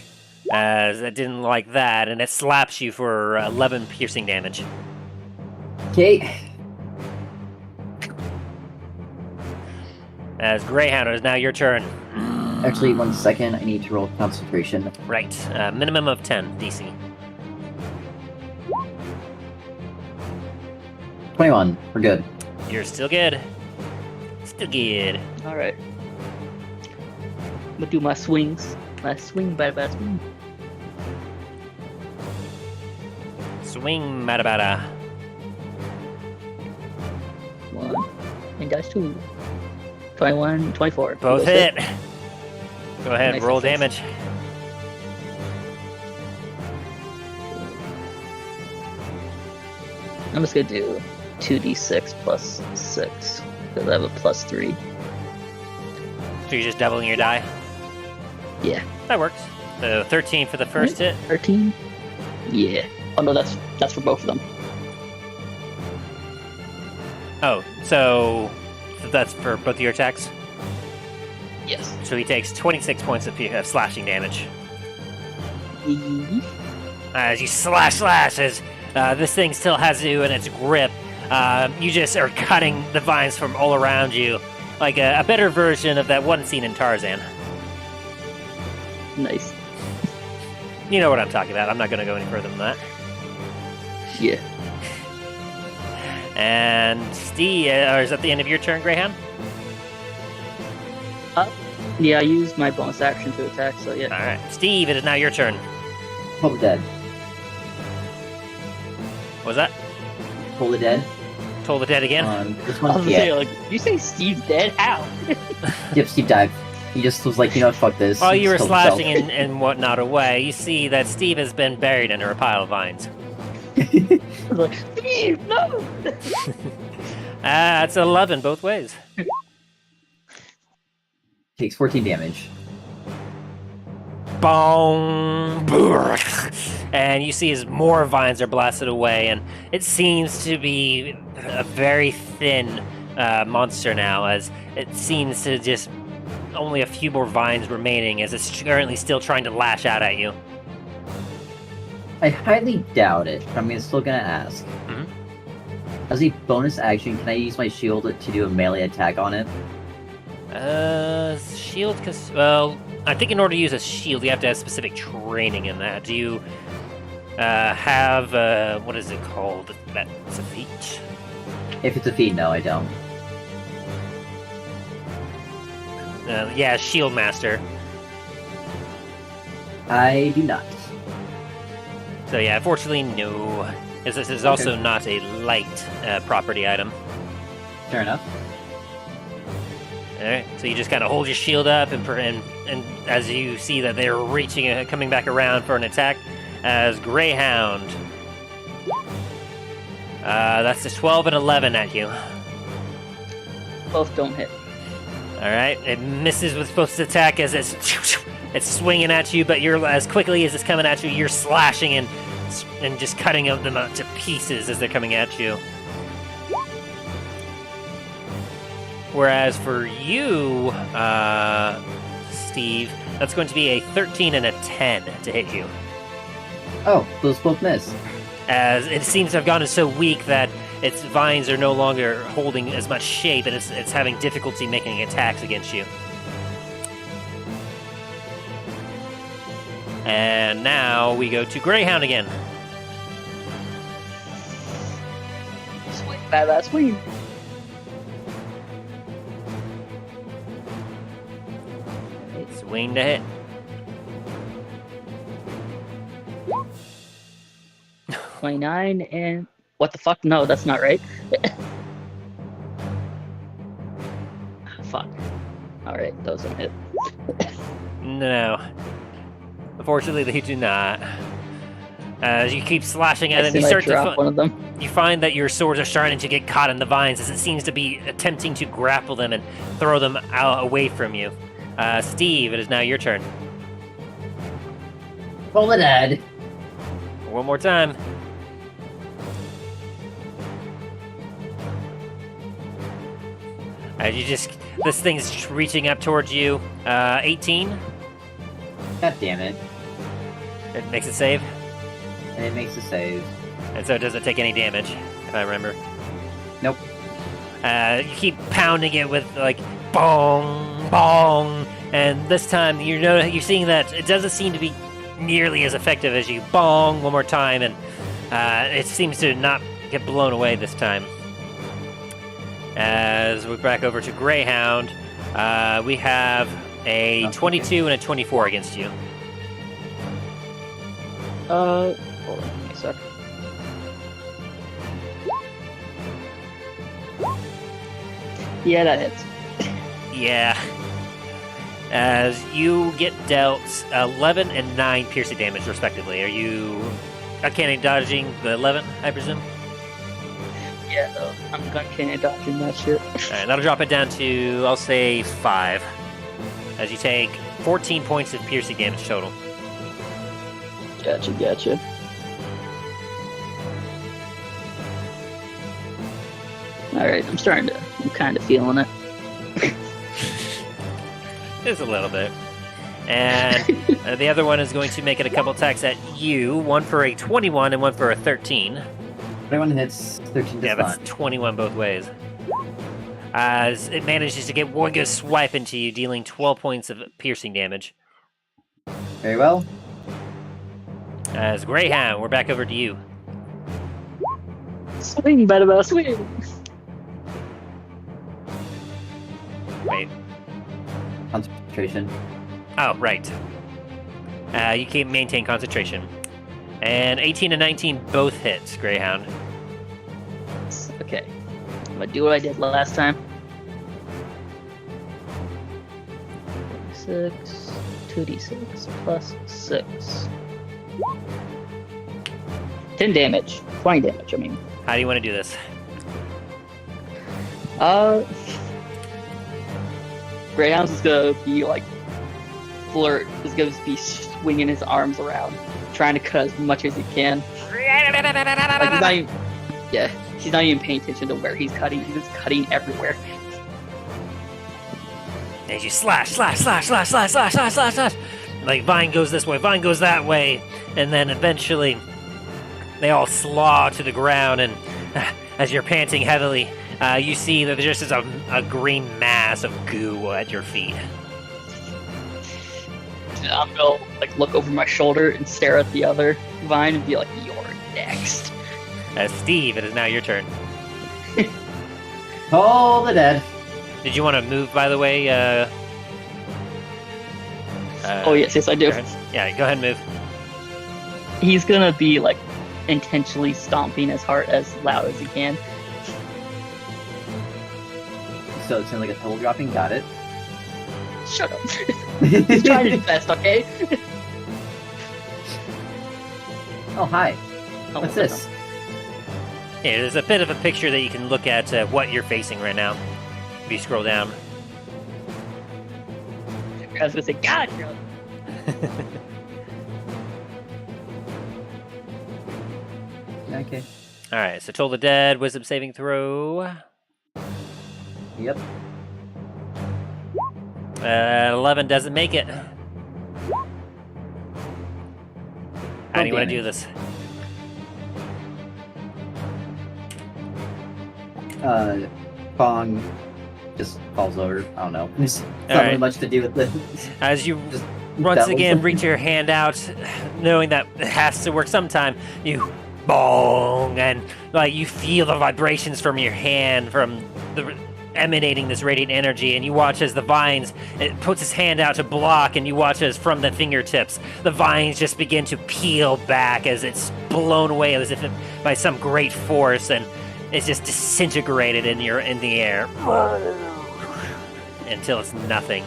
As it didn't like that, and it slaps you for 11 piercing damage. Okay. As Greyhound, it is now your turn. Actually, 1 second. I need to roll concentration. Right, minimum of 10 DC. 21. We're good. You're still good. Still good. Alright. I'm gonna do my swings. My swing, bada swing. Swing, bada. 1. And that's 2. 21, 24. Both That's hit. Go ahead, Nice roll success. damage. I'm just gonna do 2d6 plus 6. Because I have a plus 3. So you're just doubling your die? Yeah. That works. So 13 for the first hit. 13? Yeah. Oh no, that's for both of them. Oh, so that's for both of your attacks? Yes. So he takes 26 points of slashing damage. As you slash, as this thing still has you in its grip, you just are cutting the vines from all around you, like a better version of that one scene in Tarzan. Nice. You know what I'm talking about. I'm not going to go any further than that. Yeah. And Steve, is that the end of your turn, Greyhound? Yeah, I used my bonus action to attack, so yeah. All right, Steve, it is now your turn. Oh, dead. Was that? Toll the Dead. Toll the Dead again? This I was one, gonna say, like, you say Steve's dead? How? Yep, Steve dive. He just was like, you know what, fuck this. While you were Killed slashing himself. and whatnot away, you see that Steve has been buried under a pile of vines. I was like, Steve, no! It's 11 both ways. Takes 14 damage. Boom! And you see as more vines are blasted away, and it seems to be a very thin monster now, as it seems to just only a few more vines remaining, as it's currently still trying to lash out at you. I highly doubt it, but I'm still gonna ask. Mhm. As a bonus action, can I use my shield to do a melee attack on it? Shield, well, I think in order to use a shield, you have to have specific training in that. Do you have, what is it called? That's a feat? If it's a feat, no, I don't. Yeah, Shield Master. I do not. So yeah, unfortunately, no. As this is also not a light property item. Fair enough. Alright, so you just kind of hold your shield up, and as you see that they're reaching, coming back around for an attack, as Greyhound. That's a 12 and 11 at you. Both don't hit. Alright, it misses with supposed to attack as it's swinging at you, but you're as quickly as it's coming at you, you're slashing and just cutting them up to pieces as they're coming at you. Whereas for you, Steve, that's going to be a 13 and a 10 to hit you. Oh, those both miss. As it seems to have gotten so weak that its vines are no longer holding as much shape, and it's having difficulty making attacks against you. And now we go to Greyhound again. Swing, badass swing. Swing to hit. 29 and... What the fuck? No, that's not right. Fuck. Alright, those don't hit. No. Unfortunately, they do not. As you keep slashing at them, you start to drop one of them. you find that your swords are starting to get caught in the vines, as it seems to be attempting to grapple them and throw them out away from you. Steve, it is now your turn. Roll the dead. One more time. This thing's reaching up towards you. 18. God damn it. It makes it save. And it makes a save. And so it doesn't take any damage, if I remember. Nope. You keep pounding it with, like, bong, bong, and this time you're seeing that it doesn't seem to be nearly as effective as you bong one more time, and it seems to not get blown away this time. As we're back over to Greyhound, we have a 22 and a 24 against you. Hold on a sec. Yeah, that hits. Yeah. As you get dealt 11 and 9 piercing damage, respectively. Are you uncanny dodging the 11, I presume? Yeah, no, I'm uncanny dodging that shit. Alright, that'll drop it down to, I'll say, 5. As you take 14 points of piercing damage total. Gotcha. Alright, I'm kind of feeling it. Just a little bit. And the other one is going to make it a couple attacks at you. One for a 21 and one for a 13. 21 hits, 13 does Yeah, that's not. 21 both ways. As it manages to get one good swipe into you, dealing 12 points of piercing damage. Very well. As Greyhound, we're back over to you. Swing, bada swing! Wait. Concentration. Oh, right. You can maintain concentration. And 18 and 19 both hits, Greyhound. Okay. I'm gonna do what I did last time. 6, 2d6 plus 6. 10 damage. 20 damage, I mean. How do you want to do this? Greyhound's is gonna be like is gonna be swinging his arms around, trying to cut as much as he can. Like he's not even paying attention to where he's cutting. He's just cutting everywhere. As you slash. Like Vine goes this way, Vine goes that way, and then eventually they all slaw to the ground. And as you're panting heavily, you see that there's just a green mass of goo at your feet. I'm gonna like look over my shoulder and stare at the other Vine and be like, "You're next." Steve, it is now your turn. Call the dead. Did you want to move, by the way? Oh yes, I do. Yeah, go ahead and move. He's gonna be like intentionally stomping as hard, as loud as he can. So it's like a total dropping. Got it. Shut up. He's trying his best, okay? Oh hi. What's this? Yeah, there's a bit of a picture that you can look at what you're facing right now. If you scroll down. I was gonna say, God, Okay. Alright, so Toll the Dead, wisdom saving throw. Yep. 11 doesn't make it. How do you want to do this? Pong just falls over. I don't know. There's not Alright. really much to do with this. As you Just once bells. again reach your hand out, knowing that it has to work sometime, you bong, and like you feel the vibrations from your hand from the emanating this radiant energy, and you watch as the vines, it puts its hand out to block, and you watch as from the fingertips the vines just begin to peel back as it's blown away as if by some great force, and it's just disintegrated in the air until it's nothing.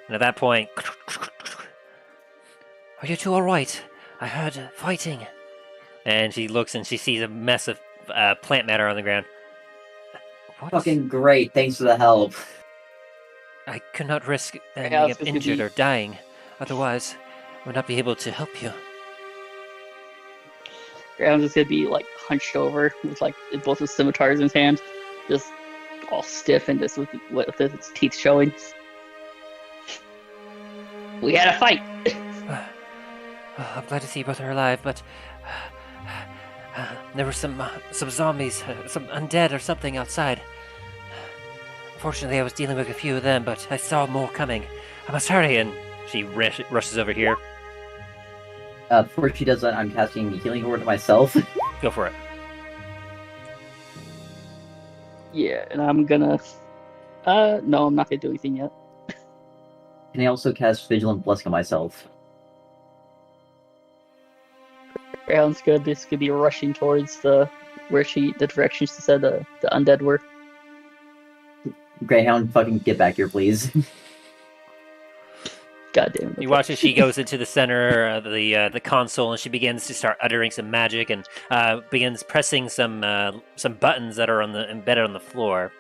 And at that point, are you two all right? I heard fighting. And she looks and she sees a mess of plant matter on the ground. What? Fucking great. Thanks for the help. I could not risk ending it's up gonna injured be- or dying. Otherwise, I would not be able to help you. Greyhound's just gonna be like hunched over with like both his scimitars in his hand, just all stiff and just with its teeth showing. We had a fight. I'm glad to see you both are alive, but there were some zombies, some undead or something outside. Fortunately, I was dealing with a few of them, but I saw more coming. I must hurry, and she rushes over here. Before she does that, I'm casting Healing Word to myself. Go for it. Yeah, and I'm gonna. No, I'm not gonna do anything yet. Can I also cast Vigilant Blessing on myself? Greyhound's good. This could be rushing towards the direction she said the undead were. Greyhound, fucking get back here, please. God damn it. You watch as she goes into the center of the console, and she begins to start uttering some magic, and begins pressing some buttons that are embedded on the floor.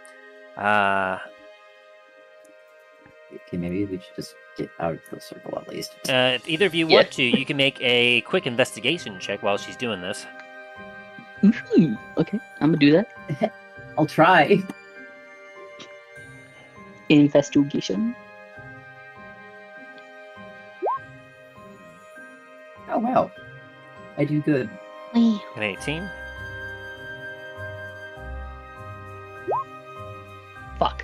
Okay, maybe we should just get out of the circle at least. If either of you Yeah. want to, you can make a quick investigation check while she's doing this. Okay, I'm gonna do that. I'll try. Investigation. Oh wow, I do good. An 18. Fuck.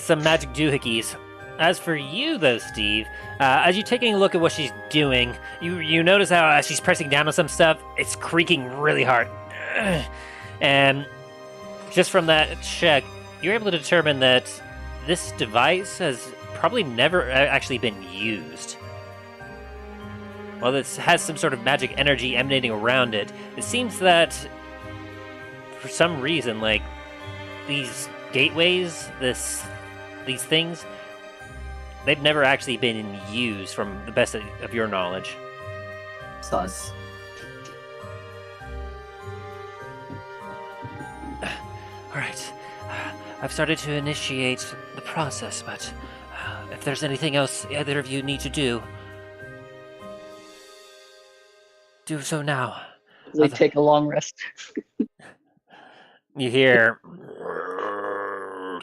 Some magic doohickeys. As for you, though, Steve, as you're taking a look at what she's doing, you notice how as she's pressing down on some stuff, it's creaking really hard. And just from that check, you're able to determine that this device has probably never actually been used. While this has some sort of magic energy emanating around it, it seems that for some reason, like, these gateways, these things, they've never actually been used from the best of your knowledge. Sus. Alright, I've started to initiate the process, but if there's anything else either of you need to do so now. They take a long rest. You hear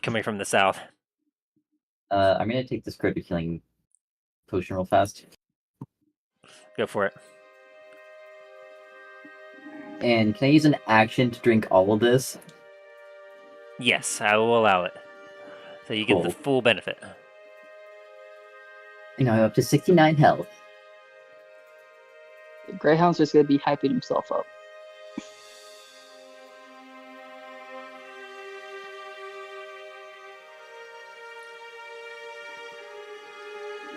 coming from the south. I'm gonna take this crit healing potion real fast. Go for it. And can I use an action to drink all of this? Yes, I will allow it. So you get the Cool. full benefit. And I'm up to 69 health. Greyhound's just gonna be hyping himself up.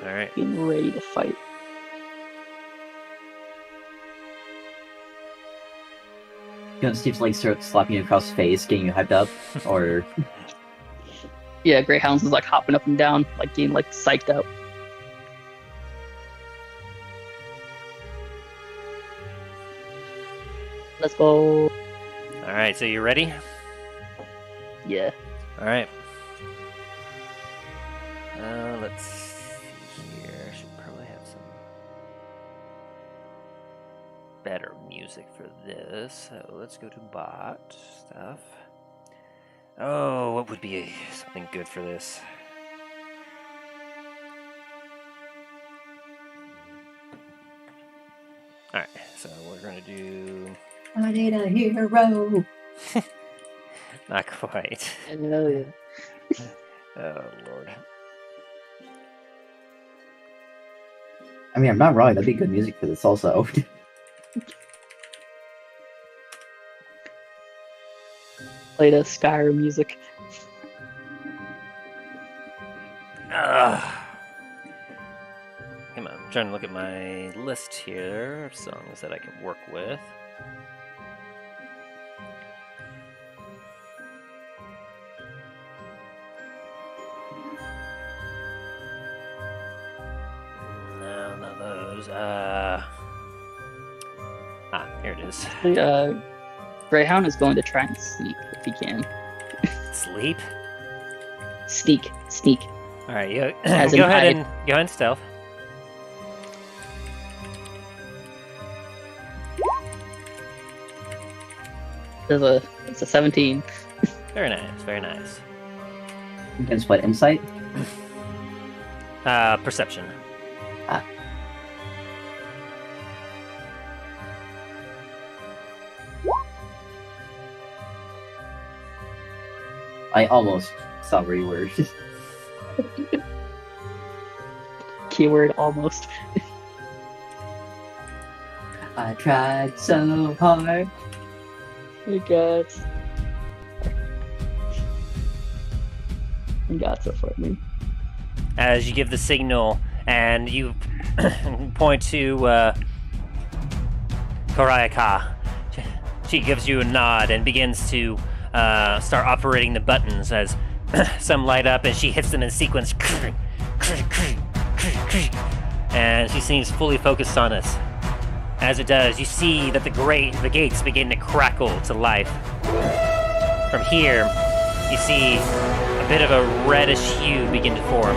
Alright. Being ready to fight. You want Steve's like start slapping you across the face, getting you hyped up, or Yeah, Greyhound's is like hopping up and down, like getting like psyched out. Let's go. Alright, so you ready? Yeah. Alright. Let's see here. Should probably have some better music for this. So let's go to bot stuff. Oh, what would be something good for this? Alright, so we're gonna do... I need a hero. Not quite. Hell yeah. Oh, Lord. I mean, I'm not wrong. That'd be good music for this also. Play the Skyrim music. Ugh. Come on, I'm trying to look at my list here of songs that I can work with. No, not those. Here it is. Greyhound is going to try and sneak if he can. Sleep. Sneak. All right, you As in go ahead hide. and go ahead and stealth. It's a 17. Very nice, very nice. Against what, insight? Perception. I almost saw where you were. Keyword almost. I tried so hard. You got. You got it for me. As you give the signal and you point to Korayaka, she gives you a nod and begins to start operating the buttons as some light up and she hits them in sequence. And she seems fully focused on us. As it does, you see that the gates begin to crackle to life. From here, you see a bit of a reddish hue begin to form.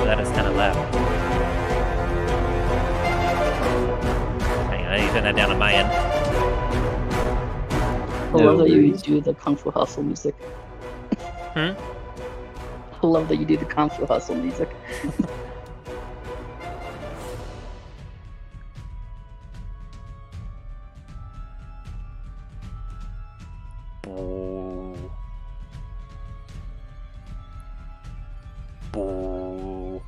That is kind of loud. Hang on, I need to turn that down on my end. I No love that you worries. do the Kung Fu Hustle music. Hmm? I love that you do the Kung Fu Hustle music. Boo. Boo.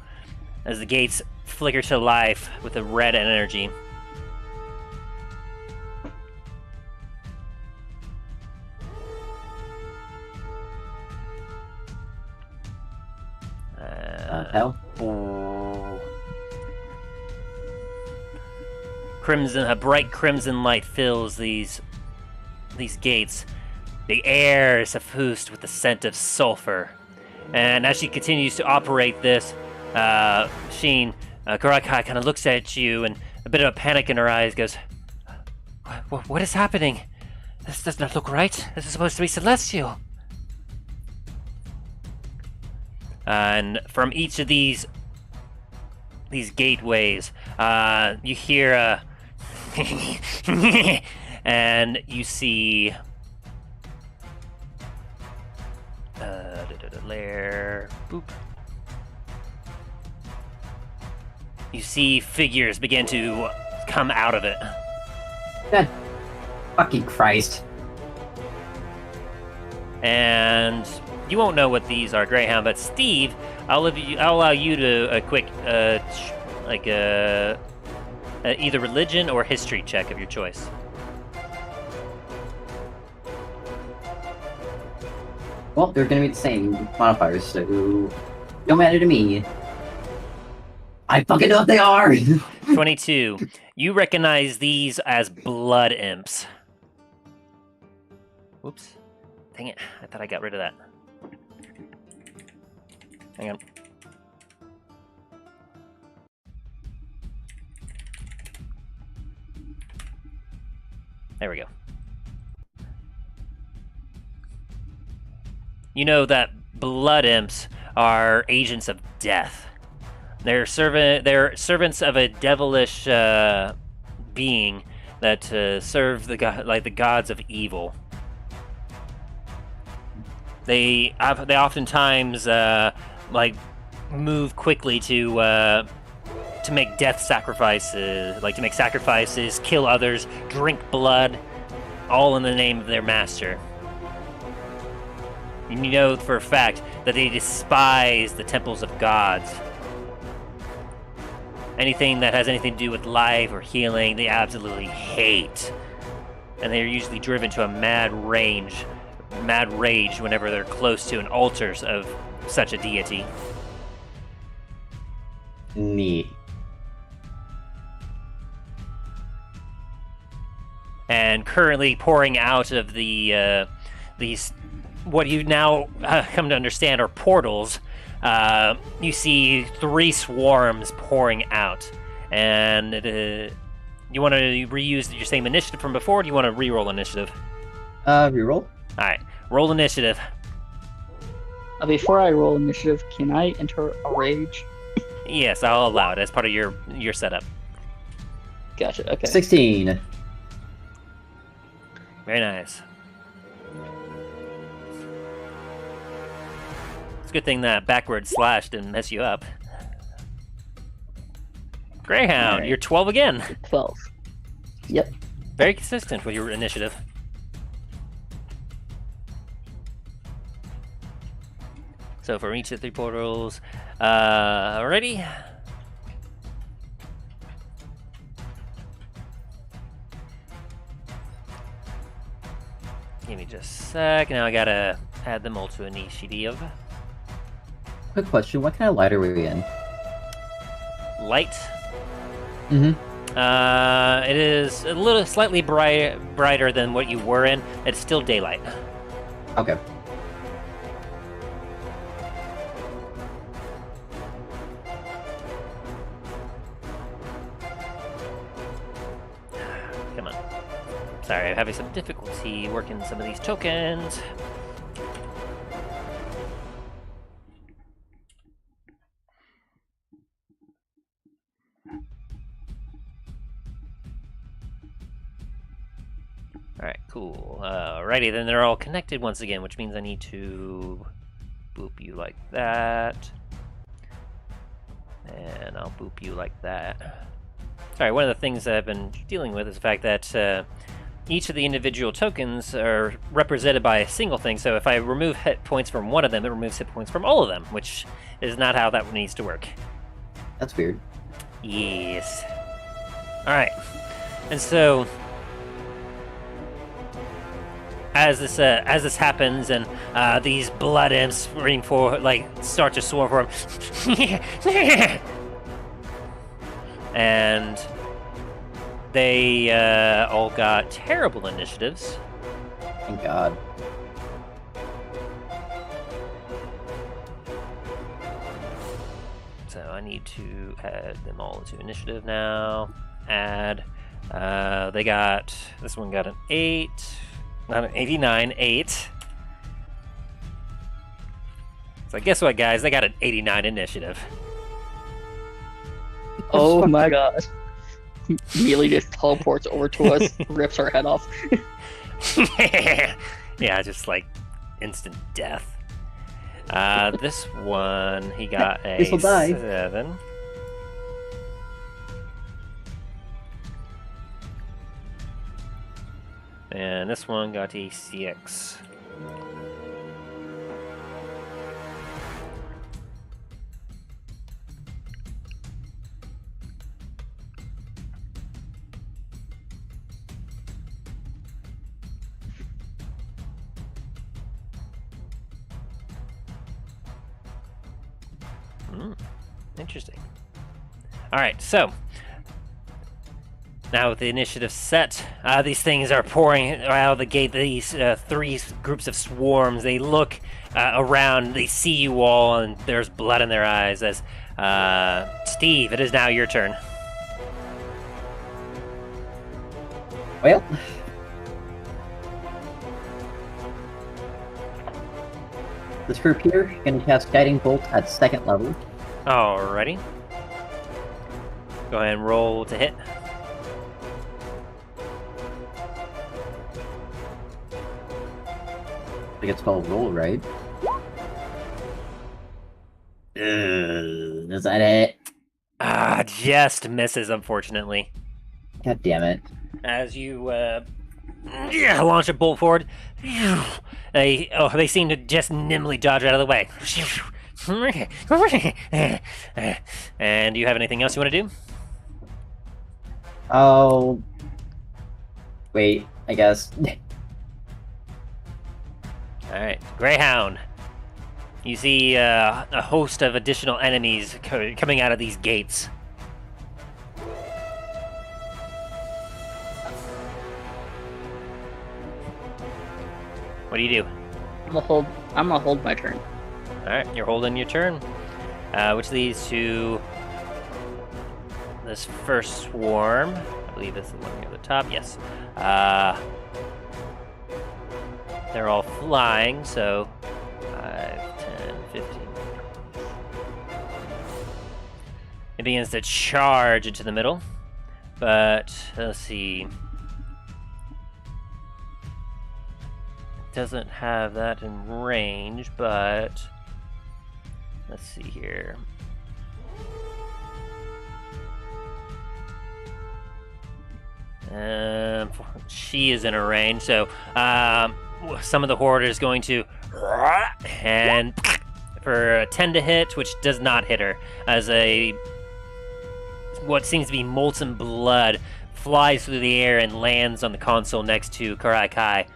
As the gates flicker to life with a red energy. Hell? Ooh. A bright crimson light fills these gates. The air is suffused with the scent of sulfur. And as she continues to operate this, Sheen, Karakai kind of looks at you and a bit of a panic in her eyes goes, what is happening? This does not look right. This is supposed to be celestial. And from each of these gateways, you hear a and you see lair boop. You see figures begin to come out of it. God fucking Christ. And you won't know what these are, Greyhound, but Steve, I'll allow you to a quick either religion or history check of your choice. Well, they're gonna be the same modifiers, so don't matter to me. I fucking know what they are! 22. You recognize these as blood imps. Whoops. Dang it. I thought I got rid of that. Hang on. There we go. You know that blood imps are agents of death. They're servants of a devilish being that serve the gods of evil. They oftentimes move quickly to make death sacrifices, kill others, drink blood, all in the name of their master. And you know for a fact that they despise the temples of gods. Anything that has anything to do with life or healing, they absolutely hate. And they're usually driven to a mad rage whenever they're close to an altars of such a deity. Neat. And currently pouring out of these, what you now come to understand are portals. You see 3 swarms pouring out, and you want to reuse your same initiative from before, or do you want to re-roll initiative? Reroll. All right, roll initiative. Before I roll initiative, can I enter a rage? Yes, I'll allow it as part of your setup. Gotcha. Okay. 16. Very nice. It's a good thing that backward slash didn't mess you up. Greyhound, Right. you're 12 again. 12. Yep. Very consistent with your initiative. So for each of the 3 portals, ready? Give me just a sec. Now I gotta add them all to initiative. Quick question, what kind of light are we in? Light. Mm-hmm. It is a little slightly brighter than what you were in. It's still daylight. Okay. Come on. Sorry, I'm having some difficulty working some of these tokens. Alright, cool. Alrighty, then they're all connected once again, which means I need to boop you like that. And I'll boop you like that. Sorry, one of the things that I've been dealing with is the fact that each of the individual tokens are represented by a single thing, so if I remove hit points from one of them, it removes hit points from all of them, which is not how that needs to work. That's weird. Yes. Alright. And so as this happens, and these blood imps start to swarm for him, and they all got terrible initiatives. Thank God. So I need to add them all to initiative now. Add. This one got an 8. Not an 89, 8. So guess what, guys? They got an 89 initiative. Oh my god. Melee just teleports over to us, rips our head off. Yeah, just like instant death. This one, he got a This'll die. 7. And this one got a 6. Interesting. All right, so now with the initiative set, these things are pouring out of the gate. These 3 groups of swarms. They look around. They see you all, and there's blood in their eyes. As Steve, it is now your turn. Well, this group here can cast Guiding Bolt at 2nd level. Alrighty. Go ahead and roll to hit. I think it's called Roll, right? Is that it? Just misses, unfortunately. God damn it. As you launch a bolt forward, they seem to just nimbly dodge out of the way. And do you have anything else you want to do? Oh. Wait, I guess. Alright, Greyhound. You see a host of additional enemies coming out of these gates. What do you do? I'm gonna hold my turn. Alright, you're holding your turn. Which leads to this first swarm. I believe it's the one near the top. Yes. They're all flying, so 5, 10, 15. It begins to charge into the middle. But, let's see. It doesn't have that in range, but let's see here. She is in a range, so some of the horde is going to and for a 10 to hit, which does not hit her, as what seems to be molten blood flies through the air and lands on the console next to Karai Kai.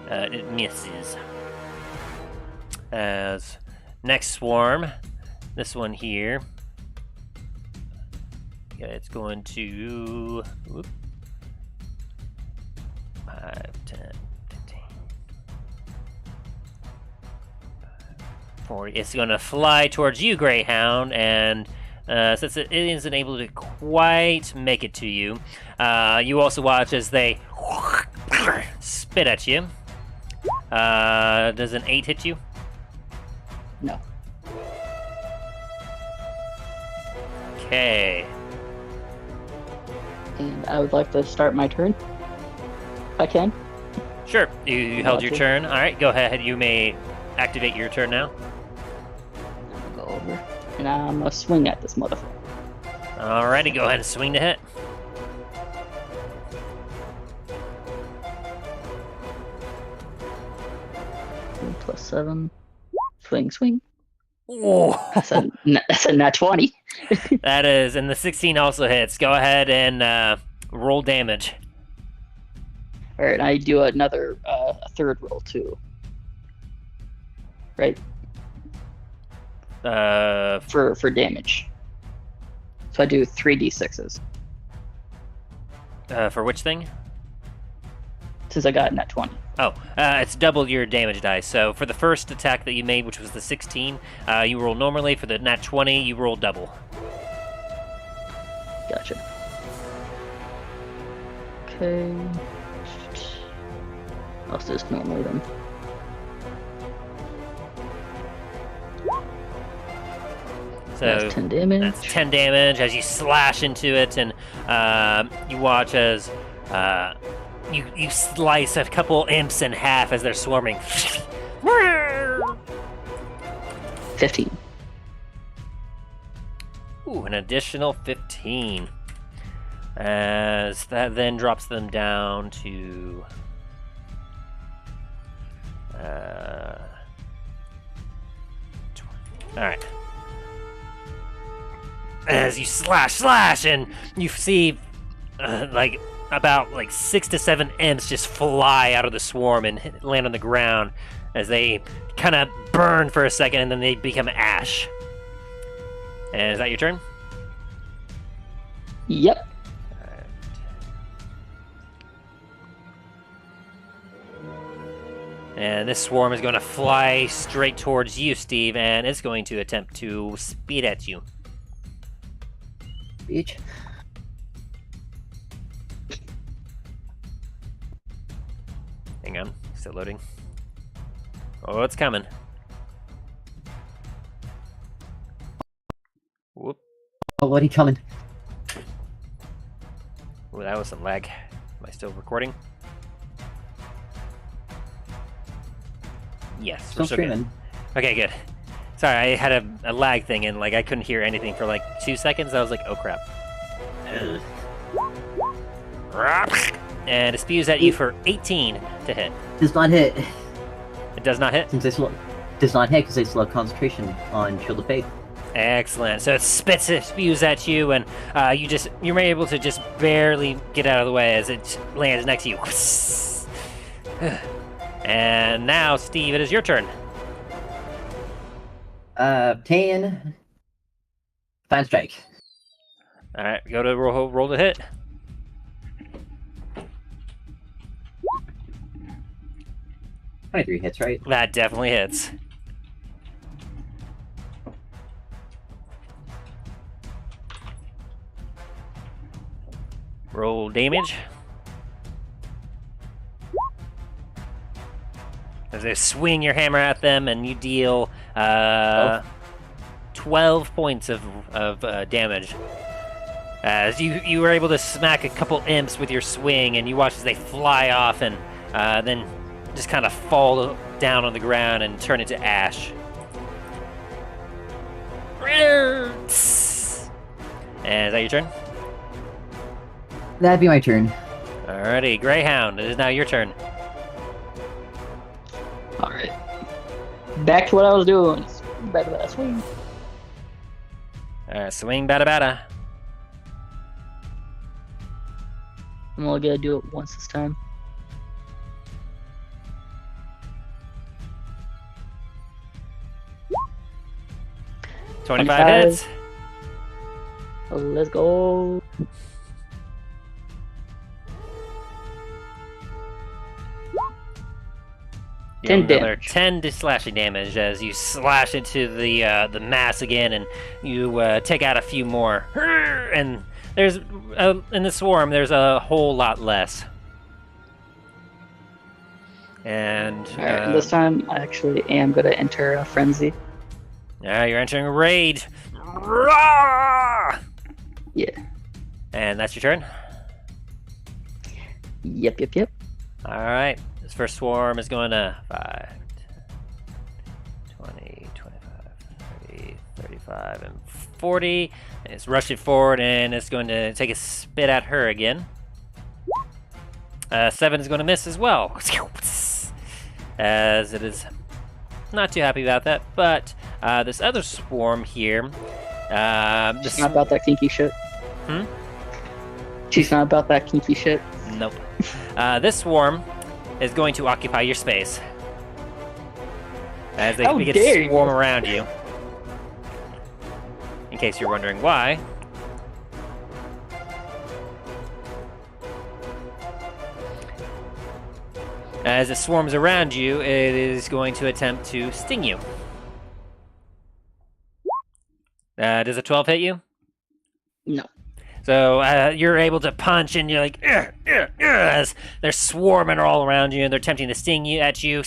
It misses. As next swarm, this one here. Yeah, it's going to 5, 10, 15, 40. It's going to fly towards you, Greyhound, and since it isn't able to quite make it to you, you also watch as they spit at you. Does an 8 hit you? No. Okay. And I would like to start my turn. If I can. Sure. You held your turn. All right, go ahead. You may activate your turn now. I'll go over. And I'm going to swing at this motherfucker. Alrighty, go ahead and swing to hit. +7. Swing, swing. Ooh. That's a nat 20. That is, and the 16 also hits. Go ahead and roll damage. All right, I do another a third roll too. Right. For damage. So I do 3d6s. For which thing? Since I got net 20. Oh, it's double your damage dice. So for the first attack that you made, which was the 16, you roll normally. For the nat 20, you roll double. Gotcha. Okay. I'll just normally then. So that's 10 damage. That's 10 damage as you slash into it, and you watch as you slice a couple imps in half as they're swarming. 15. Ooh, an additional 15. As that then drops them down to... Alright. As you slash, and you see about 6 to 7 imps just fly out of the swarm and land on the ground as they kind of burn for a second and then they become ash. And is that your turn? Yep. Alright. And this swarm is going to fly straight towards you, Steve, and it's going to attempt to speed at you. Beach. Hang on, still loading. Oh, it's coming. Whoop. Oh, what are you coming? Ooh, that was some lag. Am I still recording? Yes, we're Still still good. streaming. Okay, good. Sorry, I had a lag thing and I couldn't hear anything for 2 seconds. I was like, oh crap. And it spews at you for 18 to hit. Does not hit. It does not hit? Since they does not hit because they still have concentration on Shield of Faith. Excellent. So it spews at you, and you're able to just barely get out of the way as it lands next to you. And now, Steve, it is your turn. 10. Fine strike. All right, go to roll to hit. $23 hits, right? That definitely hits. Roll damage. As they swing your hammer at them, and you deal 12 points of damage. As you were able to smack a couple imps with your swing, and you watch as they fly off and then just kind of fall down on the ground and turn into ash. And is that your turn? That'd be my turn. Alrighty, Greyhound, it is now your turn. Alright. Back to what I was doing. Bada swing. Alright, swing, bada bada. I'm only gonna do it once this time. $25 hits. Let's go. You 10 another damage. 10 slashing damage as you slash into the mass again, and you take out a few more. And there's in the swarm, there's a whole lot less. And Alright, this time I actually am gonna enter a frenzy. You're entering rage. Rah! Yeah. And that's your turn. Yep. All right. This first swarm is going to 5, 20, 25, 30, 35, and 40. And it's rushing forward, and it's going to take a spit at her again. 7 is going to miss as well. As it is not too happy about that. But this other swarm here... She's not about that kinky shit. She's not about that kinky shit. Nope. This swarm is going to occupy your space. As they How begin dare to swarm you. around you. In case you're wondering why. As it swarms around you, it is going to attempt to sting you. Does a 12 hit you? No. So you're able to punch, and you're like, as they're swarming all around you, and they're attempting to sting you at you.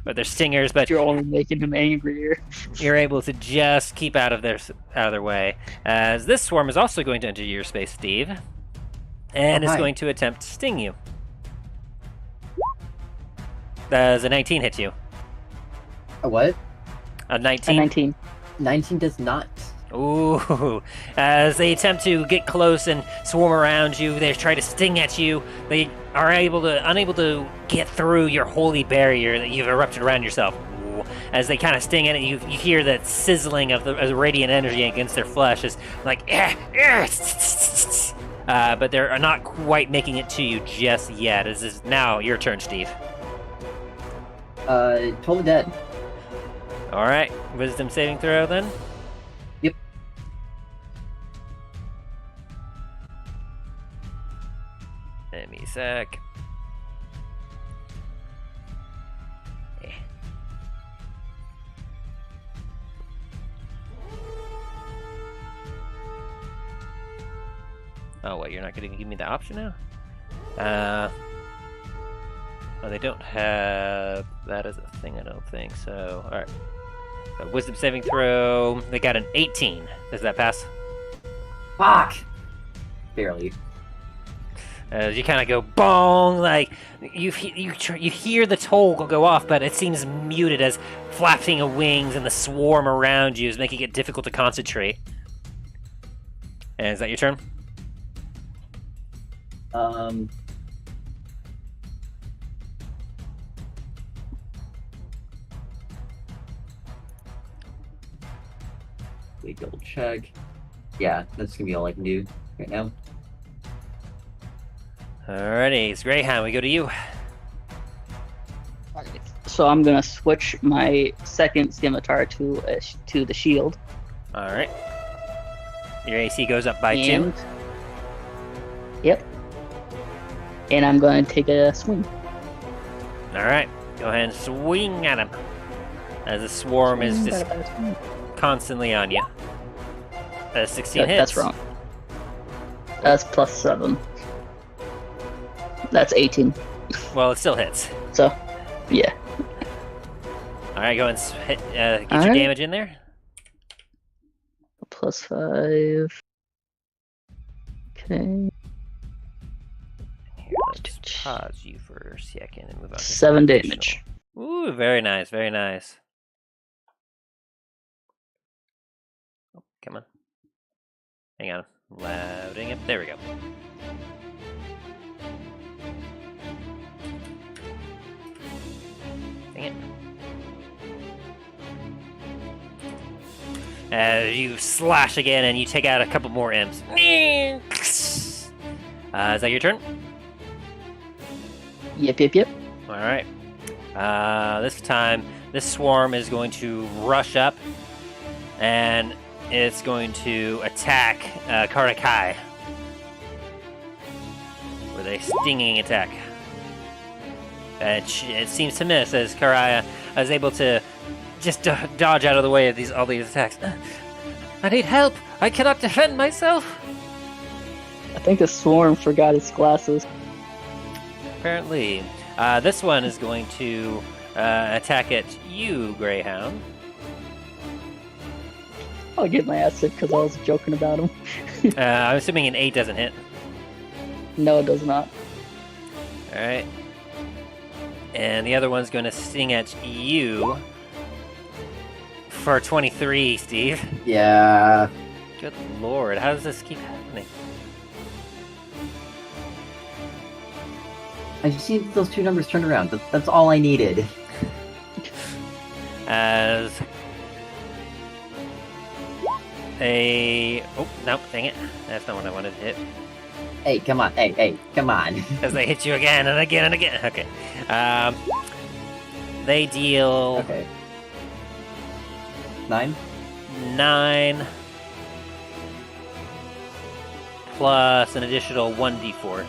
But they're stingers, but You're only making him angrier. you're able to just keep out of their way. As this swarm is also going to enter your space, Steve, and is hi. going to attempt to sting you. Does a 19 hit you? A what? A A 19? 19. 19 does not. Ooh. As they attempt to get close and swarm around you, they try to sting at you. They are unable to get through your holy barrier that you've erupted around yourself. Ooh. As they kind of sting at it, you hear that sizzling of the radiant energy against their flesh is like, but they're not quite making it to you just yet. This is now your turn, Steve. Totally dead. All right, wisdom saving throw then. Yep. Give me a sec. Oh, what? You're not going to give me the option now? Oh, they don't have that as a thing, I don't think. So, all right. So wisdom saving throw. They got an 18. Does that pass? Fuck! Barely. As you kind of go bong, like you hear the toll go off, but it seems muted as flapping of wings and the swarm around you is making it difficult to concentrate. And is that your turn? Wait, double check. Yeah, that's gonna be all I can do right now. Alrighty, it's Greyhound. We go to you. So I'm gonna switch my second scimitar to the shield. All right. Your AC goes up by 2. And yep. And I'm gonna take a swing. All right. Go ahead and swing at him. As the swarm is just constantly on you. 16 hits. That's wrong. That's +7. That's 18. Well, it still hits. So, yeah. All right, go and get your Alright. damage in there. +5. Okay. Here, let's pause you for a second and move on to 7 additional. damage. Ooh, very nice, very nice. Oh, come on. Hang on. Loading it. There we go. Dang it. You slash again and you take out a couple more imps. Is that your turn? Yep. Alright. This time, this swarm is going to rush up and it's going to attack Karakai with a stinging attack. It seems to miss as Karaya is able to just dodge out of the way of all these attacks. I need help! I cannot defend myself! I think the swarm forgot its glasses. Apparently. This one is going to attack at you, Greyhound. I'll get my ass hit because I was joking about him. I'm assuming an 8 doesn't hit. No, it does not. Alright. And the other one's going to sting at you for 23, Steve. Yeah. Good lord, how does this keep happening? I just need those 2 numbers turned around. That's all I needed. As a... Oh, nope, dang it. That's not what I wanted to hit. Hey, come on. Hey, come on. As they hit you again and again and again. Okay. They deal Okay. 9? 9 plus an additional 1d4.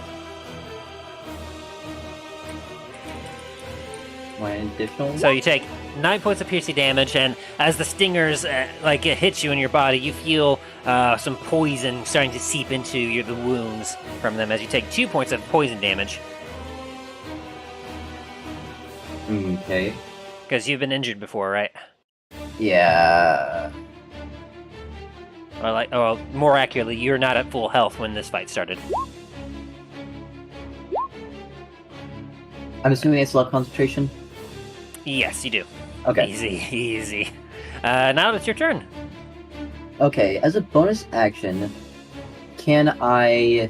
1 additional? So you take 9 points of piercing damage, and as the stingers it hits you in your body, you feel some poison starting to seep into the wounds from them as you take 2 points of poison damage. Okay. Because you've been injured before, right? Yeah. Or more accurately, you're not at full health when this fight started. I'm assuming it's luck concentration? Yes, you do. Okay. Easy. Now it's your turn. Okay, as a bonus action, can I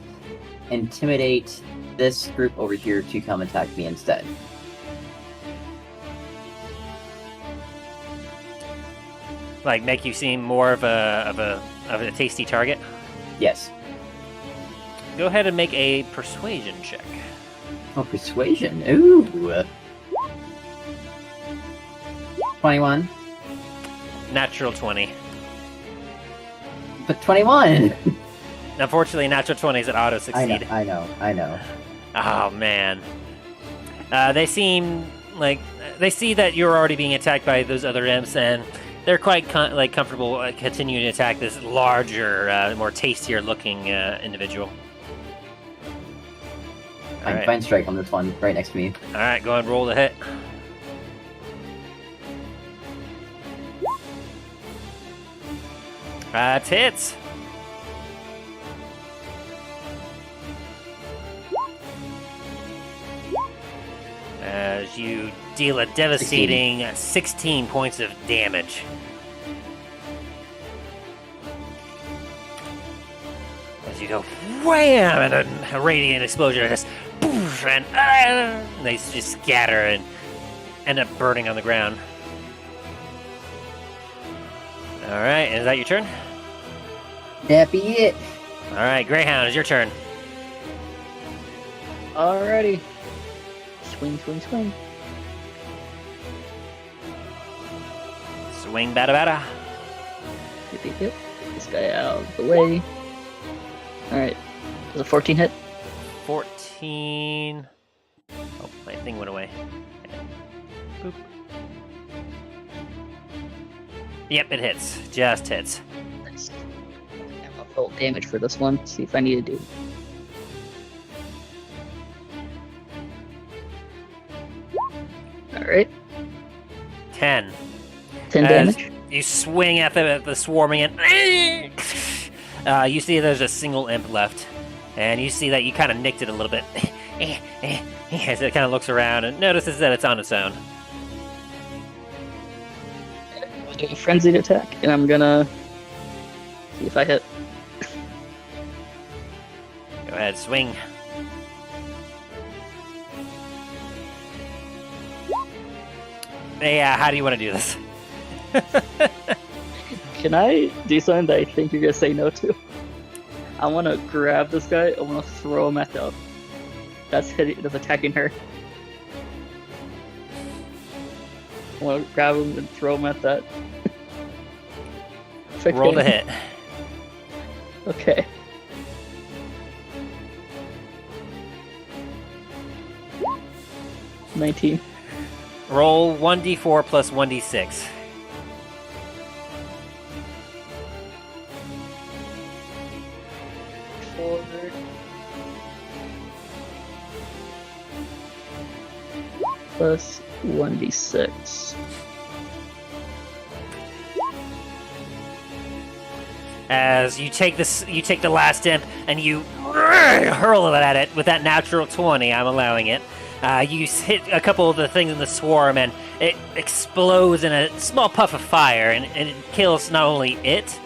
intimidate this group over here to come attack me instead? Like make you seem more of a tasty target. Yes. Go ahead and make a persuasion check. Oh, persuasion. Ooh. 21. Natural 20. But 21! Unfortunately, natural 20 is an auto succeed. I know. Oh man. They seem like they see that you're already being attacked by those other imps, and they're quite comfortable continuing to attack this larger, more tastier looking individual. I'm Alright. fine strike on this one, right next to me. Alright, go ahead and roll the hit. That's hits. As you deal a devastating 16 points of damage. As you go wham, and a radiant explosion just poof, and they just scatter and end up burning on the ground. Alright, is that your turn? That be it. Alright, Greyhound, it's your turn. Alrighty. Swing. Swing, bada. Yep. Get this guy out of the way. Alright. Does a 14 hit? 14. Oh, my thing went away. Boop. Yep, it hits. Just hits. Nice. I'll roll damage for this one. See if I need to do. Alright. 10. 10 damage. You swing at the swarming and you see there's a single imp left. And you see that you kind of nicked it a little bit. As it kind of looks around and notices that it's on its own. I'll do a frenzied attack, and I'm gonna see if I hit. Go ahead, swing. Yeah, how do you want to do this? Can I do something that I think you're gonna say no to? I want to grab this guy. I want to throw him at that's attacking her. I want to grab him and throw him at that. Roll the hit. Okay. $19. Roll 1d4 plus 1d6. Plus 1d6. As you take the last imp and you hurl it at it with that natural 20. I'm allowing it. You hit a couple of the things in the swarm, and it explodes in a small puff of fire, and it kills not only it,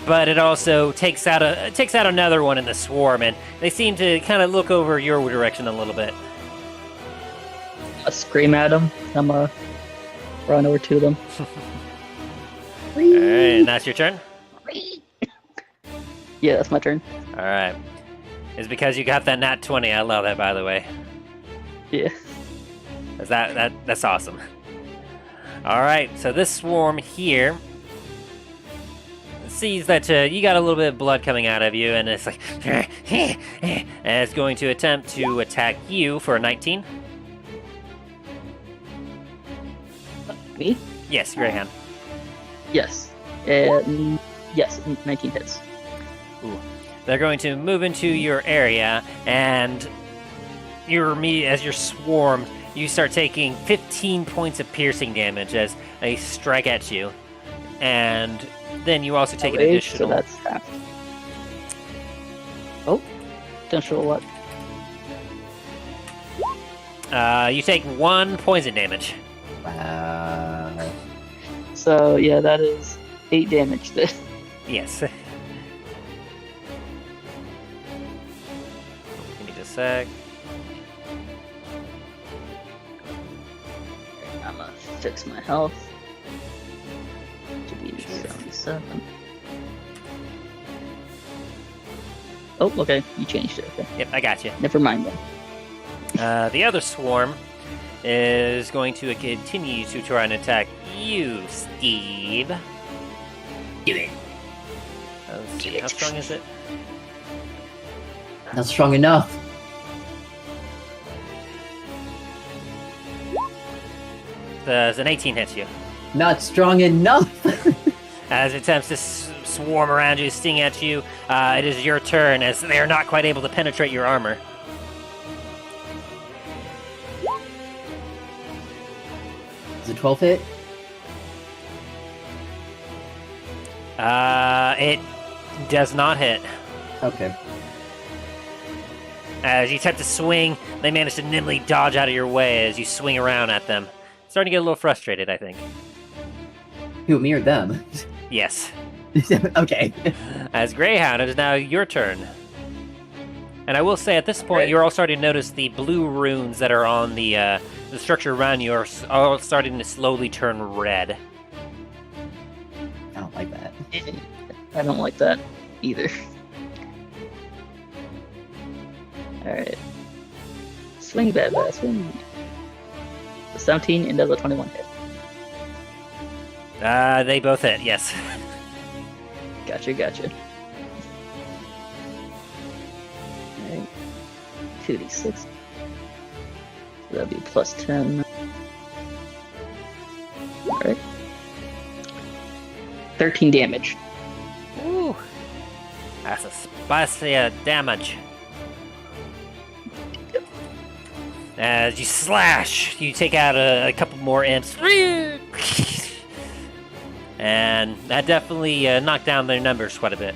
but it also takes out another one in the swarm, and they seem to kind of look over your direction a little bit. I scream at them. I'm gonna run over to them. Alright, and that's your turn? Yeah, that's my turn. Alright. is because you got that nat 20. I love that, by the way. Yeah. That's awesome. All right, so this swarm here sees that you got a little bit of blood coming out of you, and it's like, and it's going to attempt to attack you for a 19. Me? Yes, Greyhound. Yes. Yes, 19 hits. Ooh. They're going to move into your area, and as you're swarmed, you start taking 15 points of piercing damage as they strike at you. And then you also take an additional... So that's half. Oh, potential what? You take 1 poison damage. Wow. So, yeah, that is 8 damage then. Yes. Give me just a sec. I'm gonna fix my health. To be 77. Oh, okay. You changed it. Okay. Yep, I got you. Never mind then. The other swarm is going to continue to try and attack you, Steve. Do it. Let's see, how strong is it? Not strong enough. As an 18 hits you. Not strong enough. As it attempts to swarm around you, sting at you, it is your turn as they are not quite able to penetrate your armor. Is it 12 hit? It does not hit. Okay. As you attempt to swing, they manage to nimbly dodge out of your way as you swing around at them. Starting to get a little frustrated, I think. Who, me or them? Yes. Okay. As Greyhound, it is now your turn. And I will say, at this point, Right. you're all starting to notice the blue runes that are on the structure around you are all starting to slowly turn red. I don't like that. I don't like that either. Alright. Swing, bad bad, swing. 17 and does a 21 hit. They both hit, yes. Gotcha. Alright. 2d6. So that'd be plus 10. Alright. 13 damage. Ooh. That's a spicy damage. As you slash, you take out a couple more imps. And that definitely knocked down their numbers quite a bit.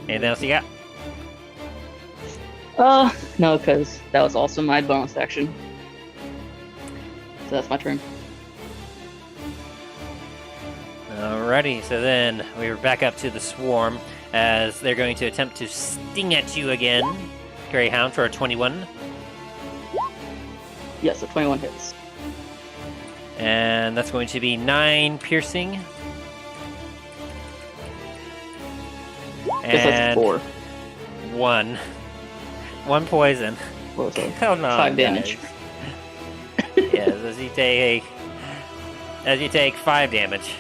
Anything else you got? No, because that was also my bonus action. So that's my turn. Alrighty, so then we're back up to the swarm as they're going to attempt to sting at you again. Greyhound for a 21. Yes, a 21 hits. And that's going to be 9 piercing. Guess that's 4. 1 poison. What was that? Come on, 5 damage. guys. Yes, as you take 5 damage.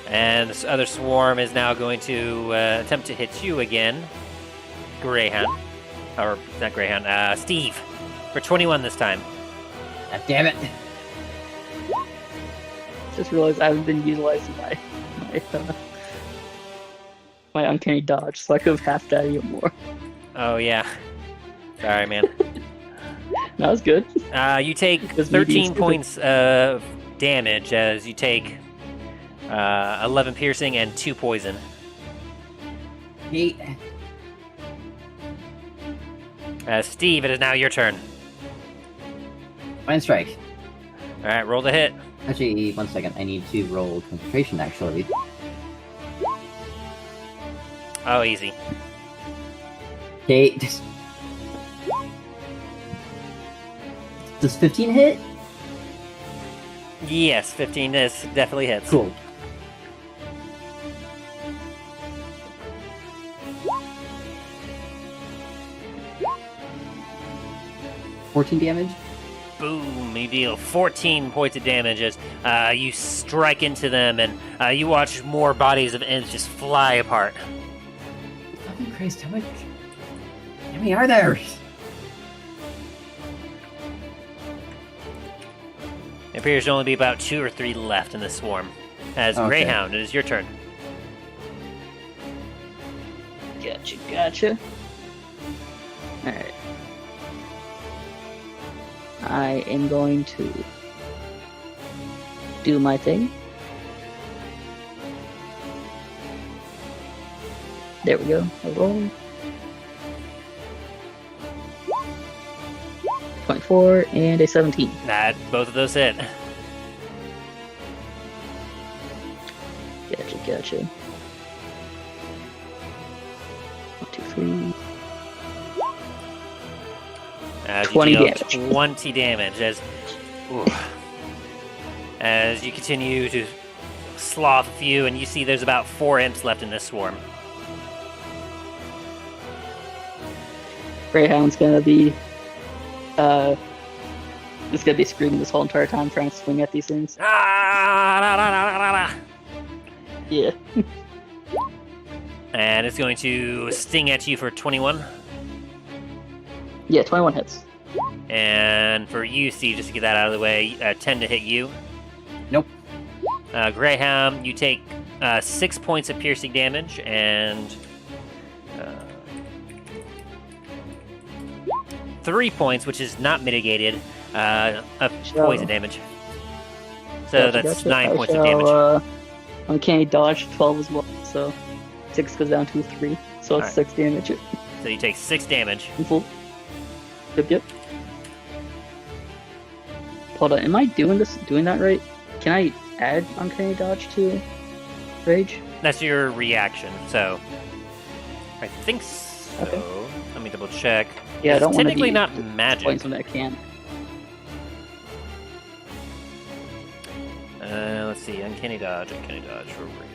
And this other swarm is now going to attempt to hit you again. Greyhound. Or, not Greyhound, Steve. For 21 this time. God damn it. Just realized I haven't been utilizing my uncanny dodge, so I could have halved that even more. Oh, yeah. Sorry, man. That was good. You take Because 13 medium's good. points of damage as you take 11 piercing and 2 poison. 8. Steve, it is now your turn. Mind strike. Alright, roll the hit. Actually, 1 second. I need to roll concentration, actually. Oh, easy. Okay. Does 15 hit? Yes, 15 is definitely hits. Cool. 14 damage. Boom! You deal 14 points of damage as you strike into them, and you watch more bodies of imps just fly apart. Fucking Christ, how many are there? It appears to only be about 2 or 3 left in the swarm. As Okay. Greyhound, it is your turn. Gotcha. Alright. I am going to do my thing. There we go. I roll. 24 and a 17. Both of those hit. Gotcha. 1, 2, 3. As 20 you deal damage. 20 damage as you continue to sloth a few, and you see there's about 4 imps left in this swarm. Greyhound's gonna be just gonna be screaming this whole entire time trying to swing at these things. Yeah. And it's going to sting at you for 21. Yeah, 21 hits. And for you, Steve, just to get that out of the way, 10 to hit you. Nope. Greyhound, you take 6 points of piercing damage and 3 points, which is not mitigated, of poison damage. So that's 9 points of damage. Uncanny dodge 12 as well, so 6 goes down to 3, so it's Alright. 6 damage. So you take 6 damage. Full. Yep. Hold on, am I doing that right? Can I add uncanny dodge to rage? That's your reaction, so I think so. Okay. Let me double check. Yeah, I It's don't want to technically be not magic. points when I can't. Let's see, uncanny dodge.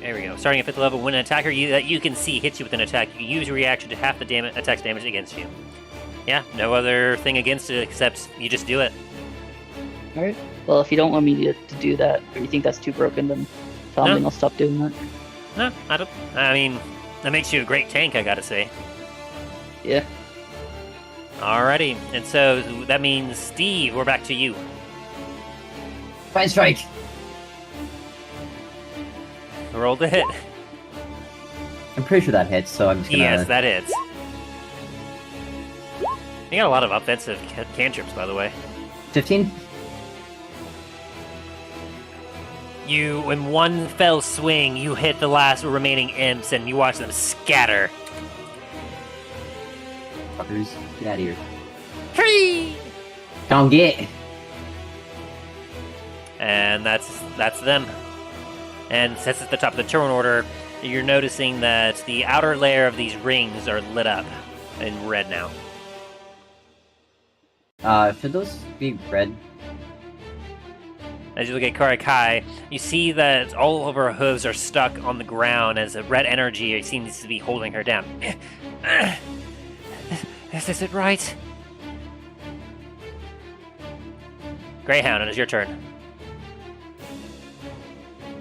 There we go. Starting at 5th level, when an attacker that you can see hits you with an attack, you can use your reaction to half the attack's damage against you. Yeah, no other thing against it except you just do it. Alright. Well, if you don't want me to do that, or you think that's too broken, then tell me and I'll stop doing that. No, I don't. I mean, that makes you a great tank, I gotta say. Yeah. Alrighty, and so that means, Steve, we're back to you. Fine strike. Roll the hit. I'm pretty sure that hits, so I'm just gonna... Yes, that hits. You got a lot of offensive cantrips, by the way. 15? You, in one fell swing, you hit the last remaining imps, and you watch them scatter. Fuckers, get out of here. Free! Come get! And that's them. And since it's the top of the turn order, you're noticing that the outer layer of these rings are lit up in red now. Should those be red? As you look at Karakai, you see that all of her hooves are stuck on the ground as a red energy seems to be holding her down. Is this it right? Greyhound, it is your turn.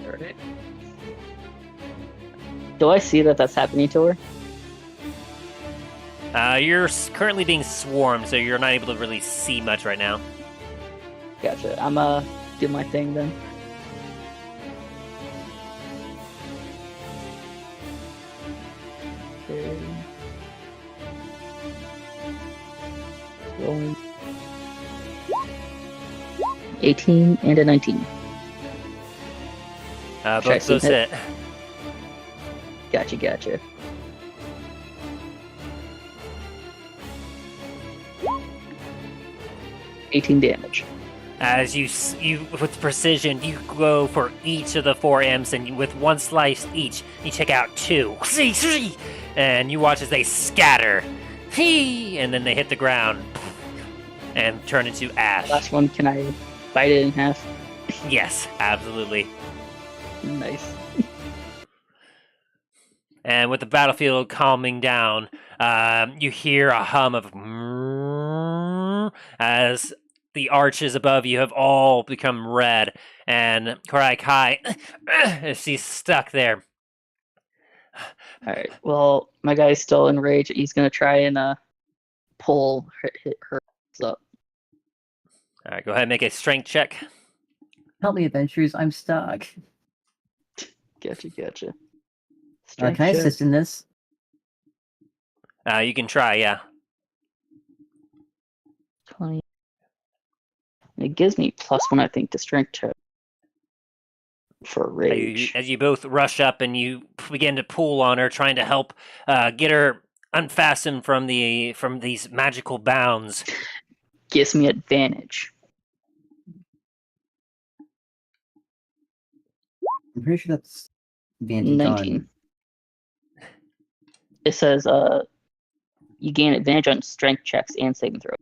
Alright. Do I see that that's happening to her? You're currently being swarmed, so you're not able to really see much right now. Gotcha. I'm do my thing then. Okay. Rolling. 18 and a 19. Both of those hit. Gotcha. $18 damage. As you with precision, you go for each of the 4 imps, and with one slice each, you take out 2. And you watch as they scatter. And then they hit the ground and turn into ash. Last one, can I bite it in half? Yes, absolutely. Nice. And with the battlefield calming down, you hear a hum of as the arches above you have all become red, and Kai she's stuck there. All right. Well, my guy's still enraged. He's gonna try and pull her up. All right, go ahead and make a strength check. Help me, adventurers! I'm stuck. Gotcha. Can Strength I check. assist in this? You can try, yeah. 20. It gives me +1, I think, to strength check for rage. As you both rush up and you begin to pull on her, trying to help get her unfastened from these magical bounds. Gives me advantage. I'm pretty sure that's advantage 19. on. It says you gain advantage on strength checks and saving throws.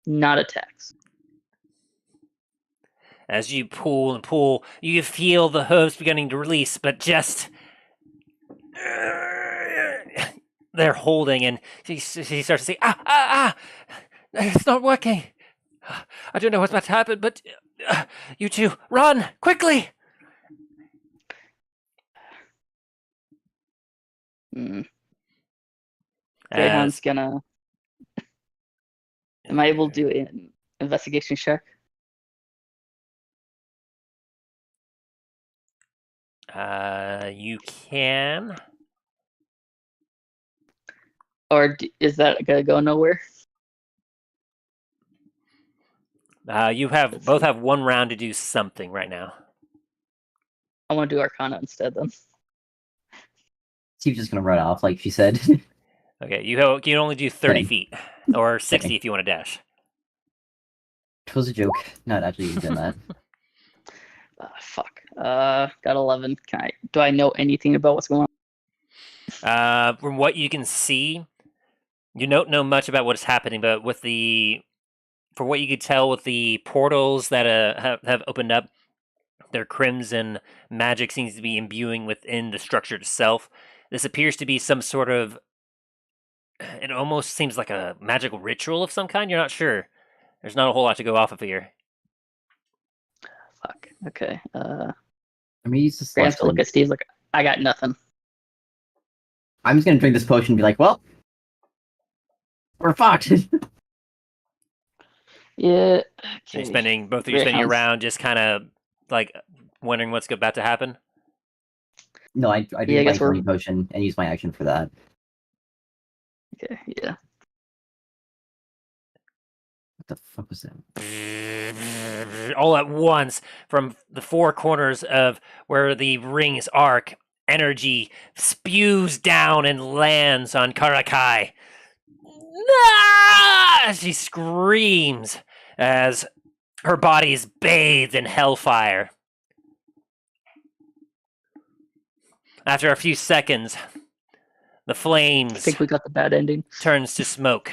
Not attacks. As you pull and pull, you feel the hooves beginning to release, but just they're holding, and she starts to say, it's not working. I don't know what's about to happen, but you two, run quickly. Greyhound's gonna. Am I able to do an investigation check? You can. Or is that gonna go nowhere? You both have 1 round to do something right now. I want to do Arcana instead then. She's just gonna run off, like she said. Okay, you can only do 30 Okay. feet, or 60 Okay. if you want to dash. It was a joke. Not actually doing that. Fuck. Got 11. Do I know anything about what's going on? From what you can see, you don't know much about what's happening, but for what you could tell with the portals that have opened up, their crimson magic seems to be imbuing within the structure itself. This appears to be some sort of. It almost seems like a magical ritual of some kind. You're not sure. There's not a whole lot to go off of here. Fuck. Okay. I'm gonna use this. I have to look at Steve's like, I got nothing. I'm just gonna drink this potion and be like, well, we're fucked. Yeah. So Okay. both of you spending your round just kind of like wondering what's about to happen. No, I drink I my guess we're- healing potion and use my action for that. Okay. Yeah. What the fuck was that? All at once, from the 4 corners of where the rings arc, energy spews down and lands on Karakai. Ah! She screams as her body is bathed in hellfire. After a few seconds, the I flames think we got the bad ending. turns to smoke.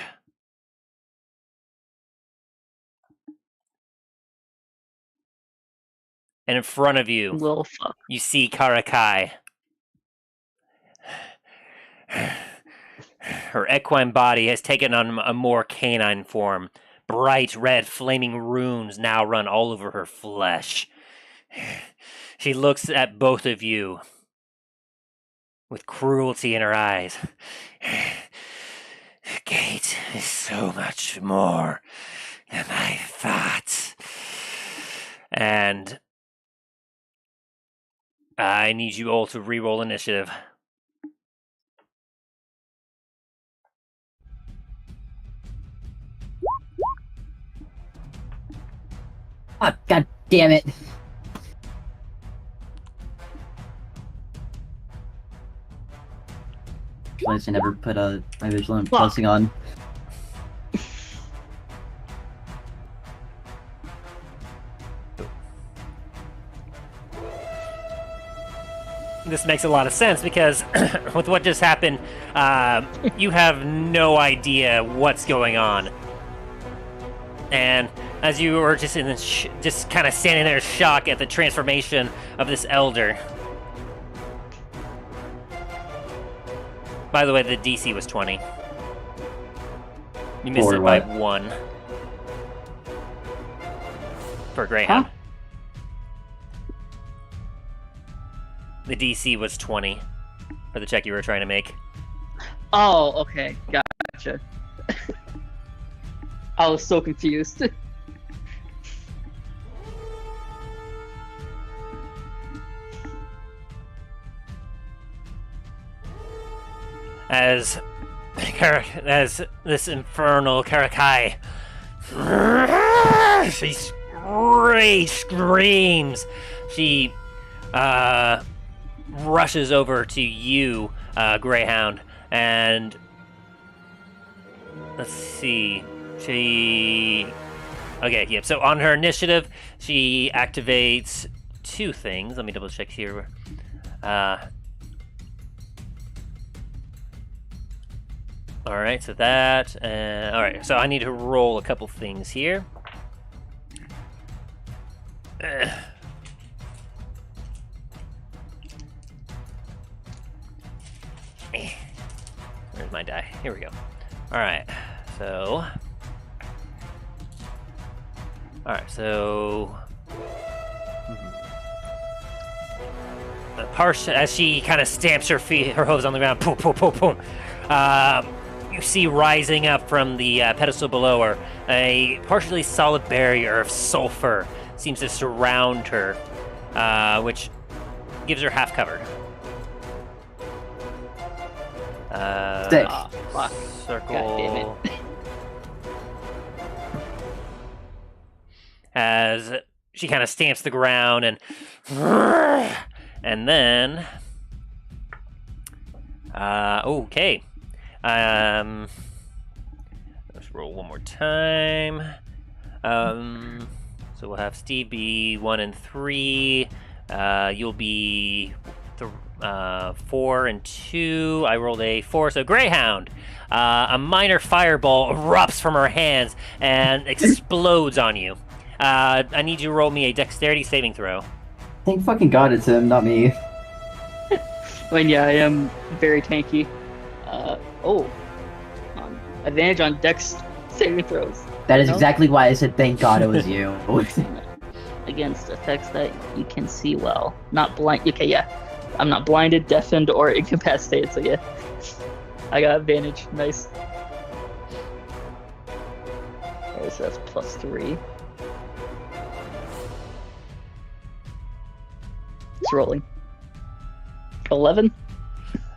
And in front of you, Well, fuck. you see Karakai. Her equine body has taken on a more canine form. Bright red flaming runes now run all over her flesh. She looks at both of you with cruelty in her eyes. The gate is so much more than I thought. And I need you all to reroll initiative. Oh, god damn it. I never put my vigilant Fuck. blessing on. This makes a lot of sense because with what just happened, you have no idea what's going on. And as you were just just kind of standing there in shock at the transformation of this elder. By the way, the DC was 20. You missed For it by what? 1. For Greyhound. Huh? The DC was 20 for the check you were trying to make. Oh, okay, gotcha. I was so confused. As this infernal Karakai, she screams. She rushes over to you, Greyhound, and let's see. Okay, yep. So on her initiative, she activates 2 things. Let me double check here. All right, so that. All right, so I need to roll a couple things here. Where's my die? Here we go. All right, so. All right, so. As she kind of stamps her hooves on the ground, boom, boom, boom, boom. You see rising up from the pedestal below her a partially solid barrier of sulfur seems to surround her, which gives her half cover. Sick. Fuck. Circle. God damn it. As she kind of stamps the ground and then okay. Let's roll one more time. So we'll have Steve be 1 and 3. You'll be 4 and 2. I rolled a 4, so Greyhound. A minor fireball erupts from her hands and explodes on you. I need you to roll me a dexterity saving throw. Thank fucking God it's him, not me. I mean, yeah, I am very tanky. Advantage on dex saving throws. That is No? exactly why I said thank God it was you. Against effects that you can see well. Not blind. Okay, yeah. I'm not blinded, deafened, or incapacitated, so yeah. I got advantage. Nice. Okay, so that's +3. It's rolling. 11?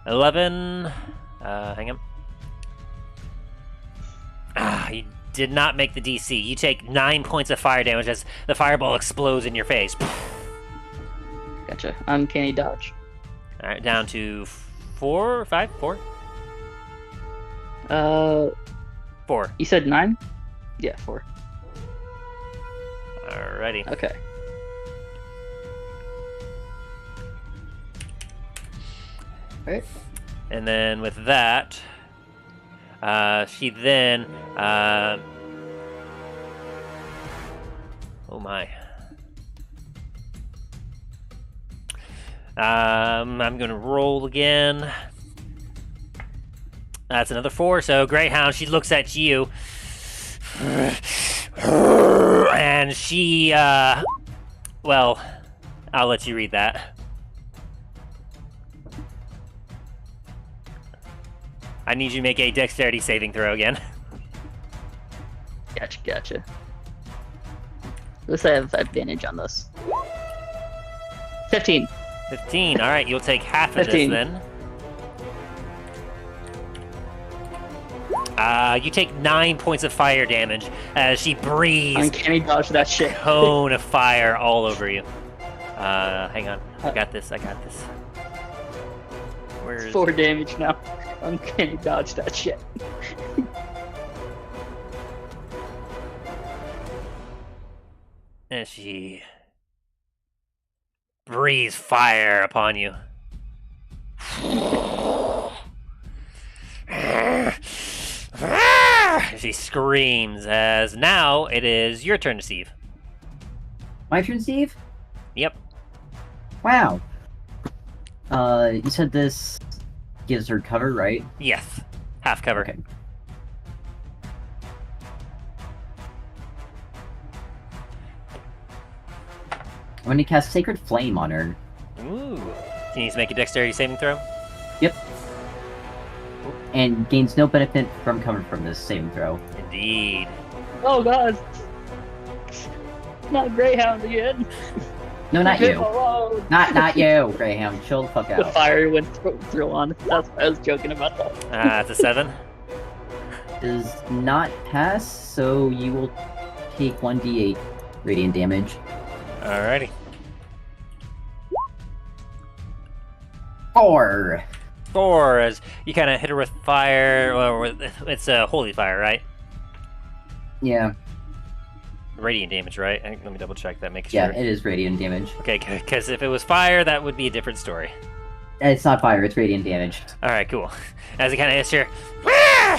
11. Hang on. You did not make the DC. You take 9 points of fire damage as the fireball explodes in your face. Gotcha. Uncanny dodge. All right, down to 4, 5, 4? 4. You said 9? Yeah, 4. Alrighty. Okay. Alright. And then with that, she then, oh my. I'm gonna roll again. That's another 4. So Greyhound, she looks at you, and she, well, I'll let you read that. I need you to make a dexterity saving throw again. Gotcha. Let's have advantage on this. 15. 15. All right, you'll take half of 15. this then. You take 9 points of fire damage as she breathes Uncanny dodge that shit. cone of fire all over you. Hang on. I got this. Where's 4 damage now. Uncanny dodge that shit. And she breathes fire upon you. She screams as now it is your turn to Steve. My turn, Steve? Yep. Wow. You said this gives her cover, right? Yes. Half cover. Okay. going to cast Sacred Flame on her. Ooh. She needs to make a dexterity saving throw. Yep. And gains no benefit from cover from this saving throw. Indeed. Oh god. Not Greyhound again. No, not Leave you. him alone. Not you, Greyhound. Chill the fuck The out. fire went through on. That's I was joking about that. It's a 7. Does not pass, so you will take 1d8 radiant damage. Alrighty. 4. 4 as you kind of hit her with fire. Well, it's a holy fire, right? Yeah. Radiant damage, right? Let me double check that, make sure. Yeah, it is radiant damage. Okay, because if it was fire, that would be a different story. It's not fire, it's radiant damage. Alright, cool. As it kind of hits her,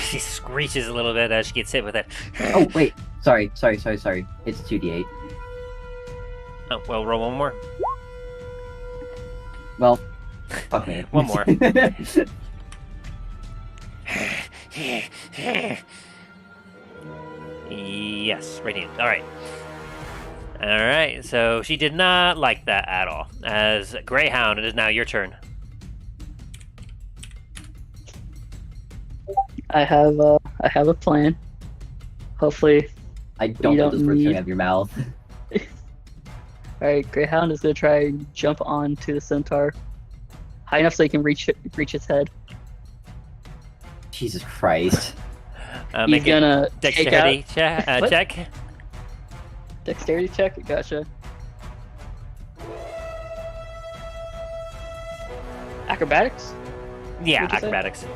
she screeches a little bit as she gets hit with it. Oh, wait. Sorry. It's 2d8. Oh, well, roll one more. Well, fuck me. One more. Yes, radiant. Alright. Alright, so she did not like that at all. As Greyhound, it is now your turn. I have a plan. Hopefully, I don't You know don't this word need- coming out of your mouth. alright, Greyhound is gonna try and jump onto the centaur high enough so he can reach its head. Jesus Christ. He's Make a gonna dexterity take out What? check. dexterity check. Gotcha. Acrobatics. Yeah, What'd you say? acrobatics.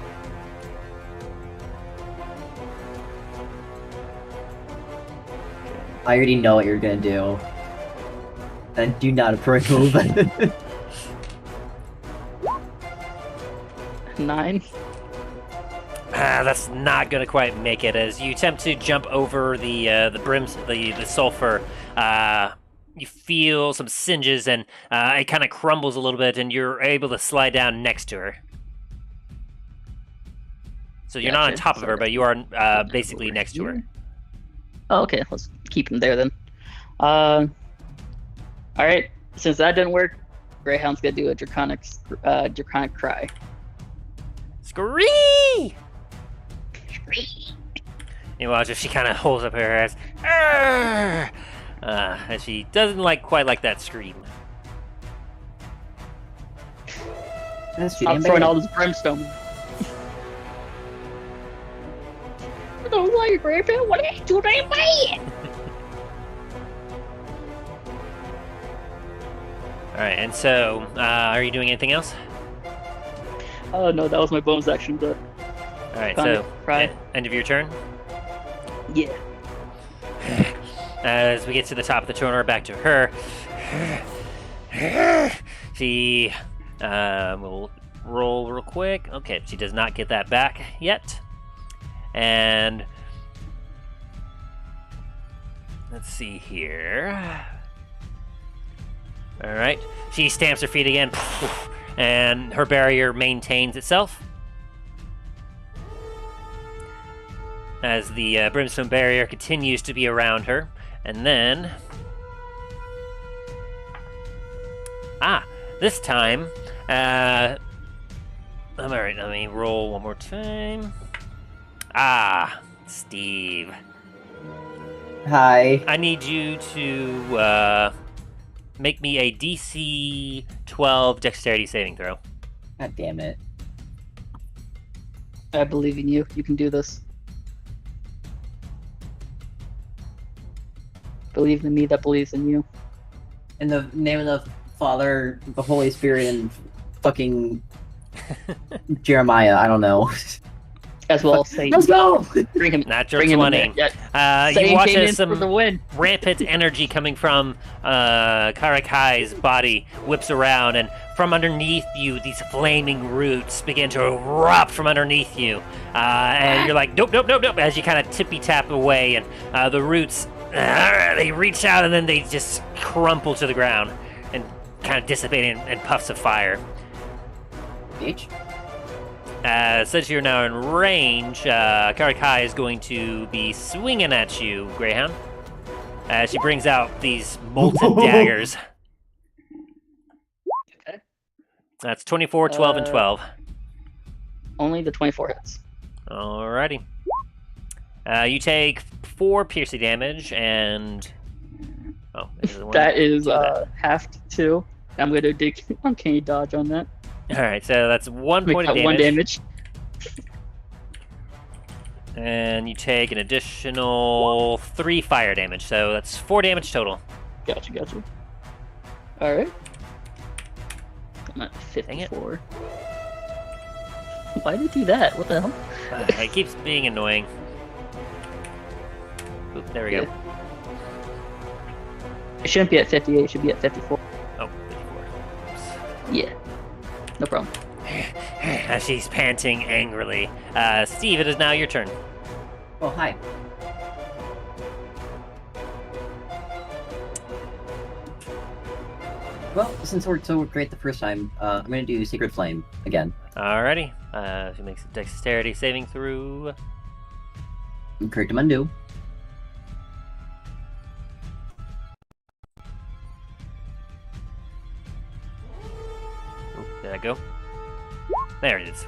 I already know what you're gonna do. And do not approach move. 9. That's not gonna quite make it. As you attempt to jump over the sulfur, you feel some singes and it kind of crumbles a little bit, and you're able to slide down next to her. So you're not on Gotcha. top of her, Sorry. but you are basically Over next to her. here. Oh, okay. Let's keep him there then. All right. Since that didn't work, Greyhound's gonna do a draconic cry. Scree! You watch as she kind of holds up her hands, as she doesn't quite like that scream. I'm throwing all this brimstone. I don't like it, Greyhound. What are you doing, man? All right, and so are you doing anything else? Oh no, that was my bonus action, but All right, Kind so of cry. end of your turn. yeah. As we get to the top of the turn, we're back to her. She will roll real quick. Okay, she does not get that back yet. And let's see here. All right, she stamps her feet again, and her barrier maintains itself. As the brimstone barrier continues to be around her. And then... this time... alright, let me roll one more time. Steve. Hi. I need you to make me a DC 12 dexterity saving throw. God damn it. I believe in you. You can do this. Believe in me that believes in you. In the name of the Father, the Holy Spirit, and fucking Jeremiah, I don't know. As well as Satan. Let's go! Bring him. Natural Bring him in 20. there. Yeah. You Satan watch came in as for the some win. rampant energy coming from Karakai's body whips around, and from underneath you, these flaming roots begin to erupt from underneath you. And you're like, nope, as you kind of tippy-tap away, and the roots, they reach out, and then they just crumple to the ground and kind of dissipate in puffs of fire. Bitch. Since you're now in range, Karakai is going to be swinging at you, Greyhound. As she brings out these molten daggers. That's 24, 12, and 12. Only the 24 hits. Alrighty. You take 4 piercing damage, and... Oh, is it one? That is that. half to 2. I'm going to dig uncanny dodge on that. Alright, so that's 1 Make point of that damage. 1 damage. And you take an additional 3 fire damage, so that's 4 damage total. Gotcha. Alright. I'm at 54. Why did it do that? What the hell? It keeps being annoying. Oop, there we go. It shouldn't be at 58, it should be at 54. Oh, 54. Oops. Yeah. No problem. As she's panting angrily. Steve, it is now your turn. Oh, hi. Well, since we're so great the first time, I'm gonna do Sacred Flame again. Alrighty. She makes a dexterity saving throw. Correct him undo. Oop, did I go? There it is.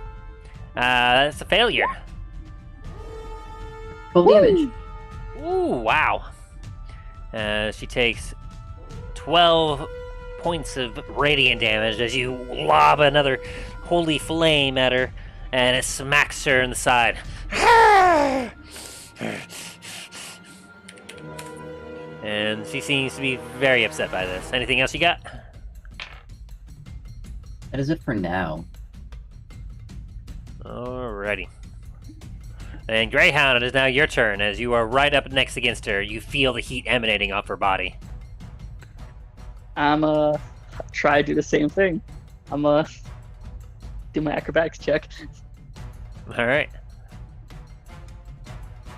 That's a failure. Full damage. Ooh, wow. She takes 12 points of radiant damage as you lob another holy flame at her, and it smacks her in the side. And she seems to be very upset by this. Anything else you got? That is it for now. Alrighty. And Greyhound, it is now your turn. As you are right up next against her, you feel the heat emanating off her body. I'm try to do the same thing. I'm do my acrobatics check. Alright.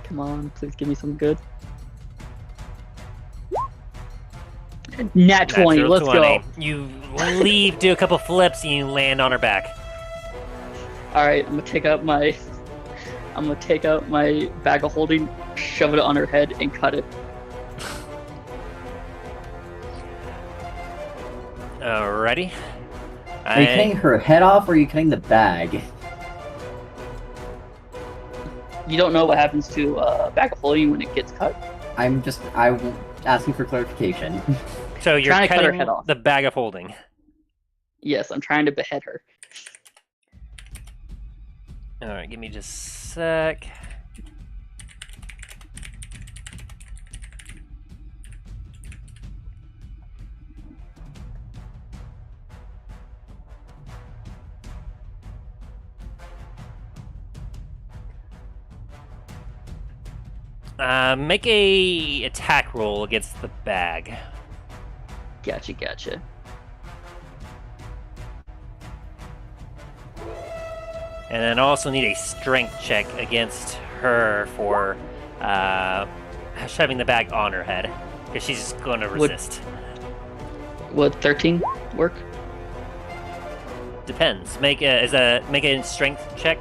Come on, please give me something good. Nat 20, Natural let's 20. go. You leave, do a couple flips, and you land on her back. Alright, I'm gonna take out my bag of holding, shove it on her head, and cut it. Alrighty. Are you cutting her head off, or are you cutting the bag? You don't know what happens to a bag of holding when it gets cut. I'm asking for clarification. So you're Trying to cut her cutting head off. the bag of holding. Yes, I'm trying to behead her. Alright, give me just a sec. Make a attack roll against the bag. Gotcha. And then also need a strength check against her for shoving the bag on her head, because she's going to resist. Would 13 work? Depends. Make a strength check.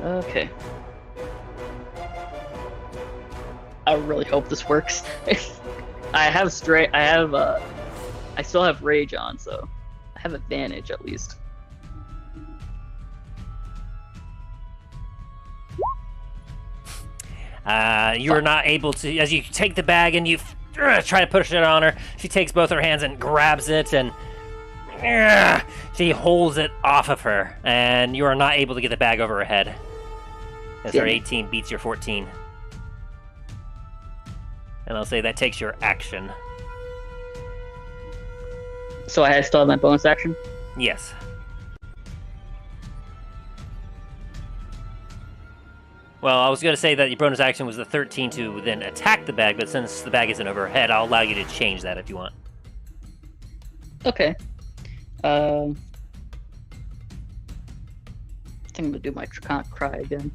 Okay. I really hope this works. I still have rage on, so I have advantage at least. You are not able to, as you take the bag and you try to push it on her, she takes both her hands and grabs it, and she holds it off of her, and you are not able to get the bag over her head. As her 18 beats your 14. And I'll say that takes your action. So I still have my bonus action? Yes. Well, I was going to say that your bonus action was the 13 to then attack the bag, but since the bag isn't over her head, I'll allow you to change that if you want. Okay. I think I'm going to do my Draconic Cry again.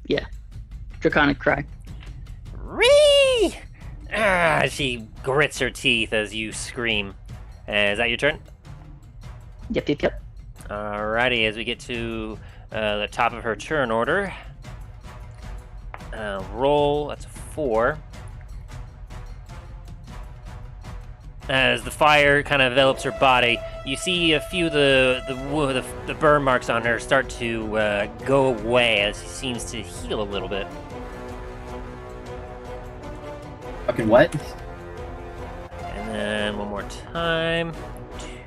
Yeah. Draconic Cry. Ree! She grits her teeth as you scream. Is that your turn? Yep. Alrighty, as we get to the top of her turn order. Roll, that's a 4. as the fire kind of envelops her body, you see a few of the burn marks on her start to go away as she seems to heal a little bit. Fucking what? And then one more time.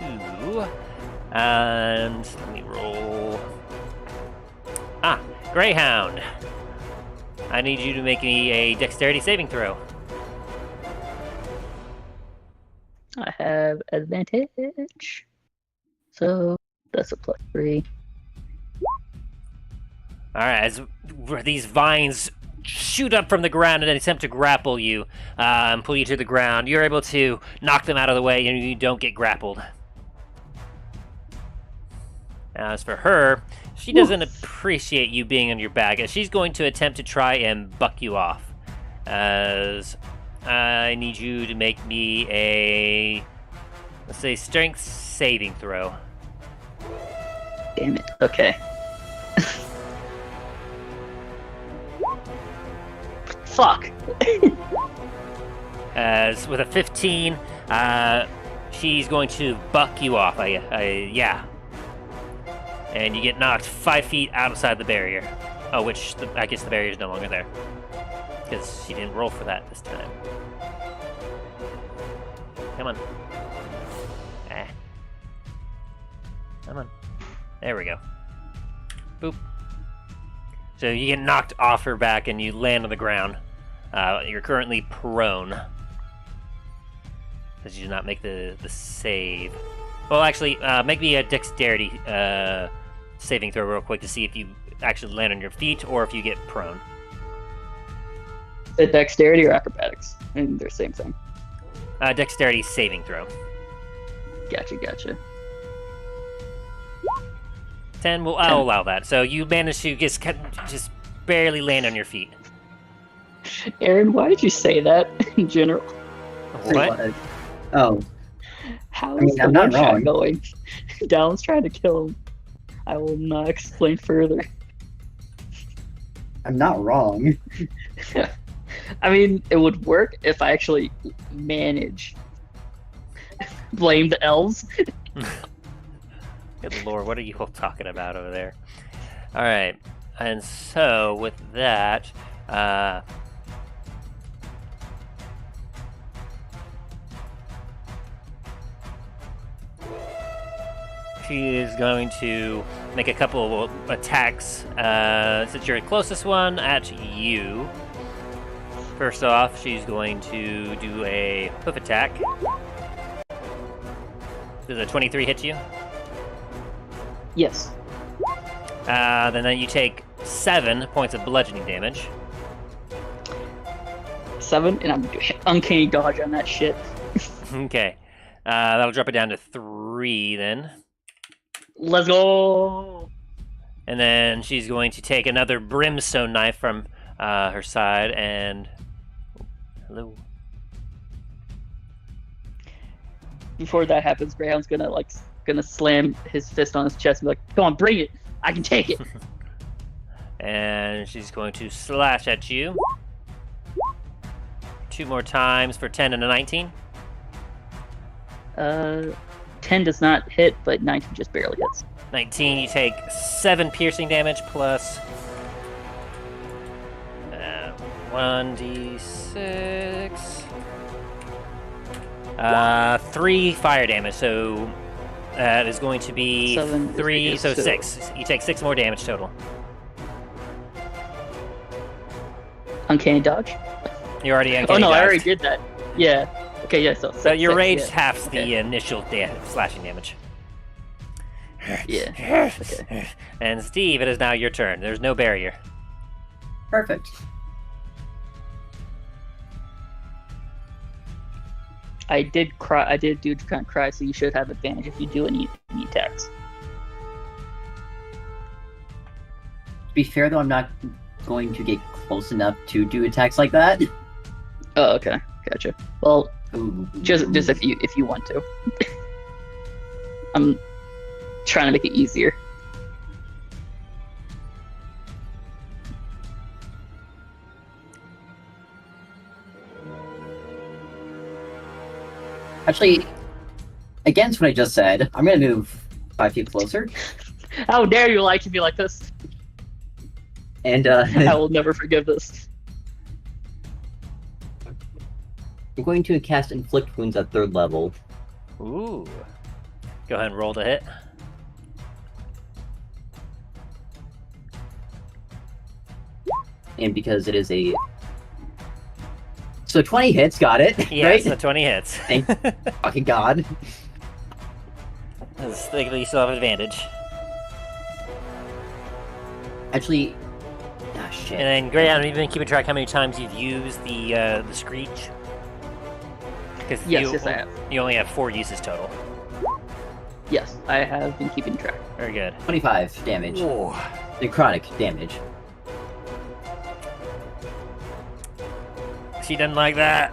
2. And let me roll. Greyhound. I need you to make me a dexterity saving throw. I have advantage. So that's a +3. Alright, as these vines shoot up from the ground and attempt to grapple you and pull you to the ground, you're able to knock them out of the way and you don't get grappled. As for her, she doesn't appreciate you being on your back, as she's going to attempt to try and buck you off. As I need you to make me a, let's say, strength saving throw. Damn it. Okay. Fuck. As with a 15, she's going to buck you off. Yeah. And you get knocked 5 feet outside the barrier. Oh, I guess the barrier is no longer there. Because she didn't roll for that this time. Come on. Come on. There we go. Boop. So you get knocked off her back and you land on the ground. You're currently prone. Because you did not make the save. Well, actually, make me a dexterity saving throw real quick to see if you actually land on your feet or if you get prone. Is it dexterity or acrobatics? And they're the same thing. Dexterity saving throw. Gotcha. 10, I'll allow that. So you managed to just barely land on your feet. Aaron, why did you say that in general? What? Oh. How is the I'm not one-shot wrong. going? Dallon's trying to kill him. I will not explain further. I'm not wrong. I mean, it would work if I actually manage. Blame the elves. Good lord, what are you all talking about over there? Alright, and so with that, she is going to make a couple of attacks, since you're the closest one, at you. First off, she's going to do a hoof attack. Does a 23 hit you? Yes. Then you take 7 points of bludgeoning damage. 7, and I'm uncanny dodge on that shit. Okay. That'll drop it down to 3 then. Let's go! And then she's going to take another brimstone knife from her side and... Hello. Before that happens, Greyhound's gonna slam his fist on his chest and be like, "Come on, bring it! I can take it!" And she's going to slash at you. 2 more times for 10 and a 19. 10 does not hit, but 19 just barely hits. 19, you take 7 piercing damage plus 1d6. 3 fire damage, so that is going to be 7 3, so so 6. You take 6 more damage total. Uncanny dodge? You already Oh uncanny no, I dodged. already did that. Yeah. Okay, yeah, so... So your six, rage yeah. halves Okay. the initial slashing damage. Yeah. Okay. And Steve, it is now your turn. There's no barrier. Perfect. I did cry. I did do kind of cry, so you should have advantage if you do any attacks. To be fair, though, I'm not going to get close enough to do attacks like that. Oh, okay, gotcha. Well, Ooh. just if you want to. I'm trying to make it easier. Actually, against what I just said, I'm gonna move 5 feet closer. How dare you lie to me like this? And I will never forgive this. I'm going to cast Inflict Wounds at 3rd level. Ooh. Go ahead and roll to hit. And because it is a... So 20 hits, got it. Yeah, right? so 20 hits. Thank fucking God. You still have advantage. Actually... Ah, shit. And then, Greyhound, have you been keeping track how many times you've used the screech? Because Yes, I have. you only have 4 uses total. Yes, I have been keeping track. Very good. 25 damage. Ooh. Necrotic damage. She doesn't like that.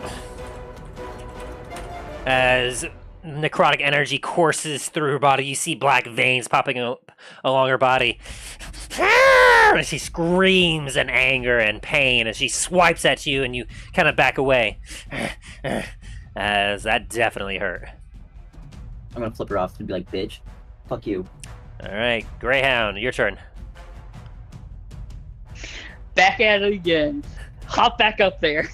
As necrotic energy courses through her body, you see black veins popping up along her body. And she screams in anger and pain as she swipes at you and you kind of back away. As that definitely hurt. I'm gonna flip her off and be like, bitch. Fuck you. Alright, Greyhound, your turn. Back at it again. Hop back up there.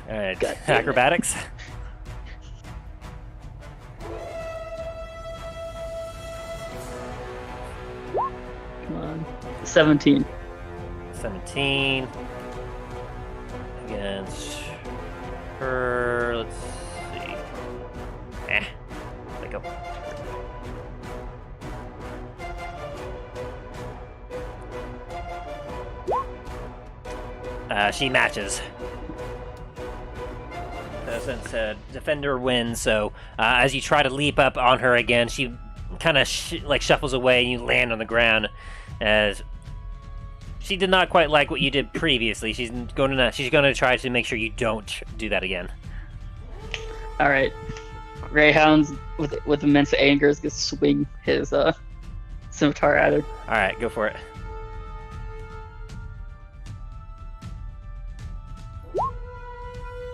Alright, God damn it. acrobatics. Come on. 17. 17 against her. Let's see. Let go. She matches. Since defender wins, so as you try to leap up on her again, she kind of shuffles away, and you land on the ground. As she did not quite like what you did previously, she's going to try to make sure you don't do that again. All right. Greyhounds with immense anger is gonna swing his scimitar at her. All right, go for it.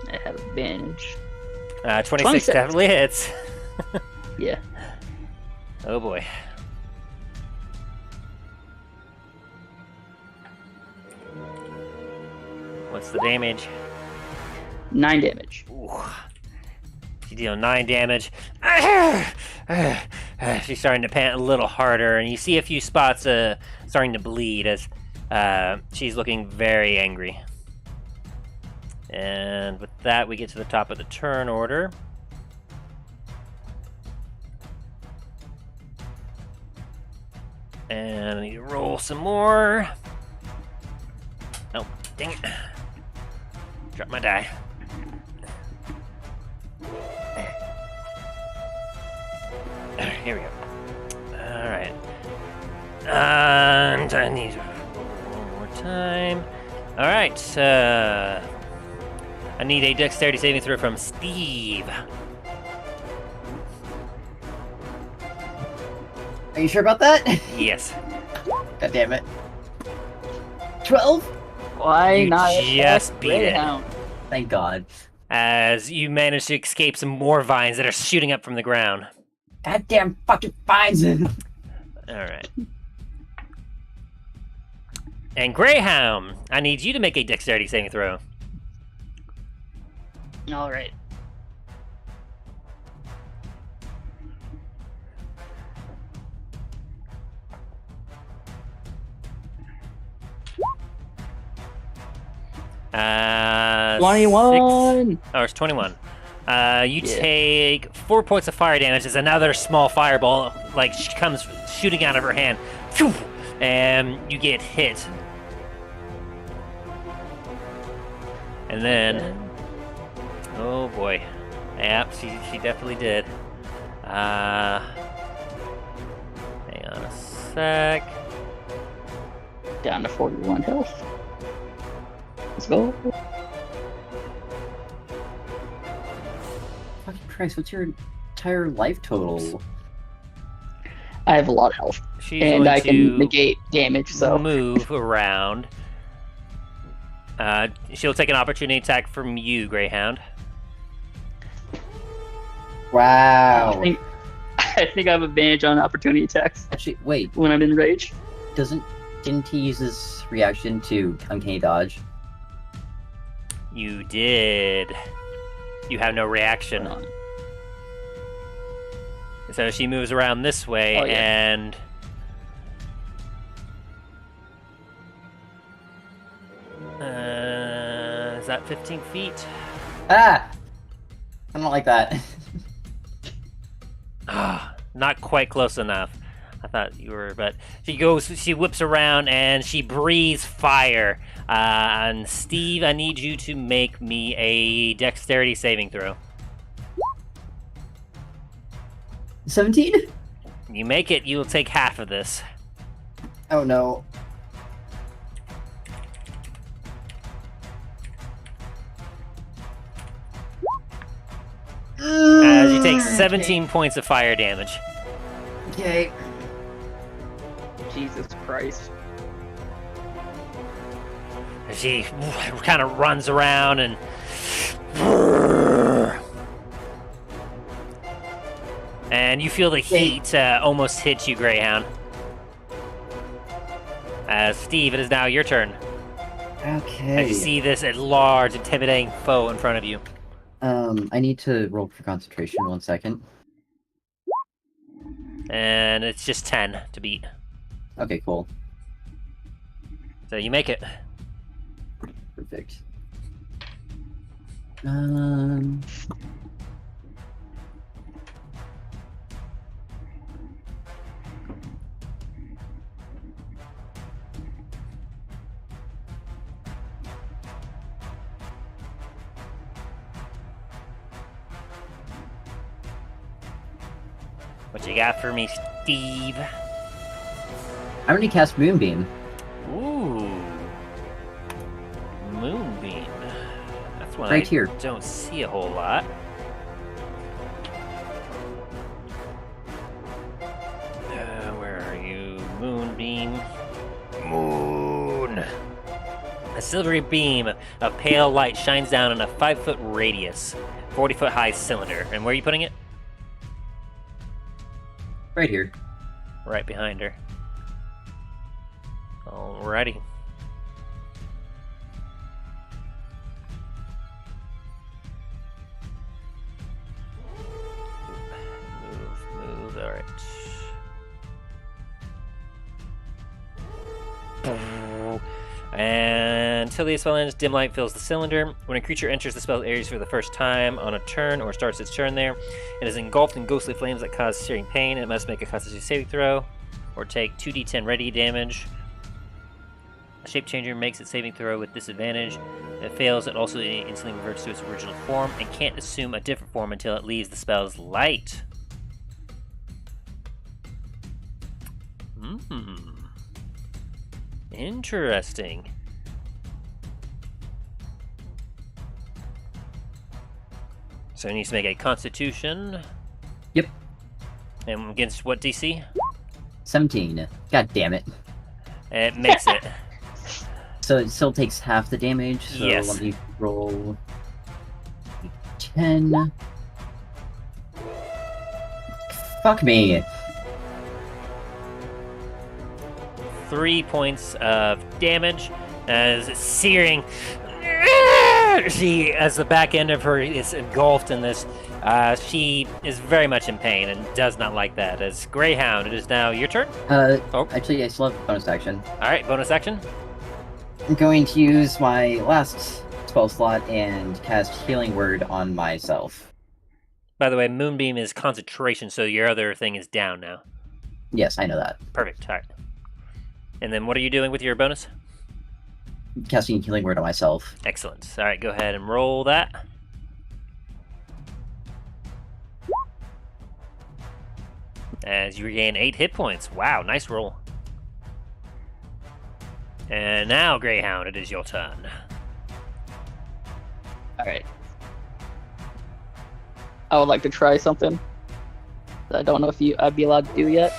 I have advantage. 26 definitely hits. Yeah. Oh boy. What's the damage? 9 damage. Ooh. You deal 9 damage. She's starting to pant a little harder, and you see a few spots starting to bleed as she's looking very angry. And with that, we get to the top of the turn order. And I need to roll some more. Oh, dang it. Drop my die. Here we go. Alright. And I need to roll one more time. Alright, I need a dexterity saving throw from Steve. Are you sure about that? Yes. God damn it. 12? Why You not? just beat it. Greyhound? Thank God. As you manage to escape some more vines that are shooting up from the ground. Goddamn fucking vines. Alright. And Greyhound, I need you to make a dexterity saving throw. All right. Uh, 21. Oh, it's 21. You take 4 points of fire damage as another small fireball comes shooting out of her hand. Phew! And you get hit. And then... Oh boy. Yep, she definitely did. Hang on a sec. Down to 41 health. Let's go. Fucking Christ, what's your entire life total? I have a lot of health. She's And going I to can negate damage, so. move around. She'll take an opportunity attack from you, Greyhound. Wow. I think I have advantage on opportunity attacks Actually, wait. when I'm in rage. Didn't he use his reaction to uncanny dodge? You did. You have no reaction. Hold on. So she moves around this way, Oh, yeah. and is that 15 feet? Ah! I don't like that. Not quite close enough. I thought you were, but she whips around and she breathes fire. And Steve, I need you to make me a dexterity saving throw. 17? You make it, you will take half of this. Oh no. As you take 17 points of fire damage. Okay. Jesus Christ. She kind of runs around and you feel the heat almost hit you, Greyhound. Steve, it is now your turn. Okay. As you see this large, intimidating foe in front of you. I need to roll for concentration 1 second. And it's just 10 to beat. Okay, cool. So you make it. Perfect. What you got for me, Steve? I'm gonna cast Moonbeam. Ooh. Moonbeam. That's one Right I here. don't see a whole lot. Where are you? Moonbeam. Moon. A silvery beam of pale light shines down in a 5-foot radius, 40-foot high cylinder. And where are you putting it? Right here. Right behind her. Alrighty. Move, alright. And until the spell ends, dim light fills the cylinder. When a creature enters the spell's areas for the first time on a turn or starts its turn there, it is engulfed in ghostly flames that cause searing pain. It must make a Constitution saving throw or take 2d10 ready damage. A shape changer makes its saving throw with disadvantage. If it fails, it also instantly reverts to its original form and can't assume a different form until it leaves the spell's light. Interesting. So it needs to make a Constitution. Yep. And against what DC? 17. God damn it. It makes it. So it still takes half the damage, so Yes. let me roll 10. Fuck me. 3 points of damage as it's searing. She, as the back end of her is engulfed in this, she is very much in pain and does not like that. As Greyhound, it is now your turn. Actually, I still have a bonus action. All right, bonus action. I'm going to use my last spell slot and cast Healing Word on myself. By the way, Moonbeam is concentration, so your other thing is down now. Yes, I know that. Perfect. All right. And then what are you doing with your bonus? Casting Healing Word on myself. Excellent. All right, go ahead and roll that. As you regain 8 hit points. Wow, nice roll. And now, Greyhound, it is your turn. Alright. I would like to try something that I don't know if I'd be allowed to do yet,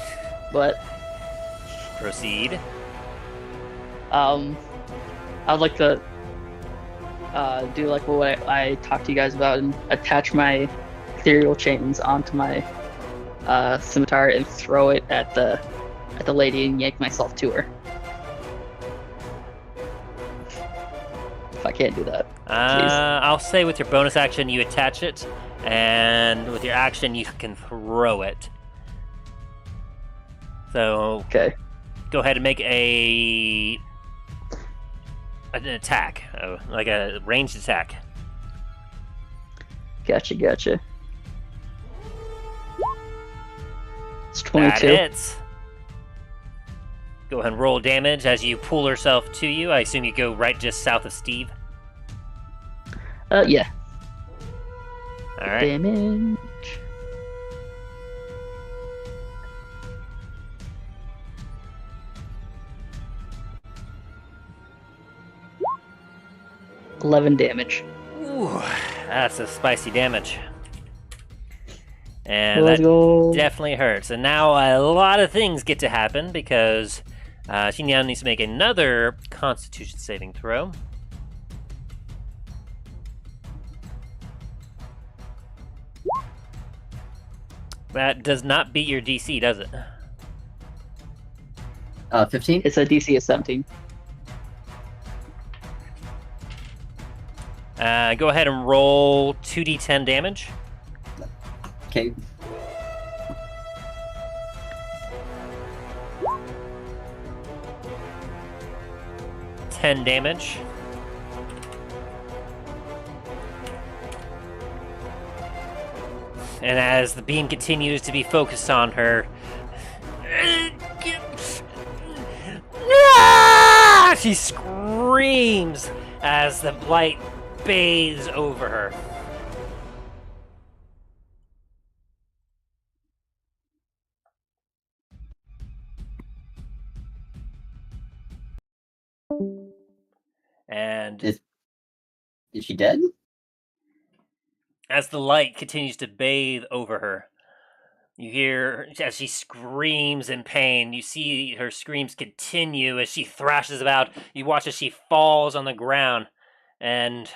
but Proceed. I'd like to do like what I talked to you guys about and attach my ethereal chains onto my scimitar and throw it at the lady and yank myself to her. If I can't do that, please. I'll say with your bonus action you attach it, and with your action you can throw it. So Okay. go ahead and make an attack, like a ranged attack. Gotcha. It's That 22. hits. Go ahead and roll damage as you pull herself to you. I assume you go right just south of Steve. Yeah. All right. Damage. $11 damage. Ooh, that's a spicy damage. And Let's that go. definitely hurts. And now a lot of things get to happen because she now needs to make another Constitution saving throw. That does not beat your DC, does it? 15? It's a DC of 17. Go ahead and roll 2d10 damage. Okay. Ten damage. And as the beam continues to be focused on her, she screams as the light bathes over her. And Is she dead? as the light continues to bathe over her, you hear as she screams in pain. You see her screams continue as she thrashes about. You watch as she falls on the ground, and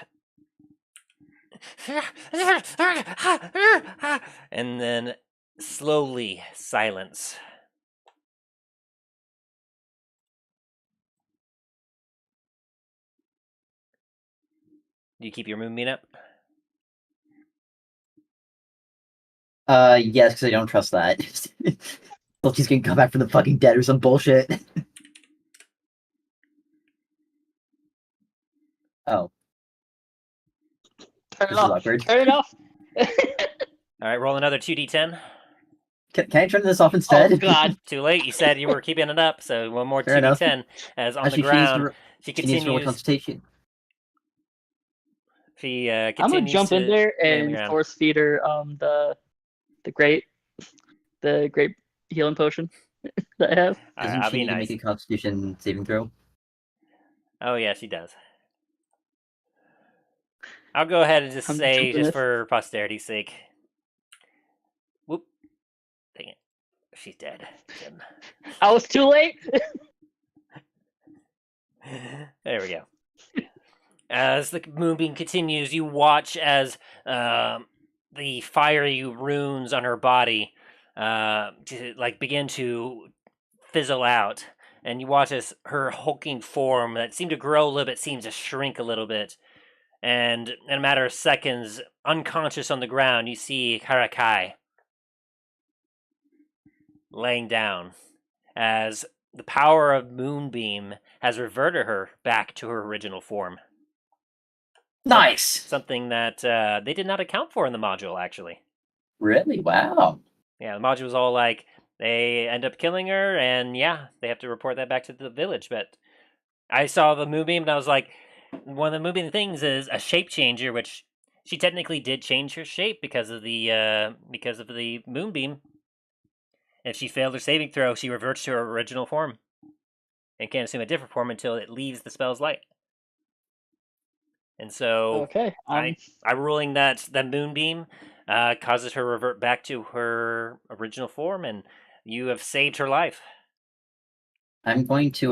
then slowly silence. Do you keep your moonbeam up? Yes, because I don't trust that. Well, she's gonna come back from the fucking dead or some bullshit. Oh. Turn it This is off. awkward. Turn it off. All right, roll another 2d10. Can I turn this off instead? Oh god. Too late. You said you were keeping it up, so one more Fair enough. 2d10. As on Actually, the ground, she she needs to roll a continues. consultation. She continues I'm gonna jump in there lay on the and ground. force feed her the great healing potion that I have. Doesn't I'll she be need to nice. make a Constitution saving throw? Oh yeah, she does. I'll go ahead and just I'm say, jumping just this. for posterity's sake. Whoop! Dang it, she's dead. Jim. I was too late. There we go. As the moonbeam continues, you watch as the fiery runes on her body begin to fizzle out, and you watch as her hulking form that seemed to grow a little bit seems to shrink a little bit, and in a matter of seconds, unconscious on the ground, you see Harakai laying down as the power of moonbeam has reverted her back to her original form. Nice! Something that they did not account for in the module, actually. Really? Wow. Yeah, the module was all like, they end up killing her, and yeah, they have to report that back to the village. But I saw the moonbeam, and I was like, one of the moonbeam things is a shape changer, which she technically did change her shape because of the moonbeam. If she failed her saving throw, she reverts to her original form and can't assume a different form until it leaves the spell's light. And so Okay. I'm ruling that the moonbeam causes her to revert back to her original form, and you have saved her life. I'm going to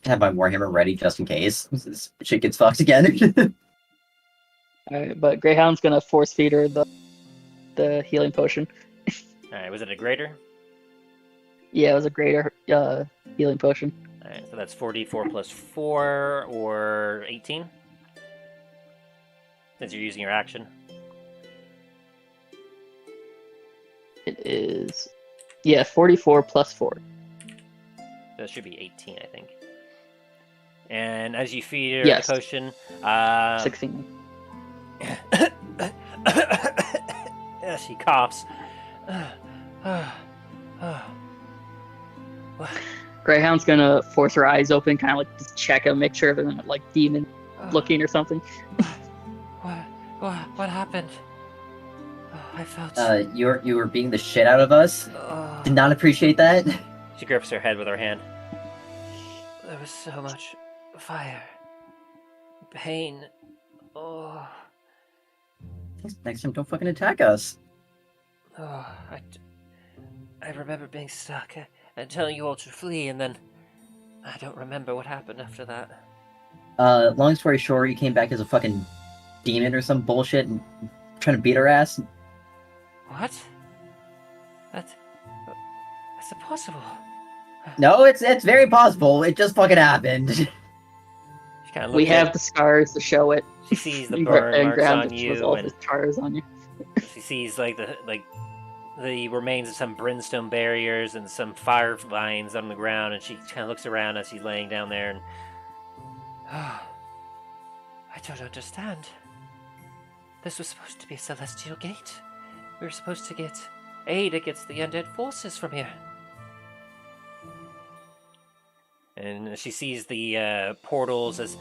have my Warhammer ready just in case this shit gets fucked again. Alright, but Greyhound's gonna force feed her the healing potion. Alright, was it a greater? Yeah, it was a greater healing potion. Alright, so that's 4d4 plus 4, or 18? Since you're using your action. It is, yeah, 44 plus 4. That should be 18, I think. And as you feed her Yes. the potion, 16. she coughs. Greyhound's gonna force her eyes open, kind of like just check them, make sure they're not like demon looking or something. What happened? I felt. You were beating the shit out of us. Did not appreciate that. She grips her head with her hand. There was so much fire, pain. Oh, Next time, don't fucking attack us. oh, I remember being stuck and telling you all to flee, and then I don't remember what happened after that. Long story short, you came back as a fucking demon or some bullshit and trying to beat our ass. What? That's impossible. No, it's very possible. It just fucking happened. She kind of We have the scars to show it. She sees the And burn and marks Greyhound on just you, shows all and the scars on you. she sees the remains of some brimstone barriers and some fire vines on the ground, and she kind of looks around as she's laying down there, and I don't understand. This was supposed to be a celestial gate. We were supposed to get aid against the undead forces from here. And she sees the portals as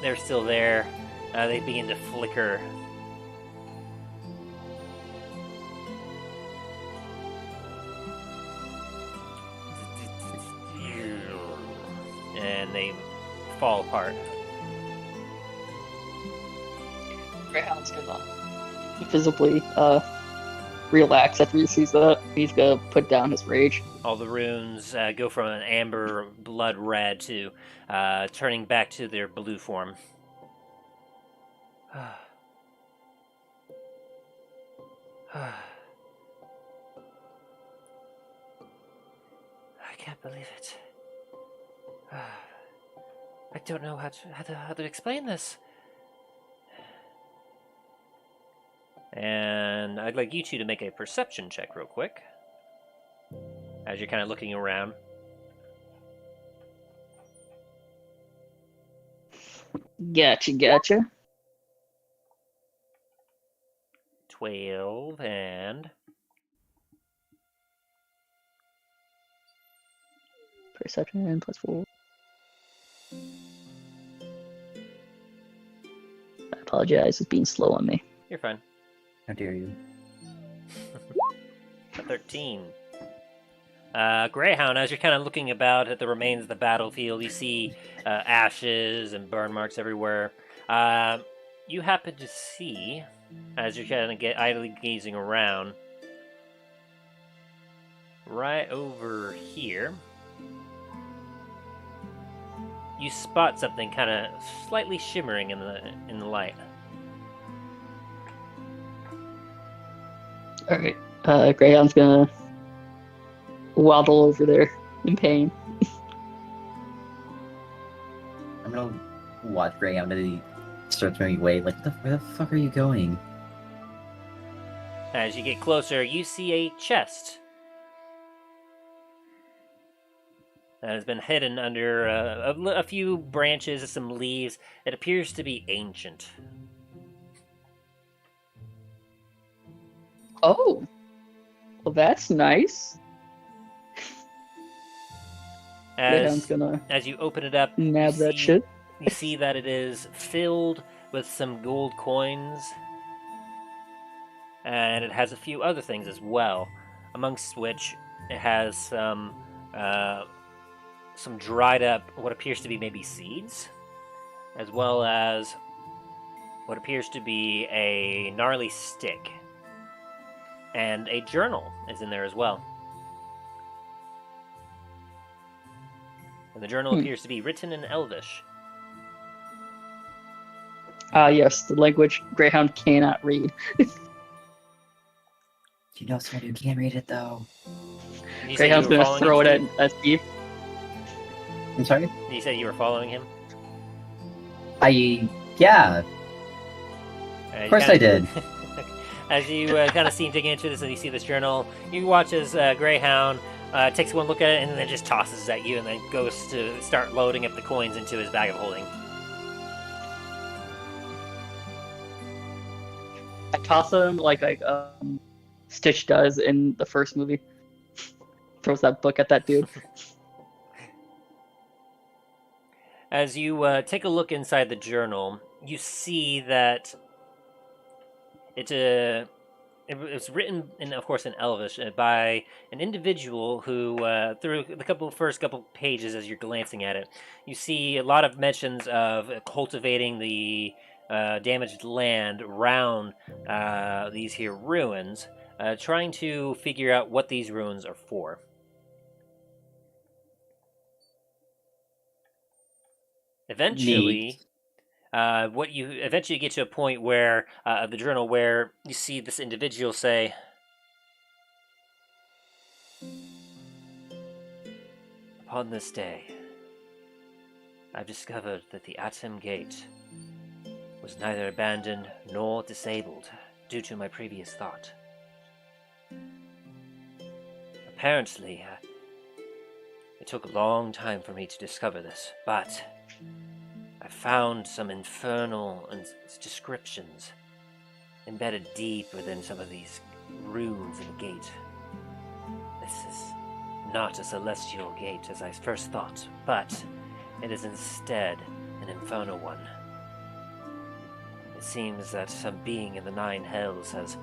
they're still there. They begin to flicker. And they fall apart. Greyhound's gonna visibly relax after he sees that. He's gonna put down his rage. All the runes go from an amber blood red to turning back to their blue form. I can't believe it. I don't know how to explain this. And I'd like you two to make a perception check real quick, as you're kind of looking around. Gotcha. 12 and... Perception plus 4. I apologize, it's being slow on me. You're fine. How dare you? 13. Greyhound, as you're kind of looking about at the remains of the battlefield, you see ashes and burn marks everywhere. You happen to see, as you're kind of idly gazing around, right over here, you spot something kind of slightly shimmering in the light. Alright, Greyhound's gonna waddle over there in pain. I'm gonna watch Greyhound as he starts moving away. Like, where the fuck are you going? As you get closer, you see a chest that has been hidden under a few branches and some leaves. It appears to be ancient. Oh, well, that's nice. Greyhound's gonna As you open it up, nab that shit. You see that it is filled with some gold coins, and it has a few other things as well, amongst which it has some dried up, what appears to be maybe seeds, as well as what appears to be a gnarly stick, and a journal is in there as well. And the journal appears to be written in Elvish. Yes, the language Greyhound cannot read. Do you know someone who can read it though? You said you Greyhound's were gonna following throw him, it at Steve. I'm sorry. You said you were following him. Yeah. Of course I did. As you kind of see him digging into this, and you see this journal, you watch as Greyhound takes one look at it and then just tosses it at you, and then goes to start loading up the coins into his bag of holding. I toss him like Stitch does in the first movie. Throws that book at that dude. As you take a look inside the journal, you see that it's written, of course, in Elvish by an individual who, through the first couple pages as you're glancing at it, you see a lot of mentions of cultivating the damaged land around these here ruins, trying to figure out what these ruins are for. Eventually, you eventually get to a point where of the journal where you see this individual say, "Upon this day, I've discovered that the Atom Gate was neither abandoned nor disabled due to my previous thought. Apparently, it took a long time for me to discover this, but I found some infernal descriptions embedded deep within some of these runes in the gate. This is not a celestial gate as I first thought, but it is instead an infernal one. It seems that some being in the Nine Hells has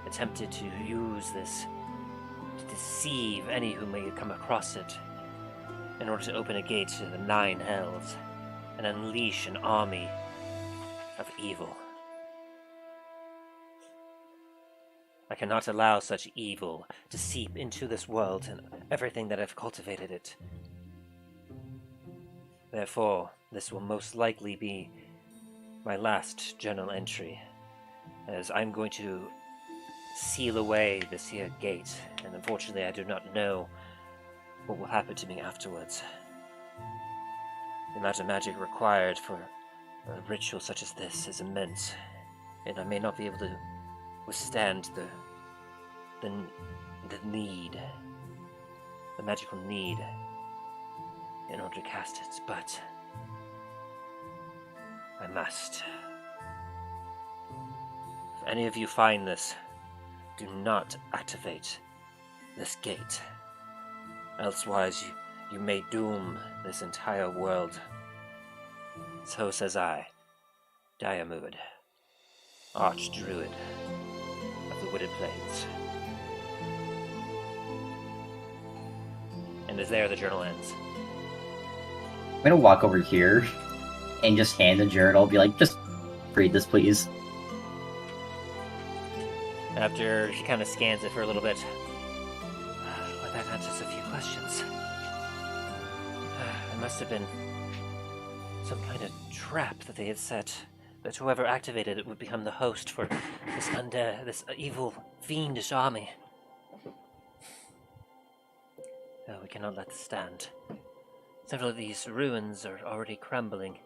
attempted to use this to deceive any who may come across it in order to open a gate to the Nine Hells and unleash an army of evil. I cannot allow such evil to seep into this world and everything that I've cultivated it. Therefore, this will most likely be my last journal entry, as I'm going to seal away this here gate, and unfortunately I do not know what will happen to me afterwards. The amount of magic required for a ritual such as this is immense, and I may not be able to withstand the magical need in order to cast it, but I must. If any of you find this, do not activate this gate. Elsewise, you may doom this entire world. So says I, Diarmuid, Arch-Druid of the Wooded Plains. And as there, the journal ends. I'm gonna walk over here and just hand the journal, be like, just read this, please. After she kind of scans it for a little bit, well, that answers a few questions. It must have been some kind of trap that they had set, that whoever activated it would become the host for this evil, fiendish army. Oh, we cannot let this stand. Several of these ruins are already crumbling.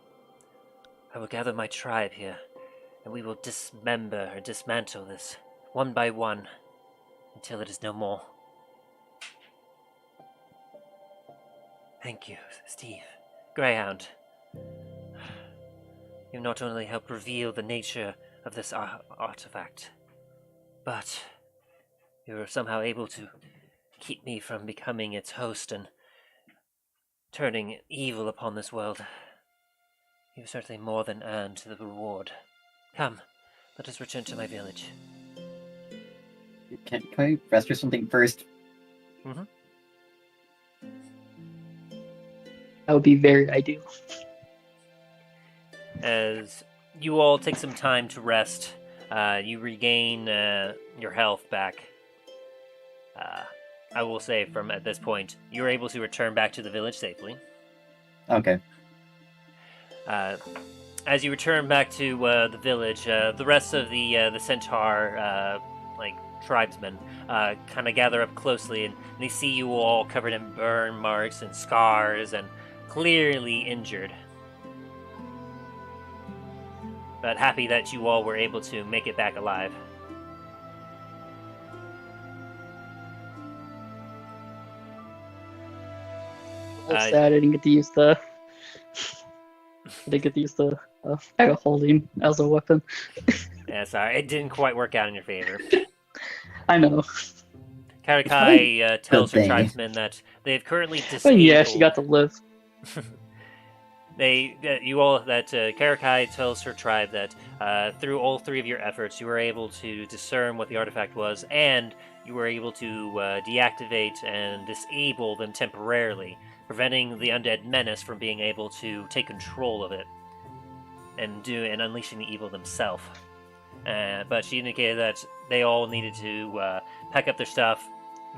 I will gather my tribe here, and we will dismantle this, one by one, until it is no more. Thank you, Steve. Greyhound. You not only helped reveal the nature of this artifact, but you were somehow able to keep me from becoming its host and turning evil upon this world. You've certainly more than earned the reward. Come, let us return to my village. Can I rest or something first? Mm-hmm. That would be very ideal. As you all take some time to rest, you regain your health back. I will say from at this point, you're able to return back to the village safely. Okay. as you return back to the village, the rest of the centaur, tribesmen, kind of gather up closely, and they see you all covered in burn marks and scars and clearly injured. But happy that you all were able to make it back alive. Sad I didn't get to use the. Bag of holding as a weapon. Yeah, sorry, it didn't quite work out in your favor. I know. Karakai tells her tribesmen that they have currently disabled. Oh yeah, she got to live. Karakai tells her tribe that through all three of your efforts, you were able to discern what the artifact was, and you were able to deactivate and disable them temporarily, preventing the undead menace from being able to take control of it and unleashing the evil themselves. But she indicated that they all needed to pack up their stuff,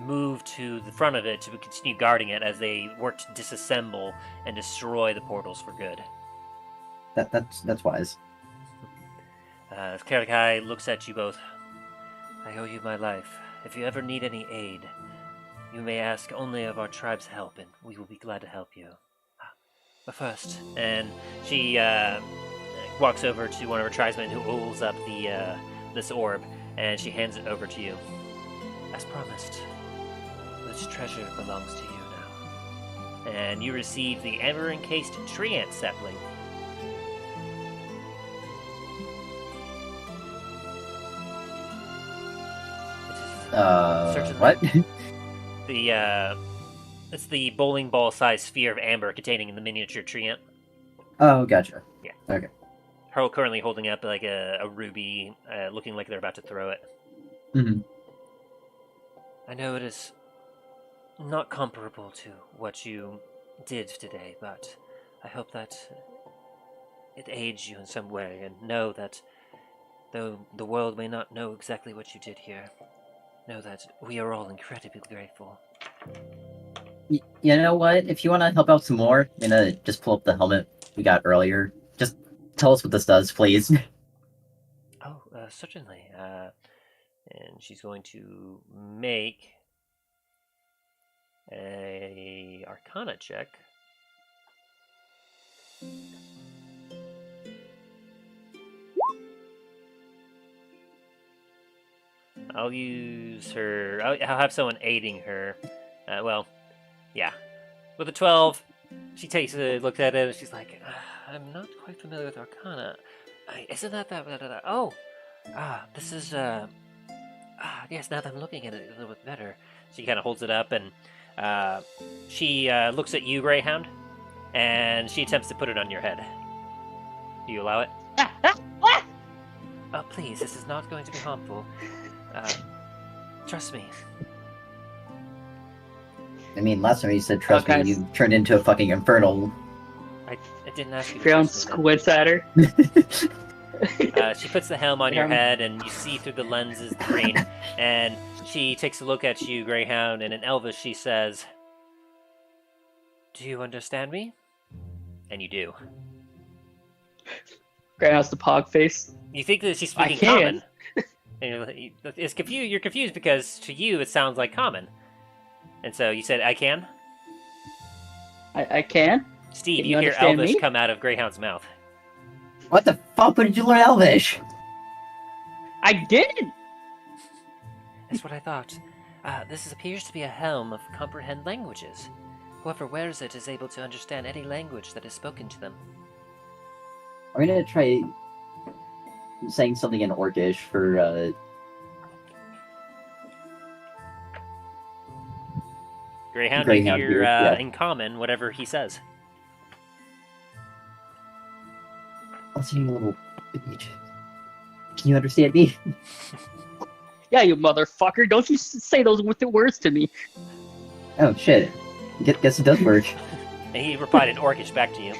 move to the front of it to continue guarding it as they work to disassemble and destroy the portals for good. That's wise. Karakai looks at you both. I owe you my life. If you ever need any aid, you may ask only of our tribe's help, and we will be glad to help you. But first, and she walks over to one of her tribesmen who holds up this orb, and she hands it over to you. As promised, this treasure belongs to you now. And you receive the amber-encased tree ant sapling. What? It's the bowling ball-sized sphere of amber containing the miniature tree ant. Oh, gotcha. Yeah. Okay. Her currently holding up like a ruby, looking like they're about to throw it. Mm-hmm. I know it is not comparable to what you did today, but I hope that it aids you in some way, and know that though the world may not know exactly what you did here, know that we are all incredibly grateful. You know what? If you want to help out some more, I'm gonna just pull up the helmet we got earlier. Just tell us what this does, please. Oh, certainly. And she's going to make a Arcana check. I'll use her. I'll have someone aiding her. Yeah. With a 12, she takes a look at it and she's like, I'm not quite familiar with Arcana. Isn't that? Oh! This is, yes, now that I'm looking at it a little bit better. She kind of holds it up and she looks at you, Greyhound, and she attempts to put it on your head. Do you allow it? Oh, please, this is not going to be harmful. Trust me. I mean, last time you said trust Okay. me, you turned into a fucking infernal. I didn't ask you to Ground trust me, squints at her. She puts the helm on your head, and you see through the lenses the green, and she takes a look at you, Greyhound, and in Elvish she says, "Do you understand me?" And you do. Ground's the pog face. You think that she's I speaking can. common. And you're confused because to you it sounds like common. And so you said, I can? I can? Steve, Can you you hear understand Elvish me? come out of Greyhound's mouth. What the fuck? When did you learn Elvish? I did! That's what I thought. This appears to be a helm of comprehend languages. Whoever wears it is able to understand any language that is spoken to them. I'm gonna try saying something in Orcish for, Greyhound, Greyhound you hear here, yeah. in common whatever he says. I'm saying a little bitch. Can you understand me? Yeah, you motherfucker. Don't you say those words to me. Oh, shit. Guess it does work. And he replied in Orcish back to you.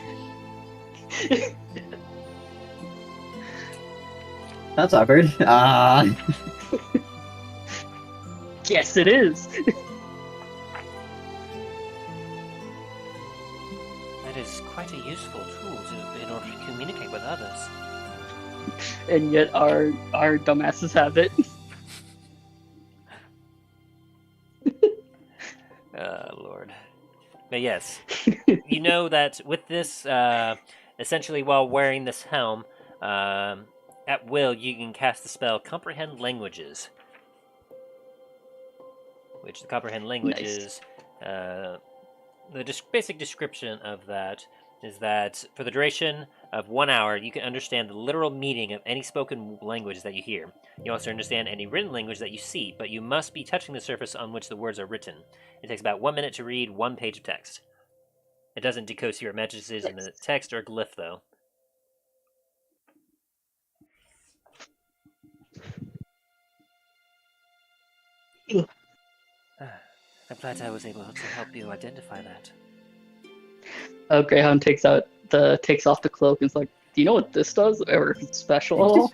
That's awkward. Yes, it is. I it is quite a useful tool in order to communicate with others. And yet our dumbasses have it. Lord. But yes, you know that with this, essentially while wearing this helm, at will you can cast the spell Comprehend Languages. Which the Comprehend Languages, the basic description of that is that for the duration of 1 hour, you can understand the literal meaning of any spoken language that you hear. You also understand any written language that you see, but you must be touching the surface on which the words are written. It takes about 1 minute to read 1 page of text. It doesn't decode your messages in the text or glyph, though. I'm glad I was able to help you identify that. Greyhound takes off the cloak and is like, "Do you know what this does, or if it's special at all?"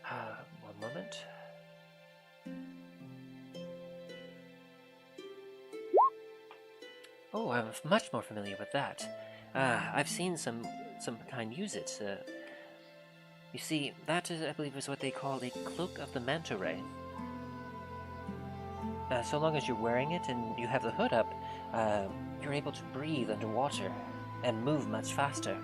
1 moment. Oh, I'm much more familiar with that. I've seen some kind use it. You see, that is, I believe, is what they call a cloak of the manta ray. So long as you're wearing it and you have the hood up, you're able to breathe underwater and move much faster.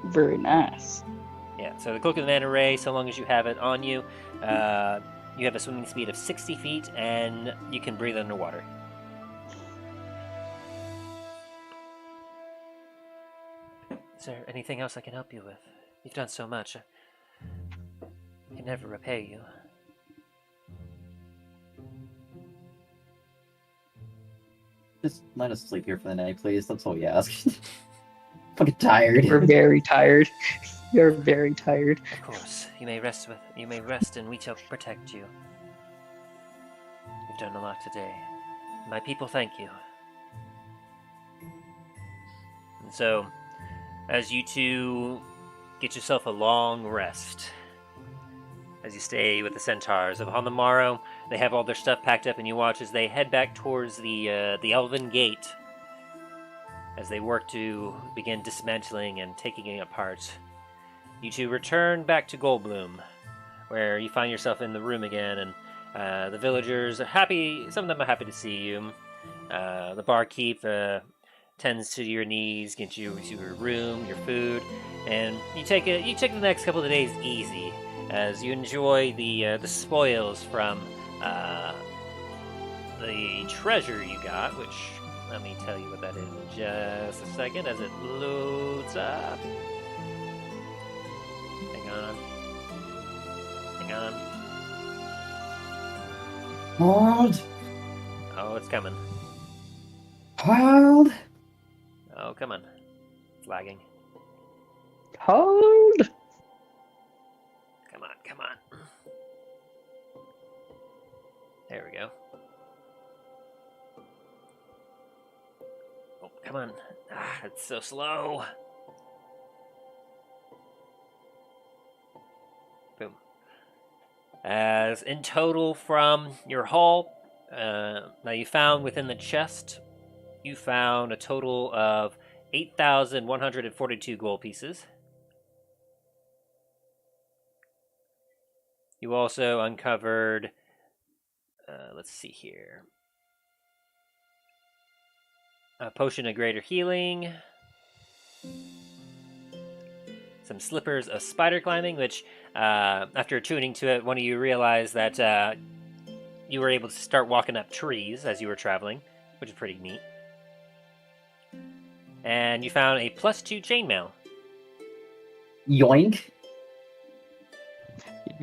Very nice. Yeah, so the Cloak of the Manta Ray, so long as you have it on you, you have a swimming speed of 60 feet and you can breathe underwater. Is there anything else I can help you with? You've done so much. I can never repay you. Just let us sleep here for the night, please. That's all we ask. Fucking tired. We're very tired. You're very tired. Of course, you may rest and we shall protect you. You've done a lot today. My people thank you. And so, as you two get yourself a long rest, as you stay with the centaurs, upon the morrow, they have all their stuff packed up, and you watch as they head back towards the Elven Gate, as they work to begin dismantling and taking it apart. You two return back to Goldbloom, where you find yourself in the room again, and the villagers are happy. Some of them are happy to see you. The barkeep tends to your needs, gets you to your room, your food, and you take the next couple of days easy as you enjoy the spoils from the treasure you got, which let me tell you what that is in just a second as it loads up. Hang on. Hold. Oh, it's coming. Hold. Oh, come on. It's lagging. Hold. Come on. There we go. Oh, come on. It's so slow. Boom. As in total from your haul, now you found within the chest, you found a total of 8,142 gold pieces. You also uncovered, let's see here, a potion of greater healing, some slippers of spider climbing, which, after tuning to it, one of you realized that you were able to start walking up trees as you were traveling, which is pretty neat. And you found a +2 chainmail. Yoink.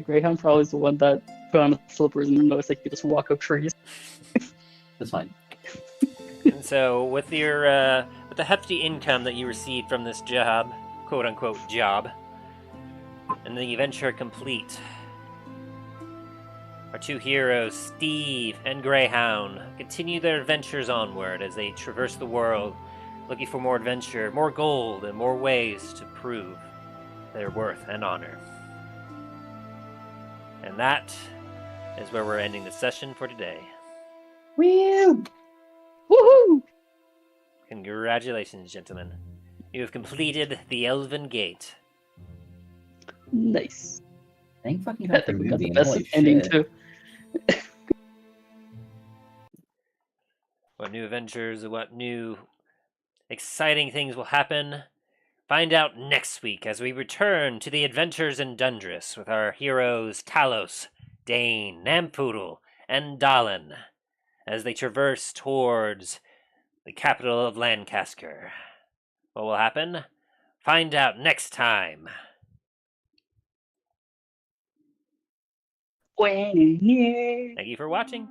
Greyhound probably is the one that put on the slippers and noticed that you could just walk up trees. That's fine. And so, with your with the hefty income that you received from this job, quote unquote job, and the adventure complete, our two heroes, Steve and Greyhound, continue their adventures onward as they traverse the world, looking for more adventure, more gold, and more ways to prove their worth and honor. And that is where we're ending the session for today. Woo! Woohoo! Congratulations, gentlemen. You have completed the Elven Gate. Nice. Thank fucking I God for think we got the moving. best Holy ending shit. too. What new adventures, what new exciting things will happen? Find out next week as we return to the adventures in Dundris with our heroes Talos, Dane, Nampoodle, and Dallin as they traverse towards the capital of Lancaster. What will happen? Find out next time. When Thank you for watching.